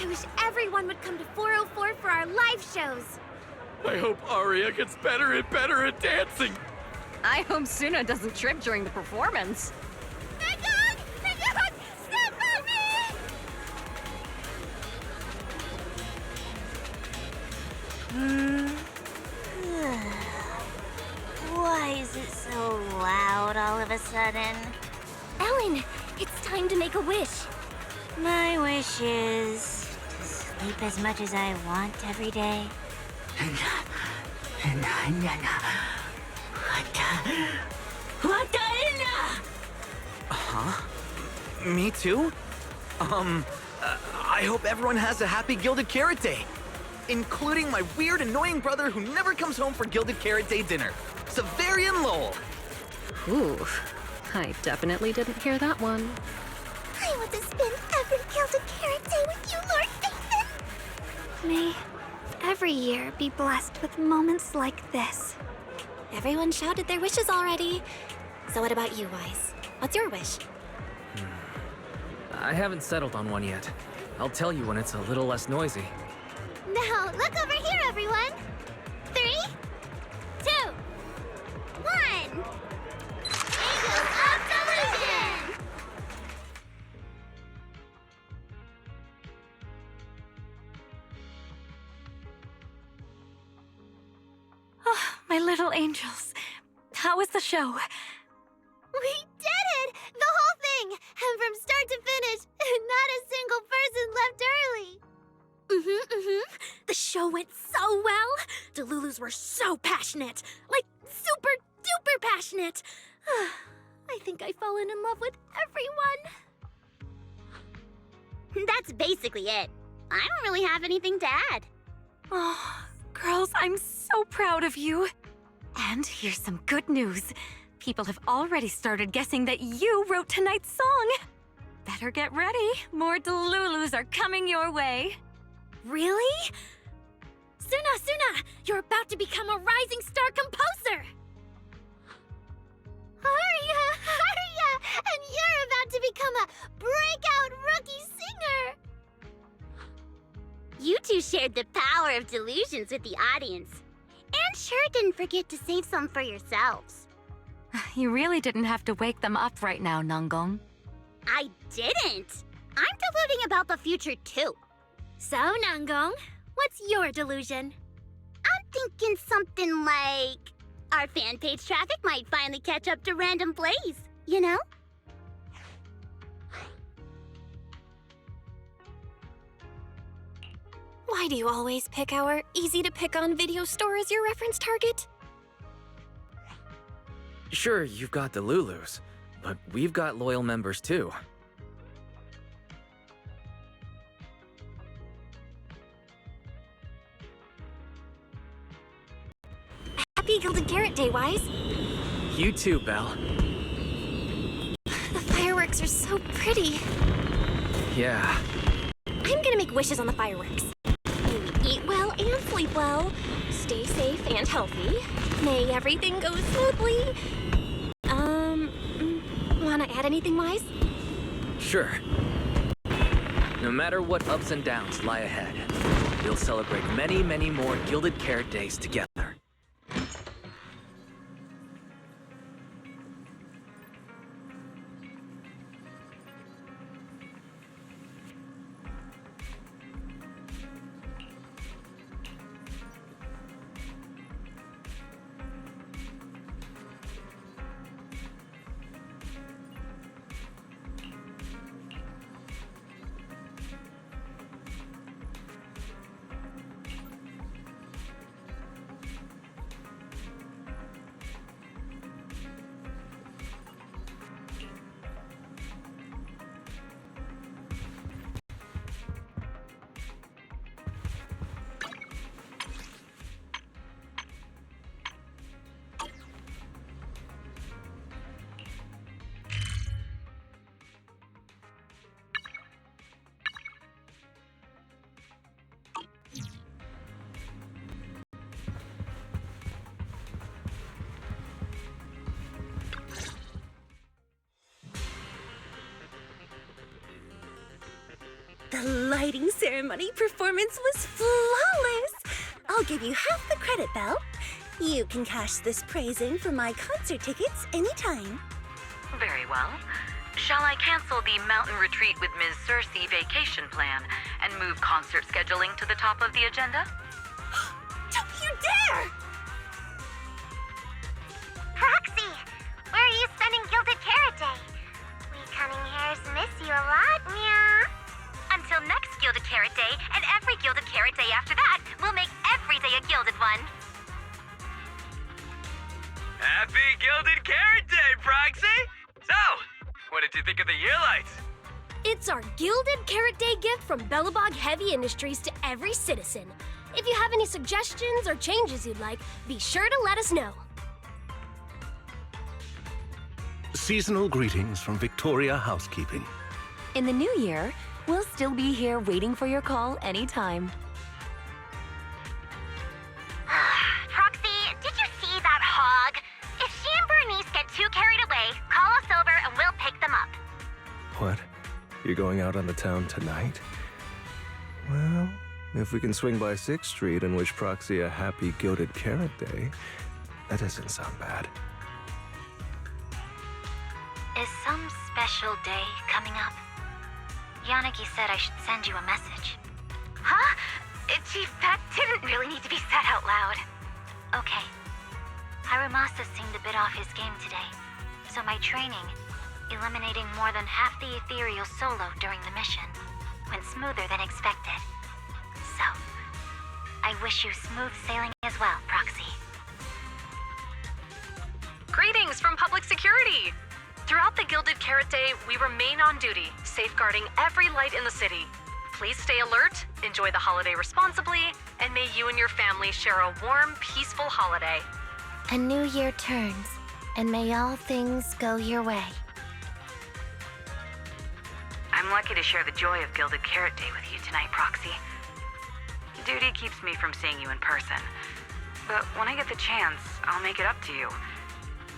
I wish everyone would come to 404 for our live shows. I hope Aria gets better and better at dancing. I hope Suna doesn't trip during the performance. Megog! Stand by me! Why is it so loud all of a sudden? Ellen, it's time to make a wish. My wish is to sleep as much as I want every day. Huh? Me too? I hope everyone has a happy Gilded Carrot Day. Including my weird, annoying brother who never comes home for Gilded Carrot Day dinner, Severian Lowell. Ooh, I definitely didn't hear that one. I want to spend every Gilded Carrot Day with you, Lord Nathan! May every year be blessed with moments like this. Everyone shouted their wishes already. So what about you, Wise? What's your wish? I haven't settled on one yet. I'll tell you when it's a little less noisy. Now, look over here, everyone! 3, 2, 1! Angels of Delusion! Oh, my little angels. How was the show? We did it! The whole thing! And from start to finish, not a single person left early! The show went so well! Delulus were so passionate! Like, super duper passionate! I think I've fallen in love with everyone! That's basically it. I don't really have anything to add. Oh, girls, I'm so proud of you. And here's some good news. People have already started guessing that you wrote tonight's song. Better get ready. More Delulus are coming your way. Really? Suna, you're about to become a rising star composer! Aria! And you're about to become a breakout rookie singer! you shared the power of delusions with the audience. And sure didn't forget to save some for yourselves. You really didn't have to wake them up right now, Nanggong. I didn't! I'm deluding about the future too. So, Nanggong, what's your delusion? I'm thinking something like... our fan page traffic might finally catch up to Random Blaze, you know? Why do you always pick our easy-to-pick-on video store as your reference target? Sure, you've got the Lulus, but we've got loyal members too. Happy Gilded Carrot Day, Wise. You too, Belle. The fireworks are so pretty. Yeah. I'm gonna make wishes on the fireworks. May we eat well and sleep well. Stay safe and healthy. May everything go smoothly. Wanna add anything, Wise? Sure. No matter what ups and downs lie ahead, we'll celebrate many, many more Gilded Carrot Days together. The lighting ceremony performance was flawless! I'll give you half the credit, Belle. You can cash this praise in for my concert tickets anytime. Very well. Shall I cancel the mountain retreat with Ms. Cersei vacation plan and move concert scheduling to the top of the agenda? Don't you dare! Proxy, where are you spending Gilded Carrot Day? We cunning hairs miss you a lot, meow. Until next Gilded Carrot Day, and every Gilded Carrot Day after that, we'll make every day a Gilded one. Happy Gilded Carrot Day, Proxy! So, what did you think of the year lights? It's our Gilded Carrot Day gift from Bellabog Heavy Industries to every citizen. If you have any suggestions or changes you'd like, be sure to let us know. Seasonal greetings from Victoria Housekeeping. In the new year, we'll still be here waiting for your call anytime. Proxy, did you see that hog? If she and Bernice get too carried away, call us over and we'll pick them up. What? You're going out on the town tonight? Well, if we can swing by 6th Street and wish Proxy a happy Gilded Carrot Day, that doesn't sound bad. Is some special day coming up? Yanagi said I should send you a message. Huh? Chief, that didn't really need to be said out loud. Okay. Harumasa seemed a bit off his game today, so my training, eliminating more than half the ethereal solo during the mission, went smoother than expected. So, I wish you smooth sailing as well, Proxy. Greetings from Public Security! Throughout the Gilded Carrot Day, we remain on duty, safeguarding every light in the city. Please stay alert, enjoy the holiday responsibly, and may you and your family share a warm, peaceful holiday. A new year turns, and may all things go your way. I'm lucky to share the joy of Gilded Carrot Day with you tonight, Proxy. Duty keeps me from seeing you in person. But when I get the chance, I'll make it up to you.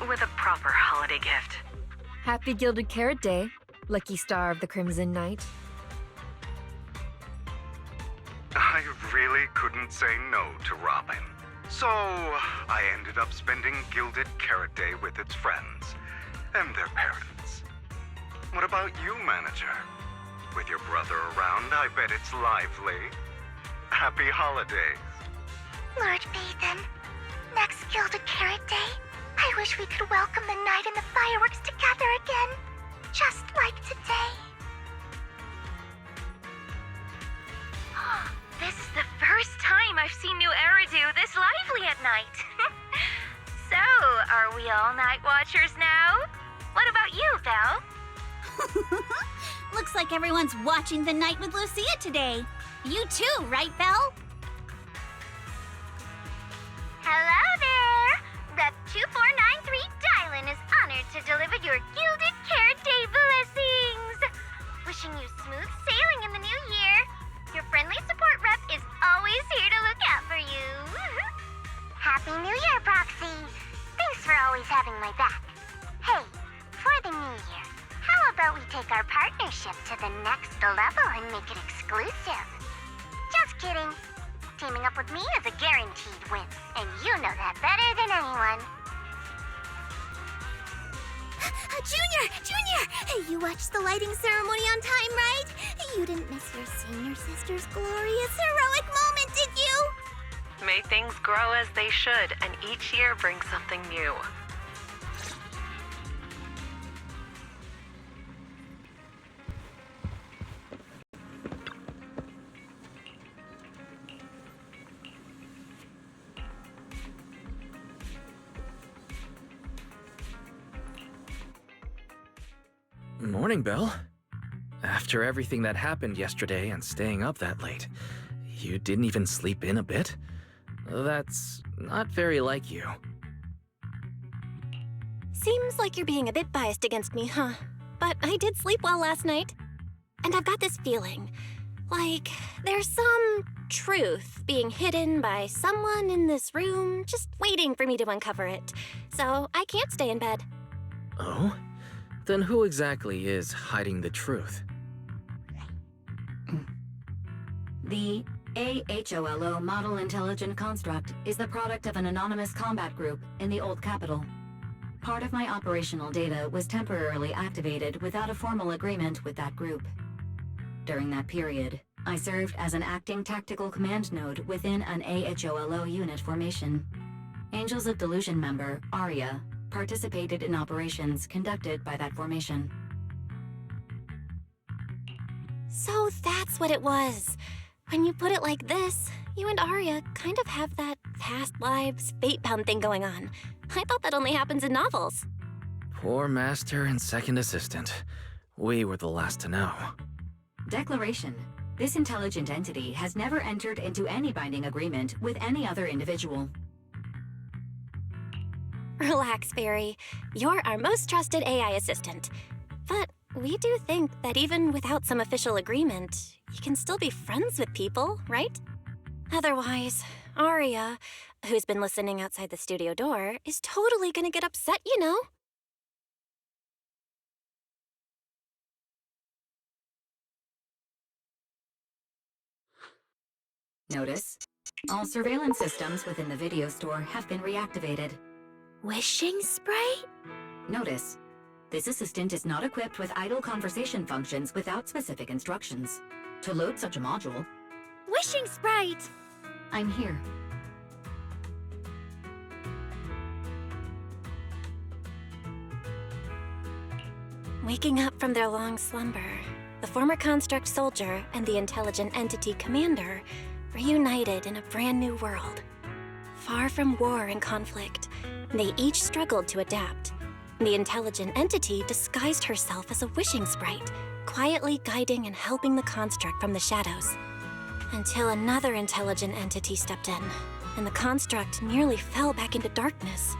With a proper holiday gift. Happy Gilded Carrot Day, Lucky Star of the Crimson Knight. I really couldn't say no to Robin. So, I ended up spending Gilded Carrot Day with its friends and their parents. What about you, Manager? With your brother around, I bet it's lively. Happy holidays. Lord Bathan, next Gilded Carrot Day, I wish we could welcome the night and the fireworks together again, just like today. This is the first time I've seen new Eridu this lively at night. So, are we all night watchers now? What about you, Belle? Looks like everyone's watching the night with Lucia today. You too, right, Belle? Hello there! Rep 2493 Dylan is honored to deliver your Gilded Carrot Day blessings! Wishing you smooth sailing in the new year. Your friendly support rep is always here to look out for you. Happy New Year, Proxy! Thanks for always having my back. Hey, for the new year, how about we take our partnership to the next level and make it exclusive? Just kidding. Teaming up with me is a guaranteed win, and you know that better than anyone. Junior! You watched the lighting ceremony on time, right? You didn't miss your senior sister's glorious heroic moment, did you? May things grow as they should, and each year bring something new. Morning, Belle. After everything that happened yesterday and staying up that late, you didn't even sleep in a bit? That's not very like you. Seems like you're being a bit biased against me, huh? But I did sleep well last night. And I've got this feeling, like there's some truth being hidden by someone in this room, just waiting for me to uncover it. So I can't stay in bed. Oh? Then who exactly is hiding the truth? The AHOLO Model Intelligent Construct is the product of an anonymous combat group in the Old Capital. Part of my operational data was temporarily activated without a formal agreement with that group. During that period, I served as an acting tactical command node within an AHOLO unit formation. Angels of Delusion member, Arya, participated in operations conducted by that formation. So that's what it was. When you put it like this, you and Arya kind of have that past lives, fate-bound thing going on. I thought that only happens in novels. Poor master and second assistant. We were the last to know. Declaration. This intelligent entity has never entered into any binding agreement with any other individual. Relax, Fairy. You're our most trusted AI assistant. But we do think that even without some official agreement, you can still be friends with people, right? Otherwise, Arya, who's been listening outside the studio door, is totally gonna get upset, you know? Notice: all surveillance systems within the video store have been reactivated. Wishing Sprite? Notice: this assistant is not equipped with idle conversation functions without specific instructions. To load such a module... Wishing Sprite! I'm here. Waking up from their long slumber, the former construct soldier and the intelligent entity commander reunited in a brand new world. Far from war and conflict, they each struggled to adapt. The intelligent entity disguised herself as a wishing sprite, quietly guiding and helping the construct from the shadows. Until another intelligent entity stepped in, and the construct nearly fell back into darkness.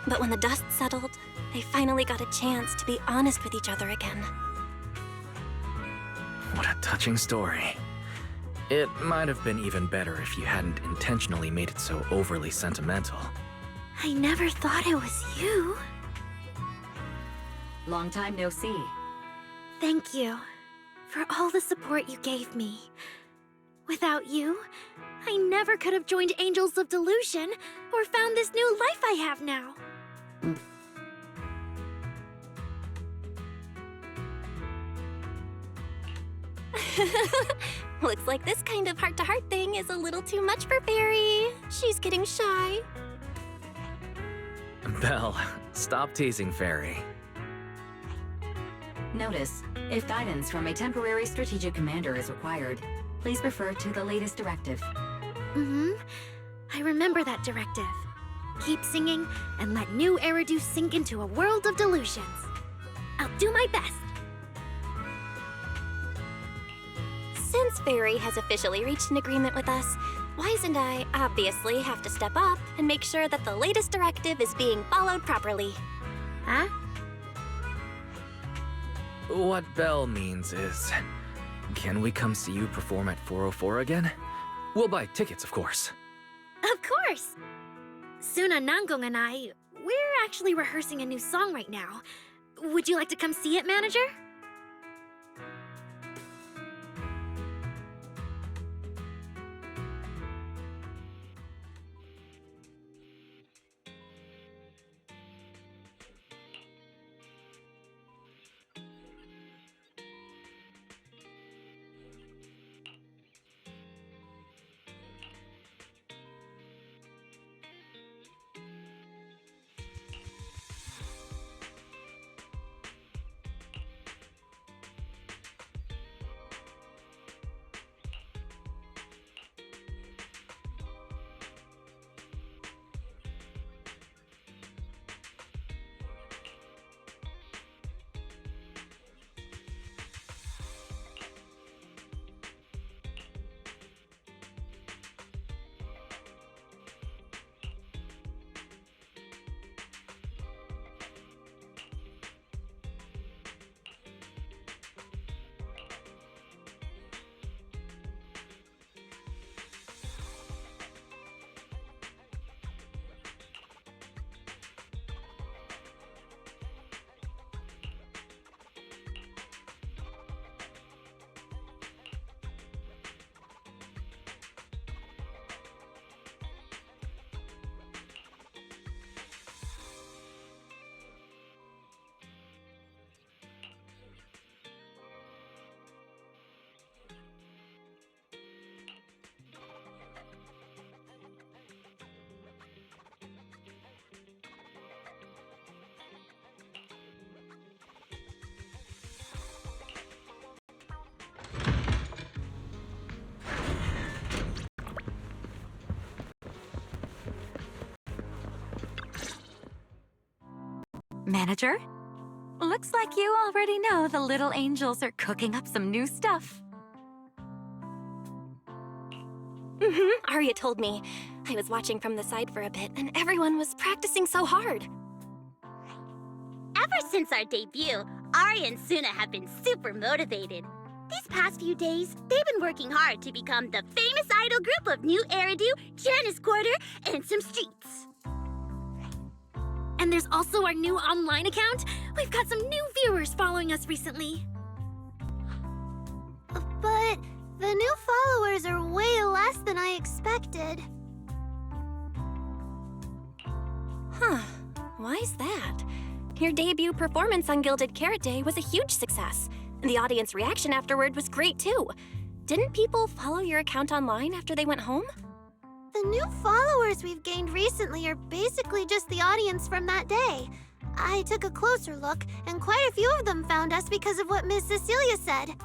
But when the dust settled, they finally got a chance to be honest with each other again. What a touching story. It might have been even better if you hadn't intentionally made it so overly sentimental. I never thought it was you. Long time no see. Thank you for all the support you gave me. Without you, I never could have joined Angels of Delusion or found this new life I have now. Looks like this kind of heart-to-heart thing is a little too much for Fairy. She's getting shy. Belle, stop teasing Fairy. Notice, if guidance from a temporary strategic commander is required, please refer to the latest directive. I remember that directive. Keep singing and let new Eridu sink into a world of delusions. I'll do my best. Since Fairy has officially reached an agreement with us, Wise and I obviously have to step up and make sure that the latest directive is being followed properly. Huh? What Belle means is, can we come see you perform at 404 again? We'll buy tickets, of course. Of course! Suna, Nangong, and we're actually rehearsing a new song right now. Would you like to come see it, Manager? Manager? Looks like you already know the little angels are cooking up some new stuff. Arya told me. I was watching from the side for a bit, and everyone was practicing so hard. Ever since our debut, Ari and Suna have been super motivated. These past few days, they've been working hard to become the famous idol group of New Eridu, Janice Quarter, and some streets. And there's also our new online account. We've got some new viewers following us recently. But the new followers are way less than I expected. Huh. Why is that? Your debut performance on Gilded Carrot Day was a huge success, and the audience reaction afterward was great too. Didn't people follow your account online after they went home? The new followers we've gained recently are basically just the audience from that day. I took a closer look, and quite a few of them found us because of what Miss Cecilia said.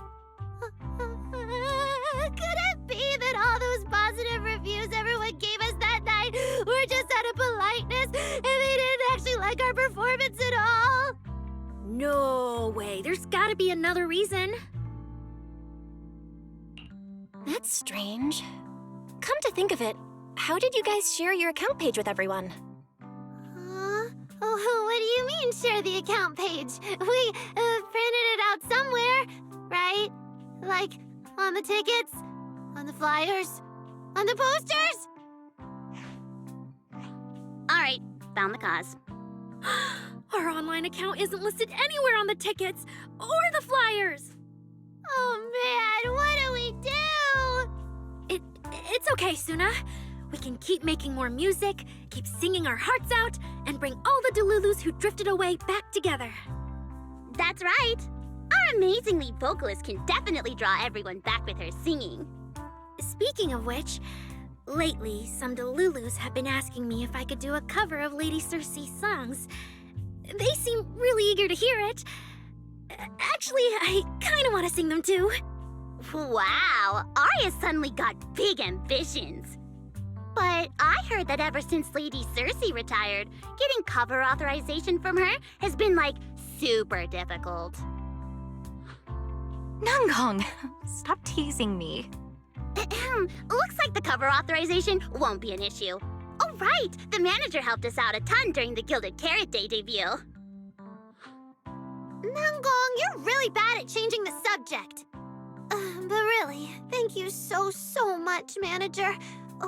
Could it be that all those positive reviews everyone gave us that night were just out of politeness and they didn't actually like our performance at all? No way. There's gotta be another reason. That's strange. Come to think of it, how did you guys share your account page with everyone? Oh, what do you mean, share the account page? We printed it out somewhere, right? Like, on the tickets? On the flyers? On the posters? Alright, found the cause. Our online account isn't listed anywhere on the tickets or the flyers. Oh man, what do we do? Okay, Suna. We can keep making more music, keep singing our hearts out, and bring all the Delulus who drifted away back together. That's right. Our amazingly vocalist can definitely draw everyone back with her singing. Speaking of which, lately some Delulus have been asking me if I could do a cover of Lady Circe's songs. They seem really eager to hear it. Actually, I kind of want to sing them too. Wow, Arya suddenly got big ambitions. But I heard that ever since Lady Circe retired, getting cover authorization from her has been, like, super difficult. Nangong, stop teasing me. Looks like the cover authorization won't be an issue. Oh, right! The manager helped us out a ton during the Gilded Carrot Day debut. Nangong, you're really bad at changing the subject. But really, thank you so much, Manager.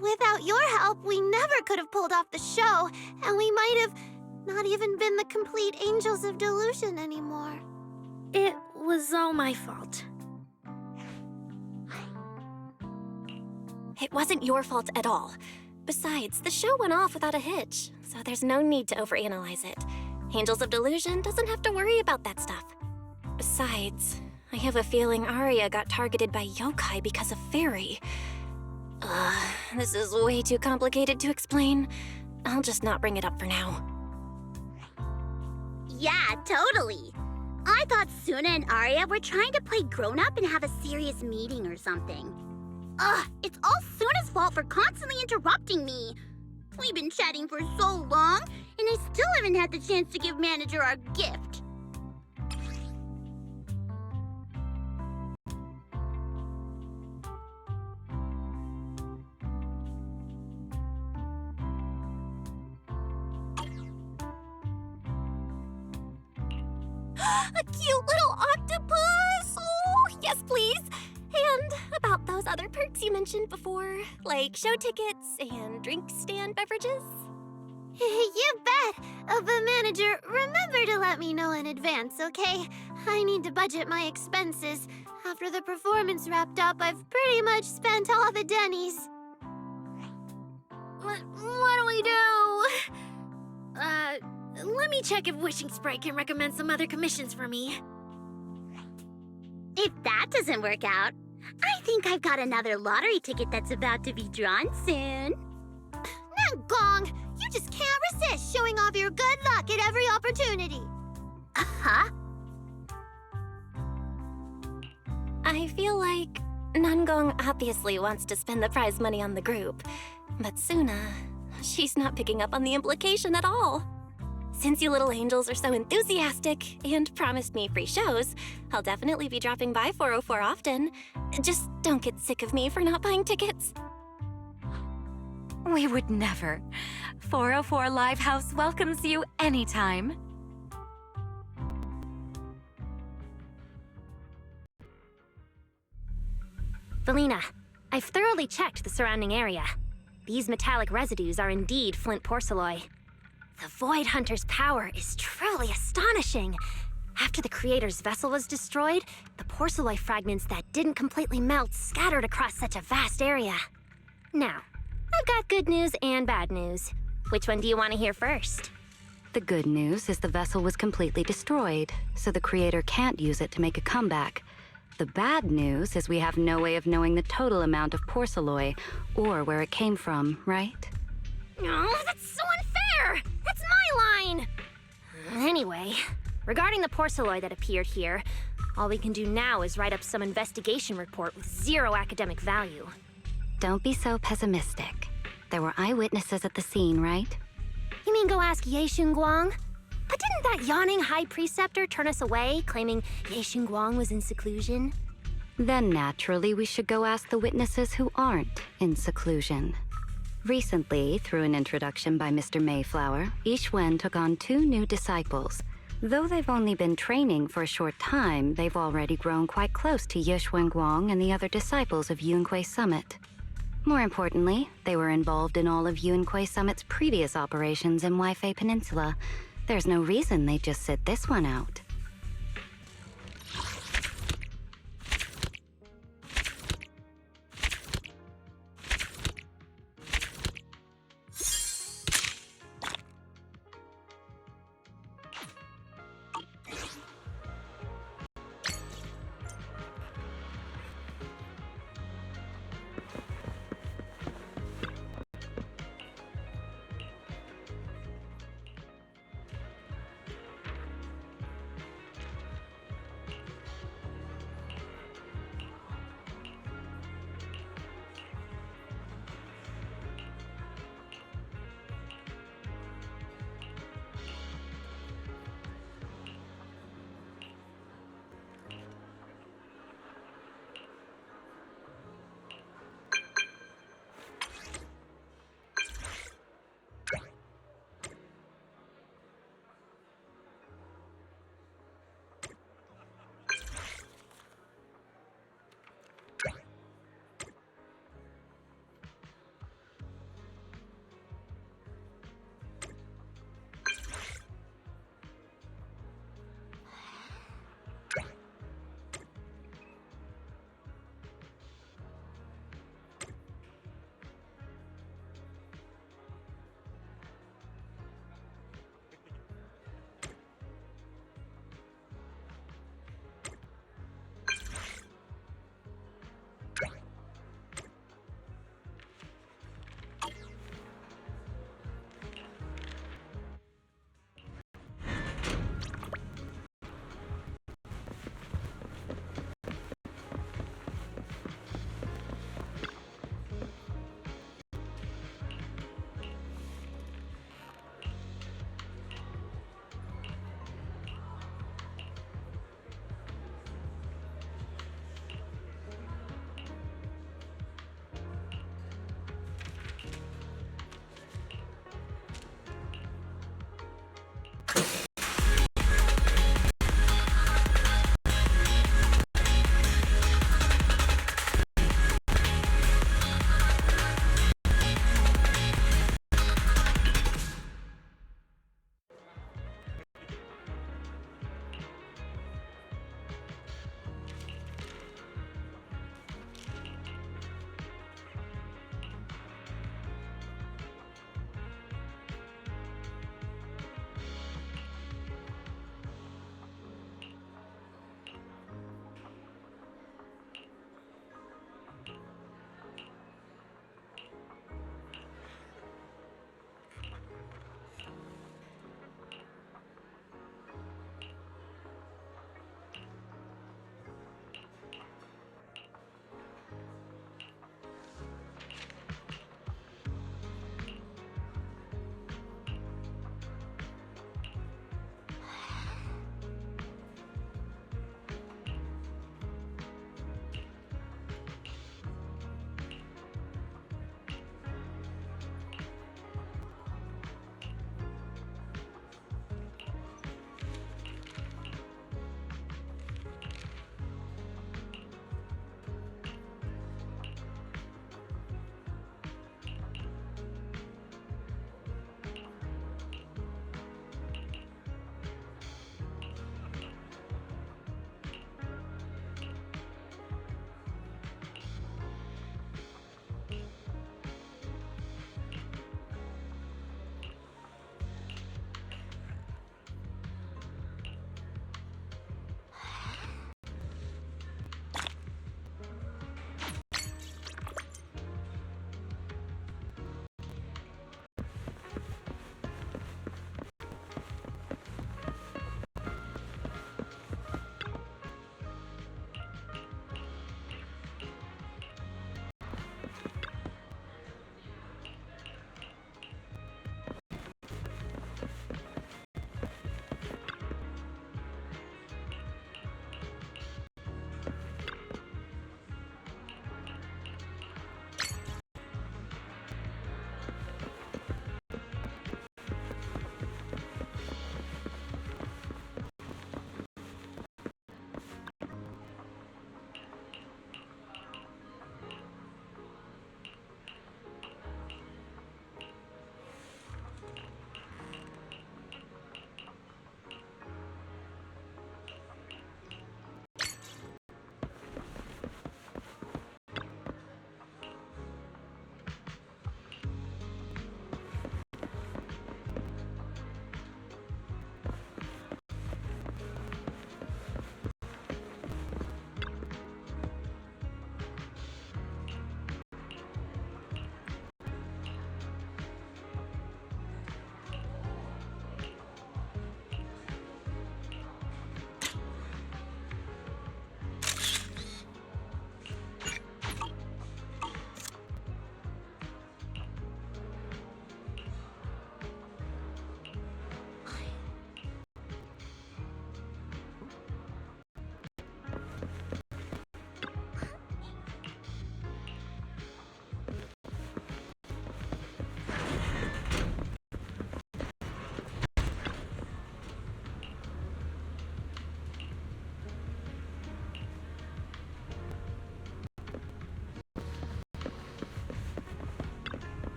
Without your help, we never could have pulled off the show, and we might have not even been the complete Angels of Delusion anymore. It was all my fault. It wasn't your fault at all. Besides, the show went off without a hitch, so there's no need to overanalyze it. Angels of Delusion doesn't have to worry about that stuff. Besides, I have a feeling Arya got targeted by yokai because of Fairy. This is way too complicated to explain. I'll just not bring it up for now. Yeah, totally. I thought Suna and Arya were trying to play grown-up and have a serious meeting or something. It's all Suna's fault for constantly interrupting me. We've been chatting for so long, and I still haven't had the chance to give Manager our gift. A cute little octopus! Oh, yes, please! And about those other perks you mentioned before, like show tickets and drink stand beverages? You bet! But Manager, remember to let me know in advance, okay? I need to budget my expenses. After the performance wrapped up, I've pretty much spent all the Denny's. What do we do? Let me check if Wishing Sprite can recommend some other commissions for me. If that doesn't work out, I think I've got another lottery ticket that's about to be drawn soon. Nangong, you just can't resist showing off your good luck at every opportunity. Huh? I feel like Nangong obviously wants to spend the prize money on the group, but Suna, she's not picking up on the implication at all. Since you little angels are so enthusiastic and promised me free shows, I'll definitely be dropping by 404 often. Just don't get sick of me for not buying tickets. We would never. 404 Livehouse welcomes you anytime. Valina, I've thoroughly checked the surrounding area. These metallic residues are indeed flint porcelloi. The Void Hunter's power is truly astonishing. After the Creator's vessel was destroyed, the porcelloi fragments that didn't completely melt scattered across such a vast area. Now, I've got good news and bad news. Which one do you want to hear first? The good news is the vessel was completely destroyed, so the Creator can't use it to make a comeback. The bad news is we have no way of knowing the total amount of porcelloi, or where it came from, right? Oh, that's so unfair! That's my line! Anyway, regarding the porcelloi that appeared here, all we can do now is write up some investigation report with zero academic value. Don't be so pessimistic. There were eyewitnesses at the scene, right? You mean go ask Ye Xinguang? But didn't that yawning high preceptor turn us away, claiming Ye Xinguang was in seclusion? Then naturally we should go ask the witnesses who aren't in seclusion. Recently, through an introduction by Mr. Mayflower, Yixuan took on 2 new disciples. Though they've only been training for a short time, they've already grown quite close to Ye Xuanguang and the other disciples of Yunque Summit. More importantly, they were involved in all of Yunque Summit's previous operations in Waifei Peninsula. There's no reason they'd just sit this one out.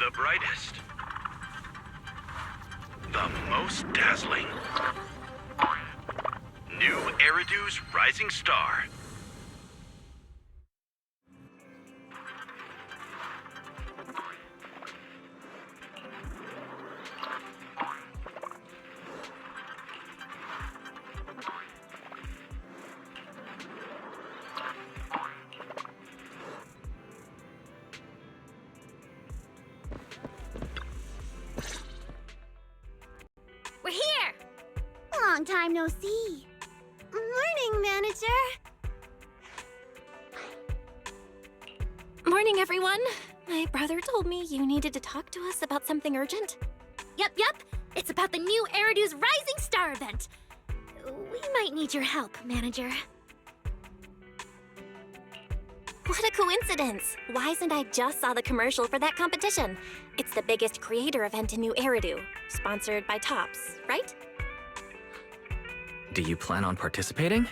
The brightest. The most dazzling. Eridu's Rising Star. We're here! Long time no see. Morning, manager. Morning, everyone. My brother told me you needed to talk to us about something urgent. Yep. It's about the new Eridu's Rising Star event. We might need your help, manager. What a coincidence! Why isn't I just saw the commercial for that competition? It's the biggest creator event in New Eridu, sponsored by Tops, right? Do you plan on participating?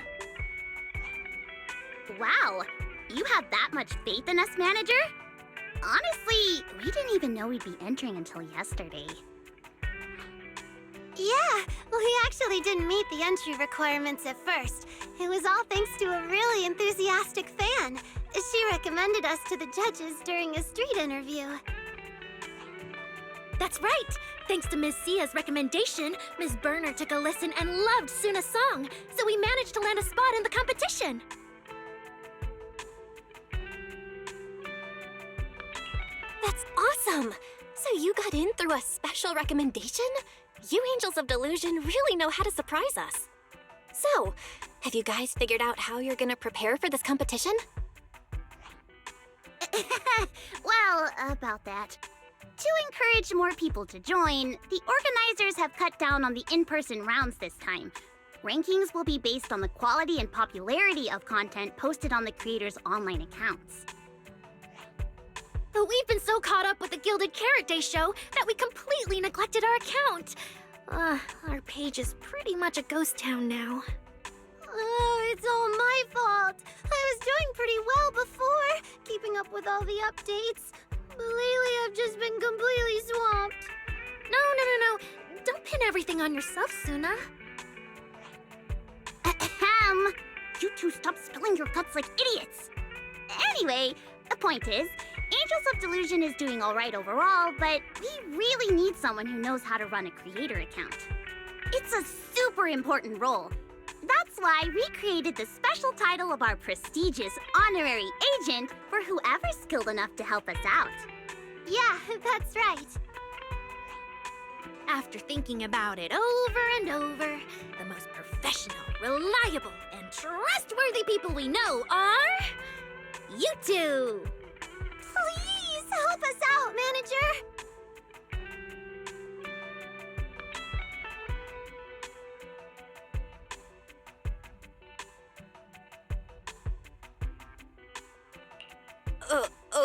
Wow, you have that much faith in us, manager? Honestly, we didn't even know we'd be entering until yesterday. Yeah, we actually didn't meet the entry requirements at first. It was all thanks to a really enthusiastic fan. She recommended us to the judges during a street interview. That's right! Thanks to Ms. Sia's recommendation, Ms. Burner took a listen and loved Suna's song, so we managed to land a spot in the competition. That's awesome! So you got in through a special recommendation? You Angels of Delusion really know how to surprise us. So, have you guys figured out how you're gonna prepare for this competition? Well, about that. To encourage more people to join, the organizers have cut down on the in-person rounds this time. Rankings will be based on the quality and popularity of content posted on the creators' online accounts. But we've been so caught up with the Gilded Carrot Day show that we completely neglected our account. Our page is pretty much a ghost town now. Oh, it's all my fault. I was doing pretty well before, keeping up with all the updates. But lately I've just been completely swamped. No. Don't pin everything on yourself, Suna. Ahem! You two stop spilling your guts like idiots! Anyway, the point is, Angels of Delusion is doing alright overall, but we really need someone who knows how to run a creator account. It's a super important role. That's why we created the special title of our prestigious honorary agent for whoever's skilled enough to help us out. Yeah, that's right. After thinking about it over and over, the most professional, reliable, and trustworthy people we know are... you two! Please help us out, manager!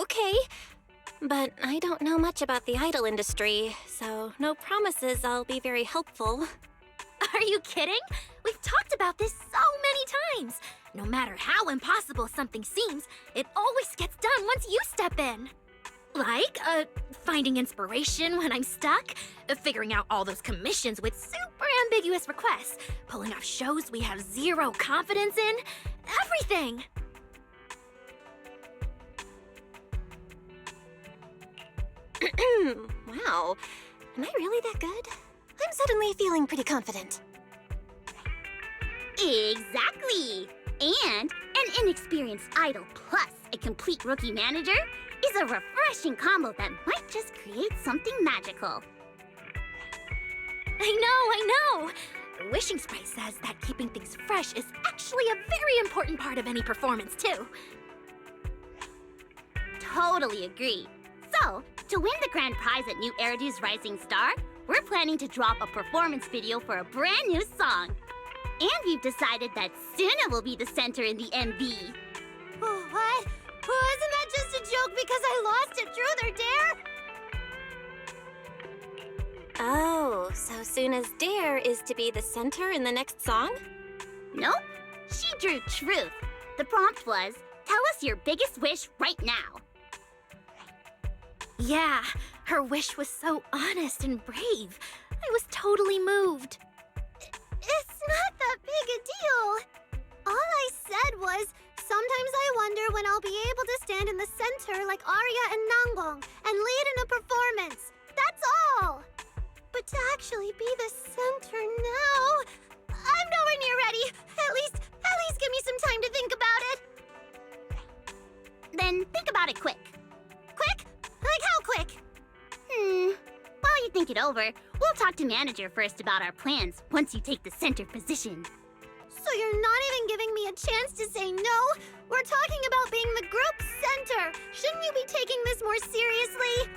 Okay. But I don't know much about the idol industry, so no promises I'll be very helpful. Are you kidding? We've talked about this so many times. No matter how impossible something seems, it always gets done once you step in. Like, finding inspiration when I'm stuck, figuring out all those commissions with super ambiguous requests, pulling off shows we have zero confidence in, everything! Wow, am I really that good? I'm suddenly feeling pretty confident. Exactly! And an inexperienced idol plus a complete rookie manager is a refreshing combo that might just create something magical. I know! Wishing Sprite says that keeping things fresh is actually a very important part of any performance, too. Totally agree. So, to win the grand prize at New Eridu's Rising Star, we're planning to drop a performance video for a brand new song. And we've decided that Suna will be the center in the MV. Oh, what? Wasn't that just a joke because I lost at Truth or Dare? Oh, so Suna's dare is to be the center in the next song? Nope. She drew Truth. The prompt was, tell us your biggest wish right now. Yeah, her wish was so honest and brave. I was totally moved. It's not that big a deal. Arya and Nanggong and lead in a performance. That's all. But to actually be the center now, I'm nowhere near ready. At least give me some time to think about it. Then think about it quick. Quick? Like how quick? While you think it over, we'll talk to manager first about our plans once you take the center position. So you're not even giving me a chance to say no? We're talking about being the group center. Shouldn't you be taking this more seriously?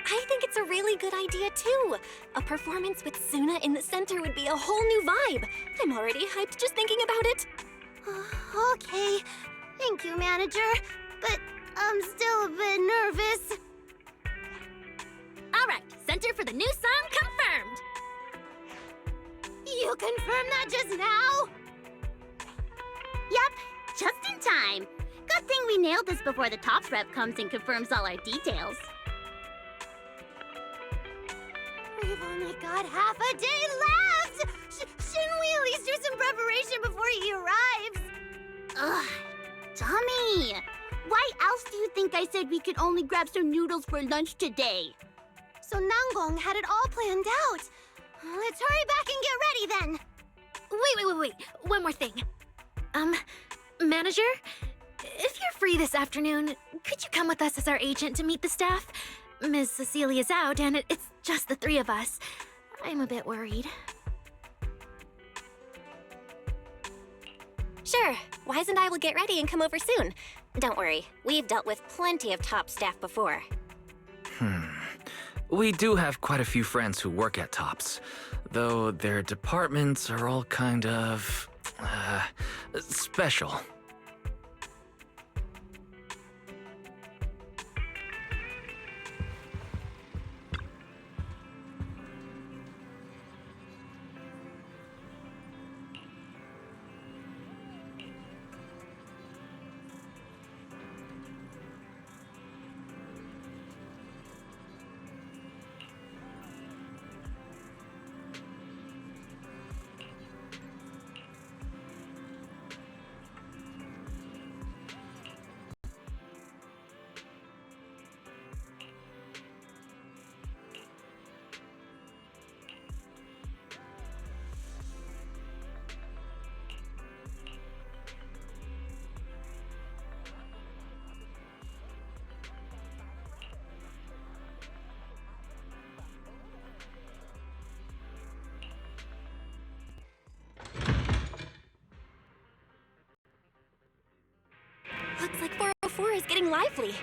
I think it's a really good idea, too. A performance with Suna in the center would be a whole new vibe. I'm already hyped just thinking about it. Okay. Thank you, manager. But I'm still a bit nervous. All right, center for the new song confirmed. You confirmed that just now? Yup, just in time. Good thing we nailed this before the Tops rep comes and confirms all our details. We've only got half a day left! Shouldn't we at least do some preparation before he arrives? Ugh, dummy! Why else do you think I said we could only grab some noodles for lunch today? So Nanggong had it all planned out. Let's hurry back and get ready then. Wait. One more thing. Manager? If you're free this afternoon, could you come with us as our agent to meet the staff? Ms. Cecilia's out, and it's just the three of us. I'm a bit worried. Sure, Wise and I will get ready and come over soon. Don't worry, we've dealt with plenty of top staff before. We do have quite a few friends who work at Tops, though their departments are all kind of... special. Looks like 404 is getting lively.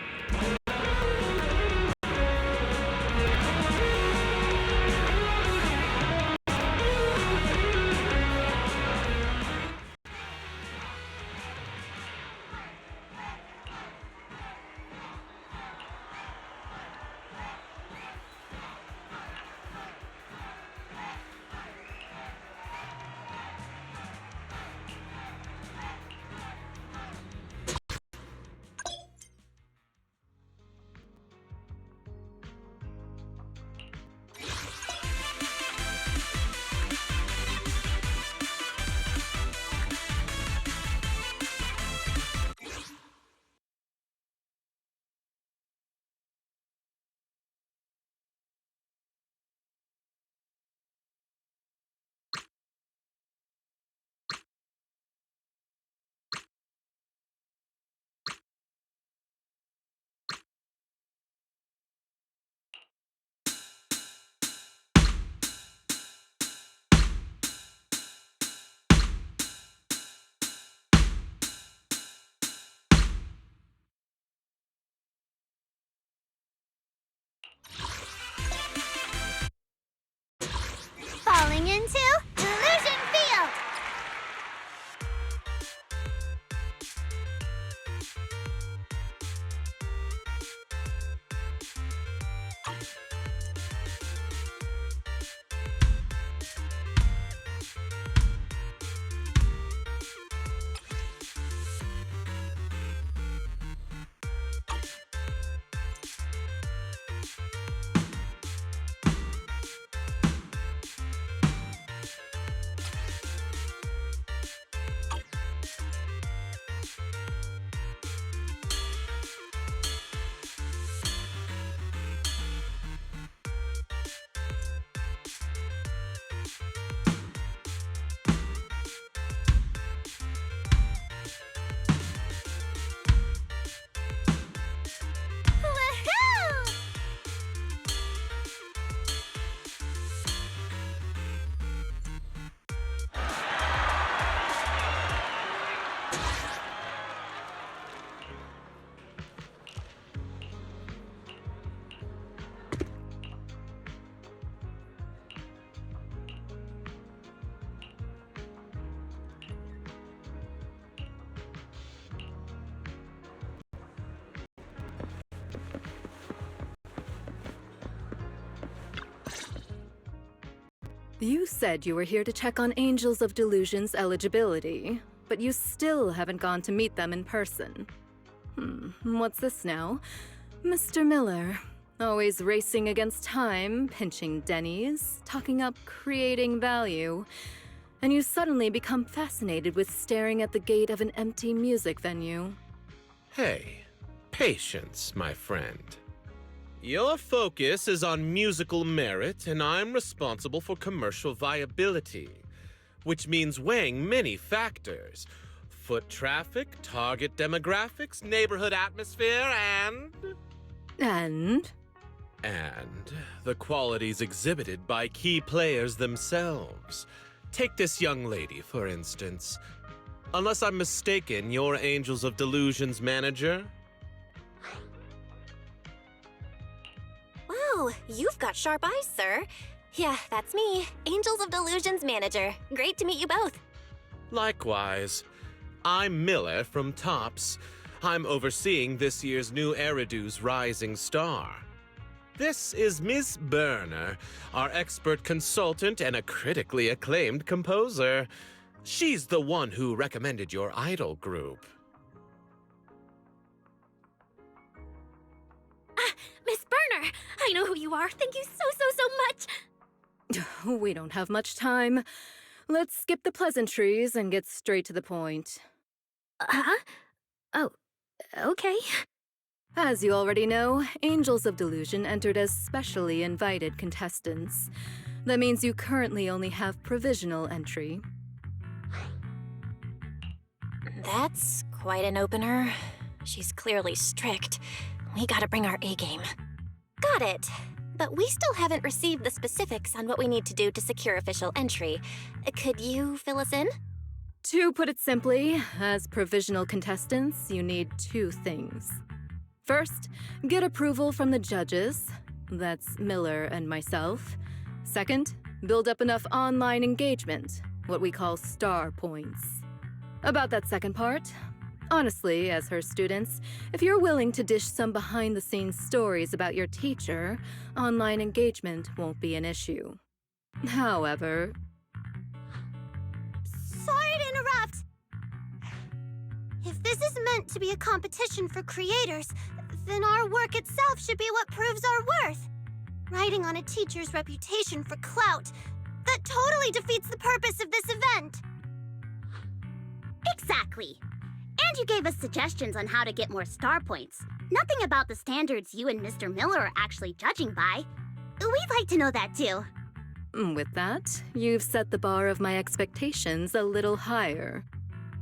You said you were here to check on Angels of Delusion's eligibility, but you still haven't gone to meet them in person. What's this now? Mr. Miller, always racing against time, pinching Denny's, talking up creating value, and you suddenly become fascinated with staring at the gate of an empty music venue. Hey, patience, my friend. Your focus is on musical merit, and I'm responsible for commercial viability, which means weighing many factors. Foot traffic, target demographics, neighborhood atmosphere, and the qualities exhibited by key players themselves. Take this young lady, for instance. Unless I'm mistaken, you're Angels of Delusion's manager? Wow, you've got sharp eyes, sir. Yeah, that's me, Angels of Delusion's manager. Great to meet you both. Likewise. I'm Miller from Tops. I'm overseeing this year's new Eridu's Rising Star. This is Miss Burner, our expert consultant and a critically acclaimed composer. She's the one who recommended your idol group. Miss Burner! I know who you are. Thank you so much! We don't have much time. Let's skip the pleasantries and get straight to the point. Oh, okay. As you already know, Angels of Delusion entered as specially invited contestants. That means you currently only have provisional entry. That's quite an opener. She's clearly strict. We gotta bring our A-game. Got it. But we still haven't received the specifics on what we need to do to secure official entry. Could you fill us in? To put it simply, as provisional contestants, you need two things. First, get approval from the judges. That's Miller and myself. Second, build up enough online engagement, what we call star points. About that second part, honestly, as her students, if you're willing to dish some behind-the-scenes stories about your teacher, online engagement won't be an issue. However... Sorry to interrupt! If this is meant to be a competition for creators, then our work itself should be what proves our worth. Riding on a teacher's reputation for clout, that totally defeats the purpose of this event. Exactly. And you gave us suggestions on how to get more star points. Nothing about the standards you and Mr. Miller are actually judging by. We'd like to know that too. With that, you've set the bar of my expectations a little higher.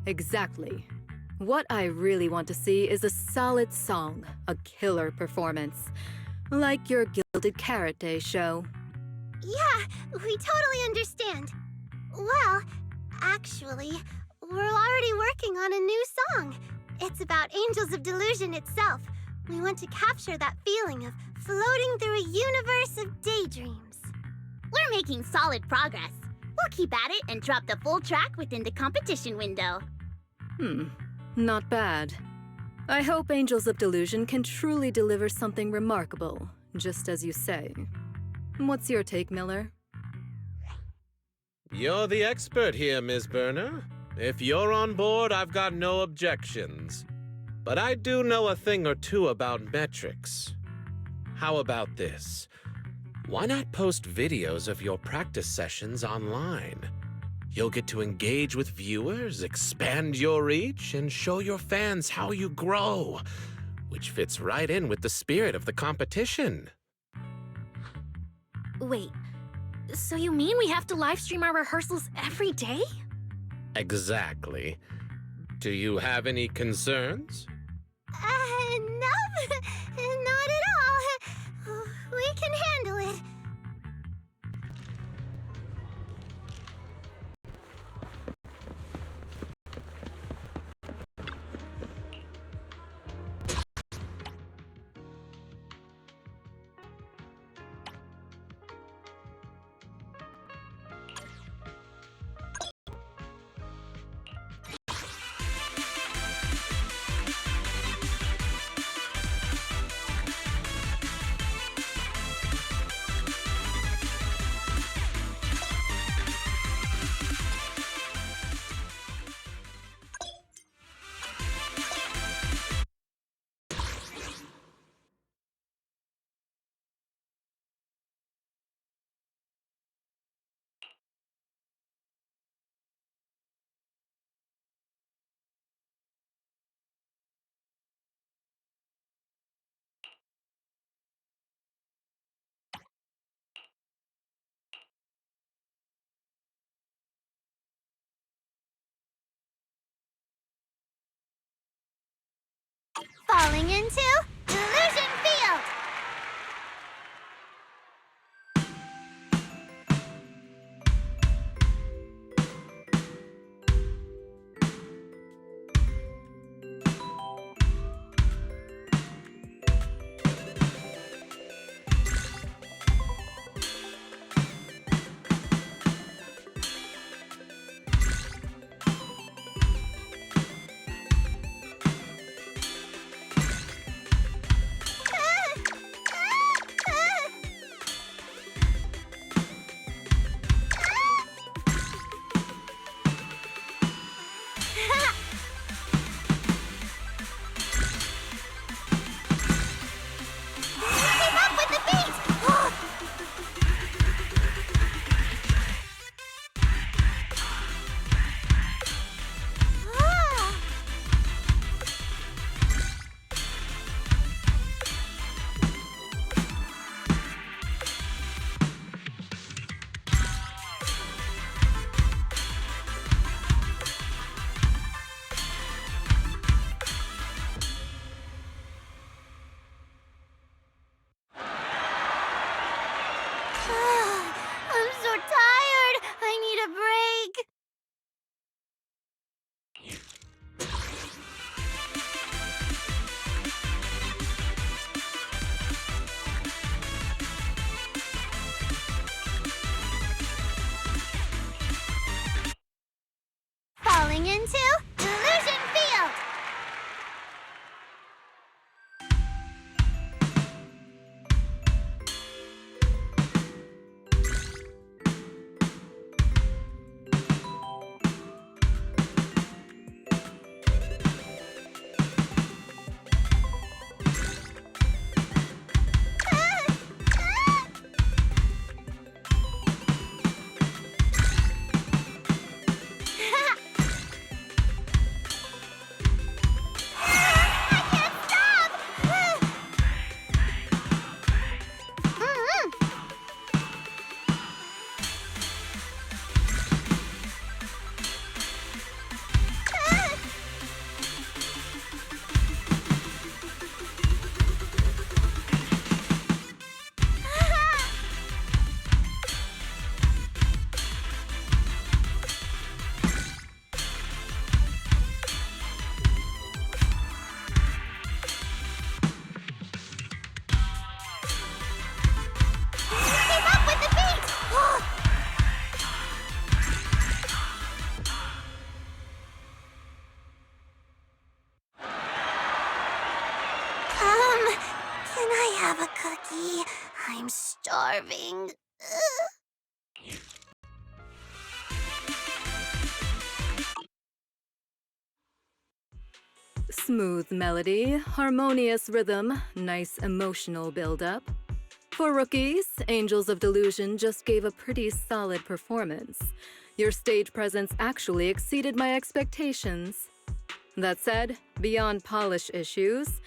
Exactly. What I really want to see is a solid song, a killer performance. Like your Gilded Carrot Day show. Yeah, we totally understand. Well, actually, we're already working on a new song. It's about Angels of Delusion itself. We want to capture that feeling of floating through a universe of daydreams. We're making solid progress. We'll keep at it and drop the full track within the competition window. Not bad. I hope Angels of Delusion can truly deliver something remarkable, just as you say. What's your take, Miller? You're the expert here, Ms. Burner. If you're on board, I've got no objections. But I do know a thing or two about metrics. How about this? Why not post videos of your practice sessions online? You'll get to engage with viewers, expand your reach, and show your fans how you grow, which fits right in with the spirit of the competition. Wait, so you mean we have to live stream our rehearsals every day? Exactly. Do you have any concerns? No, not at all. We can handle it. Falling into Delusion Field! I'm so tired. I need a break. Falling into Delusion Field. Can I have a cookie? I'm starving. Smooth melody, harmonious rhythm, nice emotional build-up. For rookies, Angels of Delusion just gave a pretty solid performance. Your stage presence actually exceeded my expectations. That said, beyond polish issues,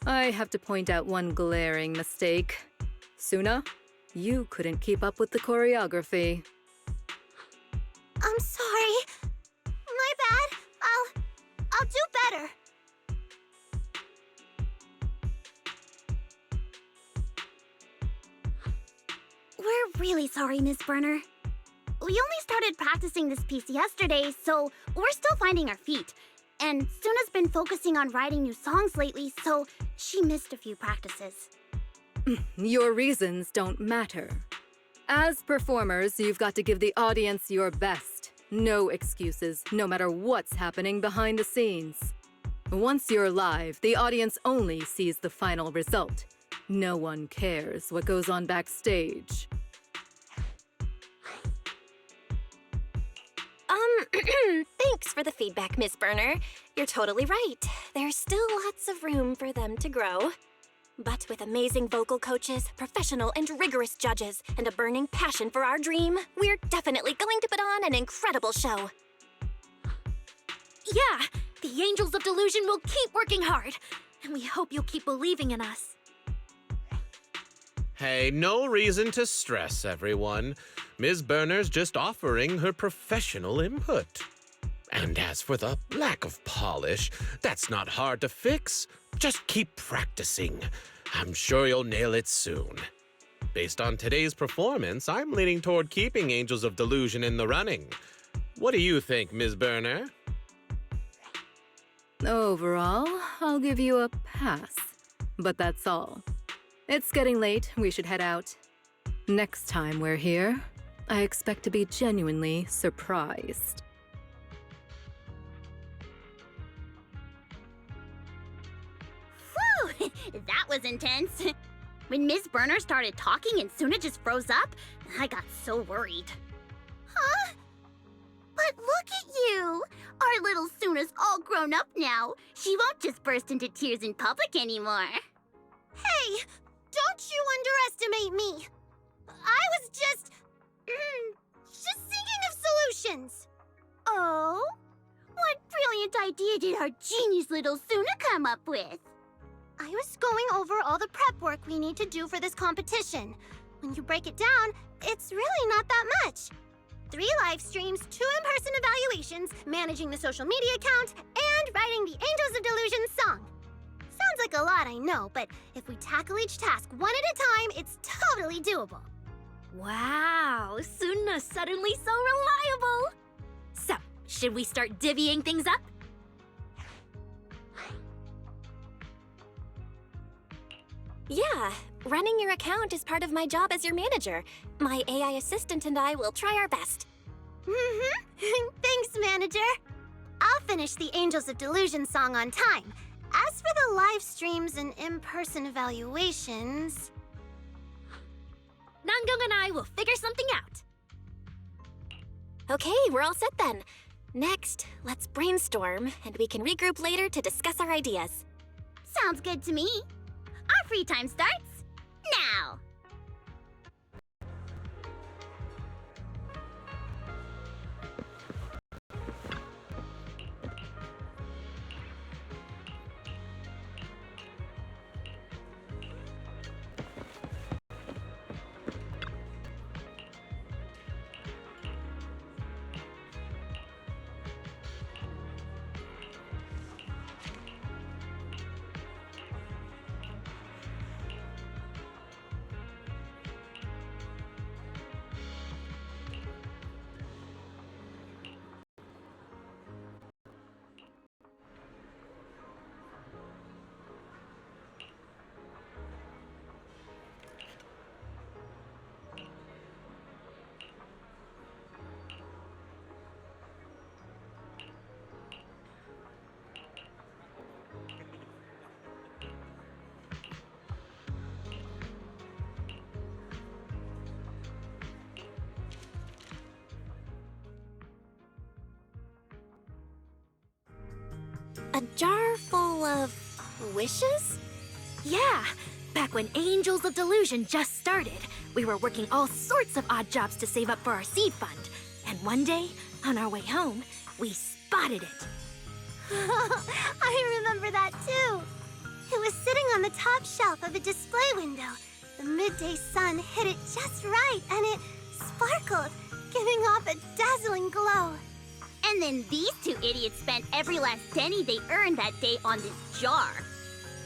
I have to point out one glaring mistake. Suna, you couldn't keep up with the choreography. I'm sorry. My bad. I'll do better. We're really sorry, Miss Burner. We only started practicing this piece yesterday, so we're still finding our feet. And Suna's been focusing on writing new songs lately, so she missed a few practices. Your reasons don't matter. As performers, you've got to give the audience your best. No excuses, no matter what's happening behind the scenes. Once you're live, the audience only sees the final result. No one cares what goes on backstage. Thanks for the feedback, Miss Burner. You're totally right. There's still lots of room for them to grow. But with amazing vocal coaches, professional and rigorous judges, and a burning passion for our dream, we're definitely going to put on an incredible show. Yeah, the Angels of Delusion will keep working hard, and we hope you'll keep believing in us. Hey, no reason to stress, everyone. Ms. Burner's just offering her professional input. And as for the lack of polish, that's not hard to fix. Just keep practicing. I'm sure you'll nail it soon. Based on today's performance, I'm leaning toward keeping Angels of Delusion in the running. What do you think, Ms. Burner? Overall, I'll give you a pass. But that's all. It's getting late, we should head out. Next time we're here, I expect to be genuinely surprised. Whew! That was intense. When Ms. Burner started talking and Suna just froze up, I got so worried. Huh? But look at you! Our little Suna's all grown up now. She won't just burst into tears in public anymore. Hey! Don't you underestimate me! I was just thinking of solutions! Oh? What brilliant idea did our genius little Suna come up with? I was going over all the prep work we need to do for this competition. When you break it down, it's really not that much. 3 live streams, 2 in-person evaluations, managing the social media account, and writing the Angels of Delusion song. Sounds like a lot, I know, but if we tackle each task one at a time, it's totally doable. Wow, Suna's suddenly so reliable. So, should we start divvying things up? Yeah, running your account is part of my job as your manager. My AI assistant and I will try our best. Thanks, manager. I'll finish the Angels of Delusion song on time. As for the live streams and in-person evaluations... Nangung and I will figure something out. Okay, we're all set then. Next, let's brainstorm, and we can regroup later to discuss our ideas. Sounds good to me. Our free time starts now. A jar full of wishes? Yeah, back when Angels of Delusion just started, we were working all sorts of odd jobs to save up for our seed fund. And one day, on our way home, we spotted it. I remember that too. It was sitting on the top shelf of a display window. The midday sun hit it just right, and it sparkled, giving off a dazzling glow. And then these 2 idiots spent every last penny they earned that day on this jar.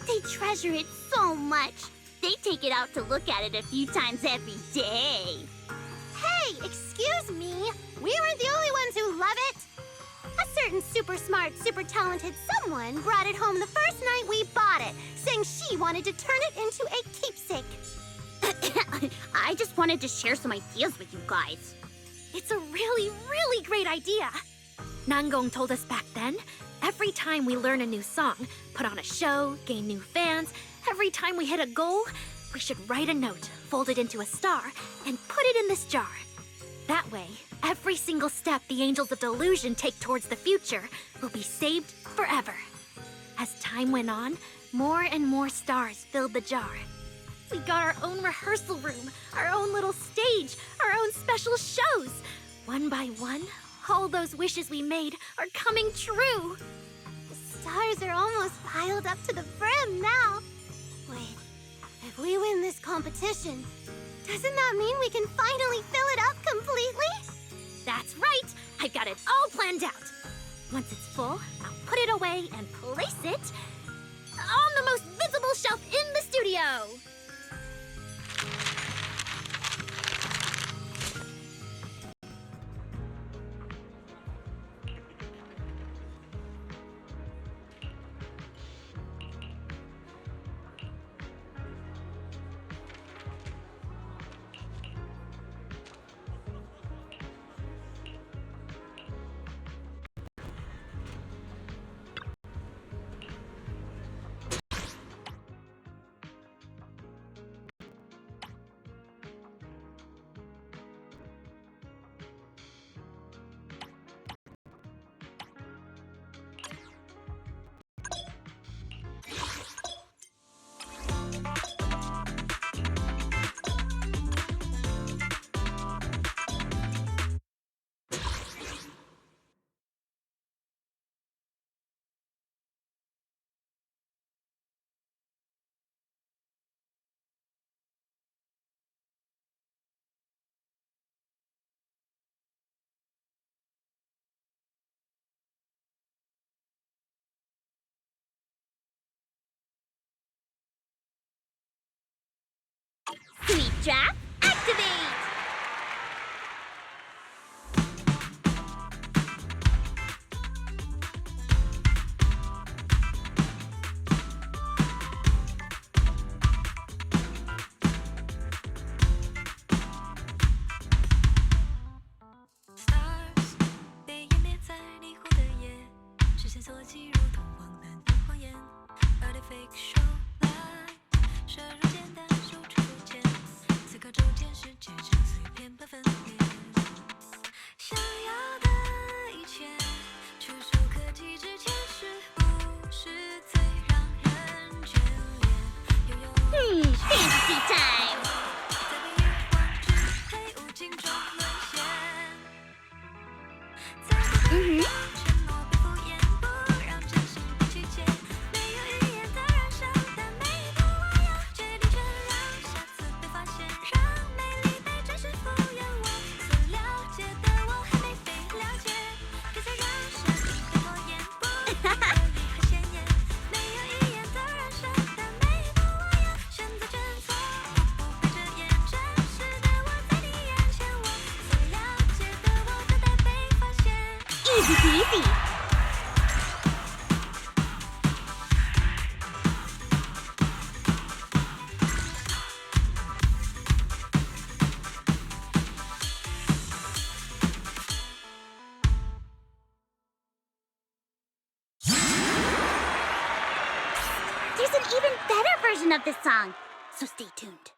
They treasure it so much, they take it out to look at it a few times every day. Hey, excuse me. We weren't the only ones who love it. A certain super smart, super talented someone brought it home the first night we bought it, saying she wanted to turn it into a keepsake. I just wanted to share some ideas with you guys. It's a really, really great idea. Nangong told us back then, every time we learn a new song, put on a show, gain new fans, every time we hit a goal, we should write a note, fold it into a star, and put it in this jar. That way, every single step the Angels of Delusion take towards the future will be saved forever. As time went on, more and more stars filled the jar. We got our own rehearsal room, our own little stage, our own special shows. One by one, all those wishes we made are coming true. The stars are almost piled up to the brim now. Wait, if we win this competition, doesn't that mean we can finally fill it up completely? That's right! I've got it all planned out. Once it's full, I'll put it away and place it on the most visible shelf in the studio. Sweet Drop, activate! Fantasy time! Easy peasy! There's an even better version of this song, so stay tuned.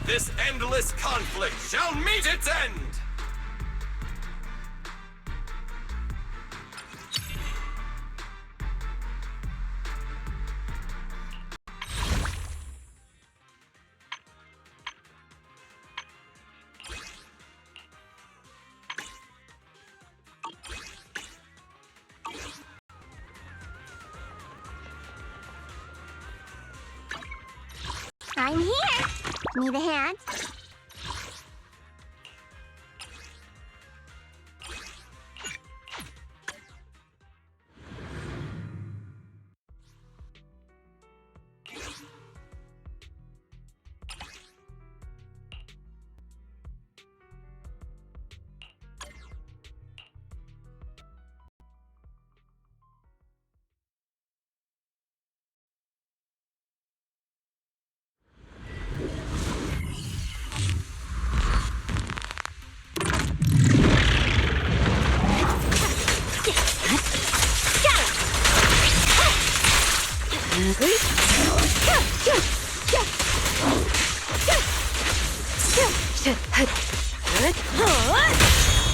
This endless conflict shall meet its end! I'm here. Need a hand?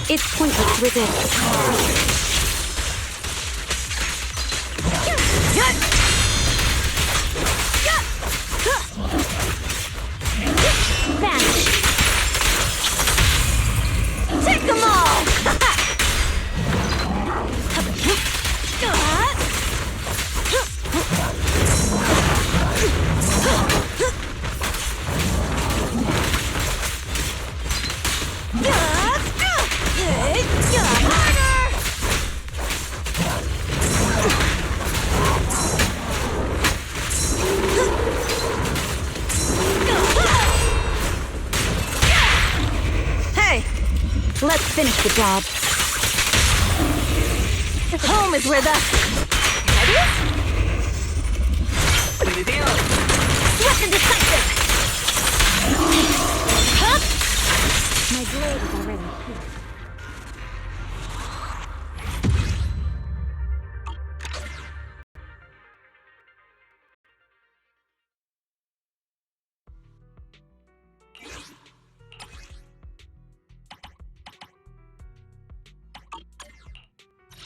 It's pointless to resist. Vanish! Take them all! Let's finish the job. Home is where the... Swift and decisive! Huh? My blade is already here.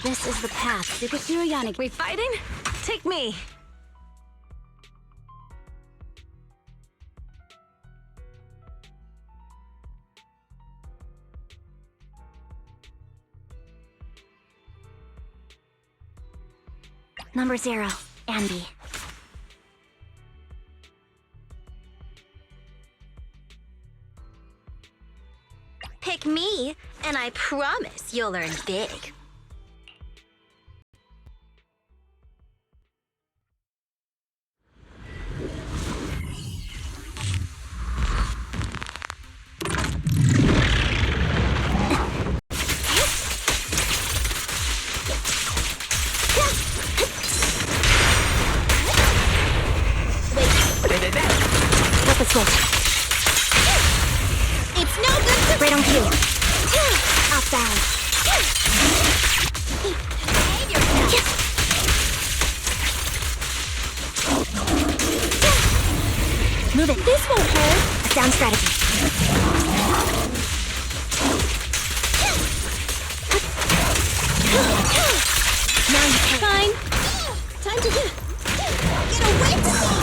This is the path. We fighting? Take me. Number 0, Andy. Pick me, and I promise you'll earn big. It's no good to... Right on cue. Off balance. Move it. This won't hurt. A sound strategy. Now you can. Fine. Time to get away from me.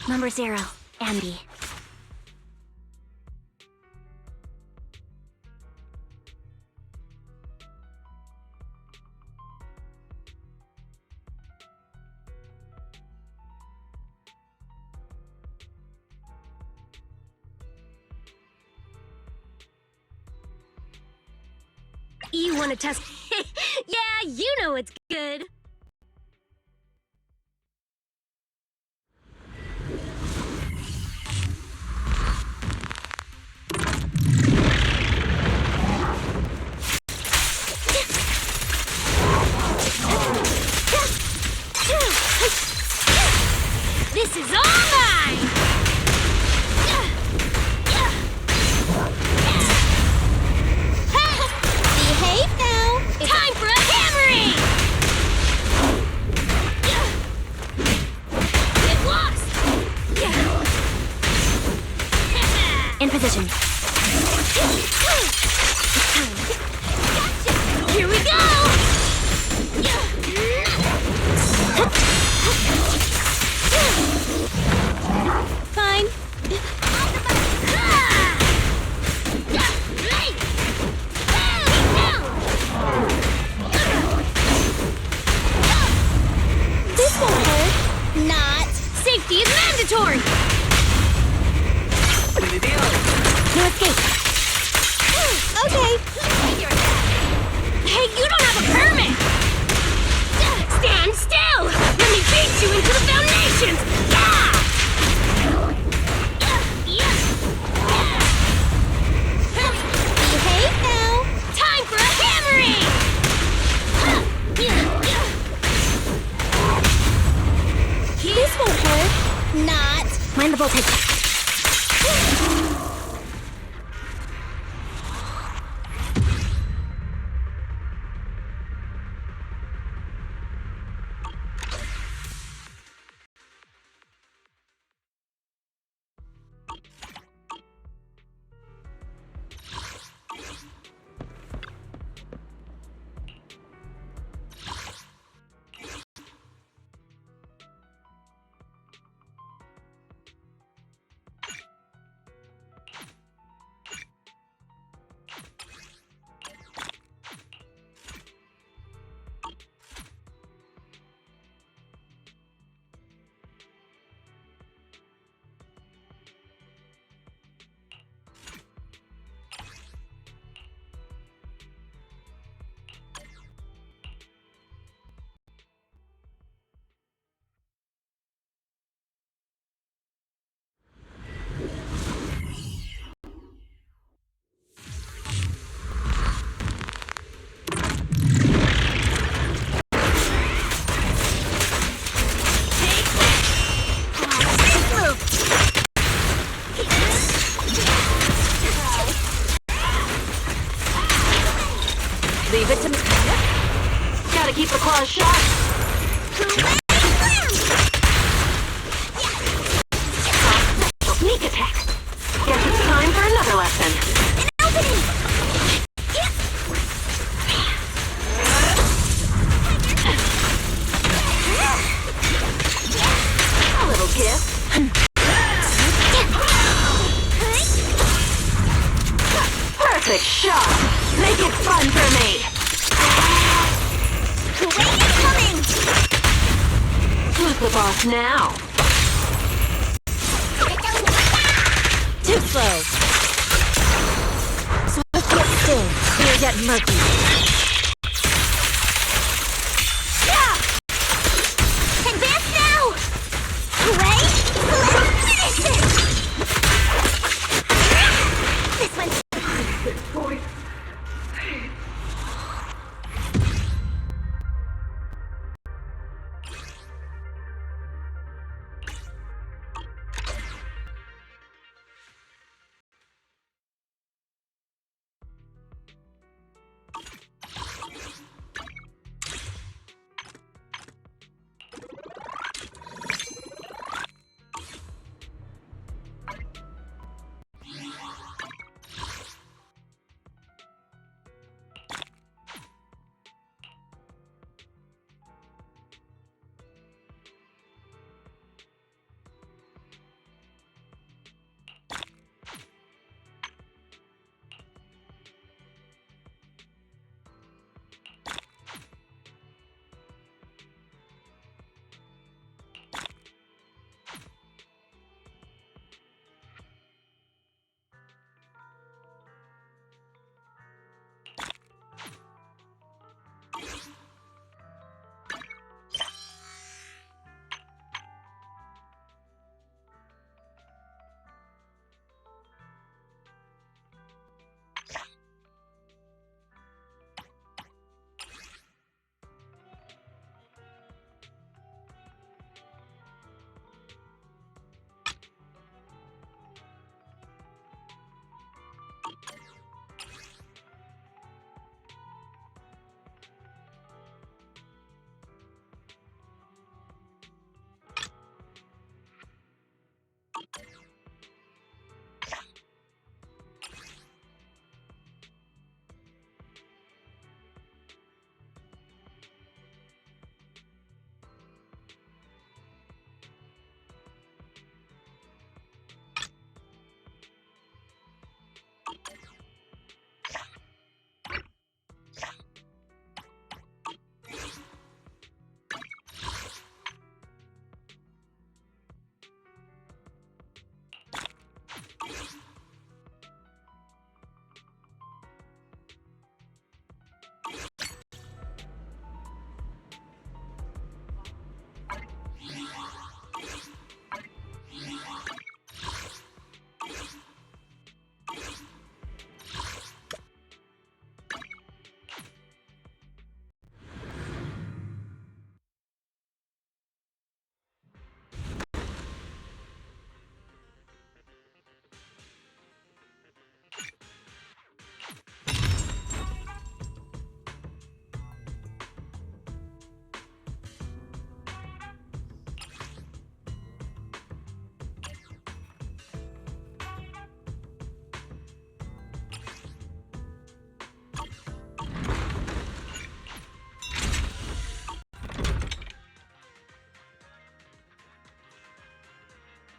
Number 0, Andy. You want to test? Yeah, you know it's good. This is all mine! Behave now! Time for a hammering! Get lost! In position. Here we go! Fine. This won't hurt. Not. Safety is mandatory! No escape. Okay. Hey, you don't have a permit! Stand still! Let me beat you into the foundations! Behave now. Time for a hammering! This won't hurt. Not. Mind the voltage. Leave it to me. Gotta keep the claws sharp. Sneak attack. Guess it's time for another lesson. An opening! A little kiss. Perfect shot. Make it fun for me. Wait, it's coming! Who's the boss now? Too slow. Swift yet still. Clear yet murky.